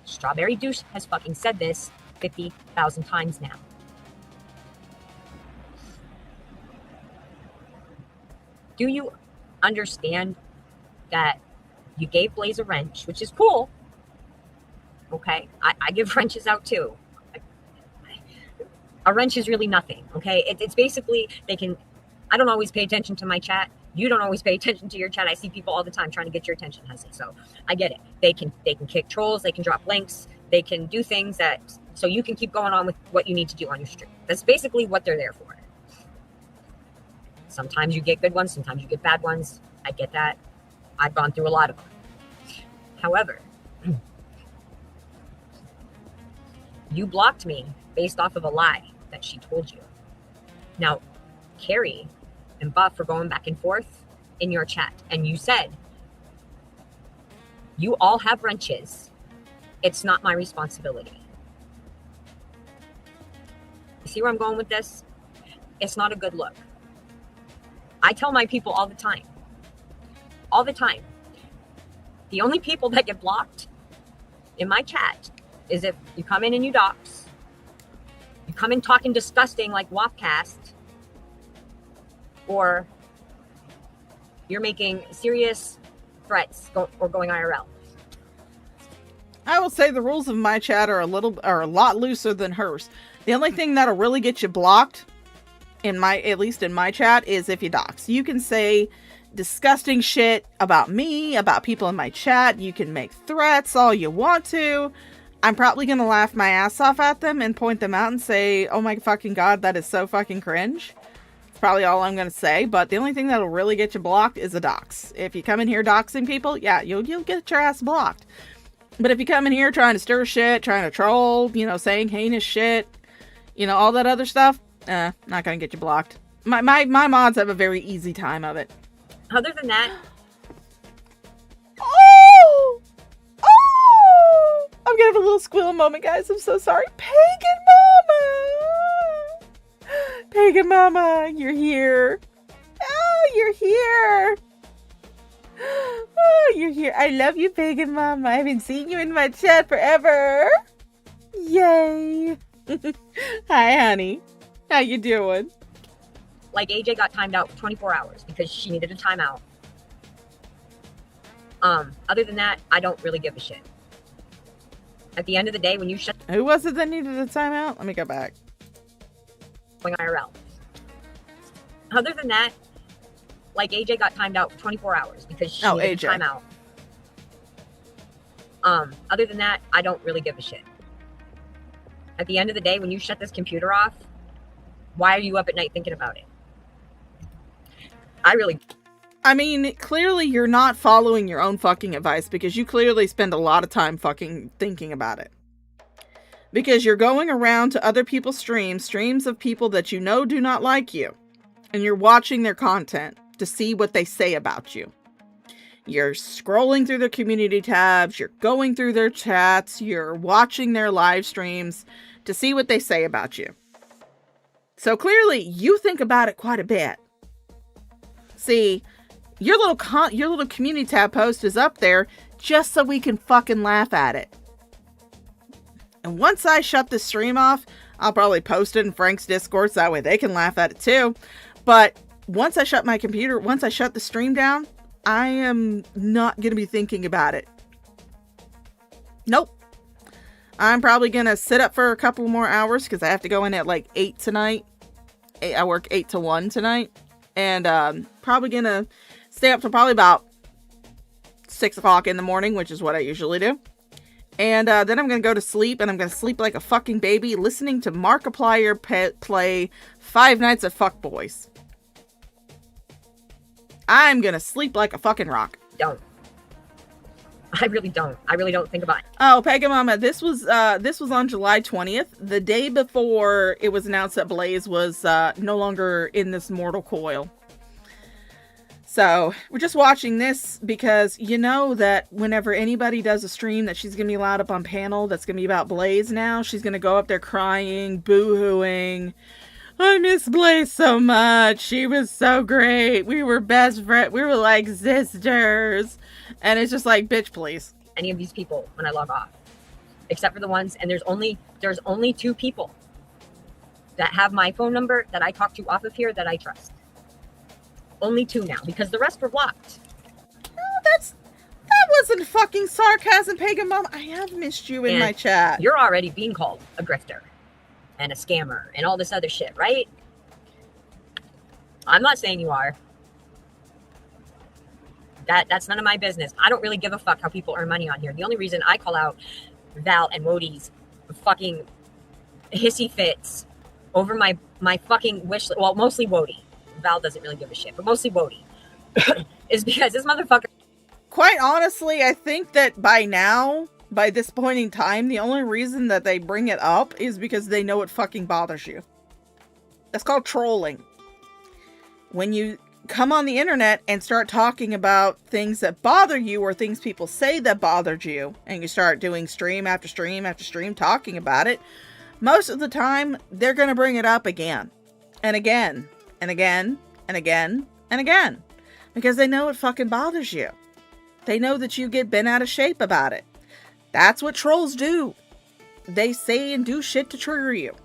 Strawberry Douche has fucking said this 50,000 times now. Do you understand that you gave Blaze a wrench, which is cool? Okay, I give wrenches out too. A wrench is really nothing, okay? It's basically, I don't always pay attention to my chat. You don't always pay attention to your chat. I see people all the time trying to get your attention, Hussy. So I get it. They can kick trolls. They can drop links. They can do things so you can keep going on with what you need to do on your stream. That's basically what they're there for. Sometimes you get good ones. Sometimes you get bad ones. I get that. I've gone through a lot of them. However, you blocked me based off of a lie that she told you. Now, Carrie and Buff were going back and forth in your chat, and you said, you all have wrenches. It's not my responsibility. You see where I'm going with this? It's not a good look. I tell my people all the time. All the time. The only people that get blocked in my chat is if you come in and you dox, you come in talking disgusting like Wafcast, or you're making serious threats or going IRL. I will say the rules of my chat are a lot looser than hers. The only thing that'll really get you blocked, at least in my chat, is if you dox. You can say disgusting shit about me, about people in my chat. You can make threats all you want to. I'm probably gonna laugh my ass off at them and point them out and say, oh my fucking god, that is so fucking cringe. It's probably all I'm gonna say, but the only thing that'll really get you blocked is a dox. If you come in here doxing people, yeah, you'll get your ass blocked. But if you come in here trying to stir shit, trying to troll, saying heinous shit, all that other stuff, not gonna get you blocked. My mods have a very easy time of it. Other than that, oh, I'm gonna have a little squeal moment, guys. I'm so sorry. Pagan Mama, you're here. Oh, you're here. Oh, you're here. I love you, Pagan Mama. I haven't seen you in my chat forever. Yay. Hi, honey. How you doing? like AJ got timed out for 24 hours because she needed a timeout. Other than that, I don't really give a shit. At the end of the day, when you shut Who was it that needed a timeout? Let me go back. going IRL. Other than that, like AJ got timed out for 24 hours because she needed a timeout. Other than that, I don't really give a shit. At the end of the day, when you shut this computer off, why are you up at night thinking about it? I mean, clearly you're not following your own fucking advice because you clearly spend a lot of time fucking thinking about it. Because you're going around to other people's streams of people that you know do not like you, and you're watching their content to see what they say about you. You're scrolling through their community tabs, you're going through their chats, you're watching their live streams to see what they say about you. So clearly you think about it quite a bit. See, your little community tab post is up there just so we can fucking laugh at it. And once I shut the stream off, I'll probably post it in Frank's Discord so that way they can laugh at it too. But once I shut the stream down, I am not going to be thinking about it. Nope. I'm probably going to sit up for a couple more hours because I have to go in at like 8 tonight. I work 8 to 1 tonight. And probably going to stay up till probably about 6 o'clock in the morning, which is what I usually do. And then I'm going to go to sleep, and I'm going to sleep like a fucking baby listening to Markiplier play Five Nights at Fuckboys. I'm going to sleep like a fucking rock. Don't. I really don't. I really don't think about it. Oh, Pegamama, this was on July 20th, the day before it was announced that Blaze was no longer in this mortal coil. So, we're just watching this because you know that whenever anybody does a stream that she's going to be allowed up on panel that's going to be about Blaze now, she's going to go up there crying, boo-hooing. I miss Blaze so much. She was so great. We were best friends. We were like sisters. And it's just like, bitch, please. Any of these people when I log off. Except for the ones, and there's only 2 people that have my phone number that I talk to off of here that I trust. Only 2 now, because the rest were blocked. Oh, that wasn't fucking sarcasm, Pagan Mom. I have missed you in my chat. You're already being called a grifter and a scammer and all this other shit, right? I'm not saying you are. That's none of my business. I don't really give a fuck how people earn money on here. The only reason I call out Val and Wodie's fucking hissy fits over my fucking wish, well, mostly Wodie. Val doesn't really give a shit, but mostly Wodie, is because this motherfucker. Quite honestly, I think that by this point in time, the only reason that they bring it up is because they know it fucking bothers you. That's called trolling. when you come on the internet and start talking about things that bother you or things people say that bothered you, and you start doing stream after stream after stream talking about it, most of the time they're going to bring it up again and again and again and again and again, because they know it fucking bothers you. They know that you get bent out of shape about it. That's what trolls do. They say and do shit to trigger you,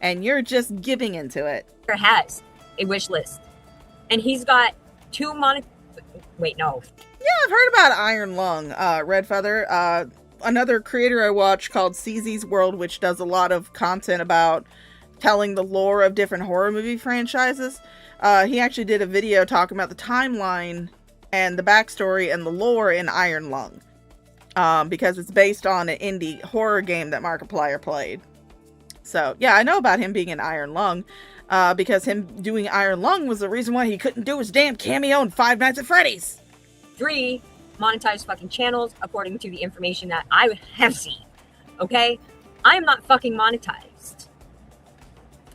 and you're just giving into it. Has a wish list. And he's got 2 Wait, no. Yeah, I've heard about Iron Lung, Red Feather. Another creator I watch called CZ's World, which does a lot of content about telling the lore of different horror movie franchises. He actually did a video talking about the timeline and the backstory and the lore in Iron Lung. Because it's based on an indie horror game that Markiplier played. So, yeah, I know about him being in Iron Lung. Because him doing Iron Lung was the reason why he couldn't do his damn cameo in Five Nights at Freddy's. 3 monetized fucking channels, according to the information that I have seen. Okay? I am not fucking monetized.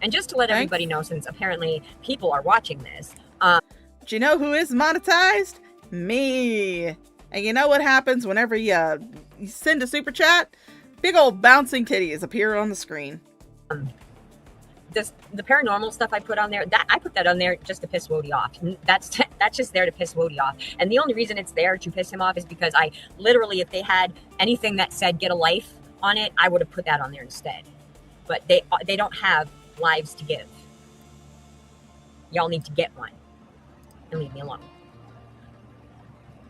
And just to let everybody know, since apparently people are watching this. Do you know who is monetized? Me. And you know what happens whenever you send a super chat? Big old bouncing titties appear on the screen. The paranormal stuff I put on there, I put that on there just to piss Wody off. That's just there to piss Wody off. And the only reason it's there to piss him off is because I literally, if they had anything that said get a life on it, I would have put that on there instead. But they don't have lives to give. Y'all need to get one and leave me alone.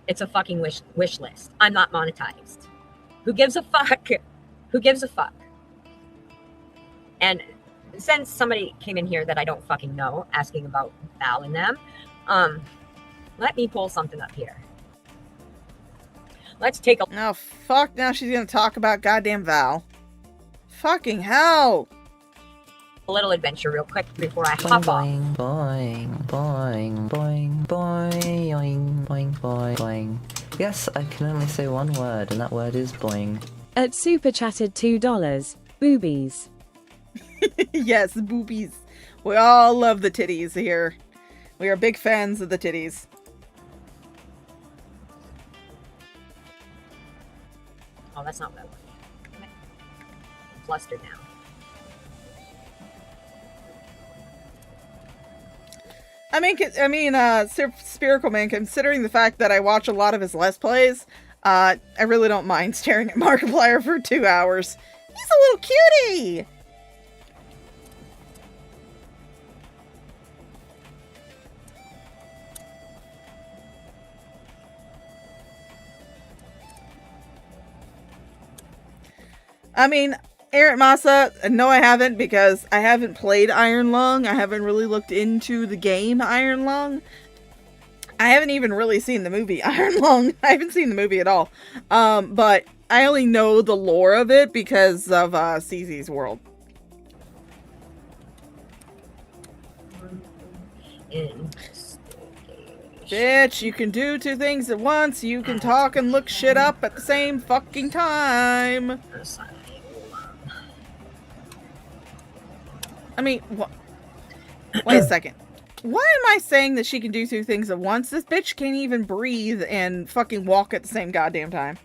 It's a fucking wish list. I'm not monetized. Who gives a fuck? Who gives a fuck? And since somebody came in here that I don't fucking know, asking about Val and them, let me pull something up here. Let's take a... Oh, fuck, now she's gonna talk about goddamn Val. Fucking hell! little adventure real quick before I hop off. Boing, boing, boing, boing, boing, boing, boing, boing. Yes, I can only say one word, and that word is boing. At Super Chatted $2, boobies. Yes, boobies. We all love the titties here. We are big fans of the titties. Oh, that's not what I wanted. I'm flustered now. Spherical Man, considering the fact that I watch a lot of his Let's Plays, I really don't mind staring at Markiplier for 2 hours. He's a little cutie! I mean, Eric Massa, no I haven't, because I haven't played Iron Lung. I haven't really looked into the game Iron Lung. I haven't even really seen the movie Iron Lung. I haven't seen the movie at all. But I only know the lore of it because of CZ's World. Bitch, you can do 2 things at once. You can talk and look shit up at the same fucking time. I mean, wait a second. Why am I saying that she can do 2 things at once? This bitch can't even breathe and fucking walk at the same goddamn time.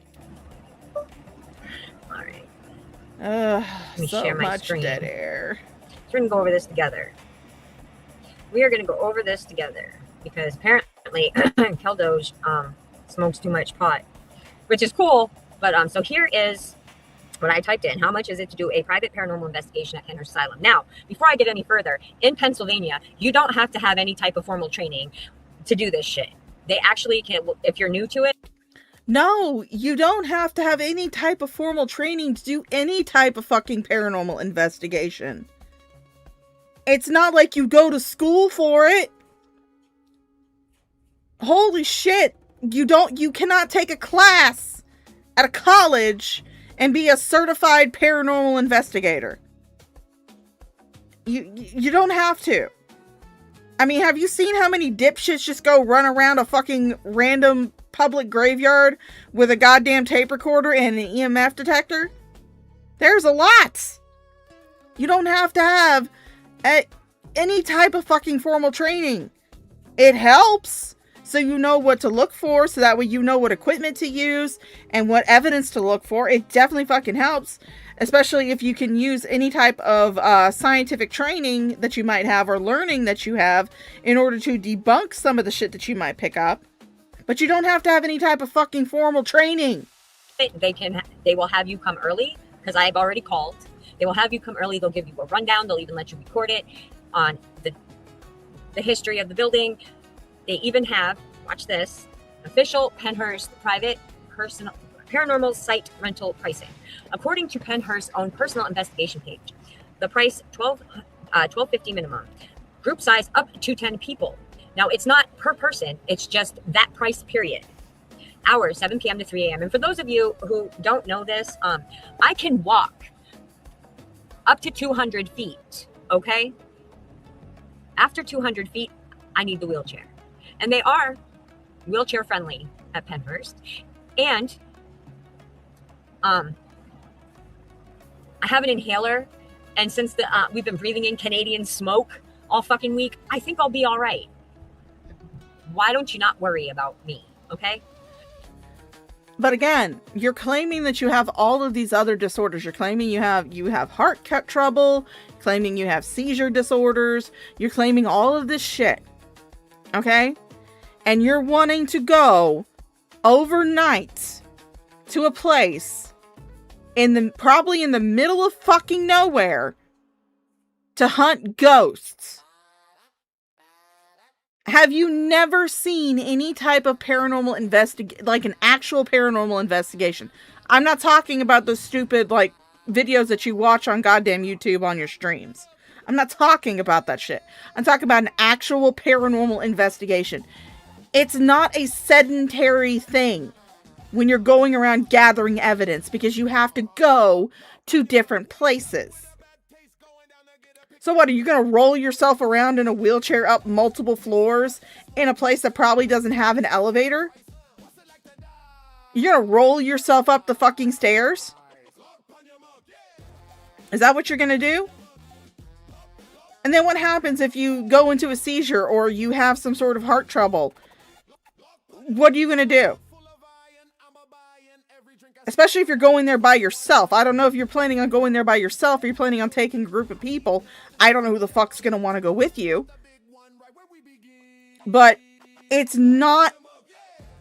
Alright. Ugh, Let me so share my much screen. dead air. So we're going to go over this together. We are going to go over this together. Because apparently, Keldoge smokes too much pot. Which is cool. But, so here is what I typed in. How much is it to do a private paranormal investigation at Kenner's Asylum? Now, before I get any further, in Pennsylvania, you don't have to have any type of formal training to do this shit. They actually can, if you're new to it. No, you don't have to have any type of formal training to do any type of fucking paranormal investigation. It's not like you go to school for it. Holy shit. You cannot take a class at a college and be a certified paranormal investigator. You don't have to. I mean, have you seen how many dipshits just go run around a fucking random public graveyard with a goddamn tape recorder and an EMF detector? There's a lot. You don't have to have any type of fucking formal training. It helps. So you know what to look for, so that way you know what equipment to use and what evidence to look for. It definitely fucking helps, especially if you can use any type of scientific training that you might have or learning that you have in order to debunk some of the shit that you might pick up. But you don't have to have any type of fucking formal training. They will have you come early, because I've already called. They will have you come early. They'll give you a rundown. They'll even let you record it on the history of the building. They even have, watch this, official Pennhurst private paranormal site rental pricing. According to Pennhurst's own personal investigation page, the price $12.50 minimum. Group size up to 10 people. Now, it's not per person. It's just that price period. Hours, 7 p.m. to 3 a.m. And for those of you who don't know this, I can walk up to 200 feet, okay? After 200 feet, I need the wheelchair. And they are wheelchair friendly at Pennhurst. And I have an inhaler. And since we've been breathing in Canadian smoke all fucking week, I think I'll be all right. Why don't you not worry about me, okay? But again, you're claiming that you have all of these other disorders. You're claiming you have heart trouble, claiming you have seizure disorders. You're claiming all of this shit. Okay? And you're wanting to go overnight to a place probably in the middle of fucking nowhere to hunt ghosts. Have you never seen any type of paranormal like an actual paranormal investigation? I'm not talking about those stupid like videos that you watch on goddamn YouTube on your streams. I'm not talking about that shit. I'm talking about an actual paranormal investigation. It's not a sedentary thing when you're going around gathering evidence, because you have to go to different places. So what, are you going to roll yourself around in a wheelchair up multiple floors in a place that probably doesn't have an elevator? You're going to roll yourself up the fucking stairs? Is that what you're going to do? And then what happens if you go into a seizure or you have some sort of heart trouble? What are you going to do? Especially if you're going there by yourself. I don't know if you're planning on going there by yourself or you're planning on taking a group of people. I don't know who the fuck's going to want to go with you. But it's not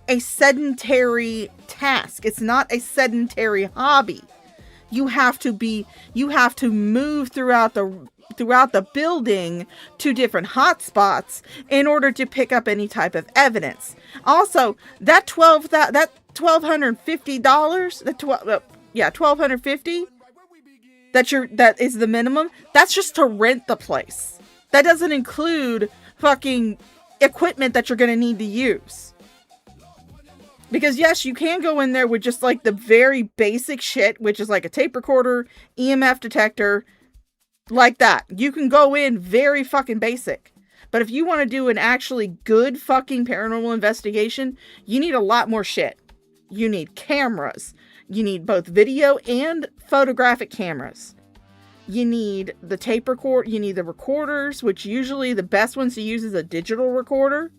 a sedentary task. It's not a sedentary hobby. You have to move throughout the building to different hotspots in order to pick up any type of evidence. Also, that $1,250, $1,250 that is the minimum. That's just to rent the place. That doesn't include fucking equipment that you're going to need to use. Because yes, you can go in there with just like the very basic shit, which is like a tape recorder, EMF detector, like that. You can go in very fucking basic. But if you want to do an actually good fucking paranormal investigation, you need a lot more shit. You need cameras. You need both video and photographic cameras. You need the tape record. You need the recorders, which usually the best ones to use is a digital recorder.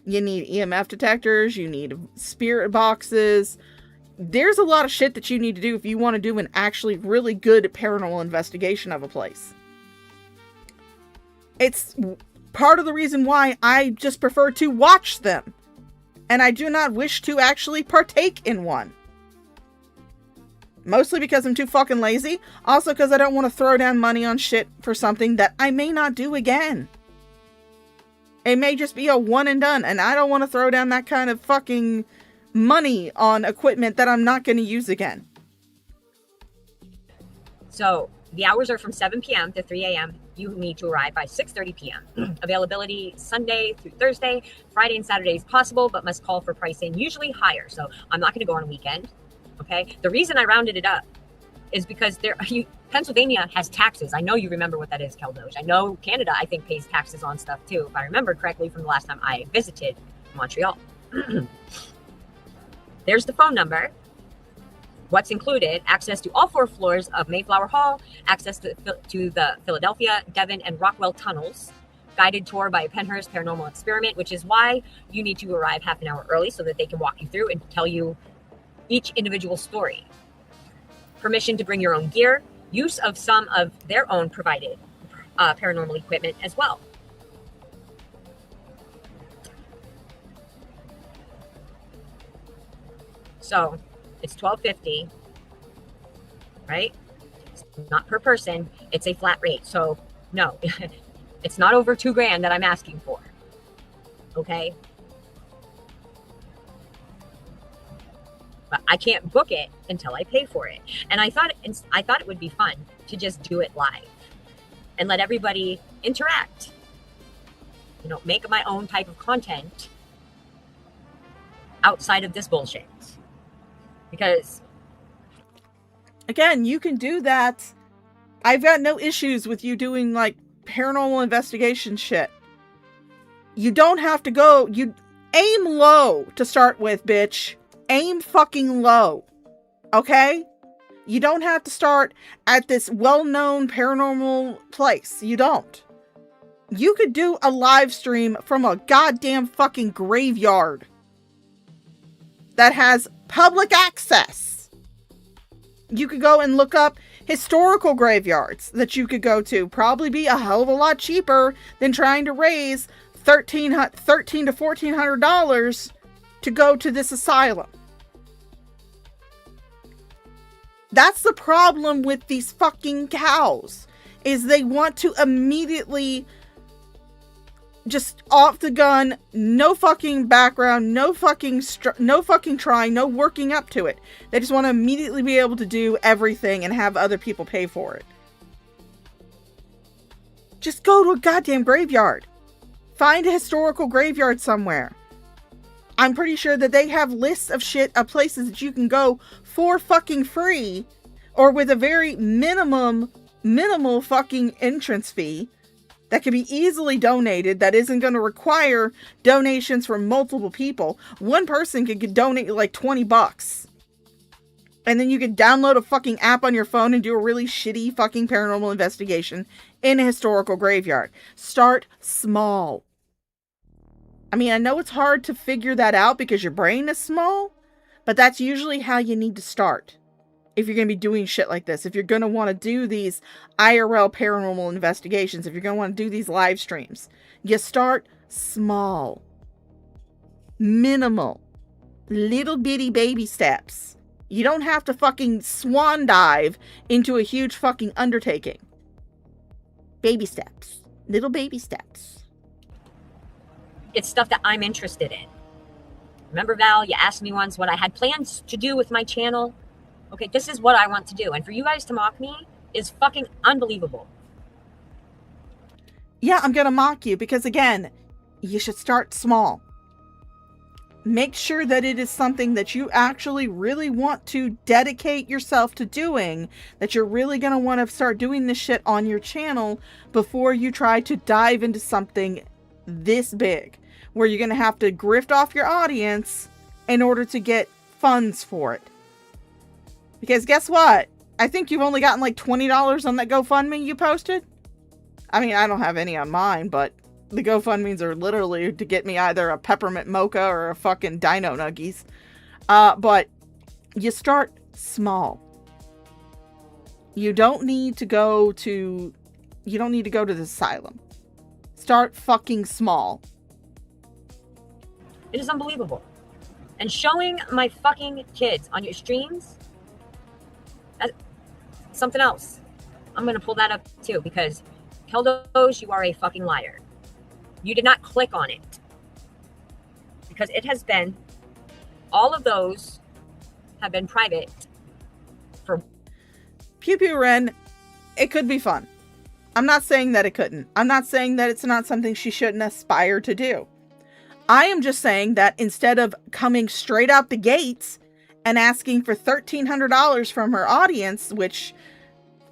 You need EMF detectors. You need spirit boxes. There's a lot of shit that you need to do if you want to do an actually really good paranormal investigation of a place. It's part of the reason why I just prefer to watch them. And I do not wish to actually partake in one. Mostly because I'm too fucking lazy. Also because I don't want to throw down money on shit for something that I may not do again. It may just be a one and done. And I don't want to throw down that kind of fucking money on equipment that I'm not going to use again. So the hours are from 7 p.m. to 3 a.m. You need to arrive by 6:30 p.m. Availability Sunday through Thursday. Friday and Saturday is possible, but must call for pricing, usually higher. So I'm not going to go on a weekend. Okay. The reason I rounded it up is because Pennsylvania has taxes. I know you remember what that is, Keldoge. I know Canada, I think, pays taxes on stuff too, if I remember correctly from the last time I visited Montreal. There's the phone number. What's included: access to all 4 floors of Mayflower Hall, access to the Philadelphia, Devon, and Rockwell tunnels, guided tour by a Penhurst paranormal experiment, which is why you need to arrive half an hour early so that they can walk you through and tell you each individual story. Permission to bring your own gear, use of some of their own provided paranormal equipment as well. So it's $12.50, right? It's not per person, it's a flat rate. So no, it's not over $2,000 that I'm asking for. Okay? But I can't book it until I pay for it. And I thought it would be fun to just do it live and let everybody interact. You know, make my own type of content outside of this bullshit. Because again, you can do that. I've got no issues with you doing like paranormal investigation shit. You don't have to go, you aim low to start with, bitch. Aim fucking low. Okay? You don't have to start at this well-known paranormal place. You don't. You could do a live stream from a goddamn fucking graveyard that has public access. You could go and look up historical graveyards that you could go to. Probably be a hell of a lot cheaper than trying to raise $1,300 to $1,400 to go to this asylum. That's the problem with these fucking cows, is they want to immediately just off the gun, no fucking background, no fucking trying, no working up to it. They just want to immediately be able to do everything and have other people pay for it. Just go to a goddamn graveyard. Find a historical graveyard somewhere. I'm pretty sure that they have lists of shit of places that you can go for fucking free or with a very minimal fucking entrance fee that can be easily donated, that isn't going to require donations from multiple people. One person could donate like $20. And then you can download a fucking app on your phone and do a really shitty fucking paranormal investigation in a historical graveyard. Start small. I mean, I know it's hard to figure that out because your brain is small, but that's usually how you need to start. If you're going to be doing shit like this, if you're going to want to do these IRL paranormal investigations, if you're going to want to do these live streams, you start small. Minimal. Little bitty baby steps. You don't have to fucking swan dive into a huge fucking undertaking. Baby steps. Little baby steps. it's stuff that I'm interested in. Remember, Val, you asked me once what I had plans to do with my channel. Okay, this is what I want to do. And for you guys to mock me is fucking unbelievable. Yeah, I'm gonna mock you because, again, you should start small. Make sure that it is something that you actually really want to dedicate yourself to doing, that you're really going to want to start doing this shit on your channel before you try to dive into something this big, where you're going to have to grift off your audience in order to get funds for it. Because guess what? I think you've only gotten like $20 on that GoFundMe you posted. I mean, I don't have any on mine, but the GoFundMes are literally to get me either a peppermint mocha or a fucking dino nuggies. But you start small. You don't need to go to the asylum. Start fucking small. It is unbelievable. And showing my fucking kids on your streams, that's something else. I'm going to pull that up too, because Keldos, you are a fucking liar. You did not click on it, because it has been, all of those have been private for Pew Pew Ren. It could be fun. I'm not saying that it couldn't. I'm not saying that it's not something she shouldn't aspire to do. I am just saying that instead of coming straight out the gates and asking for $1,300 from her audience, which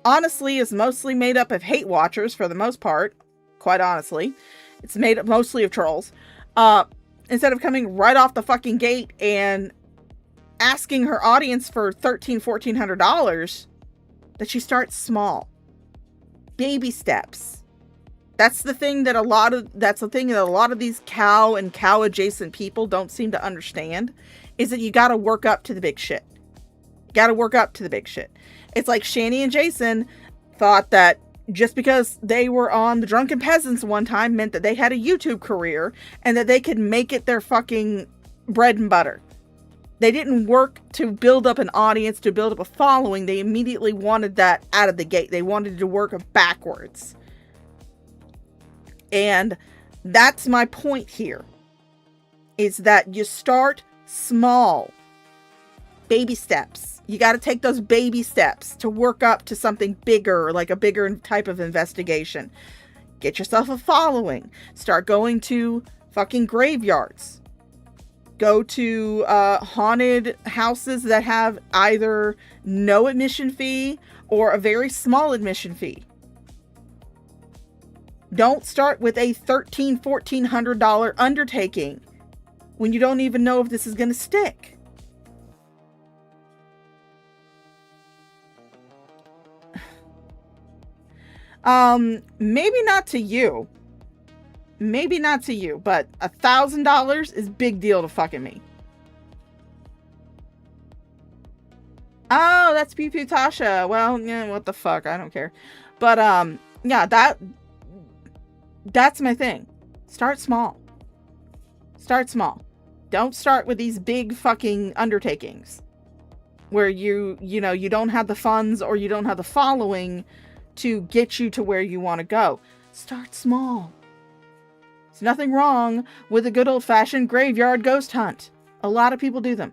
honestly is mostly made up of hate watchers for the most part, quite honestly. It's made up mostly of trolls. Instead of coming right off the fucking gate and asking her audience for $1,400, that she starts small. Baby steps. That's the thing that a lot of these cow and cow adjacent people don't seem to understand, is that you got to work up to the big shit. Got to work up to the big shit. It's like Shani and Jason thought that just because they were on the Drunken Peasants one time meant that they had a YouTube career and that they could make it their fucking bread and butter. They didn't work to build up an audience, to build up a following. They immediately wanted that out of the gate. They wanted to work backwards. And that's my point here, is that you start small. Baby steps. You got to take those baby steps to work up to something bigger, like a bigger type of investigation. Get yourself a following. Start going to fucking graveyards. Go to haunted houses that have either no admission fee or a very small admission fee. Don't start with a $1,300, $1,400 undertaking when you don't even know if this is going to stick. Maybe not to you. Maybe not to you, but $1,000 is big deal to fucking me. Oh, that's Pew Pew Tasha. Well, yeah, what the fuck? I don't care. But, yeah, that's my thing. Start small. Start small. Don't start with these big fucking undertakings where you don't have the funds or you don't have the following to get you to where you want to go. Start small. There's nothing wrong with a good old-fashioned graveyard ghost hunt. A lot of people do them.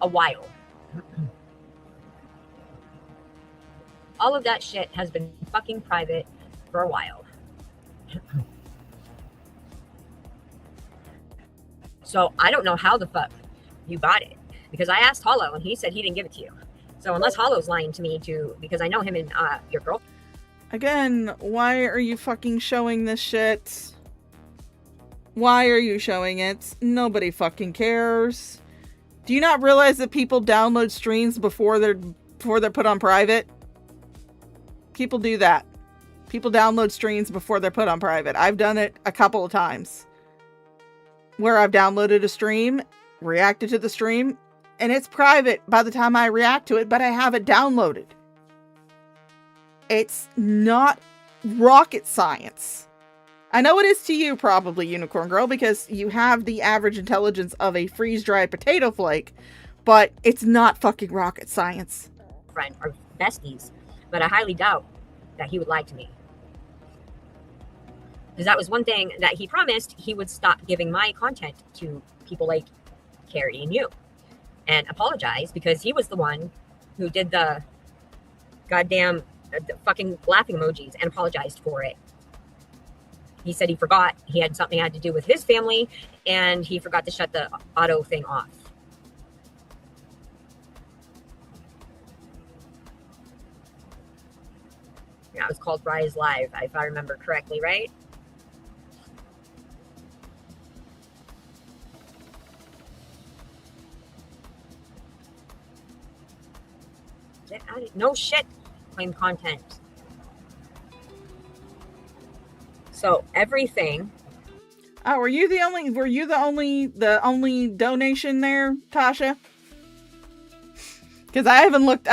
A while. All of that shit has been fucking private for a while. So I don't know how the fuck you got it. Because I asked Hollow and he said he didn't give it to you. So unless Hollow's lying to me too, because I know him and your girl. Again, why are you fucking showing this shit? Why are you showing it? Nobody fucking cares. Do you not realize that people download streams before they're put on private? People do that. People download streams before they're put on private. I've done it a couple of times. Where I've downloaded a stream, reacted to the stream, and it's private by the time I react to it, but I have it downloaded. It's not rocket science. I know it is to you, probably, Unicorn Girl, because you have the average intelligence of a freeze-dried potato flake, but it's not fucking rocket science. Friend or besties, but I highly doubt that he would lie to me. Because that was one thing that he promised, he would stop giving my content to people like Carrie and you. And apologize, because he was the one who did the goddamn the fucking laughing emojis and apologized for it. He said he forgot. He had something had to do with his family, and he forgot to shut the auto thing off. Yeah, it was called Rise Live, if I remember correctly, right? Get out of, no shit. Claim content. So everything. Oh, were you the only donation there, Tasha? Because I haven't looked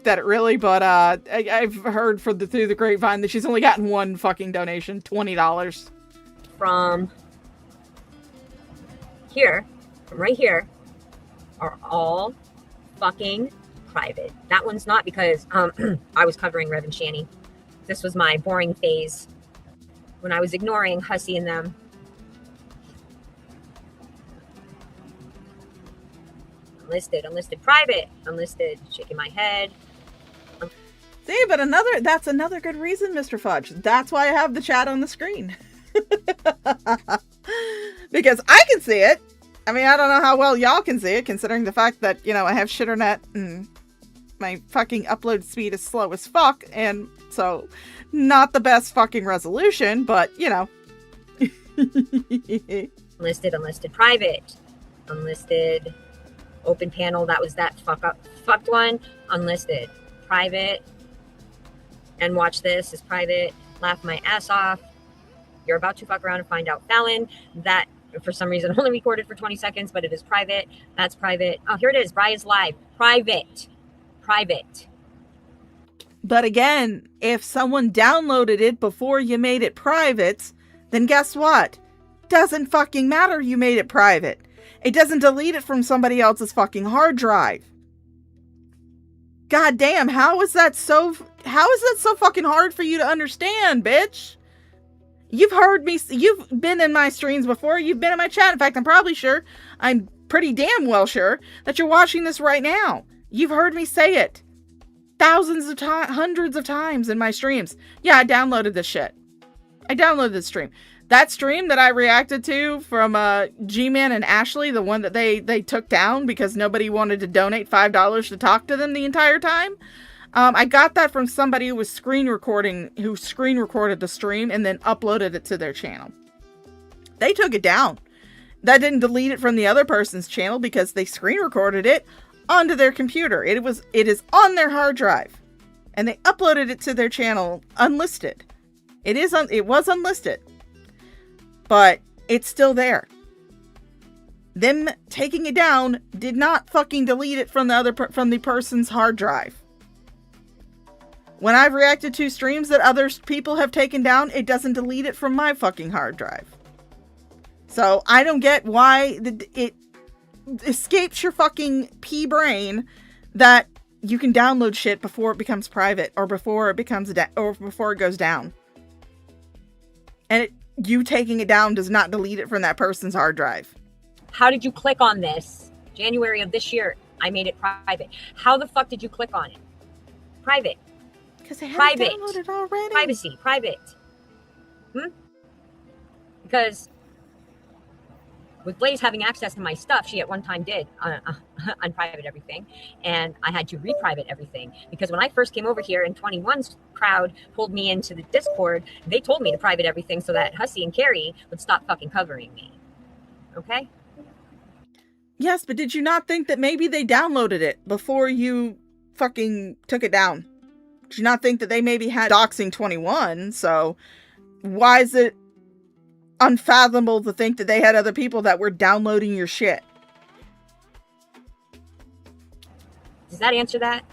at it really, but I've heard through the grapevine that she's only gotten one fucking donation, $20. From here, from right here, are all fucking private. That one's not because I was covering Rev and Shani. This was my boring phase when I was ignoring Hussy and them. Unlisted private, unlisted shaking my head. See, but that's another good reason, Mr. Fudge. That's why I have the chat on the screen. Because I can see it. I mean, I don't know how well y'all can see it, considering the fact that, I have shitternet and my fucking upload speed is slow as fuck, and so not the best fucking resolution, but, Unlisted private, unlisted Open panel, that was that fucked one. Unlisted. Private. And watch this is private. Laugh my ass off. You're about to fuck around and find out. Fallon, that for some reason only recorded for 20 seconds, but it is private. That's private. Oh, here it is. Brian's live. Private. Private. But again, if someone downloaded it before you made it private, then guess what? Doesn't fucking matter you made it private. It doesn't delete it from somebody else's fucking hard drive. God damn, how is that so fucking hard for you to understand, bitch? You've heard me, you've been in my streams before, you've been in my chat. In fact, I'm pretty damn well sure that you're watching this right now. You've heard me say it thousands of times, hundreds of times in my streams. Yeah, I downloaded this shit. I downloaded this stream. That stream that I reacted to from G-Man and Ashley, the one that they took down because nobody wanted to donate $5 to talk to them the entire time. I got that from somebody who screen recorded the stream and then uploaded it to their channel. They took it down. That didn't delete it from the other person's channel because they screen recorded it onto their computer. It is on their hard drive, and they uploaded it to their channel unlisted. It was unlisted, but it's still there. Them taking it down did not fucking delete it from the person's hard drive. When I've reacted to streams that other people have taken down, it doesn't delete it from my fucking hard drive. So I don't get why it escapes your fucking pea brain that you can download shit before it becomes private or before it goes down. And you taking it down does not delete it from that person's hard drive. How did you click on this? January of this year, I made it private. How the fuck did you click on it? Private. Because I had it downloaded already. Privacy. Private. Because with Blaze having access to my stuff, she at one time did unprivate everything. And I had to reprivate everything. Because when I first came over here and 21's crowd pulled me into the Discord, they told me to private everything so that Hussy and Carrie would stop fucking covering me. Okay? Yes, but did you not think that maybe they downloaded it before you fucking took it down? Did you not think that they maybe had doxing 21? So why is it unfathomable to think that they had other people that were downloading your shit? Does that answer that?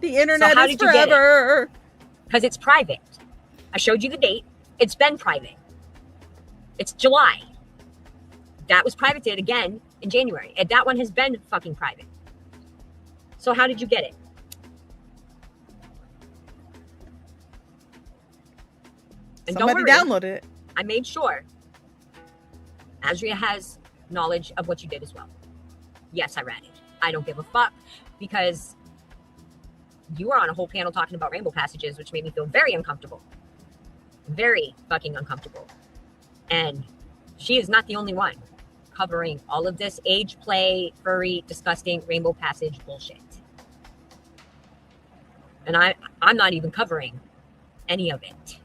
The internet is forever. Because it's private. I showed you the date. It's been private. It's July. That was privated again in January. And that one has been fucking private. So how did you get it? And somebody downloaded it. I made sure Azria has knowledge of what you did as well. Yes, I read it. I don't give a fuck because you were on a whole panel talking about rainbow passages, which made me feel very uncomfortable. Very fucking uncomfortable. And she is not the only one covering all of this age play, furry, disgusting rainbow passage bullshit. And I'm not even covering any of it.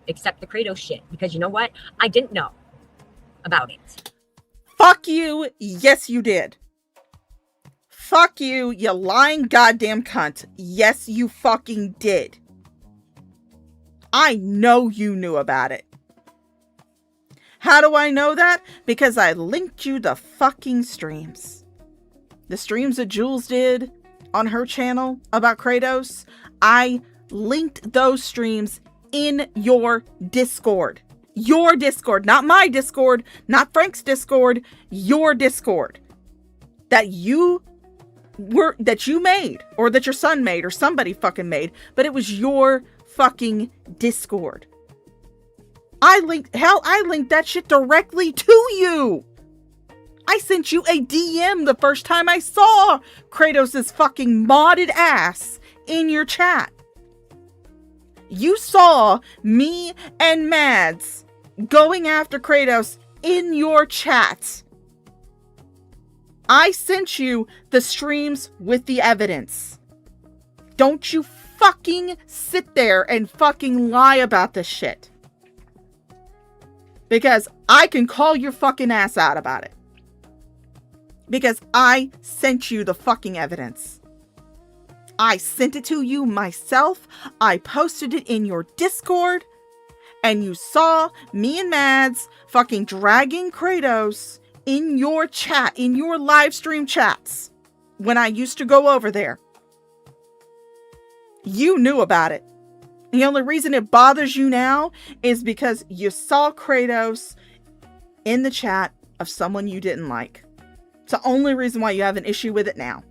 Except the Kratos shit. Because you know what? I didn't know about it. Fuck you. Yes, you did. Fuck you, you lying goddamn cunt. Yes, you fucking did. I know you knew about it. How do I know that? Because I linked you the fucking streams. The streams that Jules did on her channel about Kratos. I linked those streams in your Discord. Your Discord, not my Discord, not Frank's Discord, your Discord. That you made, or that your son made, or somebody fucking made, but it was your fucking Discord. I linked that shit directly to you. I sent you a DM the first time I saw Kratos' fucking modded ass in your chat. You saw me and Mads going after Kratos in your chat. I sent you the streams with the evidence. Don't you fucking sit there and fucking lie about this shit. Because I can call your fucking ass out about it. Because I sent you the fucking evidence. I sent it to you myself. I posted it in your Discord. And you saw me and Mads fucking dragging Kratos in your chat, in your live stream chats. When I used to go over there. You knew about it. The only reason it bothers you now is because you saw Kratos in the chat of someone you didn't like. It's the only reason why you have an issue with it now.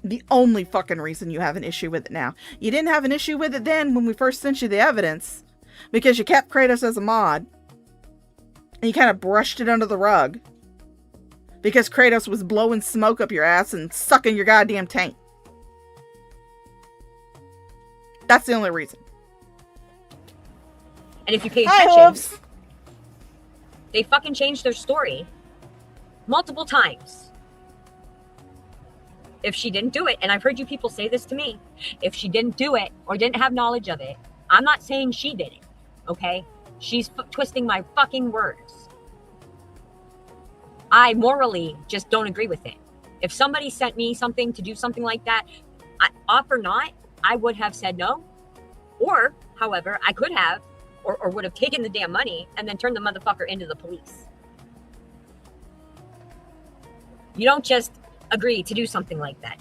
The only fucking reason you have an issue with it now. You didn't have an issue with it then when we first sent you the evidence. Because you kept Kratos as a mod. And you kind of brushed it under the rug. Because Kratos was blowing smoke up your ass and sucking your goddamn tank. That's the only reason. And if you pay Hi, attention, Hooves. they fucking changed their story multiple times. If she didn't do it, and I've heard you people say this to me, if she didn't do it or didn't have knowledge of it, I'm not saying she did it, okay? She's twisting my fucking words. I morally just don't agree with it. If somebody sent me something to do something like that, off or not, I would have said no. Or, however, I could have, or would have taken the damn money and then turned the motherfucker into the police. You don't just agree to do something like that.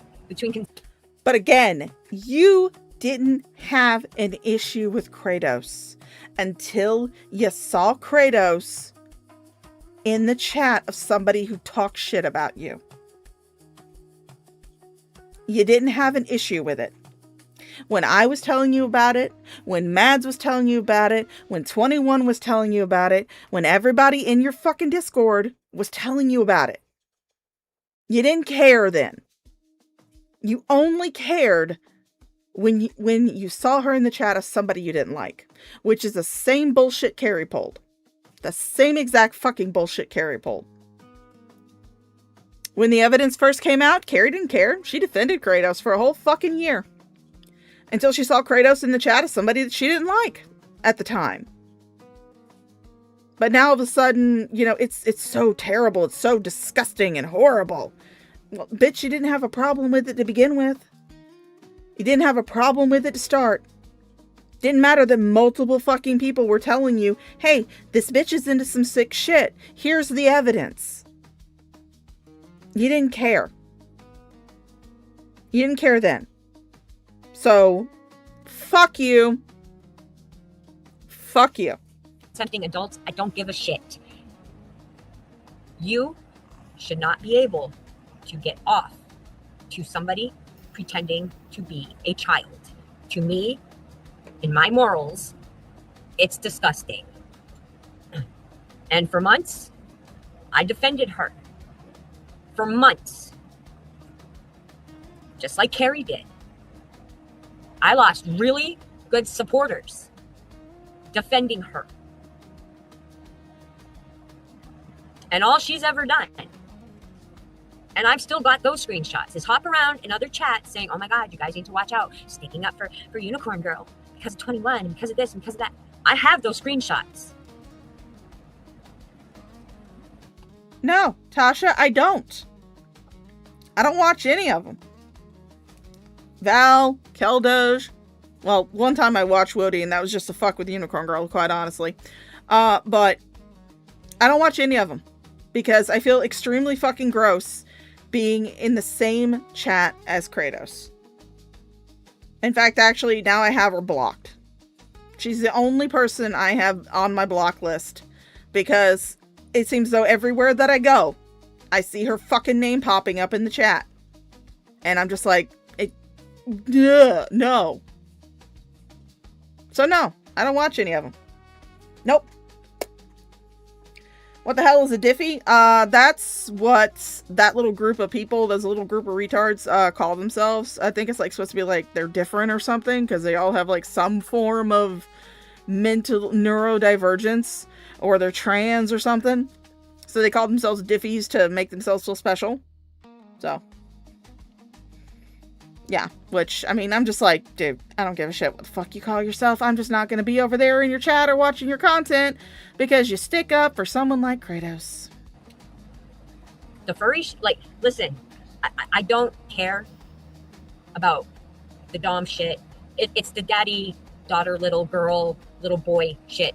But again, you didn't have an issue with Kratos until you saw Kratos in the chat of somebody who talks shit about you. You didn't have an issue with it. When I was telling you about it, when Mads was telling you about it, when 21 was telling you about it, when everybody in your fucking Discord was telling you about it. You didn't care then. You only cared when you saw her in the chat of somebody you didn't like, which is the same bullshit Carrie pulled. The same exact fucking bullshit Carrie pulled. When the evidence first came out, Carrie didn't care. She defended Kratos for a whole fucking year. Until she saw Kratos in the chat of somebody that she didn't like at the time. But now all of a sudden, you know, it's so terrible. It's so disgusting and horrible. Well, bitch, you didn't have a problem with it to begin with. You didn't have a problem with it to start. Didn't matter that multiple fucking people were telling you, hey, this bitch is into some sick shit. Here's the evidence. You didn't care. You didn't care then. So, fuck you. Fuck you. Consenting adults, I don't give a shit. You should not be able to get off to somebody pretending to be a child. To me, in my morals, it's disgusting. And for months, I defended her. For months. Just like Carrie did. I lost really good supporters defending her. And all she's ever done, and I've still got those screenshots, is hop around in other chats saying, oh my God, you guys need to watch out. Sticking up for Unicorn Girl because of 21 and because of this and because of that. I have those screenshots. No, Tasha, I don't. I don't watch any of them. Val, Keldoge. Well, one time I watched Woody and that was just to fuck with Unicorn Girl, quite honestly. But I don't watch any of them because I feel extremely fucking gross being in the same chat as Kratos. In fact, actually, now I have her blocked. She's the only person I have on my block list because it seems though everywhere that I go, I see her fucking name popping up in the chat. And I'm just like, no. So no, I don't watch any of them. Nope. What the hell is a diffie? That's what that little group of people, those little group of retards, call themselves. I think it's like supposed to be like they're different or something because they all have like some form of mental neurodivergence or they're trans or something. So they call themselves diffies to make themselves feel special. So Yeah, which, I mean, I'm just like, dude, I don't give a shit what the fuck you call yourself. I'm just not going to be over there in your chat or watching your content because you stick up for someone like Kratos. The furry, like, listen, I don't care about the dom shit. It's the daddy, daughter, little girl, little boy shit.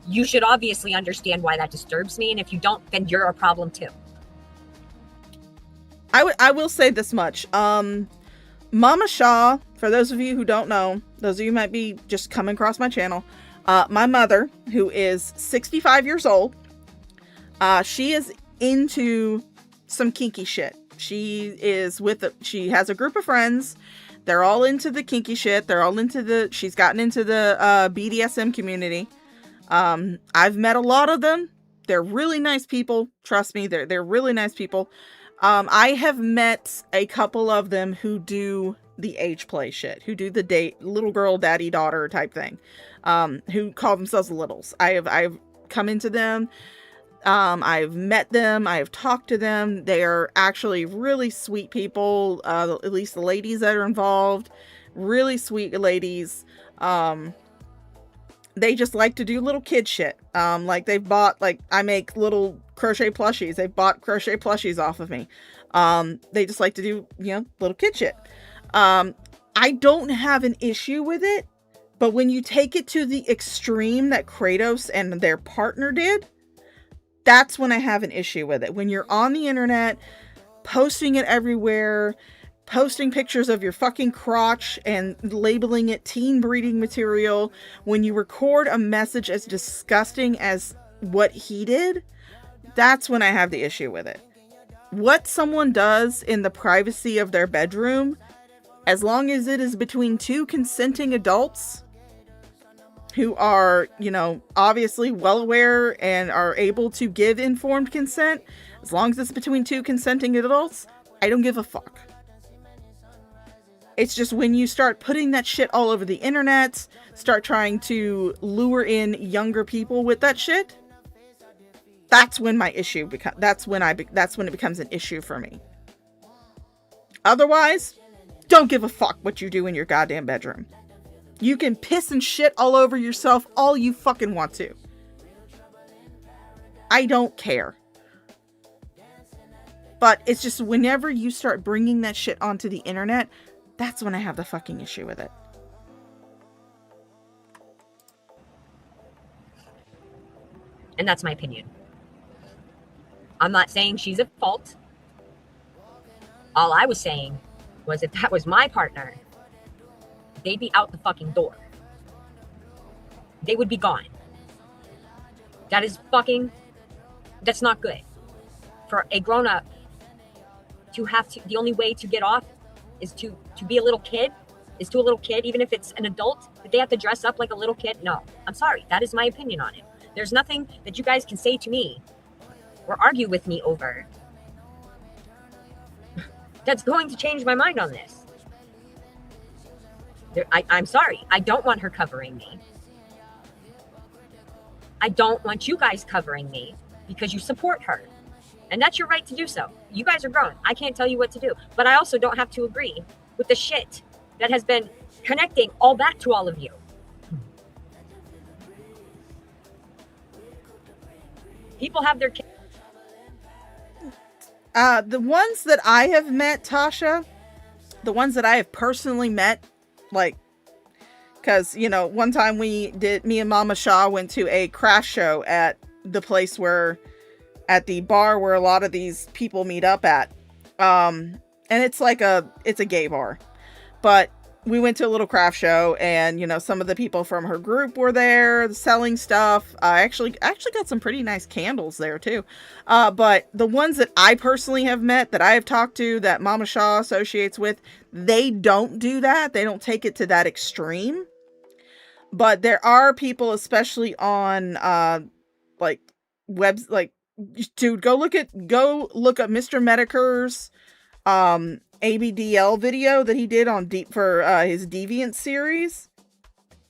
You should obviously understand why that disturbs me, and if you don't, then you're a problem too. I will say this much. Mama Shaw, for those of you who don't know, those of you who might be just coming across my channel, my mother, who is 65 years old, she is into some kinky shit. She has a group of friends. They're all into the kinky shit. She's gotten into the BDSM community. I've met a lot of them. They're really nice people. Trust me, they're really nice people. I have met a couple of them who do the age play shit, who do the date, little girl, daddy, daughter type thing, who call themselves littles. I've come into them. I've met them. I've talked to them. They are actually really sweet people. At least the ladies that are involved, really sweet ladies. They just like to do little kid shit. Like they've bought, like, I make little crochet plushies. They've bought crochet plushies off of me. They just like to do, little kid shit. I don't have an issue with it, but when you take it to the extreme that Kratos and their partner did, that's when I have an issue with it. When you're on the internet, posting it everywhere, posting pictures of your fucking crotch and labeling it teen breeding material, when you record a message as disgusting as what he did, that's when I have the issue with it. What someone does in the privacy of their bedroom, as long as it is between two consenting adults who are, obviously well aware and are able to give informed consent, as long as it's between two consenting adults, I don't give a fuck. It's just when you start putting that shit all over the internet, start trying to lure in younger people with that shit, that's when my issue that's when it becomes an issue for me. Otherwise, don't give a fuck what you do in your goddamn bedroom. You can piss and shit all over yourself all you fucking want to. I don't care. But it's just whenever you start bringing that shit onto the internet, that's when I have the fucking issue with it. And that's my opinion. I'm not saying she's at fault. All I was saying was if that was my partner, they'd be out the fucking door. They would be gone. That's not good. For a grown-up to have to, the only way to get off is to be a little kid, even if it's an adult, that they have to dress up like a little kid. No, I'm sorry. That is my opinion on it. There's nothing that you guys can say to me or argue with me over that's going to change my mind on this. I'm sorry. I don't want her covering me. I don't want you guys covering me because you support her. And that's your right to do so. You guys are grown. I can't tell you what to do. But I also don't have to agree with the shit that has been connecting all back to all of you. People have their kids. The ones that I have met, Tasha, the ones that I have personally met, like, because, one time me and Mama Shaw went to a craft show at the bar where a lot of these people meet up at. And it's a gay bar, but we went to a little craft show and, some of the people from her group were there selling stuff. I actually got some pretty nice candles there too. But the ones that I personally have met, that I have talked to, that Mama Shaw associates with, they don't do that. They don't take it to that extreme. But there are people, especially on, webs, dude, go look up Mr. Medicare's, ABDL video that he did on his Deviant series.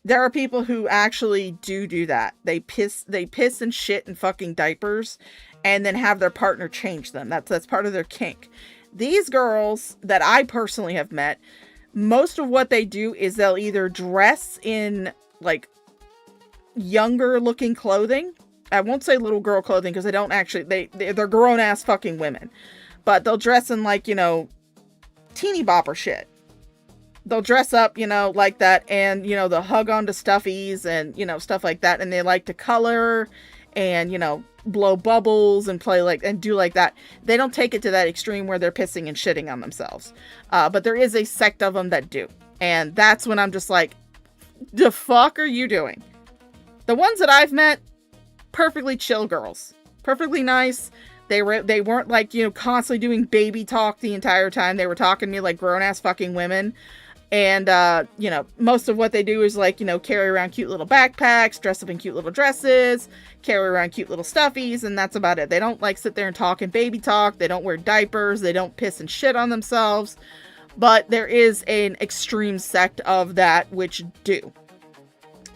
There are people who actually do that. They piss and shit in fucking diapers and then have their partner change them. That's part of their kink. These girls that I personally have met, most of what they do is they'll either dress in like younger looking clothing. I won't say little girl clothing because they don't actually, they're grown ass fucking women, but they'll dress in like, you know, teeny bopper shit. They'll dress up, you know, like that, and, you know, they'll hug onto stuffies and, you know, stuff like that. And they like to color and, you know, blow bubbles and play like, and do like that. They don't take it to that extreme where they're pissing and shitting on themselves. But there is a sect of them that do. And that's when I'm just like, the fuck are you doing? The ones that I've met, perfectly chill girls. Perfectly nice. They weren't like, you know, constantly doing baby talk the entire time. They were talking to me like grown ass fucking women. And, you know, most of what they do is like, you know, carry around cute little backpacks, dress up in cute little dresses, carry around cute little stuffies, and that's about it. They don't like sit there and talk in baby talk. They don't wear diapers. They don't piss and shit on themselves. But there is an extreme sect of that which do.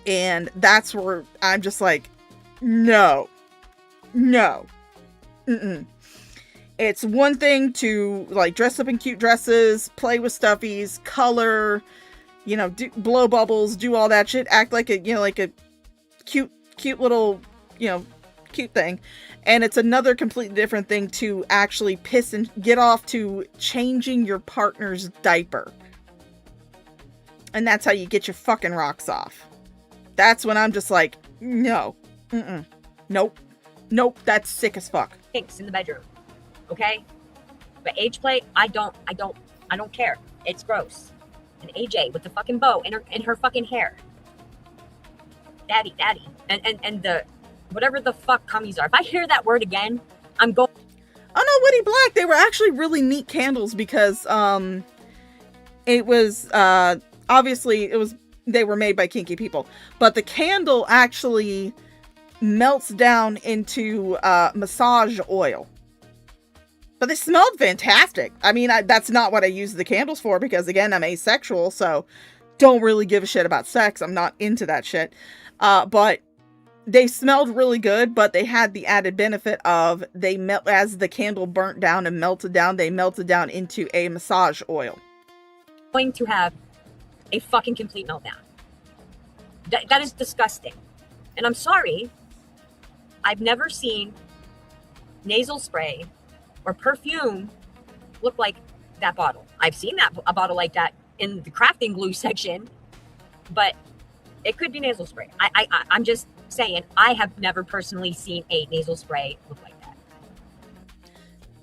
And that's where I'm just like, no. It's one thing to like dress up in cute dresses, play with stuffies, color, you know, blow bubbles, do all that shit, act like a, you know, like a cute little, you know, cute thing. And it's another completely different thing to actually piss and get off to changing your partner's diaper. And that's how you get your fucking rocks off. That's when I'm just like, no. Nope, that's sick as fuck. Kinks in the bedroom. Okay? But age play, I don't care. It's gross. And AJ with the fucking bow in her fucking hair. Daddy. And the whatever the fuck cummies are. If I hear that word again, I'm going. Oh no, Witty Black, they were actually really neat candles because it was obviously they were made by kinky people, but the candle actually melts down into massage oil. But they smelled fantastic. I mean, that's not what I use the candles for because, again, I'm asexual, so don't really give a shit about sex. I'm not into that shit. But they smelled really good, but they had the added benefit of as the candle burnt down and melted down, they melted down into a massage oil. Going to have a fucking complete meltdown. That is disgusting. And I'm sorry, I've never seen nasal spray or perfume look like that bottle. I've seen a bottle like that in the crafting glue section, but it could be nasal spray. I'm just saying, I have never personally seen a nasal spray look like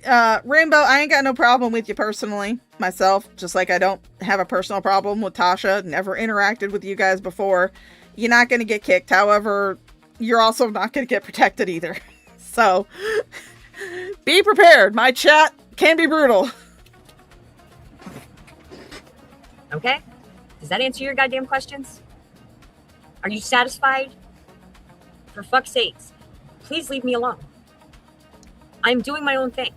that. Rainbow, I ain't got no problem with you personally, myself, just like I don't have a personal problem with Tasha. Never interacted with you guys before. You're not going to get kicked. However, you're also not going to get protected either. So, be prepared. My chat can be brutal. Okay? Does that answer your goddamn questions? Are you satisfied? For fuck's sakes, please leave me alone. I'm doing my own thing.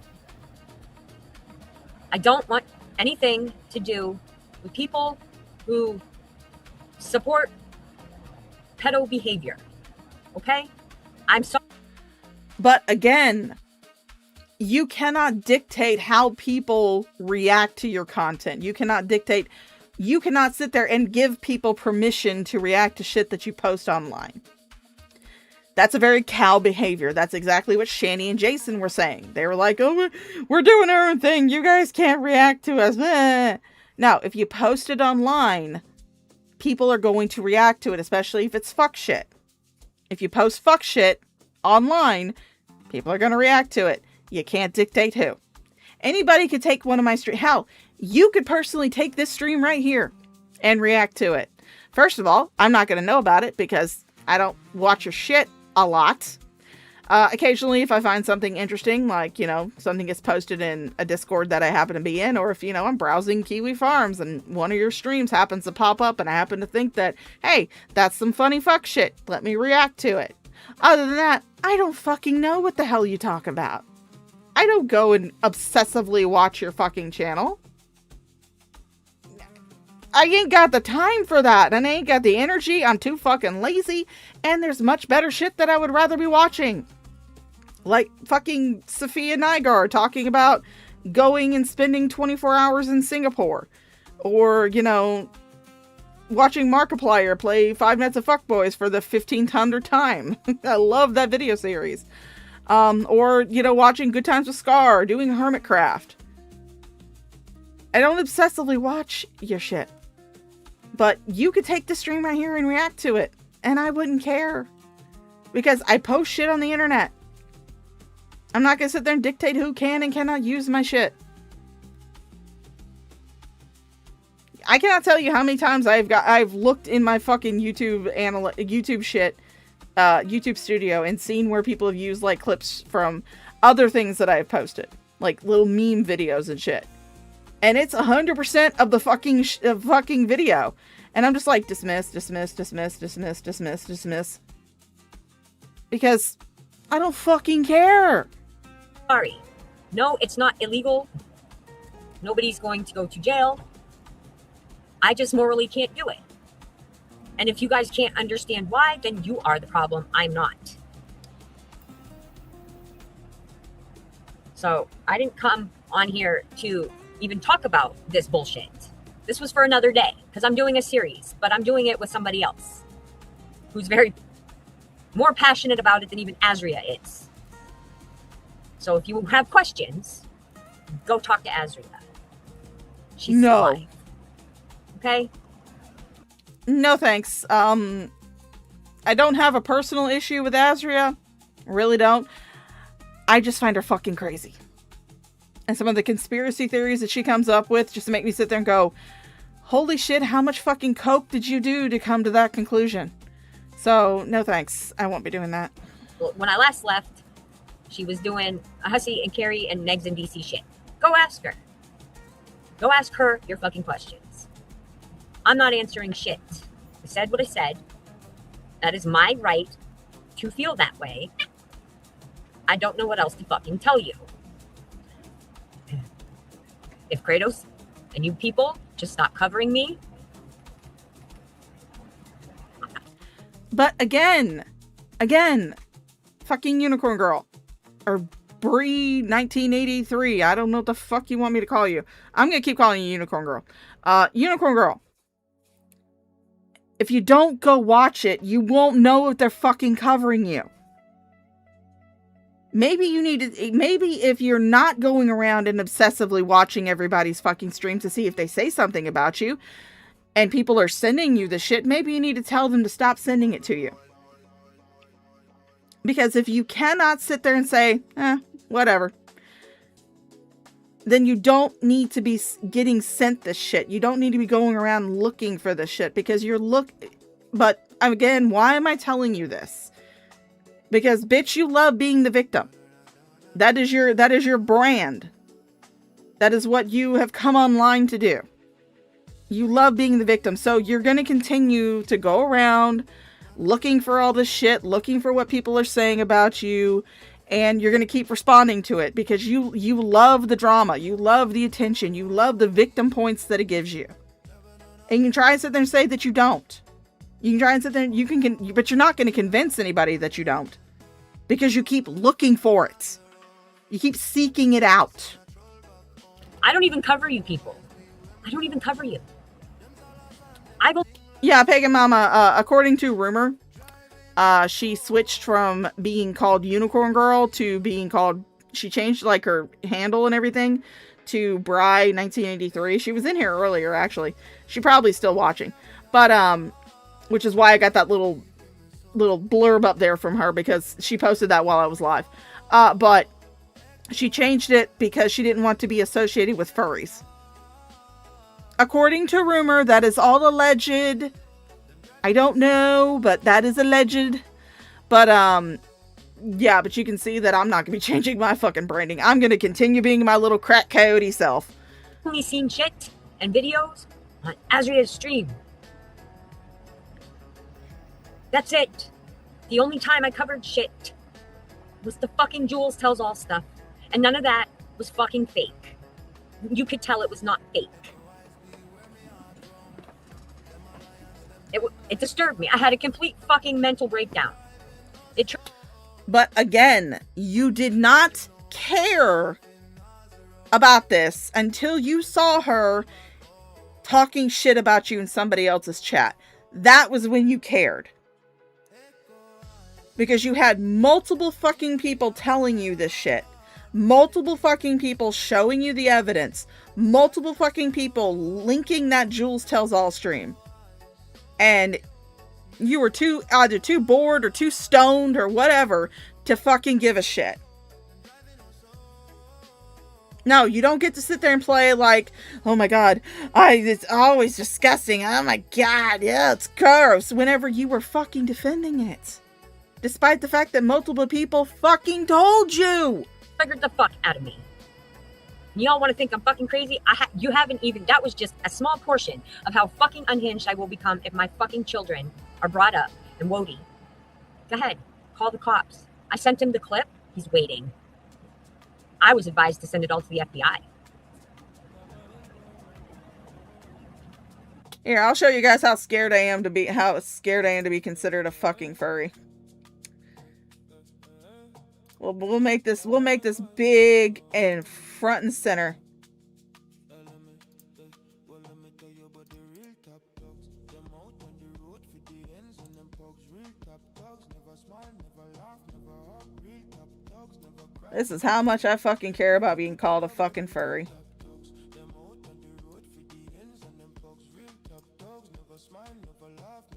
I don't want anything to do with people who support pedo behavior. Okay? I'm sorry. But again, you cannot dictate how people react to your content. You cannot sit there and give people permission to react to shit that you post online. That's a very cow behavior. That's exactly what Shani and Jason were saying. They were like, oh, we're doing our own thing. You guys can't react to us. Now, if you post it online, people are going to react to it, especially if it's fuck shit. If you post fuck shit online, people are going to react to it. You can't dictate who. Anybody could take one of my streams. Hell, you could personally take this stream right here and react to it. First of all, I'm not going to know about it because I don't watch your shit a lot. Occasionally, if I find something interesting, like, you know, something gets posted in a Discord that I happen to be in, or if, you know, I'm browsing Kiwi Farms and one of your streams happens to pop up and I happen to think that, hey, that's some funny fuck shit. Let me react to it. Other than that, I don't fucking know what the hell you talk about. I don't go and obsessively watch your fucking channel. I ain't got the time for that, and I ain't got the energy. I'm too fucking lazy, and there's much better shit that I would rather be watching. Like fucking Sophia Nygaard talking about going and spending 24 hours in Singapore, or, you know, watching Markiplier play Five Nights at Fuckboys for the 1500th time. I love that video series. Or, you know, watching Good Times with Scar, doing Hermitcraft. I don't obsessively watch your shit. But you could take the stream right here and react to it, and I wouldn't care. Because I post shit on the internet. I'm not gonna sit there and dictate who can and cannot use my shit. I cannot tell you how many times I've looked in my fucking YouTube shit, YouTube studio, and seen where people have used like clips from other things that I have posted, like little meme videos and shit. And it's 100% of the fucking video. And I'm just like, dismiss. Because I don't fucking care. Sorry. No, it's not illegal. Nobody's going to go to jail. I just morally can't do it. And if you guys can't understand why, then you are the problem. I'm not. So I didn't come on here to even talk about this bullshit. This was for another day because I'm doing a series, but I'm doing it with somebody else who's very more passionate about it than even Azria is. So if you have questions, go talk to Azria. She's still alive. Okay? No thanks. I don't have a personal issue with Azria. Really don't. I just find her fucking crazy. And some of the conspiracy theories that she comes up with just make me sit there and go, holy shit, how much fucking coke did you do to come to that conclusion? So, no thanks. I won't be doing that. Well, when I last left, she was doing a Hussey and Carrie and Negs and DC shit. Go ask her. Go ask her your fucking questions. I'm not answering shit. I said what I said. That is my right to feel that way. I don't know what else to fucking tell you. If Kratos and you people just stop covering me. But again, fucking Unicorn Girl. Or Bree 1983. I don't know what the fuck you want me to call you. I'm going to keep calling you Unicorn Girl. Unicorn Girl. If you don't go watch it, you won't know if they're fucking covering you. Maybe if you're not going around and obsessively watching everybody's fucking stream to see if they say something about you, and people are sending you the shit, maybe you need to tell them to stop sending it to you. Because if you cannot sit there and say, whatever, then you don't need to be getting sent this shit. You don't need to be going around looking for this shit because but again, why am I telling you this? Because bitch, you love being the victim. That is your brand. That is what you have come online to do. You love being the victim. So you're going to continue to go around looking for all this shit, looking for what people are saying about you, and you're going to keep responding to it because you love the drama. You love the attention. You love the victim points that it gives you. And you can try and sit there and say that you don't. You can try and sit there and but you're not going to convince anybody that you don't. Because you keep looking for it. You keep seeking it out. I don't even cover you people. I don't even cover you. Yeah, Pagan Mama, according to rumor, she switched from being called Unicorn Girl to being called, she changed like her handle and everything to Bry 1983. She was in here earlier, actually. She probably still watching. But, which is why I got that little blurb up there from her because she posted that while I was live. But she changed it because she didn't want to be associated with furries. According to rumor, that is all alleged. I don't know, but that is alleged. But, yeah, but you can see that I'm not going to be changing my fucking branding. I'm going to continue being my little crack coyote self. Only seen shit and videos on Azria's stream. That's it. The only time I covered shit was the fucking Jules Tells All stuff. And none of that was fucking fake. You could tell it was not fake. It disturbed me. I had a complete fucking mental breakdown. But again, you did not care about this until you saw her talking shit about you in somebody else's chat. That was when you cared. Because you had multiple fucking people telling you this shit. Multiple fucking people showing you the evidence. Multiple fucking people linking that Jules Tells All stream. And you were either too bored or too stoned or whatever to fucking give a shit. No, you don't get to sit there and play like, oh my god, it's always disgusting. Oh my god, yeah, it's gross. Whenever you were fucking defending it. Despite the fact that multiple people fucking told you. Triggered the fuck out of me. Y'all want to think I'm fucking crazy? You haven't even, that was just a small portion of how fucking unhinged I will become if my fucking children are brought up. And Wody, go ahead, call the cops. I sent him the clip. He's waiting. I was advised to send it all to the FBI. Here, I'll show you guys how scared I am to be considered a fucking furry. We'll make this big and front and center. This is how much I fucking care about being called a fucking furry.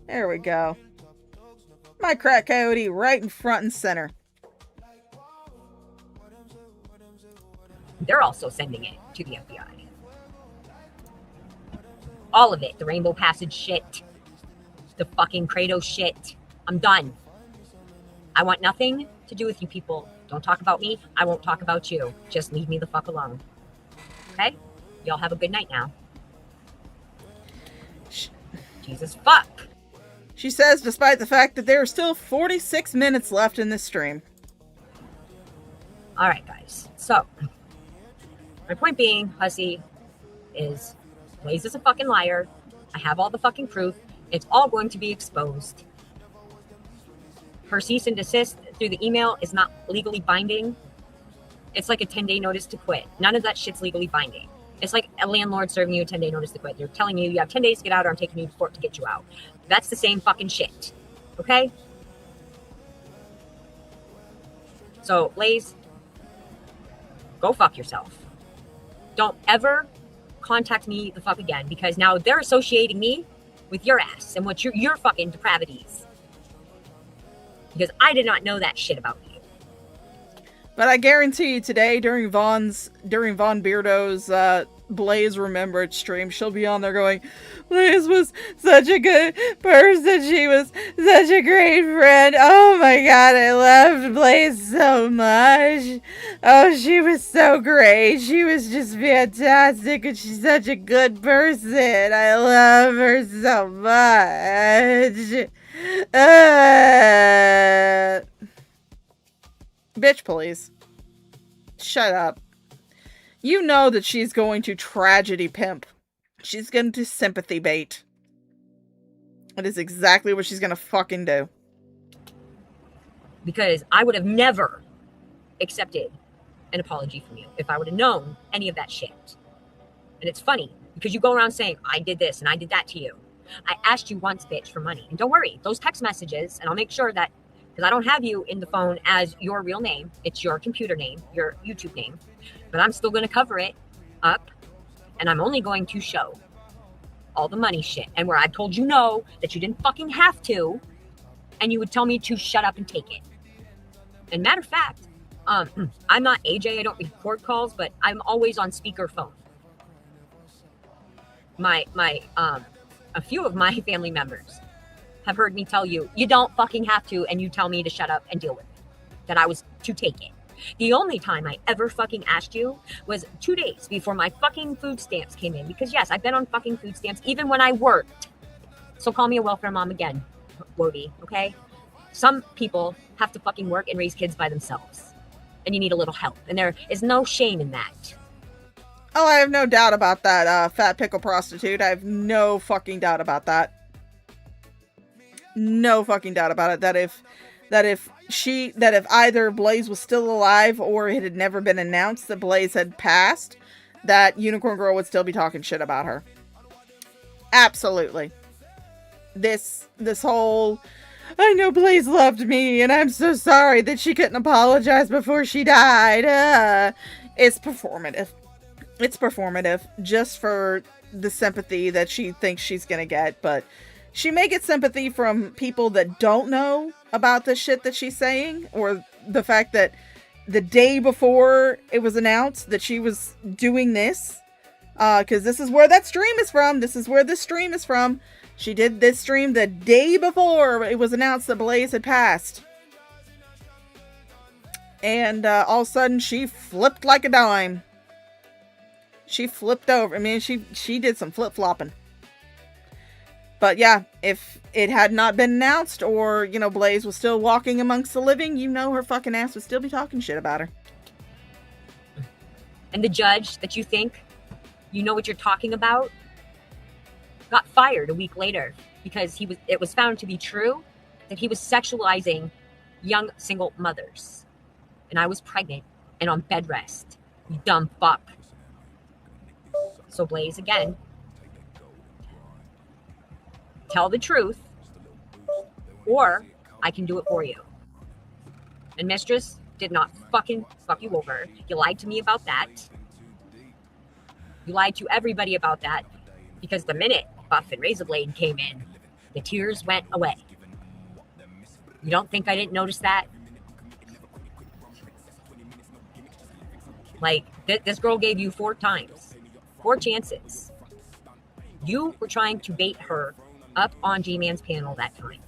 There we go. My crack coyote right in front and center. They're also sending it to the FBI. All of it. The Rainbow Passage shit. The fucking Kratos shit. I'm done. I want nothing to do with you people. Don't talk about me. I won't talk about you. Just leave me the fuck alone. Okay? Y'all have a good night now. Jesus fuck. She says despite the fact that there are still 46 minutes left in this stream. Alright guys. So, my point being, Hussy, is Blaze is a fucking liar. I have all the fucking proof. It's all going to be exposed. Her cease and desist through the email is not legally binding. It's like a 10-day notice to quit. None of that shit's legally binding. It's like a landlord serving you a 10-day notice to quit. They're telling you have 10 days to get out or I'm taking you to court to get you out. That's the same fucking shit. Okay? So, Blaze, go fuck yourself. Don't ever contact me the fuck again because now they're associating me with your ass and what your fucking depravities. Because I did not know that shit about you. But I guarantee you today during Von Beardo's Blaze Remembered stream, she'll be on there going, Blaze was such a good person. She was such a great friend. Oh my god, I loved Blaze so much. Oh, she was so great. She was just fantastic and she's such a good person. I love her so much. Bitch, please. Shut up. You know that she's going to tragedy pimp. She's going to sympathy bait. That is exactly what she's going to fucking do. Because I would have never accepted an apology from you if I would have known any of that shit. And it's funny because you go around saying, I did this and I did that to you. I asked you once, bitch, for money. And don't worry, those text messages, and I'll make sure that, because I don't have you in the phone as your real name. It's your computer name, your YouTube name. But I'm still going to cover it up. And I'm only going to show all the money shit. And where I've told you no, that you didn't fucking have to. And you would tell me to shut up and take it. And matter of fact, I'm not AJ. I don't record calls, but I'm always on speakerphone. A few of my family members have heard me tell you, you don't fucking have to, and you tell me to shut up and deal with it. That I was to take it. The only time I ever fucking asked you was 2 days before my fucking food stamps came in. Because yes, I've been on fucking food stamps even when I worked. So call me a welfare mom again, Wody, okay? Some people have to fucking work and raise kids by themselves. And you need a little help. And there is no shame in that. Oh, I have no doubt about that, fat pickle prostitute. I have no fucking doubt about that. No fucking doubt about it. That if that if either Blaze was still alive or it had never been announced that Blaze had passed, that Unicorn Girl would still be talking shit about her. Absolutely. This whole, I know Blaze loved me and I'm so sorry that she couldn't apologize before she died. It's performative. It's performative just for the sympathy that she thinks she's gonna get, but she may get sympathy from people that don't know about the shit that she's saying, or the fact that the day before it was announced that she was doing this, because this is where that stream is from. This is where this stream is from. She did this stream the day before it was announced that Blaze had passed. And all of a sudden she flipped like a dime. She flipped over. I mean, she did some flip-flopping. But yeah, if it had not been announced, or, you know, Blaze was still walking amongst the living, you know her fucking ass would still be talking shit about her. And the judge that you think you know what you're talking about got fired a week later because it was found to be true that he was sexualizing young single mothers. And I was pregnant and on bed rest. You dumb fuck. So Blaze, again, tell the truth, or I can do it for you. And Mistress did not fucking fuck you over. You lied to me about that. You lied to everybody about that, because the minute Buff and Razorblade came in, the tears went away. You don't think I didn't notice that? Like, this girl gave you 4 chances. You were trying to bait her up on G-Man's panel that time.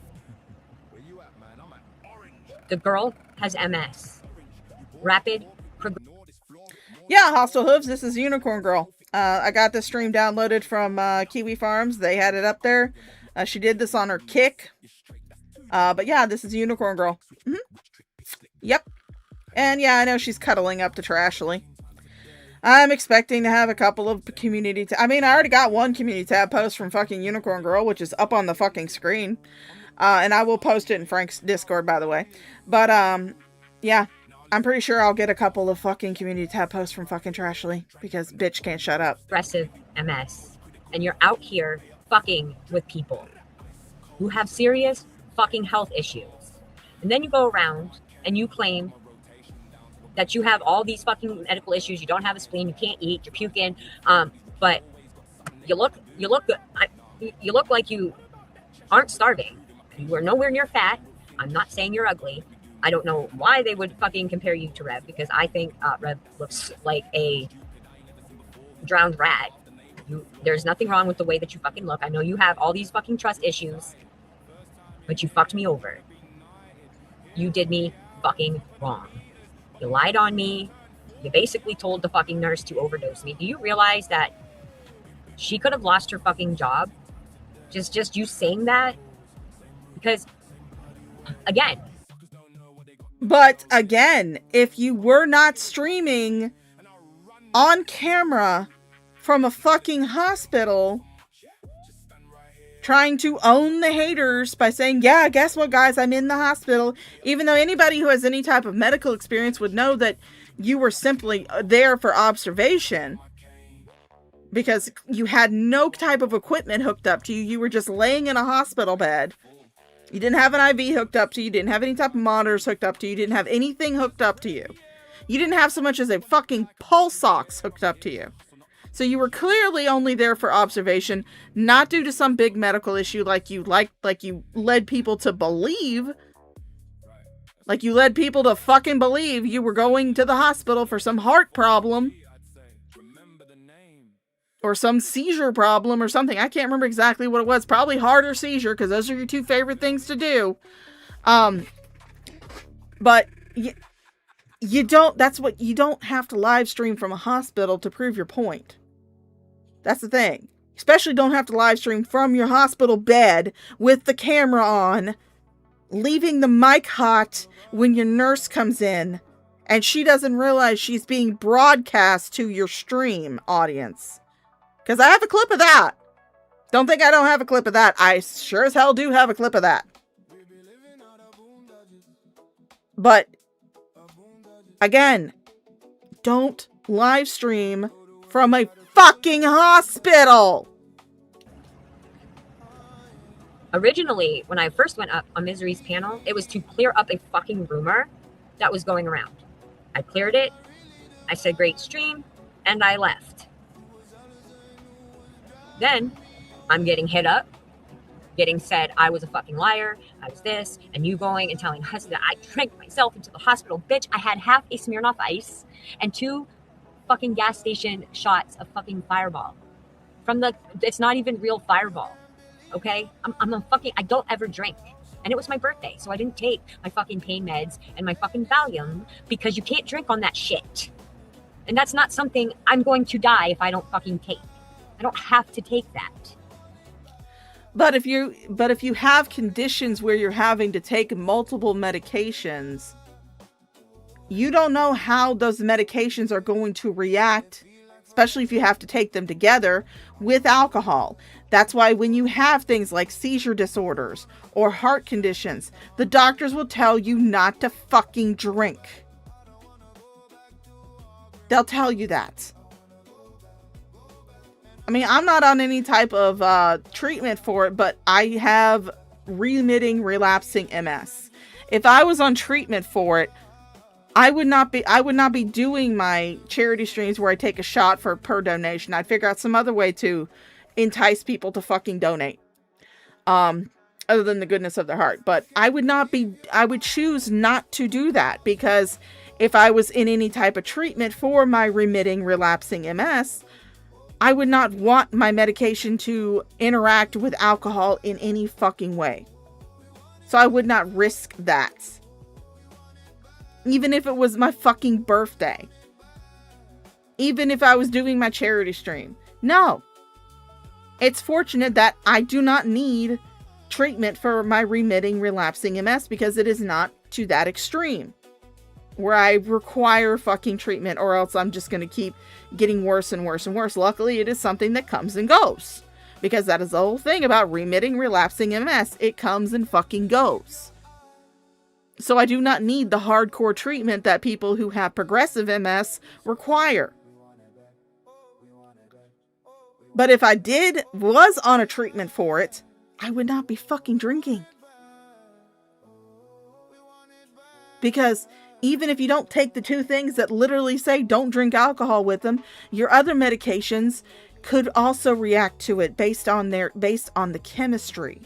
The girl has MS. Rapid Yeah, Hostile Hooves, this is Unicorn Girl. I got this stream downloaded from Kiwi Farms. They had it up there. She did this on her Kick. But yeah, this is Unicorn Girl. Mm-hmm. Yep. And yeah, I know she's cuddling up to Trashly. I'm expecting to have a couple of community I mean, I already got one community tab post from fucking Unicorn Girl, which is up on the fucking screen. And I will post it in Frank's Discord, by the way. But, yeah. I'm pretty sure I'll get a couple of fucking community tab posts from fucking Trashly, because bitch can't shut up. aggressive MS. And you're out here fucking with people who have serious fucking health issues. And then you go around and you claim that you have all these fucking medical issues. You don't have a spleen. You can't eat. You're puking. But you look good. You look like you aren't starving. You are nowhere near fat. I'm not saying you're ugly. I don't know why they would fucking compare you to Rev, because I think Rev looks like a drowned rat. There's nothing wrong with the way that you fucking look. I know you have all these fucking trust issues, but you fucked me over. You did me fucking wrong. You lied on me. You basically told the fucking nurse to overdose me. Do you realize that she could have lost her fucking job? Just you saying that? Because, again. But again, if you were not streaming on camera from a fucking hospital, trying to own the haters by saying, yeah, guess what, guys, I'm in the hospital, even though anybody who has any type of medical experience would know that you were simply there for observation, because you had no type of equipment hooked up to you. You were just laying in a hospital bed. You didn't have an IV hooked up to you. You didn't have any type of monitors hooked up to you. You didn't have anything hooked up to you. You didn't have so much as a fucking pulse ox hooked up to you. So you were clearly only there for observation, not due to some big medical issue like you led people to believe. Like you led people to fucking believe you were going to the hospital for some heart problem. Or some seizure problem or something. I can't remember exactly what it was. Probably heart or seizure, because those are your 2 favorite things to do. But you don't have to live stream from a hospital to prove your point. That's the thing. Especially don't have to live stream from your hospital bed with the camera on, leaving the mic hot when your nurse comes in and she doesn't realize she's being broadcast to your stream audience. Because I have a clip of that. Don't think I don't have a clip of that. I sure as hell do have a clip of that. But again, don't live stream from a fucking hospital. Originally, when I first went up on Misery's panel, it was to clear up a fucking rumor that was going around. I cleared it. I said, great stream, and I left. Then I'm getting hit up, getting said I was a fucking liar, I was this, and you going and telling us that I drank myself into the hospital. Bitch, I had half a Smirnoff Ice and 2 fucking gas station shots of fucking Fireball. It's not even real Fireball, okay? I'm a fucking, I don't ever drink. And it was my birthday, so I didn't take my fucking pain meds and my fucking Valium because you can't drink on that shit. And that's not something I'm going to die if I don't fucking take. I don't have to take that. But if you have conditions where you're having to take multiple medications, you don't know how those medications are going to react, especially if you have to take them together with alcohol. That's why when you have things like seizure disorders or heart conditions, the doctors will tell you not to fucking drink. They'll tell you that. I mean, I'm not on any type of treatment for it, but I have remitting relapsing MS. If I was on treatment for it, I would not be doing my charity streams where I take a shot per donation. I'd figure out some other way to entice people to fucking donate. Other than the goodness of their heart. But I would choose not to do that, because if I was in any type of treatment for my remitting relapsing MS, I would not want my medication to interact with alcohol in any fucking way. So I would not risk that. Even if it was my fucking birthday. Even if I was doing my charity stream. No. It's fortunate that I do not need treatment for my remitting relapsing MS, because it is not to that extreme where I require fucking treatment, or else I'm just going to keep getting worse and worse and worse. Luckily, it is something that comes and goes, because that is the whole thing about remitting relapsing MS. It comes and fucking goes. So I do not need the hardcore treatment that people who have progressive MS require. But if I was on a treatment for it, I would not be fucking drinking. Because even if you don't take the 2 things that literally say don't drink alcohol with them, your other medications could also react to it based on the chemistry.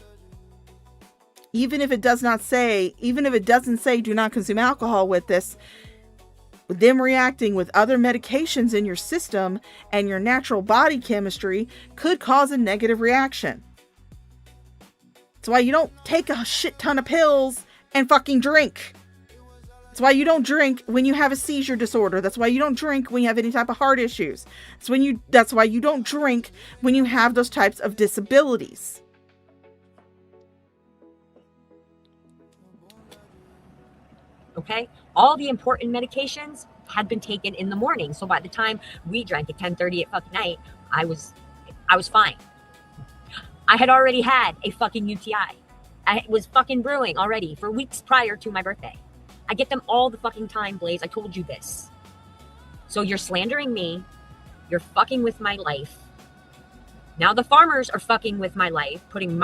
Even if it doesn't say do not consume alcohol with this, them reacting with other medications in your system and your natural body chemistry could cause a negative reaction. That's why you don't take a shit ton of pills and fucking drink. That's why you don't drink when you have a seizure disorder. That's why you don't drink when you have any type of heart issues. That's why you don't drink when you have those types of disabilities. Okay? All the important medications had been taken in the morning. So by the time we drank at 10:30 at fucking night, I was fine. I had already had a fucking UTI. I was fucking brewing already for weeks prior to my birthday. I get them all the fucking time, Blaze. I told you this. So you're slandering me. You're fucking with my life. Now the farmers are fucking with my life, putting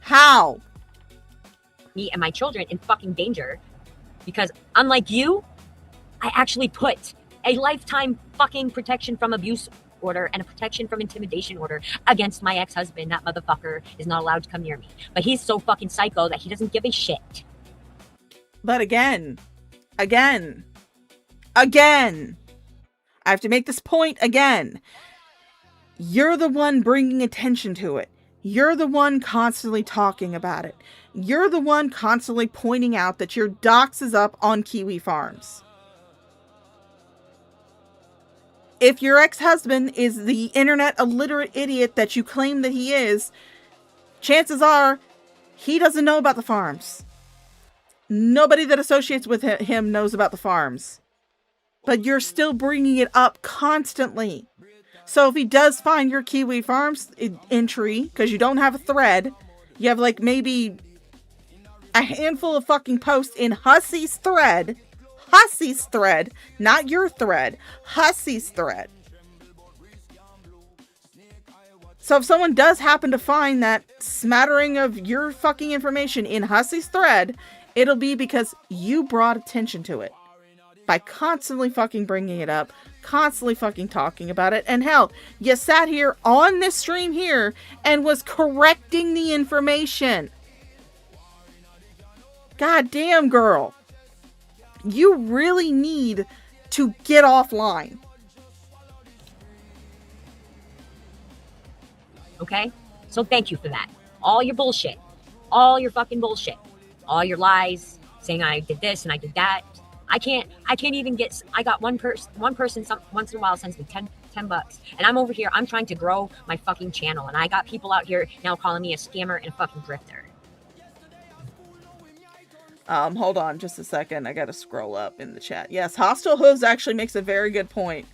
How? me and my children in fucking danger. Because unlike you, I actually put a lifetime fucking protection from abuse order and a protection from intimidation order against my ex-husband. That motherfucker is not allowed to come near me. But he's so fucking psycho that he doesn't give a shit. But again, I have to make this point again. You're the one bringing attention to it. You're the one constantly talking about it. You're the one constantly pointing out that your dox is up on Kiwi Farms. If your ex-husband is the internet illiterate idiot that you claim that he is, chances are he doesn't know about the farms. Nobody that associates with him knows about the farms. But you're still bringing it up constantly. So if he does find your Kiwi Farms entry, because you don't have a thread, you have like maybe a handful of fucking posts in Hussy's thread, not your thread, Hussy's thread. So if someone does happen to find that smattering of your fucking information in Hussy's thread, it'll be because you brought attention to it by constantly fucking bringing it up, constantly fucking talking about it. And hell, you sat here on this stream here and was correcting the information. God damn, girl. You really need to get offline. Okay? So thank you for that. All your bullshit. All your fucking bullshit. All your lies, saying I did this and I did that. I can't even get, I got one person once in a while sends me 10 bucks. And I'm over here, I'm trying to grow my fucking channel. And I got people out here now calling me a scammer and a fucking drifter. Hold on just a second. I gotta scroll up in the chat. Yes, Hostile Hooves actually makes a very good point.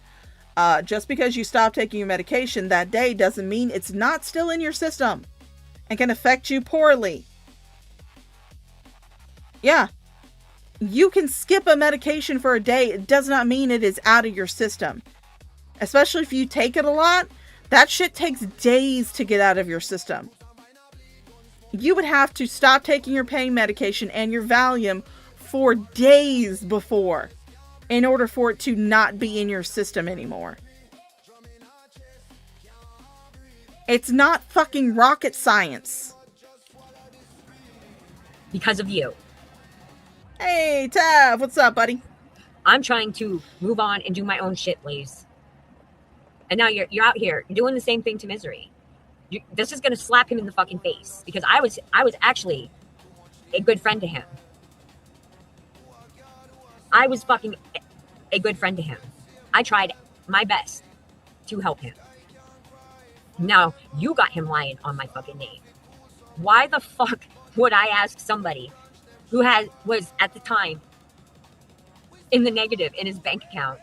Just because you stop taking your medication that day doesn't mean it's not still in your system and can affect you poorly. Yeah. You can skip a medication for a day. It does not mean it is out of your system. Especially if you take it a lot, that shit takes days to get out of your system. You would have to stop taking your pain medication and your Valium for days before in order for it to not be in your system anymore. It's not fucking rocket science. Because of you. Hey, Tav, what's up, buddy? I'm trying to move on and do my own shit, Blaze. And now you're out here doing the same thing to Misery. This is gonna slap him in the fucking face because I was actually a good friend to him. I was fucking a good friend to him. I tried my best to help him. Now you got him lying on my fucking name. Why the fuck would I ask somebody who was at the time in the negative in his bank account,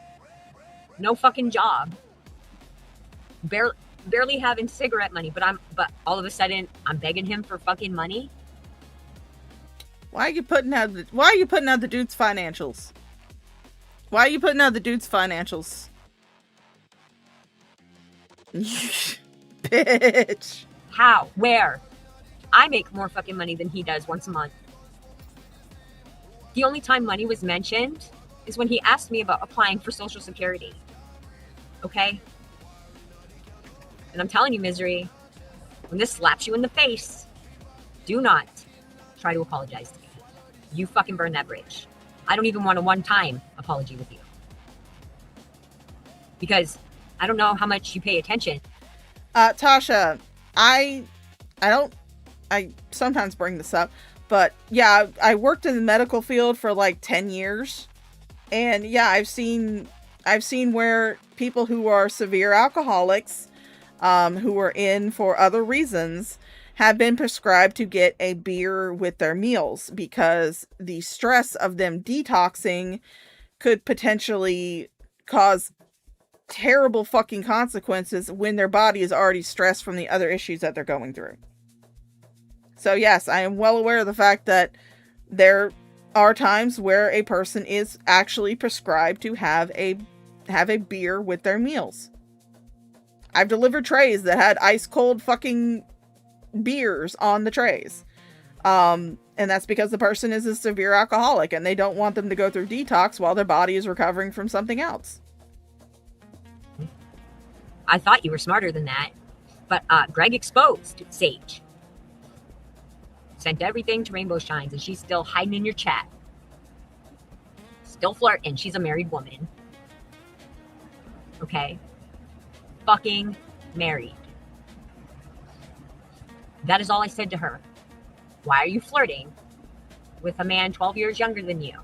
no fucking job, barely having cigarette money, but all of a sudden I'm begging him for fucking money? Why are you putting out the dude's financials? Why are you putting out the dude's financials? Bitch. How? Where? I make more fucking money than he does once a month. The only time money was mentioned is when he asked me about applying for Social Security. Okay? And I'm telling you, Misery, when this slaps you in the face, do not try to apologize to me. You fucking burn that bridge. I don't even want a one-time apology with you. Because I don't know how much you pay attention. Tasha, I sometimes bring this up, but yeah, I worked in the medical field for like 10 years. And yeah, I've seen where people who are severe alcoholics, who are in for other reasons, have been prescribed to get a beer with their meals because the stress of them detoxing could potentially cause terrible fucking consequences when their body is already stressed from the other issues that they're going through. So yes, I am well aware of the fact that there are times where a person is actually prescribed to have a beer with their meals. I've delivered trays that had ice cold fucking beers on the trays. And that's because the person is a severe alcoholic and they don't want them to go through detox while their body is recovering from something else. I thought you were smarter than that. But Greg exposed Sage. Sent everything to Rainbow Shines and she's still hiding in your chat. Still flirting. She's a married woman. Okay? Fucking married. That is all I said to her. Why are you flirting with a man 12 years younger than you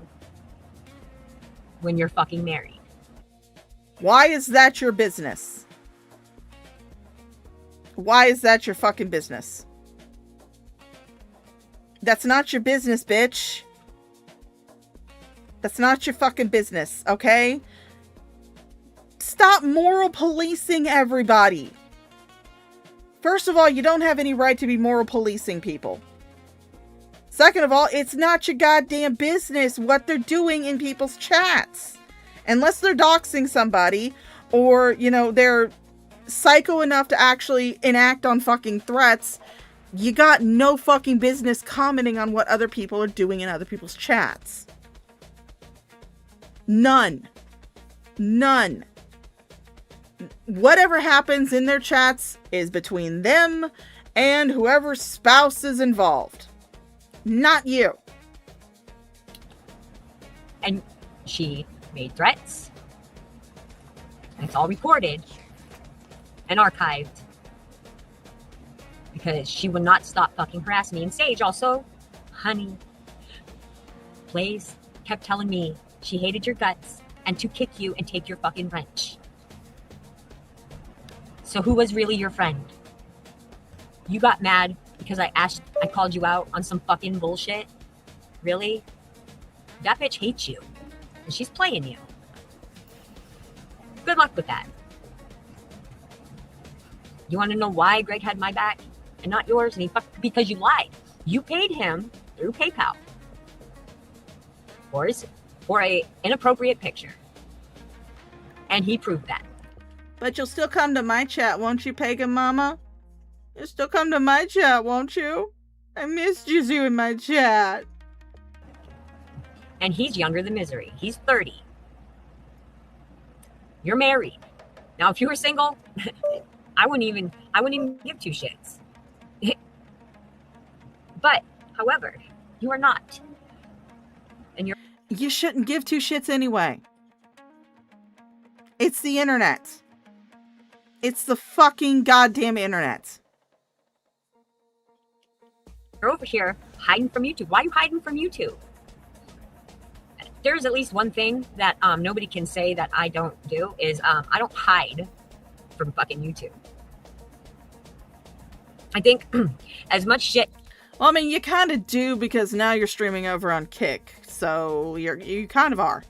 when you're fucking married? Why is that your business? Why is that your fucking business? That's not your business, bitch. That's not your fucking business, okay? Stop moral policing everybody. First of all, you don't have any right to be moral policing people. Second of all, it's not your goddamn business what they're doing in people's chats. Unless they're doxing somebody, or, you know, they're psycho enough to actually enact on fucking threats, you got no fucking business commenting on what other people are doing in other people's chats. None. None. Whatever happens in their chats is between them and whoever's spouse is involved. Not you. And she made threats. And it's all recorded and archived. Because she would not stop fucking harassing me. And Sage also, honey, Blaze kept telling me she hated your guts and to kick you and take your fucking wrench. So who was really your friend? You got mad because I called you out on some fucking bullshit? Really? That bitch hates you. And she's playing you. Good luck with that. You want to know why Greg had my back and not yours? And because you lied. You paid him through PayPal for a inappropriate picture. And he proved that. But you'll still come to my chat, won't you, Pagan Mama? You'll still come to my chat, won't you? I missed you in my chat. And he's younger than Misery. He's 30. You're married. Now, if you were single, I wouldn't even give two shits. But, however, you are not. And you shouldn't give two shits anyway. It's the internet. It's the fucking goddamn internet. You're over here hiding from YouTube. Why are you hiding from YouTube? There's at least one thing that nobody can say that I don't do is I don't hide from fucking YouTube. I think as much shit. Well, I mean, you kind of do because now you're streaming over on Kick, so you kind of are.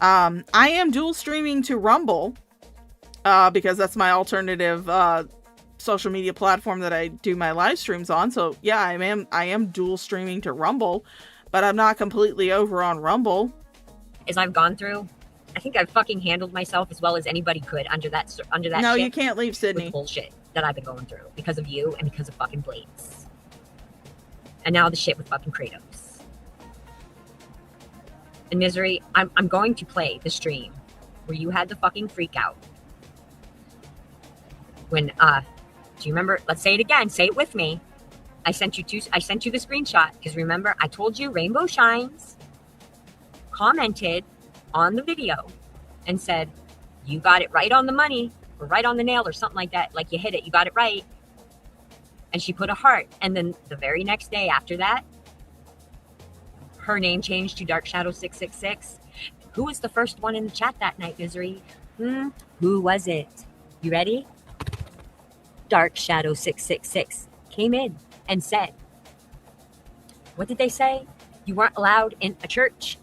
I am dual streaming to Rumble because that's my alternative social media platform that I do my live streams on. So yeah, I am dual streaming to Rumble, but I'm not completely over on Rumble. As I've gone through, I think I've fucking handled myself as well as anybody could under that. No, shit you can't leave Sydney. With bullshit that I've been going through because of you and because of fucking Blades. And now the shit with fucking Kratos. And Misery, I'm going to play the stream where you had the fucking freak out. When do you remember? Let's say it again. Say it with me. I sent you the screenshot because remember I told you Rainbow Shines commented on the video and said you got it right on the money or right on the nail or something like that. Like you hit it, you got it right. And she put a heart. And then the very next day after that, her name changed to Dark Shadow 666. Who was the first one in the chat that night, Misery? Who was it? You ready? Dark Shadow 666 came in and said, what did they say? You weren't allowed in a church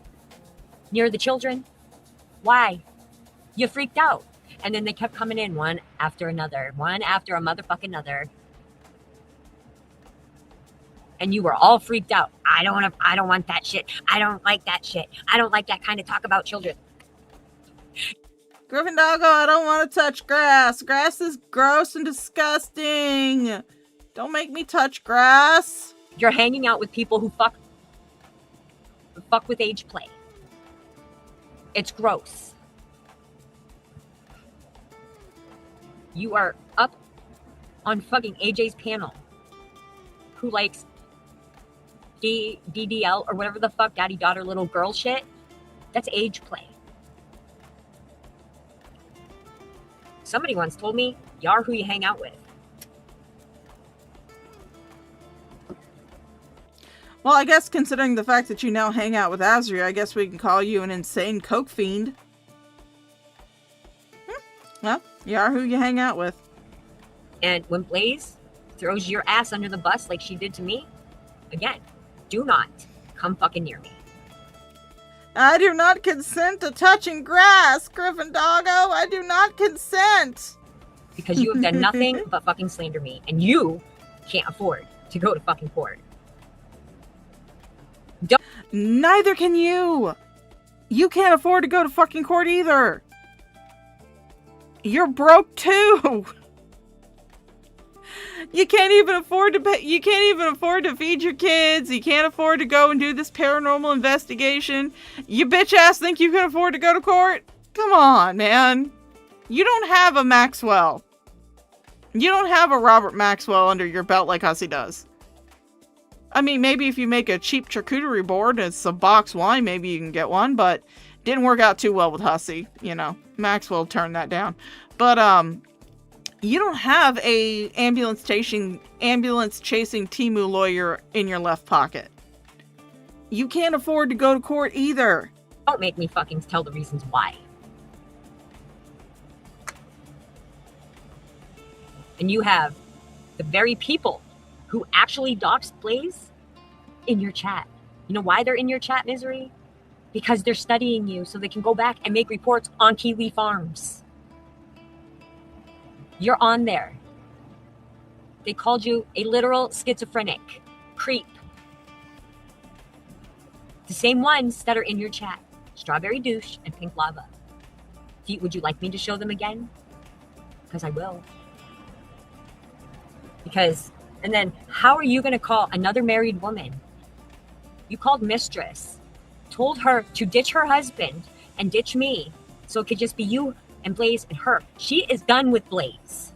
near the children. Why? You freaked out. And then they kept coming in one after another, one after a motherfucking another. And you were all freaked out. I don't want that shit. I don't like that shit. I don't like that kind of talk about children. Griffin Doggo, I don't want to touch grass. Grass is gross and disgusting. Don't make me touch grass. You're hanging out with people who fuck with age play. It's gross. You are up on fucking AJ's panel who likes DDL or whatever the fuck, daddy, daughter, little girl shit. That's age play. Somebody once told me, you are who you hang out with. Well, I guess considering the fact that you now hang out with Azria, I guess we can call you an insane coke fiend. Well, you are who you hang out with. And when Blaze throws your ass under the bus like she did to me, again, do not come fucking near me. I do not consent to touching grass, Griffin Doggo. I do not consent. Because you have done nothing but fucking slander me. And you can't afford to go to fucking court. Neither can you. You can't afford to go to fucking court either. You're broke too. You can't even afford to pay, you can't even afford to feed your kids. You can't afford to go and do this paranormal investigation. You bitch ass think you can afford to go to court? Come on, man. You don't have a Maxwell. You don't have a Robert Maxwell under your belt like Hussy does. I mean, maybe if you make a cheap charcuterie board and some box wine, maybe you can get one, but didn't work out too well with Hussy. You know, Maxwell turned that down. But, you don't have a ambulance chasing Temu lawyer in your left pocket. You can't afford to go to court either. Don't make me fucking tell the reasons why. And you have the very people who actually doxed Blaze in your chat. You know why they're in your chat, Misery? Because they're studying you so they can go back and make reports on Kiwi Farms. You're on there. They called you a literal schizophrenic creep. The same ones that are in your chat. Strawberry Douche and Pink Lava. Would you like me to show them again? Because I will. Because, and then how are you going to call another married woman? You called Mistress, told her to ditch her husband and ditch me so it could just be you and Blaze and her. She is done with Blaze.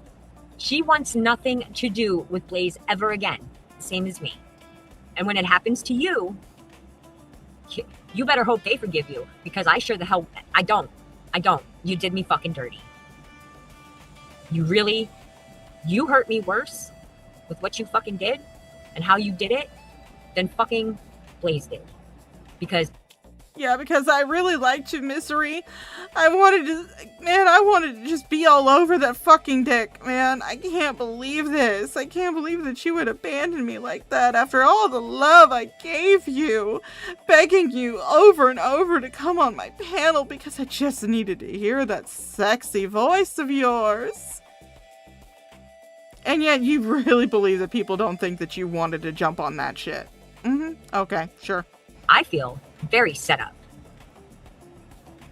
She wants nothing to do with Blaze ever again, same as me. And when it happens to you, you better hope they forgive you, because I sure the hell, I don't. You did me fucking dirty. You hurt me worse with what you fucking did and how you did it than fucking Blaze did. Because I really liked you, Misery. I wanted to just be all over that fucking dick, man. I can't believe this. I can't believe that you would abandon me like that after all the love I gave you, begging you over and over to come on my panel because I just needed to hear that sexy voice of yours. And yet you really believe that people don't think that you wanted to jump on that shit. Okay, sure. I feel very set up.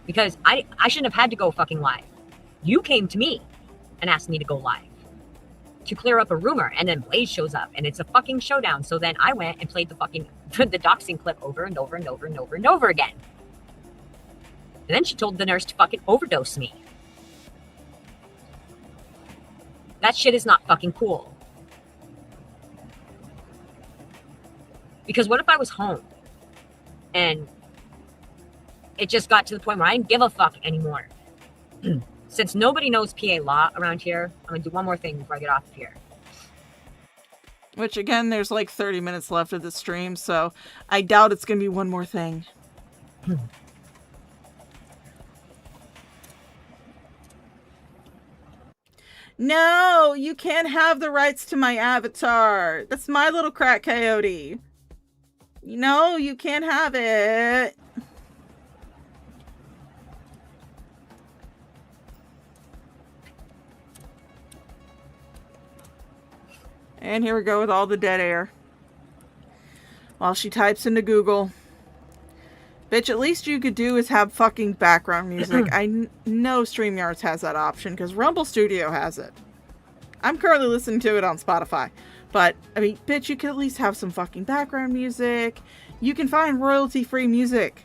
Because I shouldn't have had to go fucking live. You came to me and asked me to go live to clear up a rumor, and then Blaze shows up and it's a fucking showdown. So then I went and played the fucking the doxing clip over and over and over and over and over again. And then she told the nurse to fucking overdose me. That shit is not fucking cool. Because what if I was home and it just got to the point where I didn't give a fuck anymore? Since nobody knows PA law around here, I'm going to do one more thing before I get off of here. Which, again, there's like 30 minutes left of the stream, so I doubt it's going to be one more thing. No, you can't have the rights to my avatar. That's my little crack coyote. No, you can't have it. And here we go with all the dead air. While she types into Google. Bitch, at least you could do is have fucking background music. I know StreamYards has that option because Rumble Studio has it. I'm currently listening to it on Spotify. But, I mean, bitch, you could at least have some fucking background music. You can find royalty-free music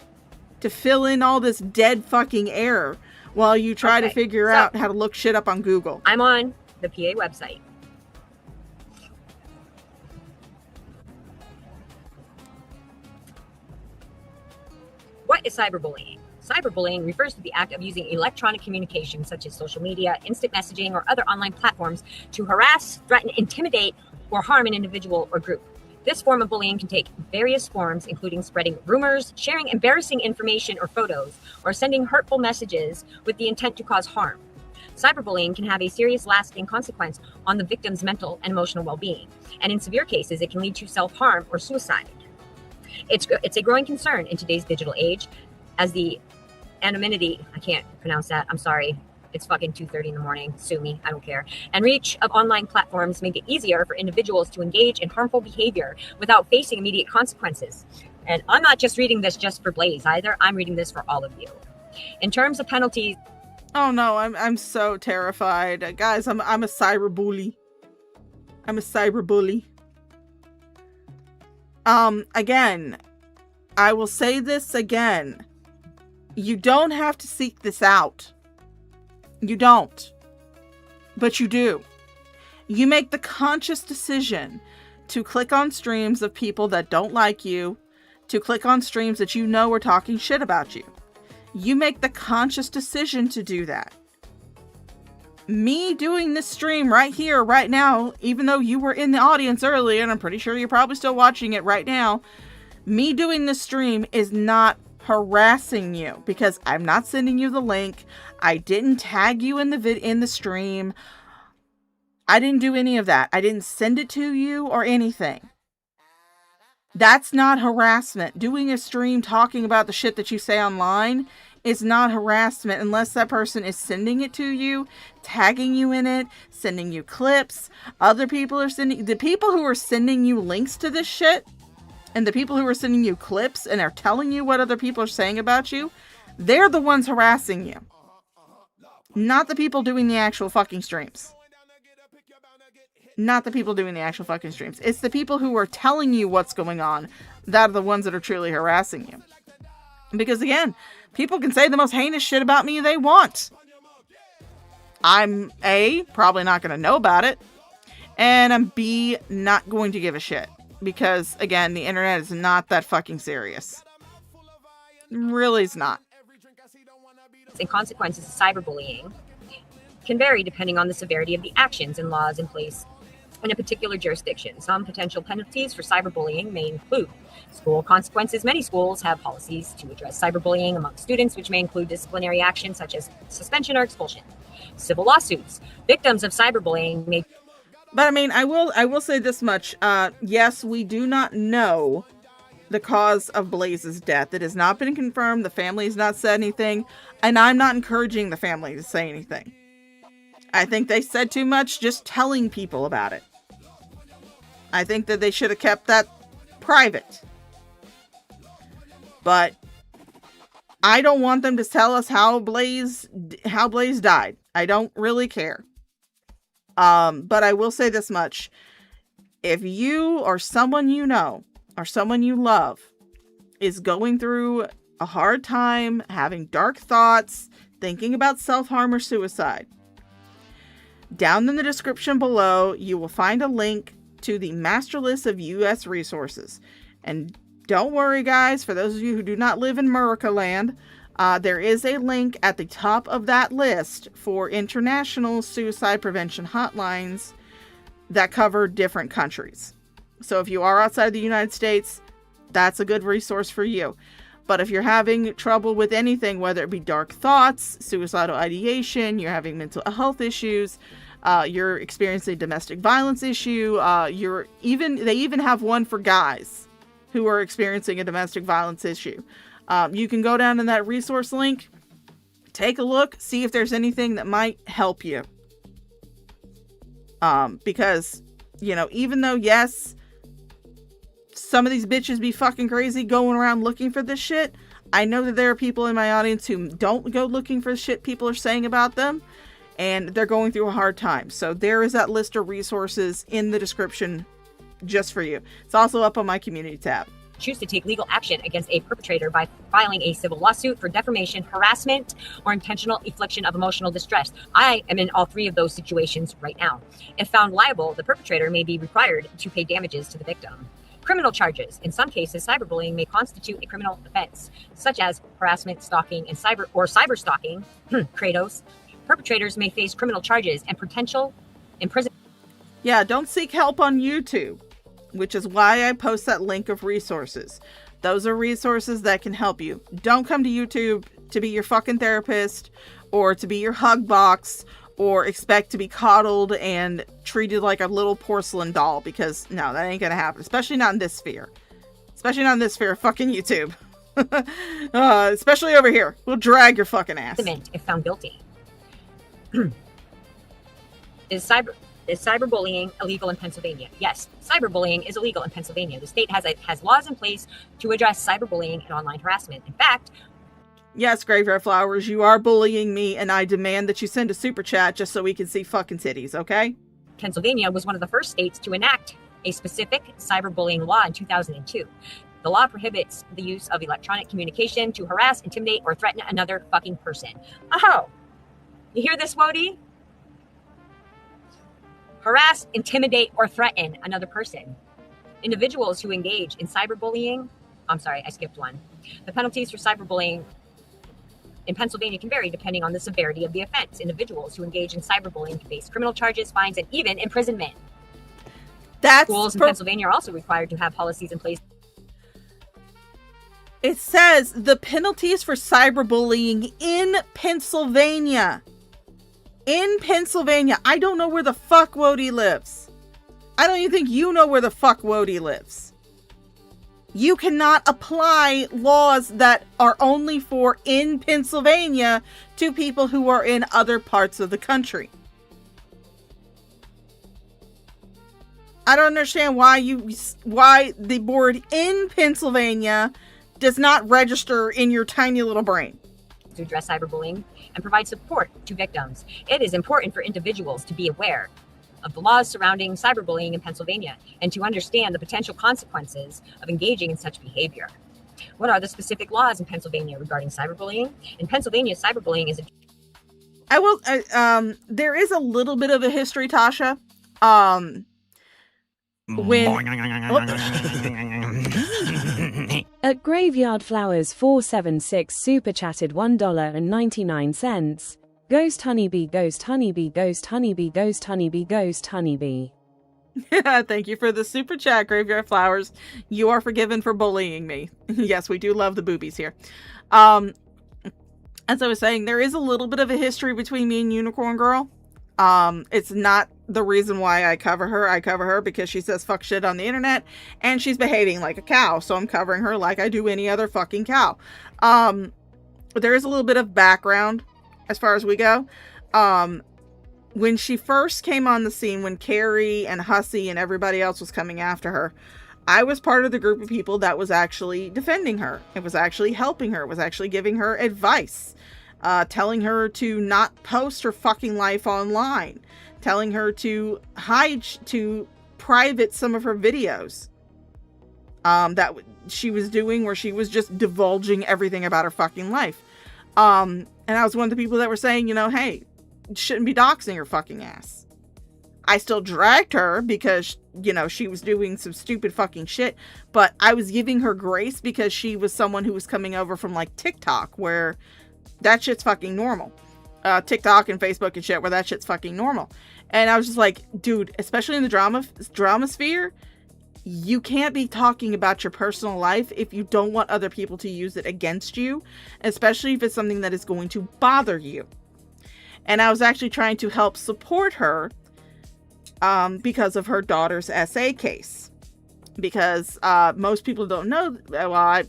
to fill in all this dead fucking air while you try to figure out how to look shit up on Google. I'm on the PA website. What is cyberbullying? Cyberbullying refers to the act of using electronic communication such as social media, instant messaging, or other online platforms to harass, threaten, intimidate, or harm an individual or group. This form of bullying can take various forms, including spreading rumors, sharing embarrassing information or photos, or sending hurtful messages with the intent to cause harm. Cyberbullying can have a serious lasting consequence on the victim's mental and emotional well-being, and in severe cases, it can lead to self-harm or suicide. It's a growing concern in today's digital age as the anonymity, I can't pronounce that, I'm sorry, it's fucking 2:30 in the morning, sue me, I don't care, and reach of online platforms make it easier for individuals to engage in harmful behavior without facing immediate consequences. And I'm not just reading this just for Blaze either. I'm reading this for all of you. In terms of penalties. Oh no, I'm so terrified. Guys, I'm a cyber bully. I'm a cyber bully. Again, I will say this again. You don't have to seek this out. You don't. But you do. You make the conscious decision to click on streams of people that don't like you, to click on streams that you know are talking shit about you. You make the conscious decision to do that. Me doing this stream right here, right now, even though you were in the audience earlier, and I'm pretty sure you're probably still watching it right now, me doing this stream is not harassing you because I'm not sending you the link. I didn't tag you in the stream. I didn't do any of that. I didn't send it to you or anything. That's not harassment. Doing a stream talking about the shit that you say online is not harassment unless that person is sending it to you, tagging you in it, sending you clips. Other people are sending, the people who are sending you links to this shit and the people who are sending you clips and are telling you what other people are saying about you, they're the ones harassing you. Not the people doing the actual fucking streams. Not the people doing the actual fucking streams. It's the people who are telling you what's going on that are the ones that are truly harassing you. Because again, people can say the most heinous shit about me they want. I'm A, probably not going to know about it. And I'm B, not going to give a shit. Because again, the internet is not that fucking serious. Really is not. And consequences of cyberbullying can vary depending on the severity of the actions and laws in place in a particular jurisdiction. Some potential penalties for cyberbullying may include school consequences. Many schools have policies to address cyberbullying among students, which may include disciplinary action such as suspension or expulsion. Civil lawsuits. Victims of cyberbullying may... But I mean, I will say this much. Yes, we do not know the cause of Blaze's death. It has not been confirmed. The family has not said anything. And I'm not encouraging the family to say anything. I think they said too much just telling people about it. I think that they should have kept that private. But I don't want them to tell us how Blaze died. I don't really care. But I will say this much. If you or someone you know or someone you love is going through a hard time, having dark thoughts, thinking about self-harm or suicide, down in the description below, you will find a link to the master list of U.S. resources. And don't worry, guys, for those of you who do not live in America land, there is a link at the top of that list for international suicide prevention hotlines that cover different countries. So if you are outside the United States, that's a good resource for you. But if you're having trouble with anything, whether it be dark thoughts, suicidal ideation, you're having mental health issues, you're experiencing a domestic violence issue, they even have one for guys who are experiencing a domestic violence issue. You can go down in that resource link, take a look, see if there's anything that might help you. Because, even though, yes, some of these bitches be fucking crazy going around looking for this shit, I know that there are people in my audience who don't go looking for shit people are saying about them, and they're going through a hard time. So there is that list of resources in the description just for you. It's also up on my community tab. Choose to take legal action against a perpetrator by filing a civil lawsuit for defamation, harassment, or intentional infliction of emotional distress. I am in all three of those situations right now. If found liable, the perpetrator may be required to pay damages to the victim. Criminal charges. In some cases, cyberbullying may constitute a criminal offense, such as harassment, stalking, and cyber stalking. Kratos. Perpetrators may face criminal charges and potential imprisonment. Yeah, don't seek help on YouTube, which is why I post that link of resources. Those are resources that can help you. Don't come to YouTube to be your fucking therapist or to be your hug box or expect to be coddled and treated like a little porcelain doll, because no, that ain't gonna happen. Especially not in this sphere. Especially not in this sphere of fucking YouTube. Especially over here. We'll drag your fucking ass. If found guilty. Is cyber Is cyberbullying illegal in Pennsylvania? Yes, cyberbullying is illegal in Pennsylvania. The state has laws in place to address cyberbullying and online harassment. In fact, yes, Graveyard Flowers, you are bullying me, and I demand that you send a super chat just so we can see fucking titties, okay? Pennsylvania was one of the first states to enact a specific cyberbullying law in 2002. The law prohibits the use of electronic communication to harass, intimidate, or threaten another fucking person. Oh, you hear this, Wody? Harass, intimidate, or threaten another person. Individuals who engage in cyberbullying, I'm sorry, I skipped one. The penalties for cyberbullying in Pennsylvania can vary depending on the severity of the offense. Individuals who engage in cyberbullying can face criminal charges, fines, and even imprisonment. Schools in Pennsylvania are also required to have policies in place. It says the penalties for cyberbullying in Pennsylvania. In Pennsylvania. I don't know where the fuck Wody lives. I don't even think you know where the fuck Wody lives. You cannot apply laws that are only for in Pennsylvania to people who are in other parts of the country. I don't understand why the board in Pennsylvania does not register in your tiny little brain. To address cyberbullying and provide support to victims. It is important for individuals to be aware of the laws surrounding cyberbullying in Pennsylvania and to understand the potential consequences of engaging in such behavior. What are the specific laws in Pennsylvania regarding cyberbullying? In Pennsylvania, cyberbullying is there is a little bit of a history, Tasha. At Graveyard Flowers 476 super chatted $1.99. Ghost honeybee, ghost honeybee, ghost honeybee, ghost honeybee, ghost honeybee. Thank you for the super chat, Graveyard Flowers. You are forgiven for bullying me. Yes, we do love the boobies here. As I was saying, there is a little bit of a history between me and Unicorn Girl. It's not the reason why I cover her. I cover her because she says fuck shit on the internet and she's behaving like a cow. So I'm covering her like I do any other fucking cow. There is a little bit of background as far as we go. When she first came on the scene, when Carrie and Hussey and everybody else was coming after her, I was part of the group of people that was actually defending her. It was actually helping her. It was actually giving her advice. Telling her to not post her fucking life online. Telling her to private some of her videos. That she was doing where she was just divulging everything about her fucking life. And I was one of the people that were saying, hey, shouldn't be doxing her fucking ass. I still dragged her because, she was doing some stupid fucking shit. But I was giving her grace because she was someone who was coming over from like TikTok where that shit's fucking normal. TikTok and Facebook and shit where that shit's fucking normal. And I was just like, dude, especially in the drama sphere, you can't be talking about your personal life if you don't want other people to use it against you, especially if it's something that is going to bother you. And I was actually trying to help support her because of her daughter's essay case. Because most people don't know, well, I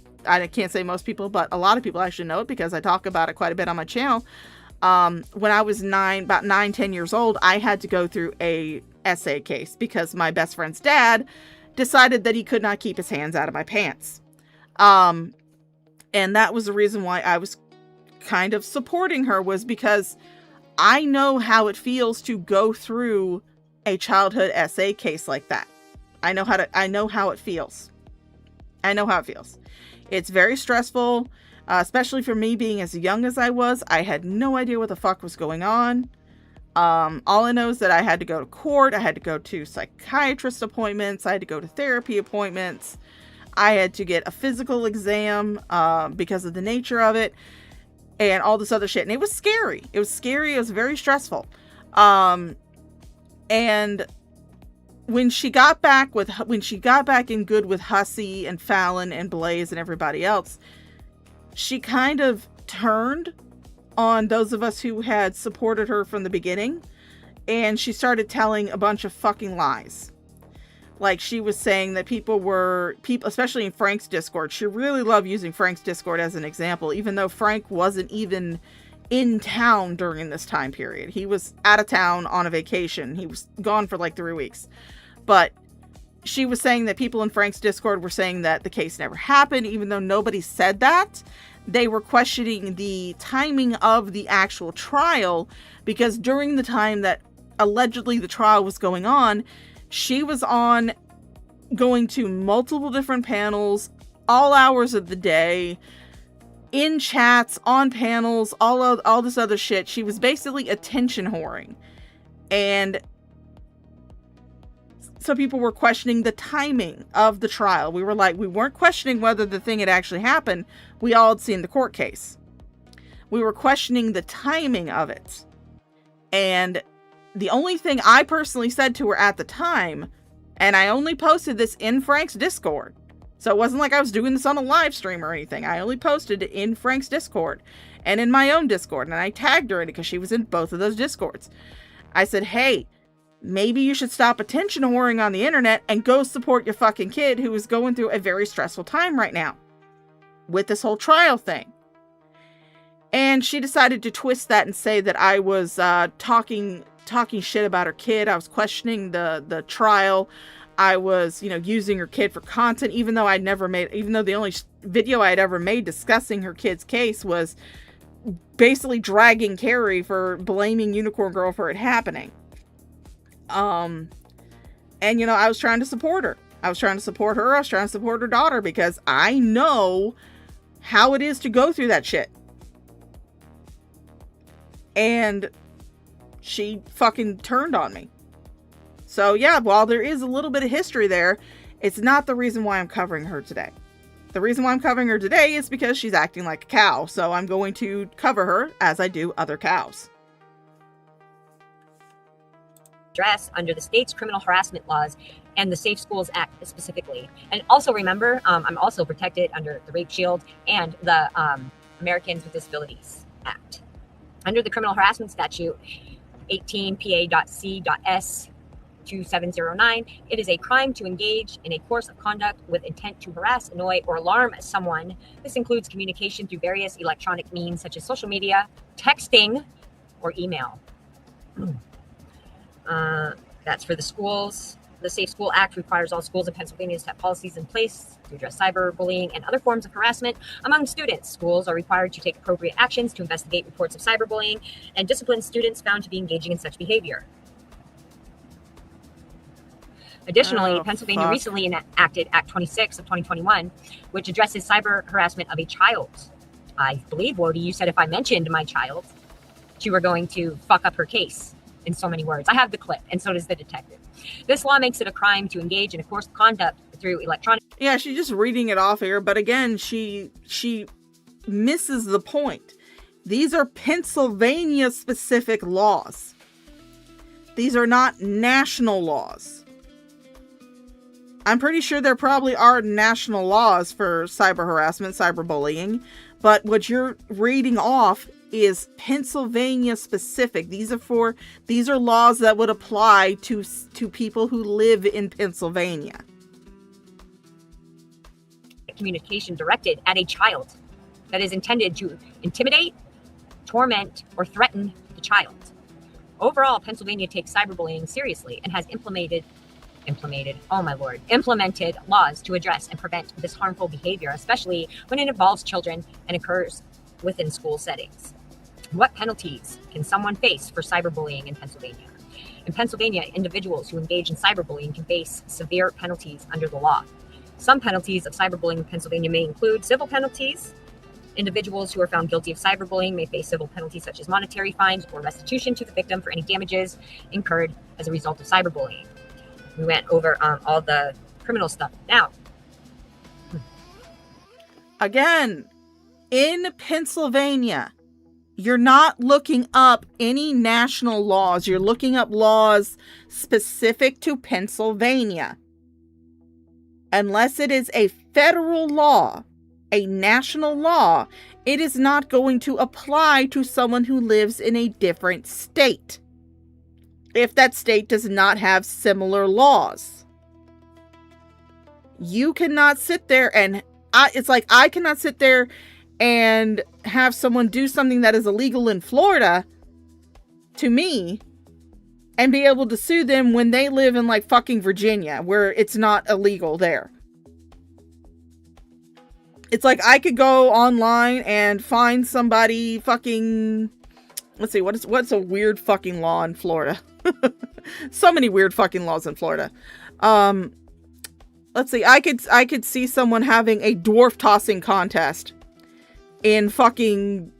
can't say most people, but a lot of people actually know it because I talk about it quite a bit on my channel. When I was about 9-10 years old, I had to go through a essay case because my best friend's dad decided that he could not keep his hands out of my pants. And that was the reason why I was kind of supporting her, was because I know how it feels to go through a childhood essay case like that. I know how it feels. I know how it feels. It's very stressful, especially for me being as young as I was. I had no idea what the fuck was going on. All I know is that I had to go to court. I had to go to psychiatrist appointments. I had to go to therapy appointments. I had to get a physical exam because of the nature of it and all this other shit. And it was scary. It was scary. It was very stressful. And when she got back in good with Hussey and Fallon and Blaze and everybody else, she kind of turned on those of us who had supported her from the beginning, and she started telling a bunch of fucking lies. Like, she was saying that people, especially in Frank's Discord, she really loved using Frank's Discord as an example, even though Frank wasn't even in town during this time period. He was out of town on a vacation. He was gone for like 3 weeks. But she was saying that people in Frank's Discord were saying that the case never happened, even though nobody said that. They were questioning the timing of the actual trial, because during the time that allegedly the trial was going on, she was going to multiple different panels, all hours of the day, in chats, on panels, all this other shit. She was basically attention whoring. And so people were questioning the timing of the trial. We weren't questioning whether the thing had actually happened. We all had seen the court case. We were questioning the timing of it. And the only thing I personally said to her at the time, and I only posted this in Frank's Discord, so it wasn't like I was doing this on a live stream or anything. I only posted it in Frank's Discord and in my own Discord, and I tagged her in it because she was in both of those Discords. I said, hey, maybe you should stop attention whoring on the internet and go support your fucking kid who is going through a very stressful time right now with this whole trial thing. And she decided to twist that and say that I was talking shit about her kid. I was questioning the trial. I was, using her kid for content, even though the only video I had ever made discussing her kid's case was basically dragging Carrie for blaming Unicorn Girl for it happening. And I was trying to support her. I was trying to support her. I was trying to support her daughter, because I know how it is to go through that shit. And she fucking turned on me. So yeah, while there is a little bit of history there, it's not the reason why I'm covering her today. The reason why I'm covering her today is because she's acting like a cow. So I'm going to cover her as I do other cows. Address under the state's criminal harassment laws and the Safe Schools Act specifically. And also remember, I'm also protected under the Rape Shield and the Americans with Disabilities Act. Under the criminal harassment statute 18 PA.C.S. 2709, it is a crime to engage in a course of conduct with intent to harass, annoy, or alarm someone. This includes communication through various electronic means such as social media, texting, or email. That's for the schools. The Safe School Act requires all schools in Pennsylvania to have policies in place to address cyberbullying and other forms of harassment among students. Schools are required to take appropriate actions to investigate reports of cyberbullying and discipline students found to be engaging in such behavior. Additionally, Pennsylvania recently enacted Act 26 of 2021, which addresses cyber harassment of a child. I believe, Wody, you said if I mentioned my child, you were going to fuck up her case in so many words. I have the clip, and so does the detective. This law makes it a crime to engage in a course of conduct through electronic... Yeah, she's just reading it off here, but again, she misses the point. These are Pennsylvania-specific laws. These are not national laws. I'm pretty sure there probably are national laws for cyber harassment, cyberbullying, but what you're reading off is Pennsylvania specific. These are laws that would apply to people who live in Pennsylvania. Communication directed at a child that is intended to intimidate, torment, or threaten the child. Overall, Pennsylvania takes cyberbullying seriously and has implemented laws to address and prevent this harmful behavior, especially when it involves children and occurs within school settings. What penalties can someone face for cyberbullying in Pennsylvania? In Pennsylvania, individuals who engage in cyberbullying can face severe penalties under the law. Some penalties of cyberbullying in Pennsylvania may include civil penalties. Individuals who are found guilty of cyberbullying may face civil penalties such as monetary fines or restitution to the victim for any damages incurred as a result of cyberbullying. We went over all the criminal stuff. Now, again, in Pennsylvania, you're not looking up any national laws. You're looking up laws specific to Pennsylvania. Unless it is a federal law, a national law, it is not going to apply to someone who lives in a different state, if that state does not have similar laws. You cannot sit there and I cannot sit there and have someone do something that is illegal in Florida to me and be able to sue them when they live in like fucking Virginia, where it's not illegal there. It's like I could go online and find somebody fucking, let's see, what's a weird fucking law in Florida? So many weird fucking laws in Florida. Let's see, I could see someone having a dwarf tossing contest in fucking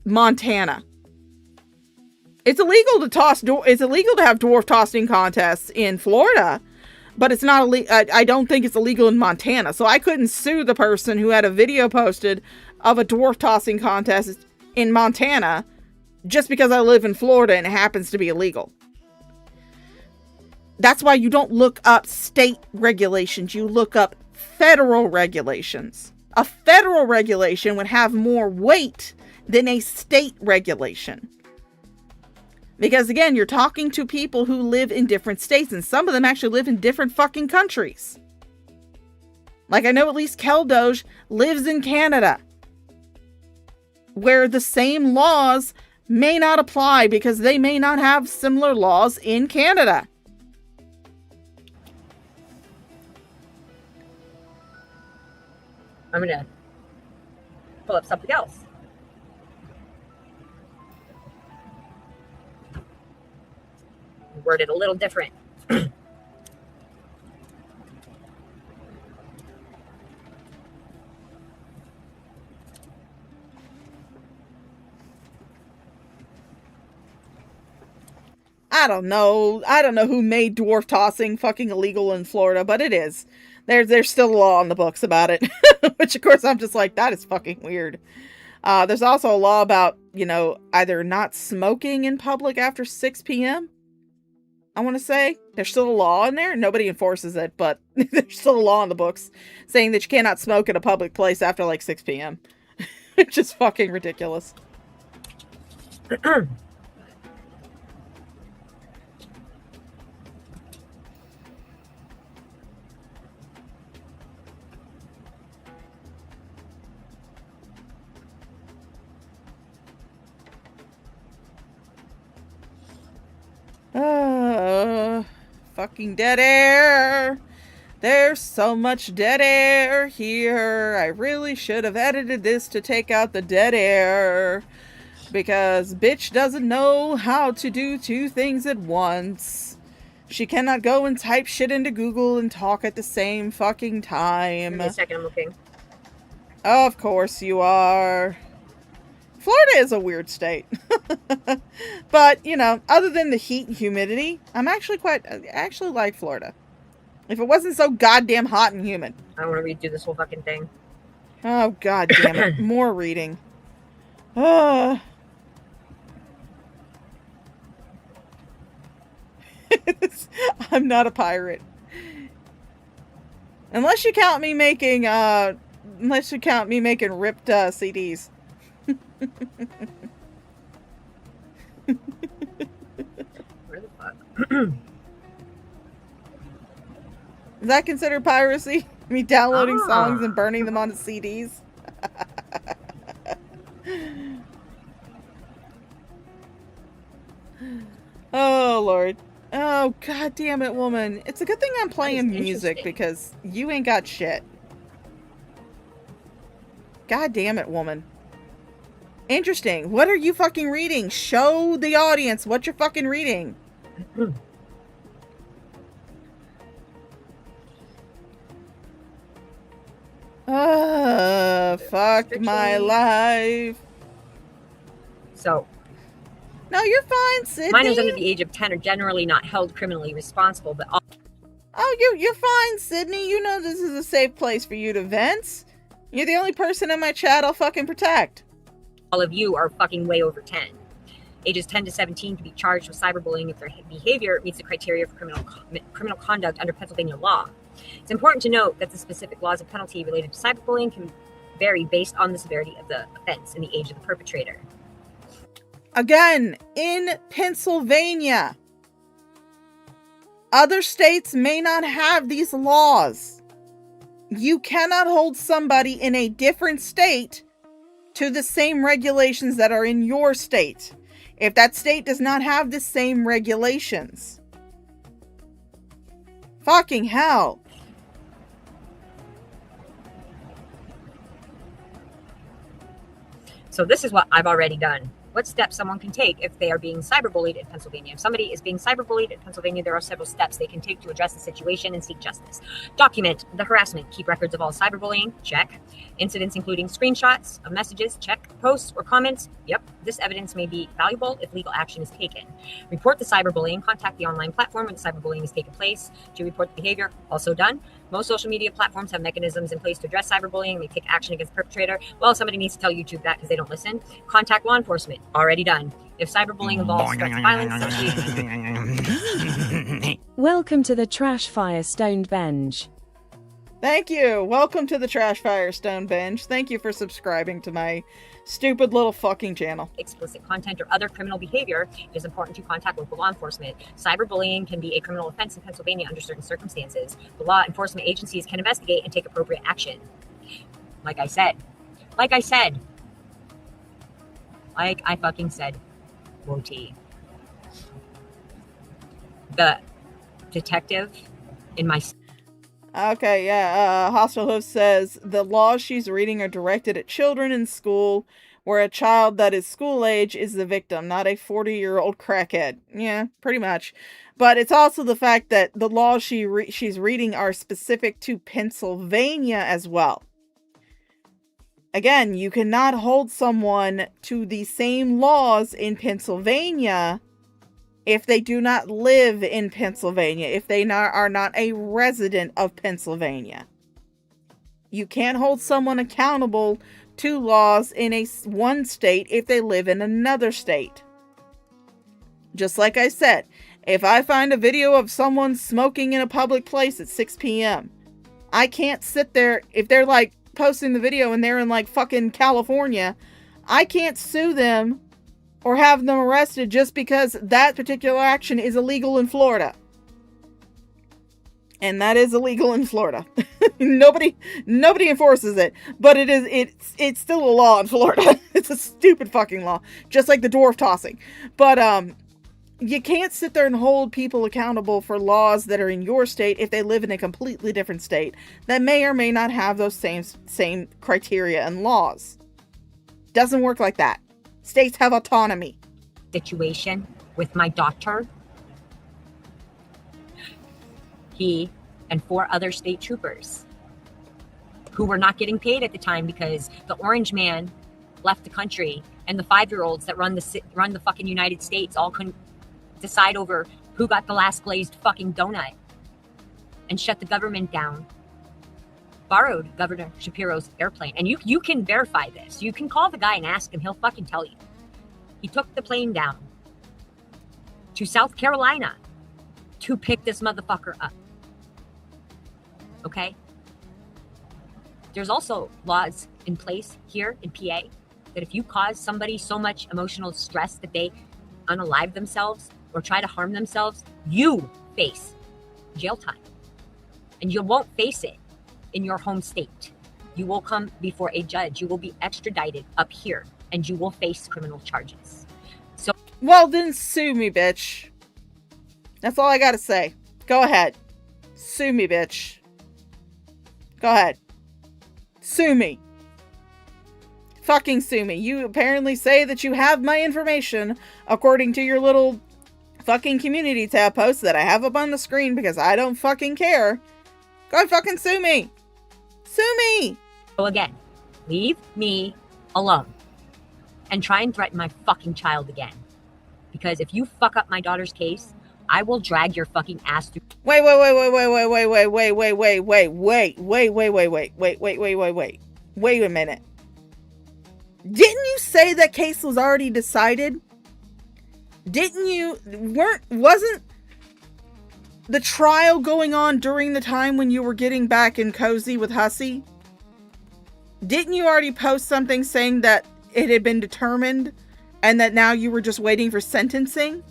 Montana. It's illegal to it's illegal to have dwarf tossing contests in Florida, but it's not I don't think it's illegal in Montana. So I couldn't sue the person who had a video posted of a dwarf tossing contest in Montana just because I live in Florida and it happens to be illegal. That's why you don't look up state regulations. You look up federal regulations. A federal regulation would have more weight than a state regulation. Because again, you're talking to people who live in different states, and some of them actually live in different fucking countries. Like I know at least Kel Doge lives in Canada, where the same laws may not apply because they may not have similar laws in Canada. I'm gonna pull up something else. Worded a little different. I don't know who made dwarf tossing fucking illegal in Florida, but it is. There's still a law in the books about it. Which of course I'm just like, that is fucking weird. There's also a law about, either not smoking in public after 6 p.m. I want to say. There's still a law in there. Nobody enforces it, but there's still a law in the books saying that you cannot smoke in a public place after like 6 p.m. Which is fucking ridiculous. Fucking dead air. There's so much dead air here. I really should have edited this to take out the dead air. Because bitch doesn't know how to do two things at once. She cannot go and type shit into Google and talk at the same fucking time. Give me a second, I'm looking. Of course you are. Florida is a weird state. But, other than the heat and humidity, I actually like Florida. If it wasn't so goddamn hot and humid. I don't want to redo this whole fucking thing. Oh, god damn it. More reading. I'm not a pirate. Unless you count me making ripped CDs. Where the fuck? Is that considered piracy? Me downloading songs and burning them onto CDs? Oh, Lord. Oh, god damn it, woman. It's a good thing I'm playing music because you ain't got shit. God damn it, woman. Interesting. What are you fucking reading? Show the audience what you're fucking reading. Fuck my life. So. No, you're fine, Sydney. Minors under the age of 10 are generally not held criminally responsible, but you're fine, Sydney. You know this is a safe place for you to vent. You're the only person in my chat I'll fucking protect. All of you are fucking way over 10. Ages 10 to 17 can be charged with cyberbullying if their behavior meets the criteria for criminal conduct under Pennsylvania law. It's important to note that the specific laws of penalty related to cyberbullying can vary based on the severity of the offense and the age of the perpetrator. Again, in Pennsylvania. Other states may not have these laws. You cannot hold somebody in a different state to the same regulations that are in your state. If that state does not have the same regulations. Fucking hell. So this is what I've already done. What steps someone can take if they are being cyberbullied in Pennsylvania. If somebody is being cyberbullied in Pennsylvania, there are several steps they can take to address the situation and seek justice. Document the harassment. Keep records of all cyberbullying. Check. Incidents including screenshots of messages. Check. Posts or comments. Yep. This evidence may be valuable if legal action is taken. Report the cyberbullying. Contact the online platform where the cyberbullying has taken place to report the behavior. Also done. Most social media platforms have mechanisms in place to address cyberbullying. They take action against the perpetrator. Well, somebody needs to tell YouTube that because they don't listen. Contact law enforcement. Already done. If cyberbullying involves threats of violence, Welcome to the Trash Fire Stoned Bench. Thank you. Welcome to the Trash Fire Stone Bench. Thank you for subscribing to my stupid little fucking channel. explicit content or other criminal behavior, it is important to contact local law enforcement. Cyberbullying can be a criminal offense in Pennsylvania under certain circumstances. The law enforcement agencies can investigate and take appropriate action. Like I fucking said, Woti. The detective in my... Okay, yeah, Hostile Hoof says, the laws she's reading are directed at children in school, where a child that is school age is the victim, not a 40-year-old crackhead. Yeah, pretty much. But it's also the fact that the laws she's reading are specific to Pennsylvania as well. Again, you cannot hold someone to the same laws in Pennsylvania if they do not live in Pennsylvania, if they are not a resident of Pennsylvania. You can't hold someone accountable to laws in one state if they live in another state. Just like I said, if I find a video of someone smoking in a public place at 6 p.m., I can't sit there, if they're like posting the video and they're in like fucking California, I can't sue them or have them arrested just because that particular action is illegal in Florida. And that is illegal in Florida. Nobody enforces it, but it's still a law in Florida. It's a stupid fucking law, just like the dwarf tossing. But you can't sit there and hold people accountable for laws that are in your state if they live in a completely different state that may or may not have those same criteria and laws. Doesn't work like that. States have autonomy. situation with my daughter. He and 4 other state troopers who were not getting paid at the time because the orange man left the country and the 5-year-olds that run the fucking United States all couldn't decide over who got the last glazed fucking donut and shut the government down. Borrowed Governor Shapiro's airplane. And you can verify this. You can call the guy and ask him. He'll fucking tell you. He took the plane down to South Carolina to pick this motherfucker up. Okay? There's also laws in place here in PA that if you cause somebody so much emotional stress that they unalive themselves or try to harm themselves, you face jail time. And you won't face it in your home state. You will come before a judge. You will be extradited up here and you will face criminal charges. So, well, then sue me, bitch. That's all I gotta say. Go ahead. Sue me, bitch. Go ahead. Sue me. Fucking sue me. You apparently say that you have my information according to your little fucking community tab post that I have up on the screen because I don't fucking care. Go ahead, fucking sue me. Sue me. So again, leave me alone and try and threaten my fucking child again. Because if you fuck up my daughter's case, I will drag your fucking ass through. Wait a minute. Didn't you say that case was already decided? Wasn't the trial going on during the time when you were getting back in cozy with Hussy? Didn't you already post something saying that it had been determined and that now you were just waiting for sentencing?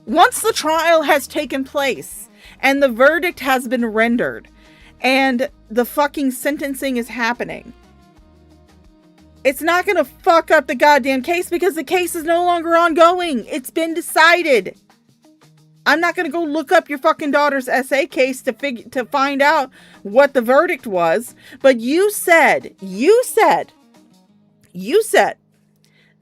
Once the trial has taken place and the verdict has been rendered and the fucking sentencing is happening, It's not going to fuck up the goddamn case because the case is no longer ongoing. It's been decided. I'm not going to go look up your fucking daughter's SA case to find out what the verdict was. But you said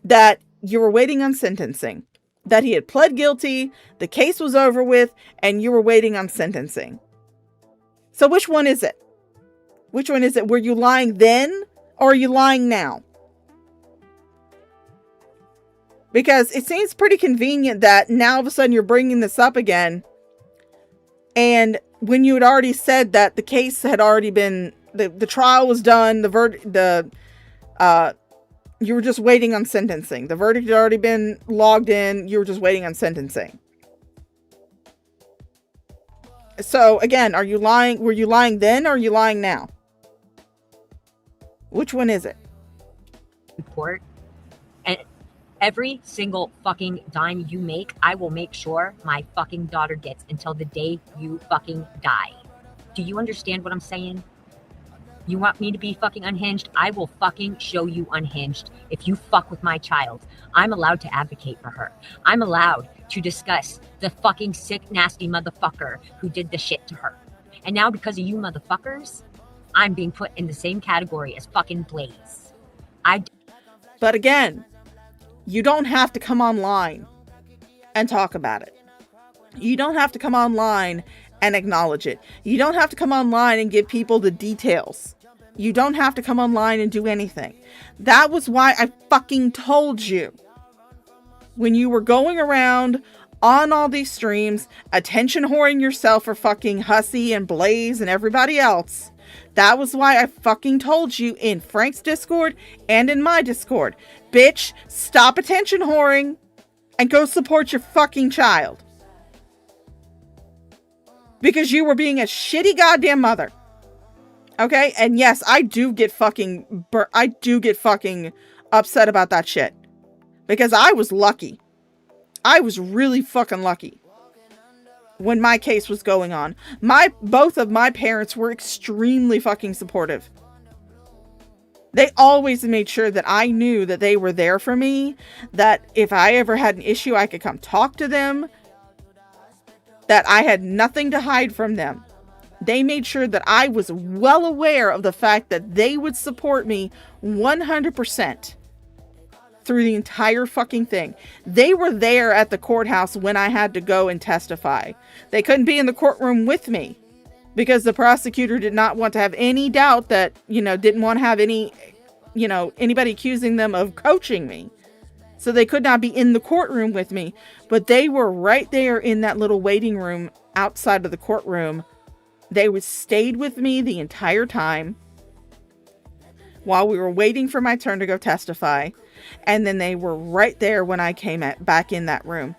that you were waiting on sentencing, that he had pled guilty, the case was over with, and you were waiting on sentencing. So which one is it? Which one is it? Were you lying then or are you lying now? Because it seems pretty convenient that now all of a sudden you're bringing this up again. And when you had already said that the case had already been, the trial was done, you were just waiting on sentencing. The verdict had already been logged in. You were just waiting on sentencing. So again, are you lying? Were you lying then or are you lying now? Which one is it? Report. And every single fucking dime you make, I will make sure my fucking daughter gets until the day you fucking die. Do you understand what I'm saying? You want me to be fucking unhinged? I will fucking show you unhinged if you fuck with my child. I'm allowed to advocate for her. I'm allowed to discuss the fucking sick, nasty motherfucker who did the shit to her. And now because of you motherfuckers, I'm being put in the same category as fucking Blaze. But again, you don't have to come online and talk about it. You don't have to come online and acknowledge it. You don't have to come online and give people the details. You don't have to come online and do anything. That was why I fucking told you. When you were going around on all these streams, attention whoring yourself for fucking Hussy and Blaze and everybody else. That was why I fucking told you in Frank's Discord and in my Discord. Bitch, stop attention whoring and go support your fucking child. Because you were being a shitty goddamn mother. Okay? And yes, I do get fucking upset about that shit. Because I was lucky. I was really fucking lucky. When my case was going on. Both of my parents were extremely fucking supportive. They always made sure that I knew that they were there for me. That if I ever had an issue, I could come talk to them. That I had nothing to hide from them. They made sure that I was well aware of the fact that they would support me 100% through the entire fucking thing. They were there at the courthouse when I had to go and testify. They couldn't be in the courtroom with me because the prosecutor did not want to have any doubt that, didn't want to have anybody accusing them of coaching me. So they could not be in the courtroom with me, but they were right there in that little waiting room outside of the courtroom. They stayed with me the entire time while we were waiting for my turn to go testify. And then they were right there when I came back in that room.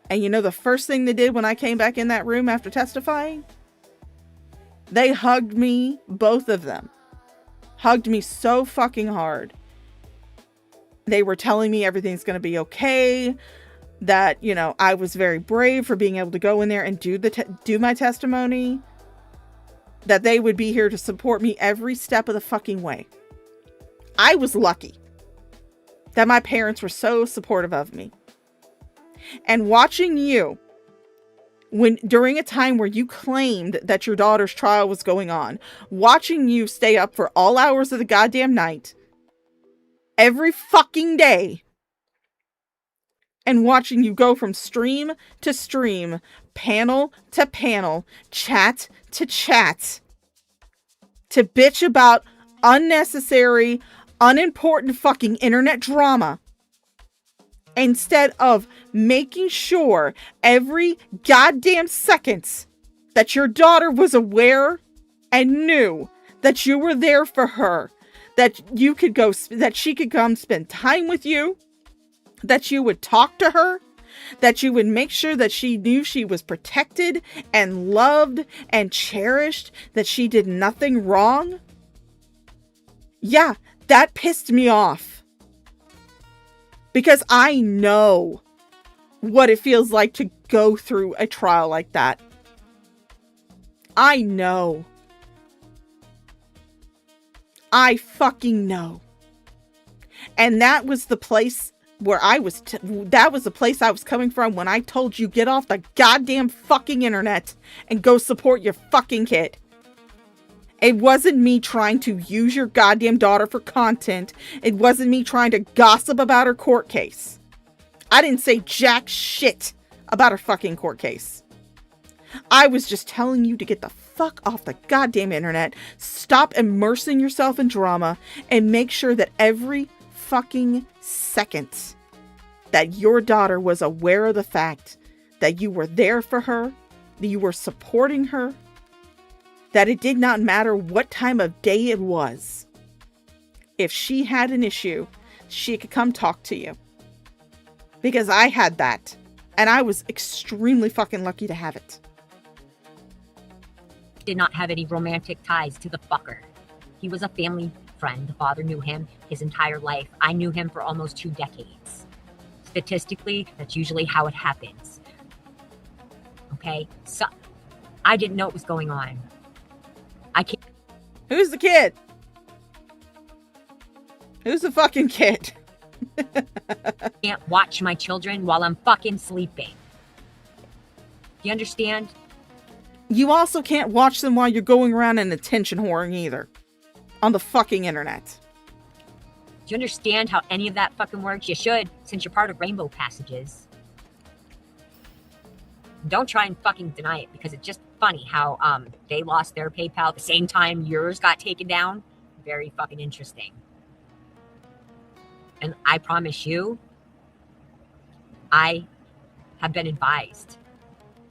And the first thing they did when I came back in that room after testifying? They hugged me, both of them. Hugged me so fucking hard. They were telling me everything's going to be okay. That, I was very brave for being able to go in there and do my testimony. That they would be here to support me every step of the fucking way. I was lucky that my parents were so supportive of me. And watching you, during a time where you claimed that your daughter's trial was going on, watching you stay up for all hours of the goddamn night, every fucking day, and watching you go from stream to stream, panel to panel, chat to chat, to bitch about unnecessary, unimportant fucking internet drama, instead of making sure every goddamn second that your daughter was aware and knew that you were there for her, that she could come spend time with you, that you would talk to her, that you would make sure that she knew she was protected and loved and cherished, that she did nothing wrong. Yeah, that pissed me off. Because I know what it feels like to go through a trial like that. I know. I fucking know. And that was the place where that was the place I was coming from when I told you get off the goddamn fucking internet and go support your fucking kid. It wasn't me trying to use your goddamn daughter for content. It wasn't me trying to gossip about her court case. I didn't say jack shit about her fucking court case. I was just telling you to get the fuck off the goddamn internet, stop immersing yourself in drama, and make sure that every fucking second that your daughter was aware of the fact that you were there for her, that you were supporting her, that it did not matter what time of day it was. If she had an issue, she could come talk to you. Because I had that. And I was extremely fucking lucky to have it. Did not have any romantic ties to the fucker. He was a family friend. The father knew him his entire life. I knew him for almost 2 decades. Statistically, that's usually how it happens. Okay? So, I didn't know what was going on. I can't. Who's the kid? Who's the fucking kid? Can't watch my children while I'm fucking sleeping. Do you understand? You also can't watch them while you're going around and attention whoring either. On the fucking internet. Do you understand how any of that fucking works? You should, since you're part of Rainbow Passages. Don't try and fucking deny it, because it's just funny how they lost their PayPal at the same time yours got taken down. Very fucking interesting. And I promise you, I have been advised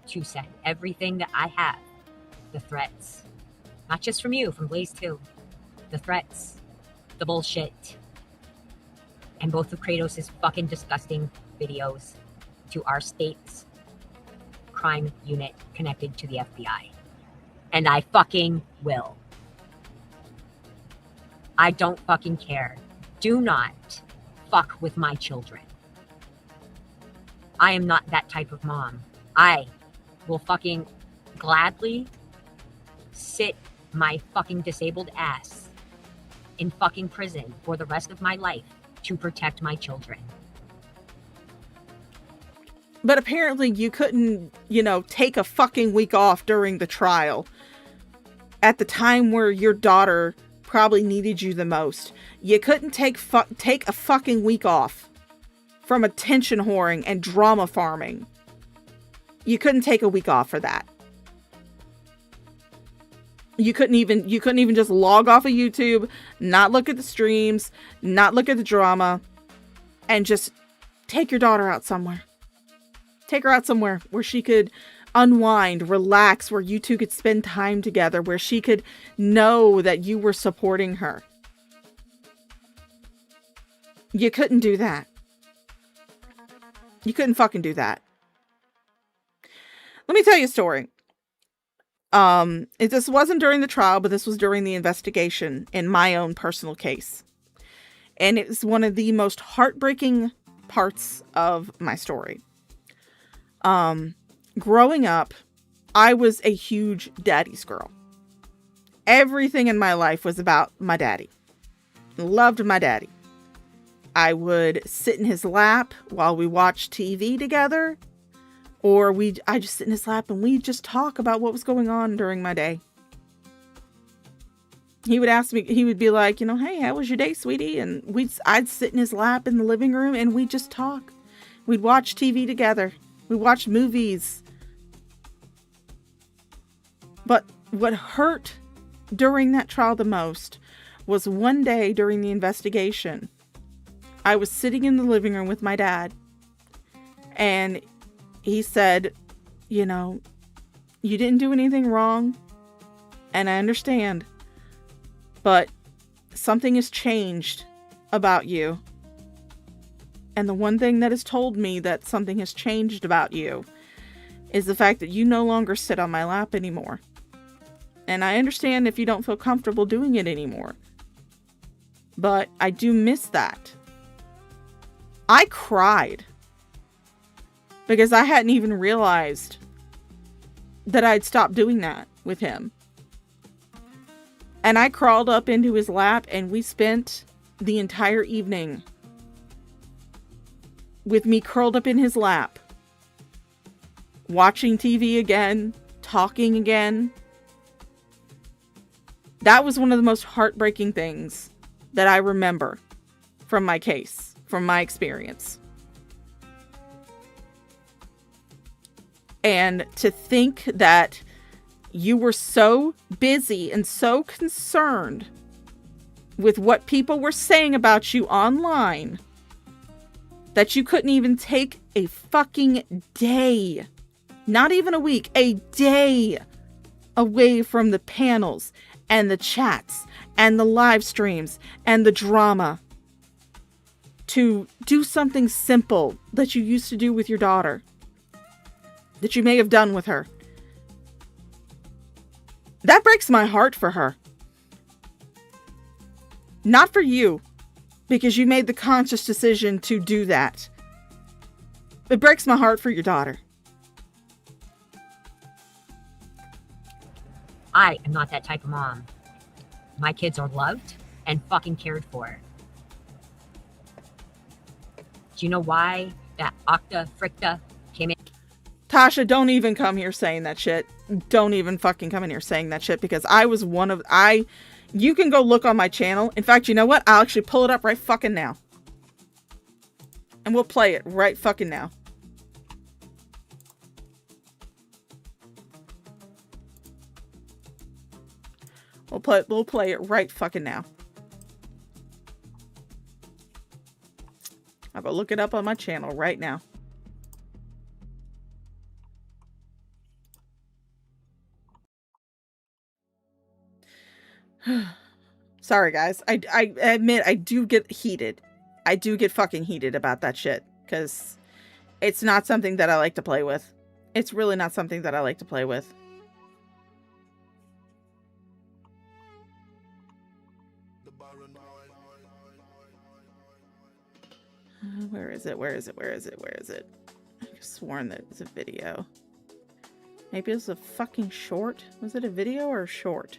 to send everything that I have, the threats, not just from you, from Blaze 2, the threats, the bullshit, and both of Kratos' fucking disgusting videos to our state's crime unit connected to the FBI. And I fucking will. I don't fucking care. Do not fuck with my children. I am not that type of mom. I will fucking gladly sit my fucking disabled ass in fucking prison for the rest of my life to protect my children. But apparently you couldn't, take a fucking week off during the trial. At the time where your daughter probably needed you the most. You couldn't take a fucking week off from attention whoring and drama farming. You couldn't take a week off for that. You couldn't even just log off of YouTube, not look at the streams, not look at the drama, and just take your daughter out somewhere. Take her out somewhere where she could unwind, relax, where you two could spend time together, where she could know that you were supporting her. You couldn't do that. You couldn't fucking do that. Let me tell you a story. This wasn't during the trial, but this was during the investigation in my own personal case. And it's one of the most heartbreaking parts of my story. Growing up, I was a huge daddy's girl. Everything in my life was about my daddy. Loved my daddy. I would sit in his lap while we watched TV together. Or I just sit in his lap and we'd just talk about what was going on during my day. He would ask me, he would be like, hey, how was your day, sweetie? And I'd sit in his lap in the living room and we'd just talk. We'd watch TV together. We watched movies. But what hurt during that trial the most was one day during the investigation, I was sitting in the living room with my dad, and he said, you didn't do anything wrong, and I understand, but something has changed about you. And the one thing that has told me that something has changed about you is the fact that you no longer sit on my lap anymore. And I understand if you don't feel comfortable doing it anymore. But I do miss that. I cried. Because I hadn't even realized that I'd stopped doing that with him. And I crawled up into his lap and we spent the entire evening with me curled up in his lap, watching TV again, talking again. That was one of the most heartbreaking things that I remember from my case, from my experience. And to think that you were so busy and so concerned with what people were saying about you online that you couldn't even take a fucking day, not even a week, a day away from the panels and the chats and the live streams and the drama to do something simple that you used to do with your daughter, that you may have done with her. That breaks my heart for her. Not for you, because you made the conscious decision to do that. It breaks my heart for your daughter. I am not that type of mom. My kids are loved and fucking cared for. Do you know why that Octa Fricta came in? Tasha, don't even come here saying that shit. Don't even fucking come in here saying that shit, because I was one of... You can go look on my channel. In fact, you know what? I'll actually pull it up right fucking now. And we'll play it right fucking now. We'll play it right fucking now. I'll go look it up on my channel right now. Sorry, guys. I admit I do get heated. I do get fucking heated about that shit. Because it's not something that I like to play with. It's really not something that I like to play with. Where is it? Where is it? Where is it? Where is it? I could have sworn that it was a video. Maybe it was a fucking short? Was it a video or a short?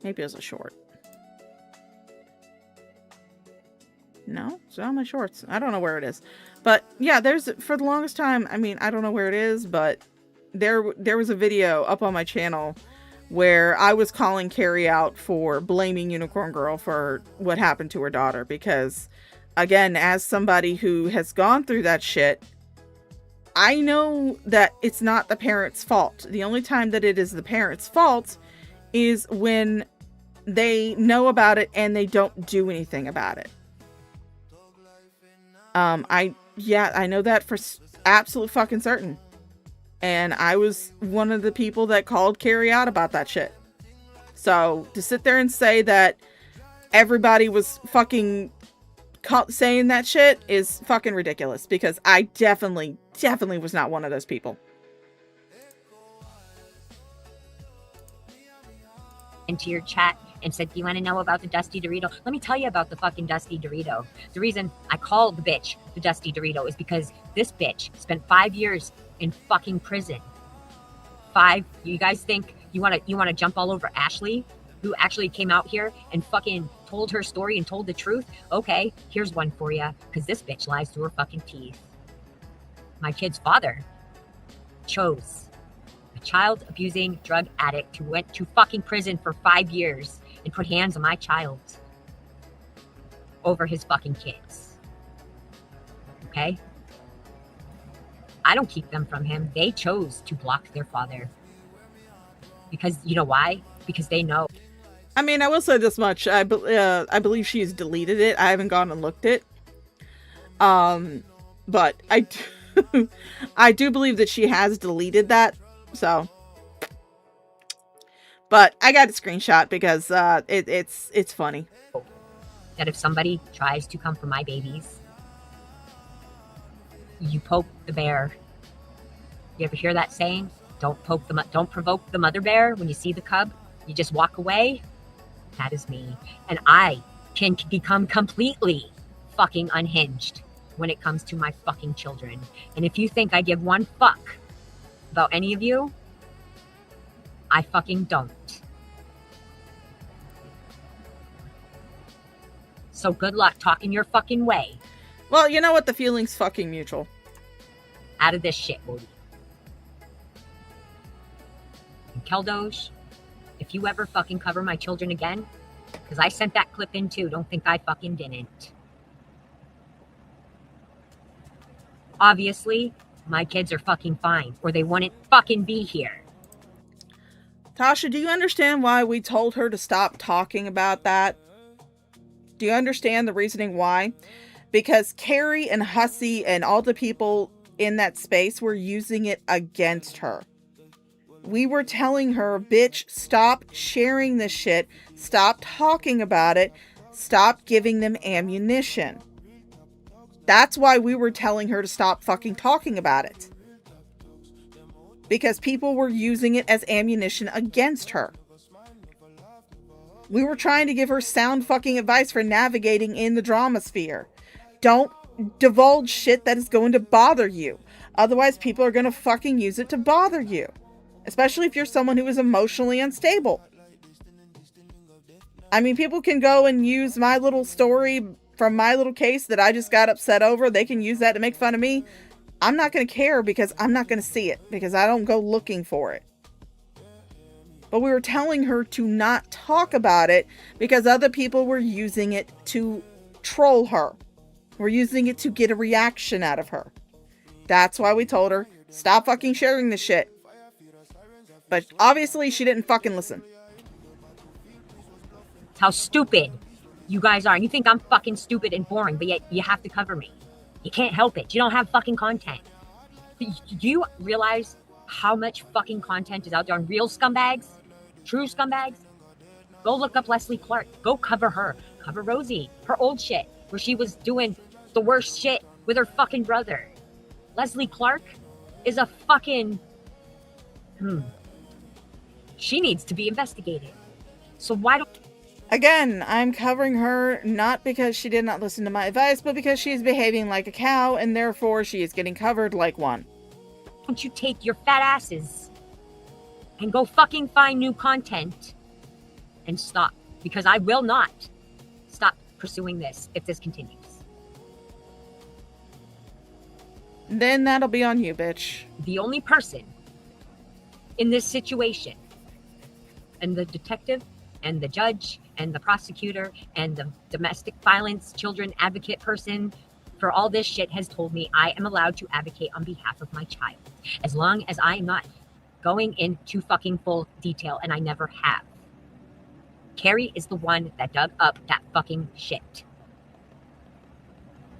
Maybe it was a short. No? It's not on my shorts. I don't know where it is. But yeah, there's, for the longest time, I mean, I don't know where it is, but there was a video up on my channel where I was calling Carrie out for blaming Unicorn Girl for what happened to her daughter. Because, again, as somebody who has gone through that shit, I know that it's not the parent's fault. The only time that it is the parent's fault is when they know about it and they don't do anything about it. I know that for absolute fucking certain. And I was one of the people that called Carrie out about that shit. So to sit there and say that everybody was fucking saying that shit is fucking ridiculous, because I definitely was not one of those people. Into your chat and said, do you want to know about the Dusty Dorito? Let me tell you about the fucking Dusty Dorito. The reason I called the bitch the Dusty Dorito is because this bitch spent 5 years in fucking prison. 5. You guys think you want to jump all over Ashley, who actually came out here and fucking told her story and told the truth? Okay, here's one for you, because this bitch lies through her fucking teeth. My kid's father chose a child abusing drug addict who went to fucking prison for 5 years and put hands on my child over his fucking kids. Okay? I don't keep them from him. They chose to block their father. Because, you know why? Because they know. I mean, I will say this much. I believe she's deleted it. I haven't gone and looked it. But I do believe that she has deleted that. So, but I got a screenshot because it's funny. That if somebody tries to come for my babies, you poke the bear. You ever hear that saying? Don't provoke the mother bear when you see the cub. You just walk away. That is me. And I can become completely fucking unhinged when it comes to my fucking children. And if you think I give one fuck about any of you, I fucking don't. So good luck talking your fucking way Well, you know what? The feeling's fucking mutual. out of this shit, Woody. And Keldosh, if you ever fucking cover my children again, because I sent that clip in too, don't think I fucking didn't. Obviously, my kids are fucking fine, or they wouldn't fucking be here. Tasha, do you understand why we told her to stop talking about that? Do you understand the reasoning why? Because Carrie and Hussey and all the people in that space were using it against her. We were telling her, bitch, stop sharing this shit. Stop talking about it. Stop giving them ammunition. That's why we were telling her to stop fucking talking about it. Because people were using it as ammunition against her. We were trying to give her sound fucking advice for navigating in the drama sphere. Don't divulge shit that is going to bother you. Otherwise, people are going to fucking use it to bother you. Especially if you're someone who is emotionally unstable. I mean, people can go and use my little story from my little case that I just got upset over. They can use that to make fun of me. I'm not going to care because I'm not going to see it. Because I don't go looking for it. But we were telling her to not talk about it because other people were using it to troll her. We're using it to get a reaction out of her. That's why we told her, stop fucking sharing this shit. But obviously she didn't fucking listen. It's how stupid you guys are. And you think I'm fucking stupid and boring, but yet you have to cover me. You can't help it. You don't have fucking content. Do you realize how much fucking content is out there on real scumbags? True scumbags? Go look up Leslie Clark. Go cover her. Cover Rosie. Her old shit. Where she was doing the worst shit with her fucking brother. Leslie Clark is a fucking... She needs to be investigated. So why don't... Again, I'm covering her not because she did not listen to my advice, but because she is behaving like a cow, and therefore she is getting covered like one. Don't you take your fat asses and go fucking find new content and stop. Because I will not stop pursuing this if this continues. Then that'll be on you, bitch. The only person in this situation, and the detective, and the judge, and the prosecutor, and the domestic violence children advocate person for all this shit has told me I am allowed to advocate on behalf of my child. As long as I am not going into fucking full detail, and I never have. Carrie is the one that dug up that fucking shit.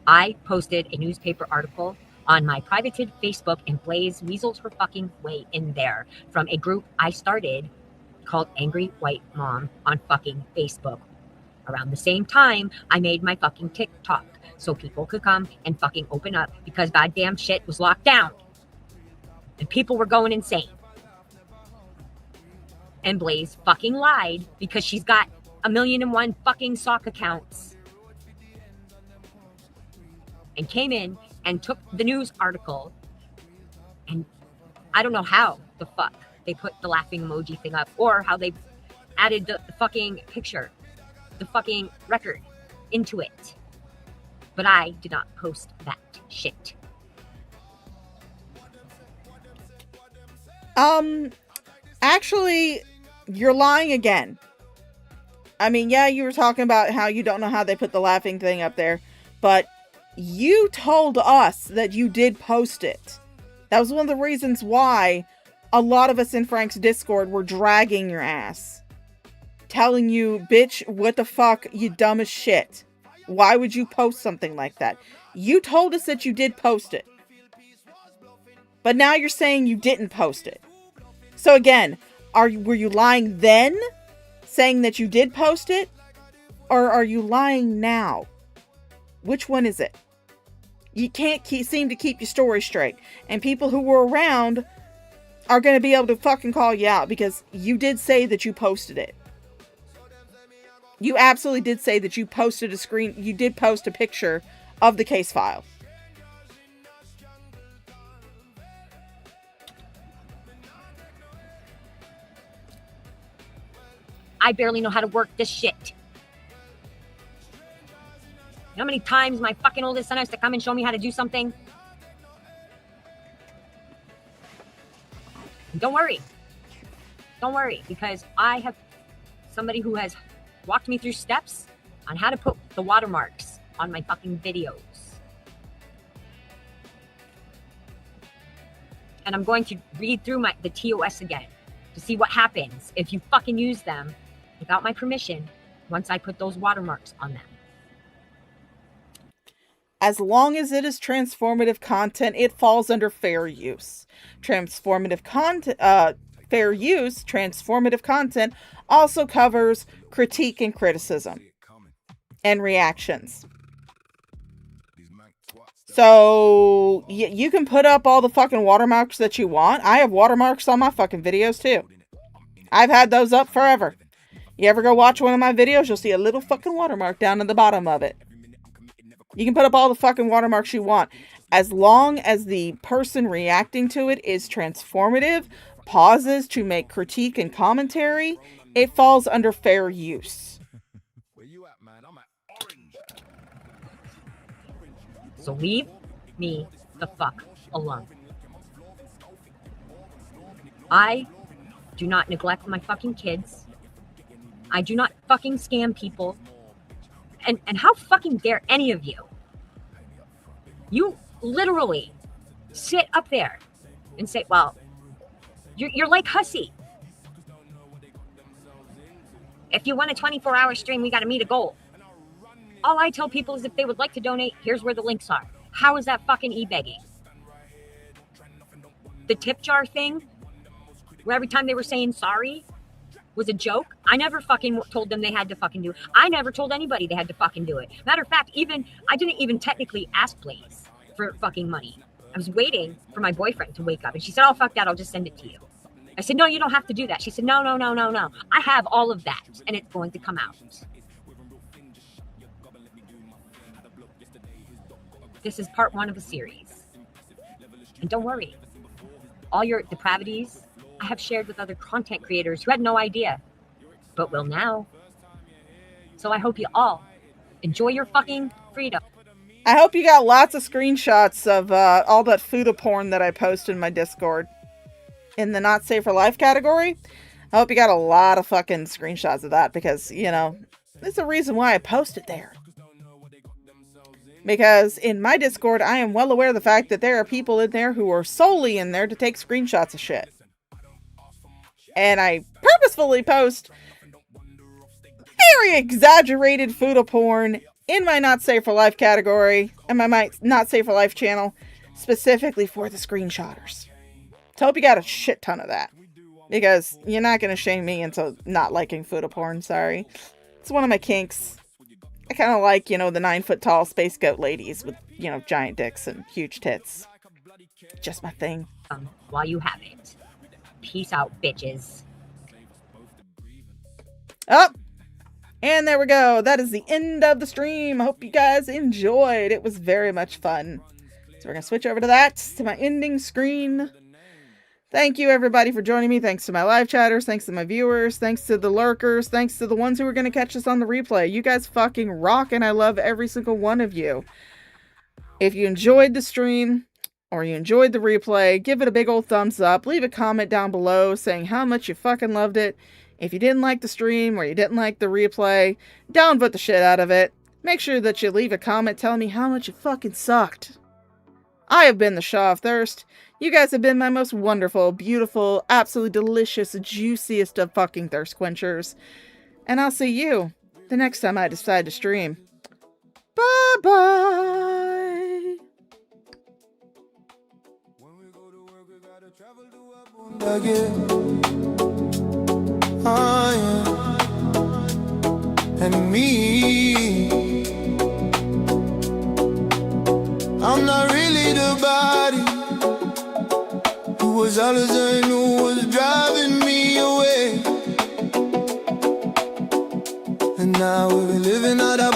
I posted a newspaper article on my privated Facebook, and Blaze weaseled her fucking way in there from a group I started called Angry White Mom on fucking Facebook. Around the same time, I made my fucking TikTok so people could come and fucking open up because goddamn shit was locked down. And people were going insane. And Blaze fucking lied because she's got 1,000,001 fucking sock accounts. And came in and took the news article, and I don't know how the fuck they put the laughing emoji thing up, or how they added the fucking picture, the fucking record into it. But I did not post that shit. Actually, you're lying again. I mean, yeah, you were talking about how you don't know how they put the laughing thing up there, but you told us that you did post it. That was one of the reasons why a lot of us in Frank's Discord were dragging your ass. Telling you, bitch, what the fuck, you dumb as shit. Why would you post something like that? You told us that you did post it. But now you're saying you didn't post it. So again, were you lying then? Saying that you did post it? Or are you lying now? Which one is it? You can't seem to keep your story straight. And people who were around are going to be able to fucking call you out because you did say that you posted it. You absolutely did say that you posted you did post a picture of the case file. I barely know how to work this shit. many times my fucking oldest son has to come and show me how to do something? Don't worry. Don't worry, because I have somebody who has walked me through steps on how to put the watermarks on my fucking videos. And I'm going to read through the TOS again to see what happens if you fucking use them without my permission once I put those watermarks on them. As long as it is transformative content, it falls under fair use. Transformative content also covers critique and criticism and reactions. So you can put up all the fucking watermarks that you want. I have watermarks on my fucking videos too. I've had those up forever. You ever go watch one of my videos, you'll see a little fucking watermark down at the bottom of it. You can put up all the fucking watermarks you want. As long as the person reacting to it is transformative, pauses to make critique and commentary, it falls under fair use. So leave me the fuck alone. I do not neglect my fucking kids. I do not fucking scam people. And how fucking dare any of you? You literally sit up there and say, well, you're like Hussy. If you want a 24-hour stream, we got to meet a goal. All I tell people is if they would like to donate, here's where the links are. How is that fucking e-begging? The tip jar thing, where every time they were saying sorry was a joke. I never fucking told them they had to fucking do it. I never told anybody they had to fucking do it. Matter of fact, I didn't even technically ask Blaze for fucking money. I was waiting for my boyfriend to wake up, and she said, oh, fuck that, I'll just send it to you. I said, no, you don't have to do that. She said, no. I have all of that, and it's going to come out. This is part 1 of a series. And don't worry, all your depravities I have shared with other content creators who had no idea, but will now. So I hope you all enjoy your fucking freedom. I hope you got lots of screenshots of all that food porn that I post in my Discord. In the Not Safe for Life category, I hope you got a lot of fucking screenshots of that because, you know, there's a reason why I post it there. Because in my Discord, I am well aware of the fact that there are people in there who are solely in there to take screenshots of shit. And I purposefully post very exaggerated food porn in my Not Safe for Life category and my Not Safe for Life channel specifically for the screenshotters. So I hope you got a shit ton of that. Because you're not going to shame me into not liking food porn, sorry. It's one of my kinks. I kind of like, you know, the 9-foot-tall space goat ladies with, you know, giant dicks and huge tits. Just my thing. While you have it. Peace out, bitches. Oh! And there we go. That is the end of the stream. I hope you guys enjoyed. It was very much fun. So we're going to switch over to that, to my ending screen. Thank you, everybody, for joining me. Thanks to my live chatters. Thanks to my viewers. Thanks to the lurkers. Thanks to the ones who are going to catch us on the replay. You guys fucking rock, and I love every single one of you. If you enjoyed the stream, or you enjoyed the replay, give it a big old thumbs up. Leave a comment down below saying how much you fucking loved it. If you didn't like the stream, or you didn't like the replay, downvote the shit out of it. Make sure that you leave a comment telling me how much it fucking sucked. I have been the Shaw of Thirst. You guys have been my most wonderful, beautiful, absolutely delicious, juiciest of fucking thirst quenchers. And I'll see you the next time I decide to stream. Bye-bye! And me, I'm not really the body who was always and who was driving me away. And now we're living out our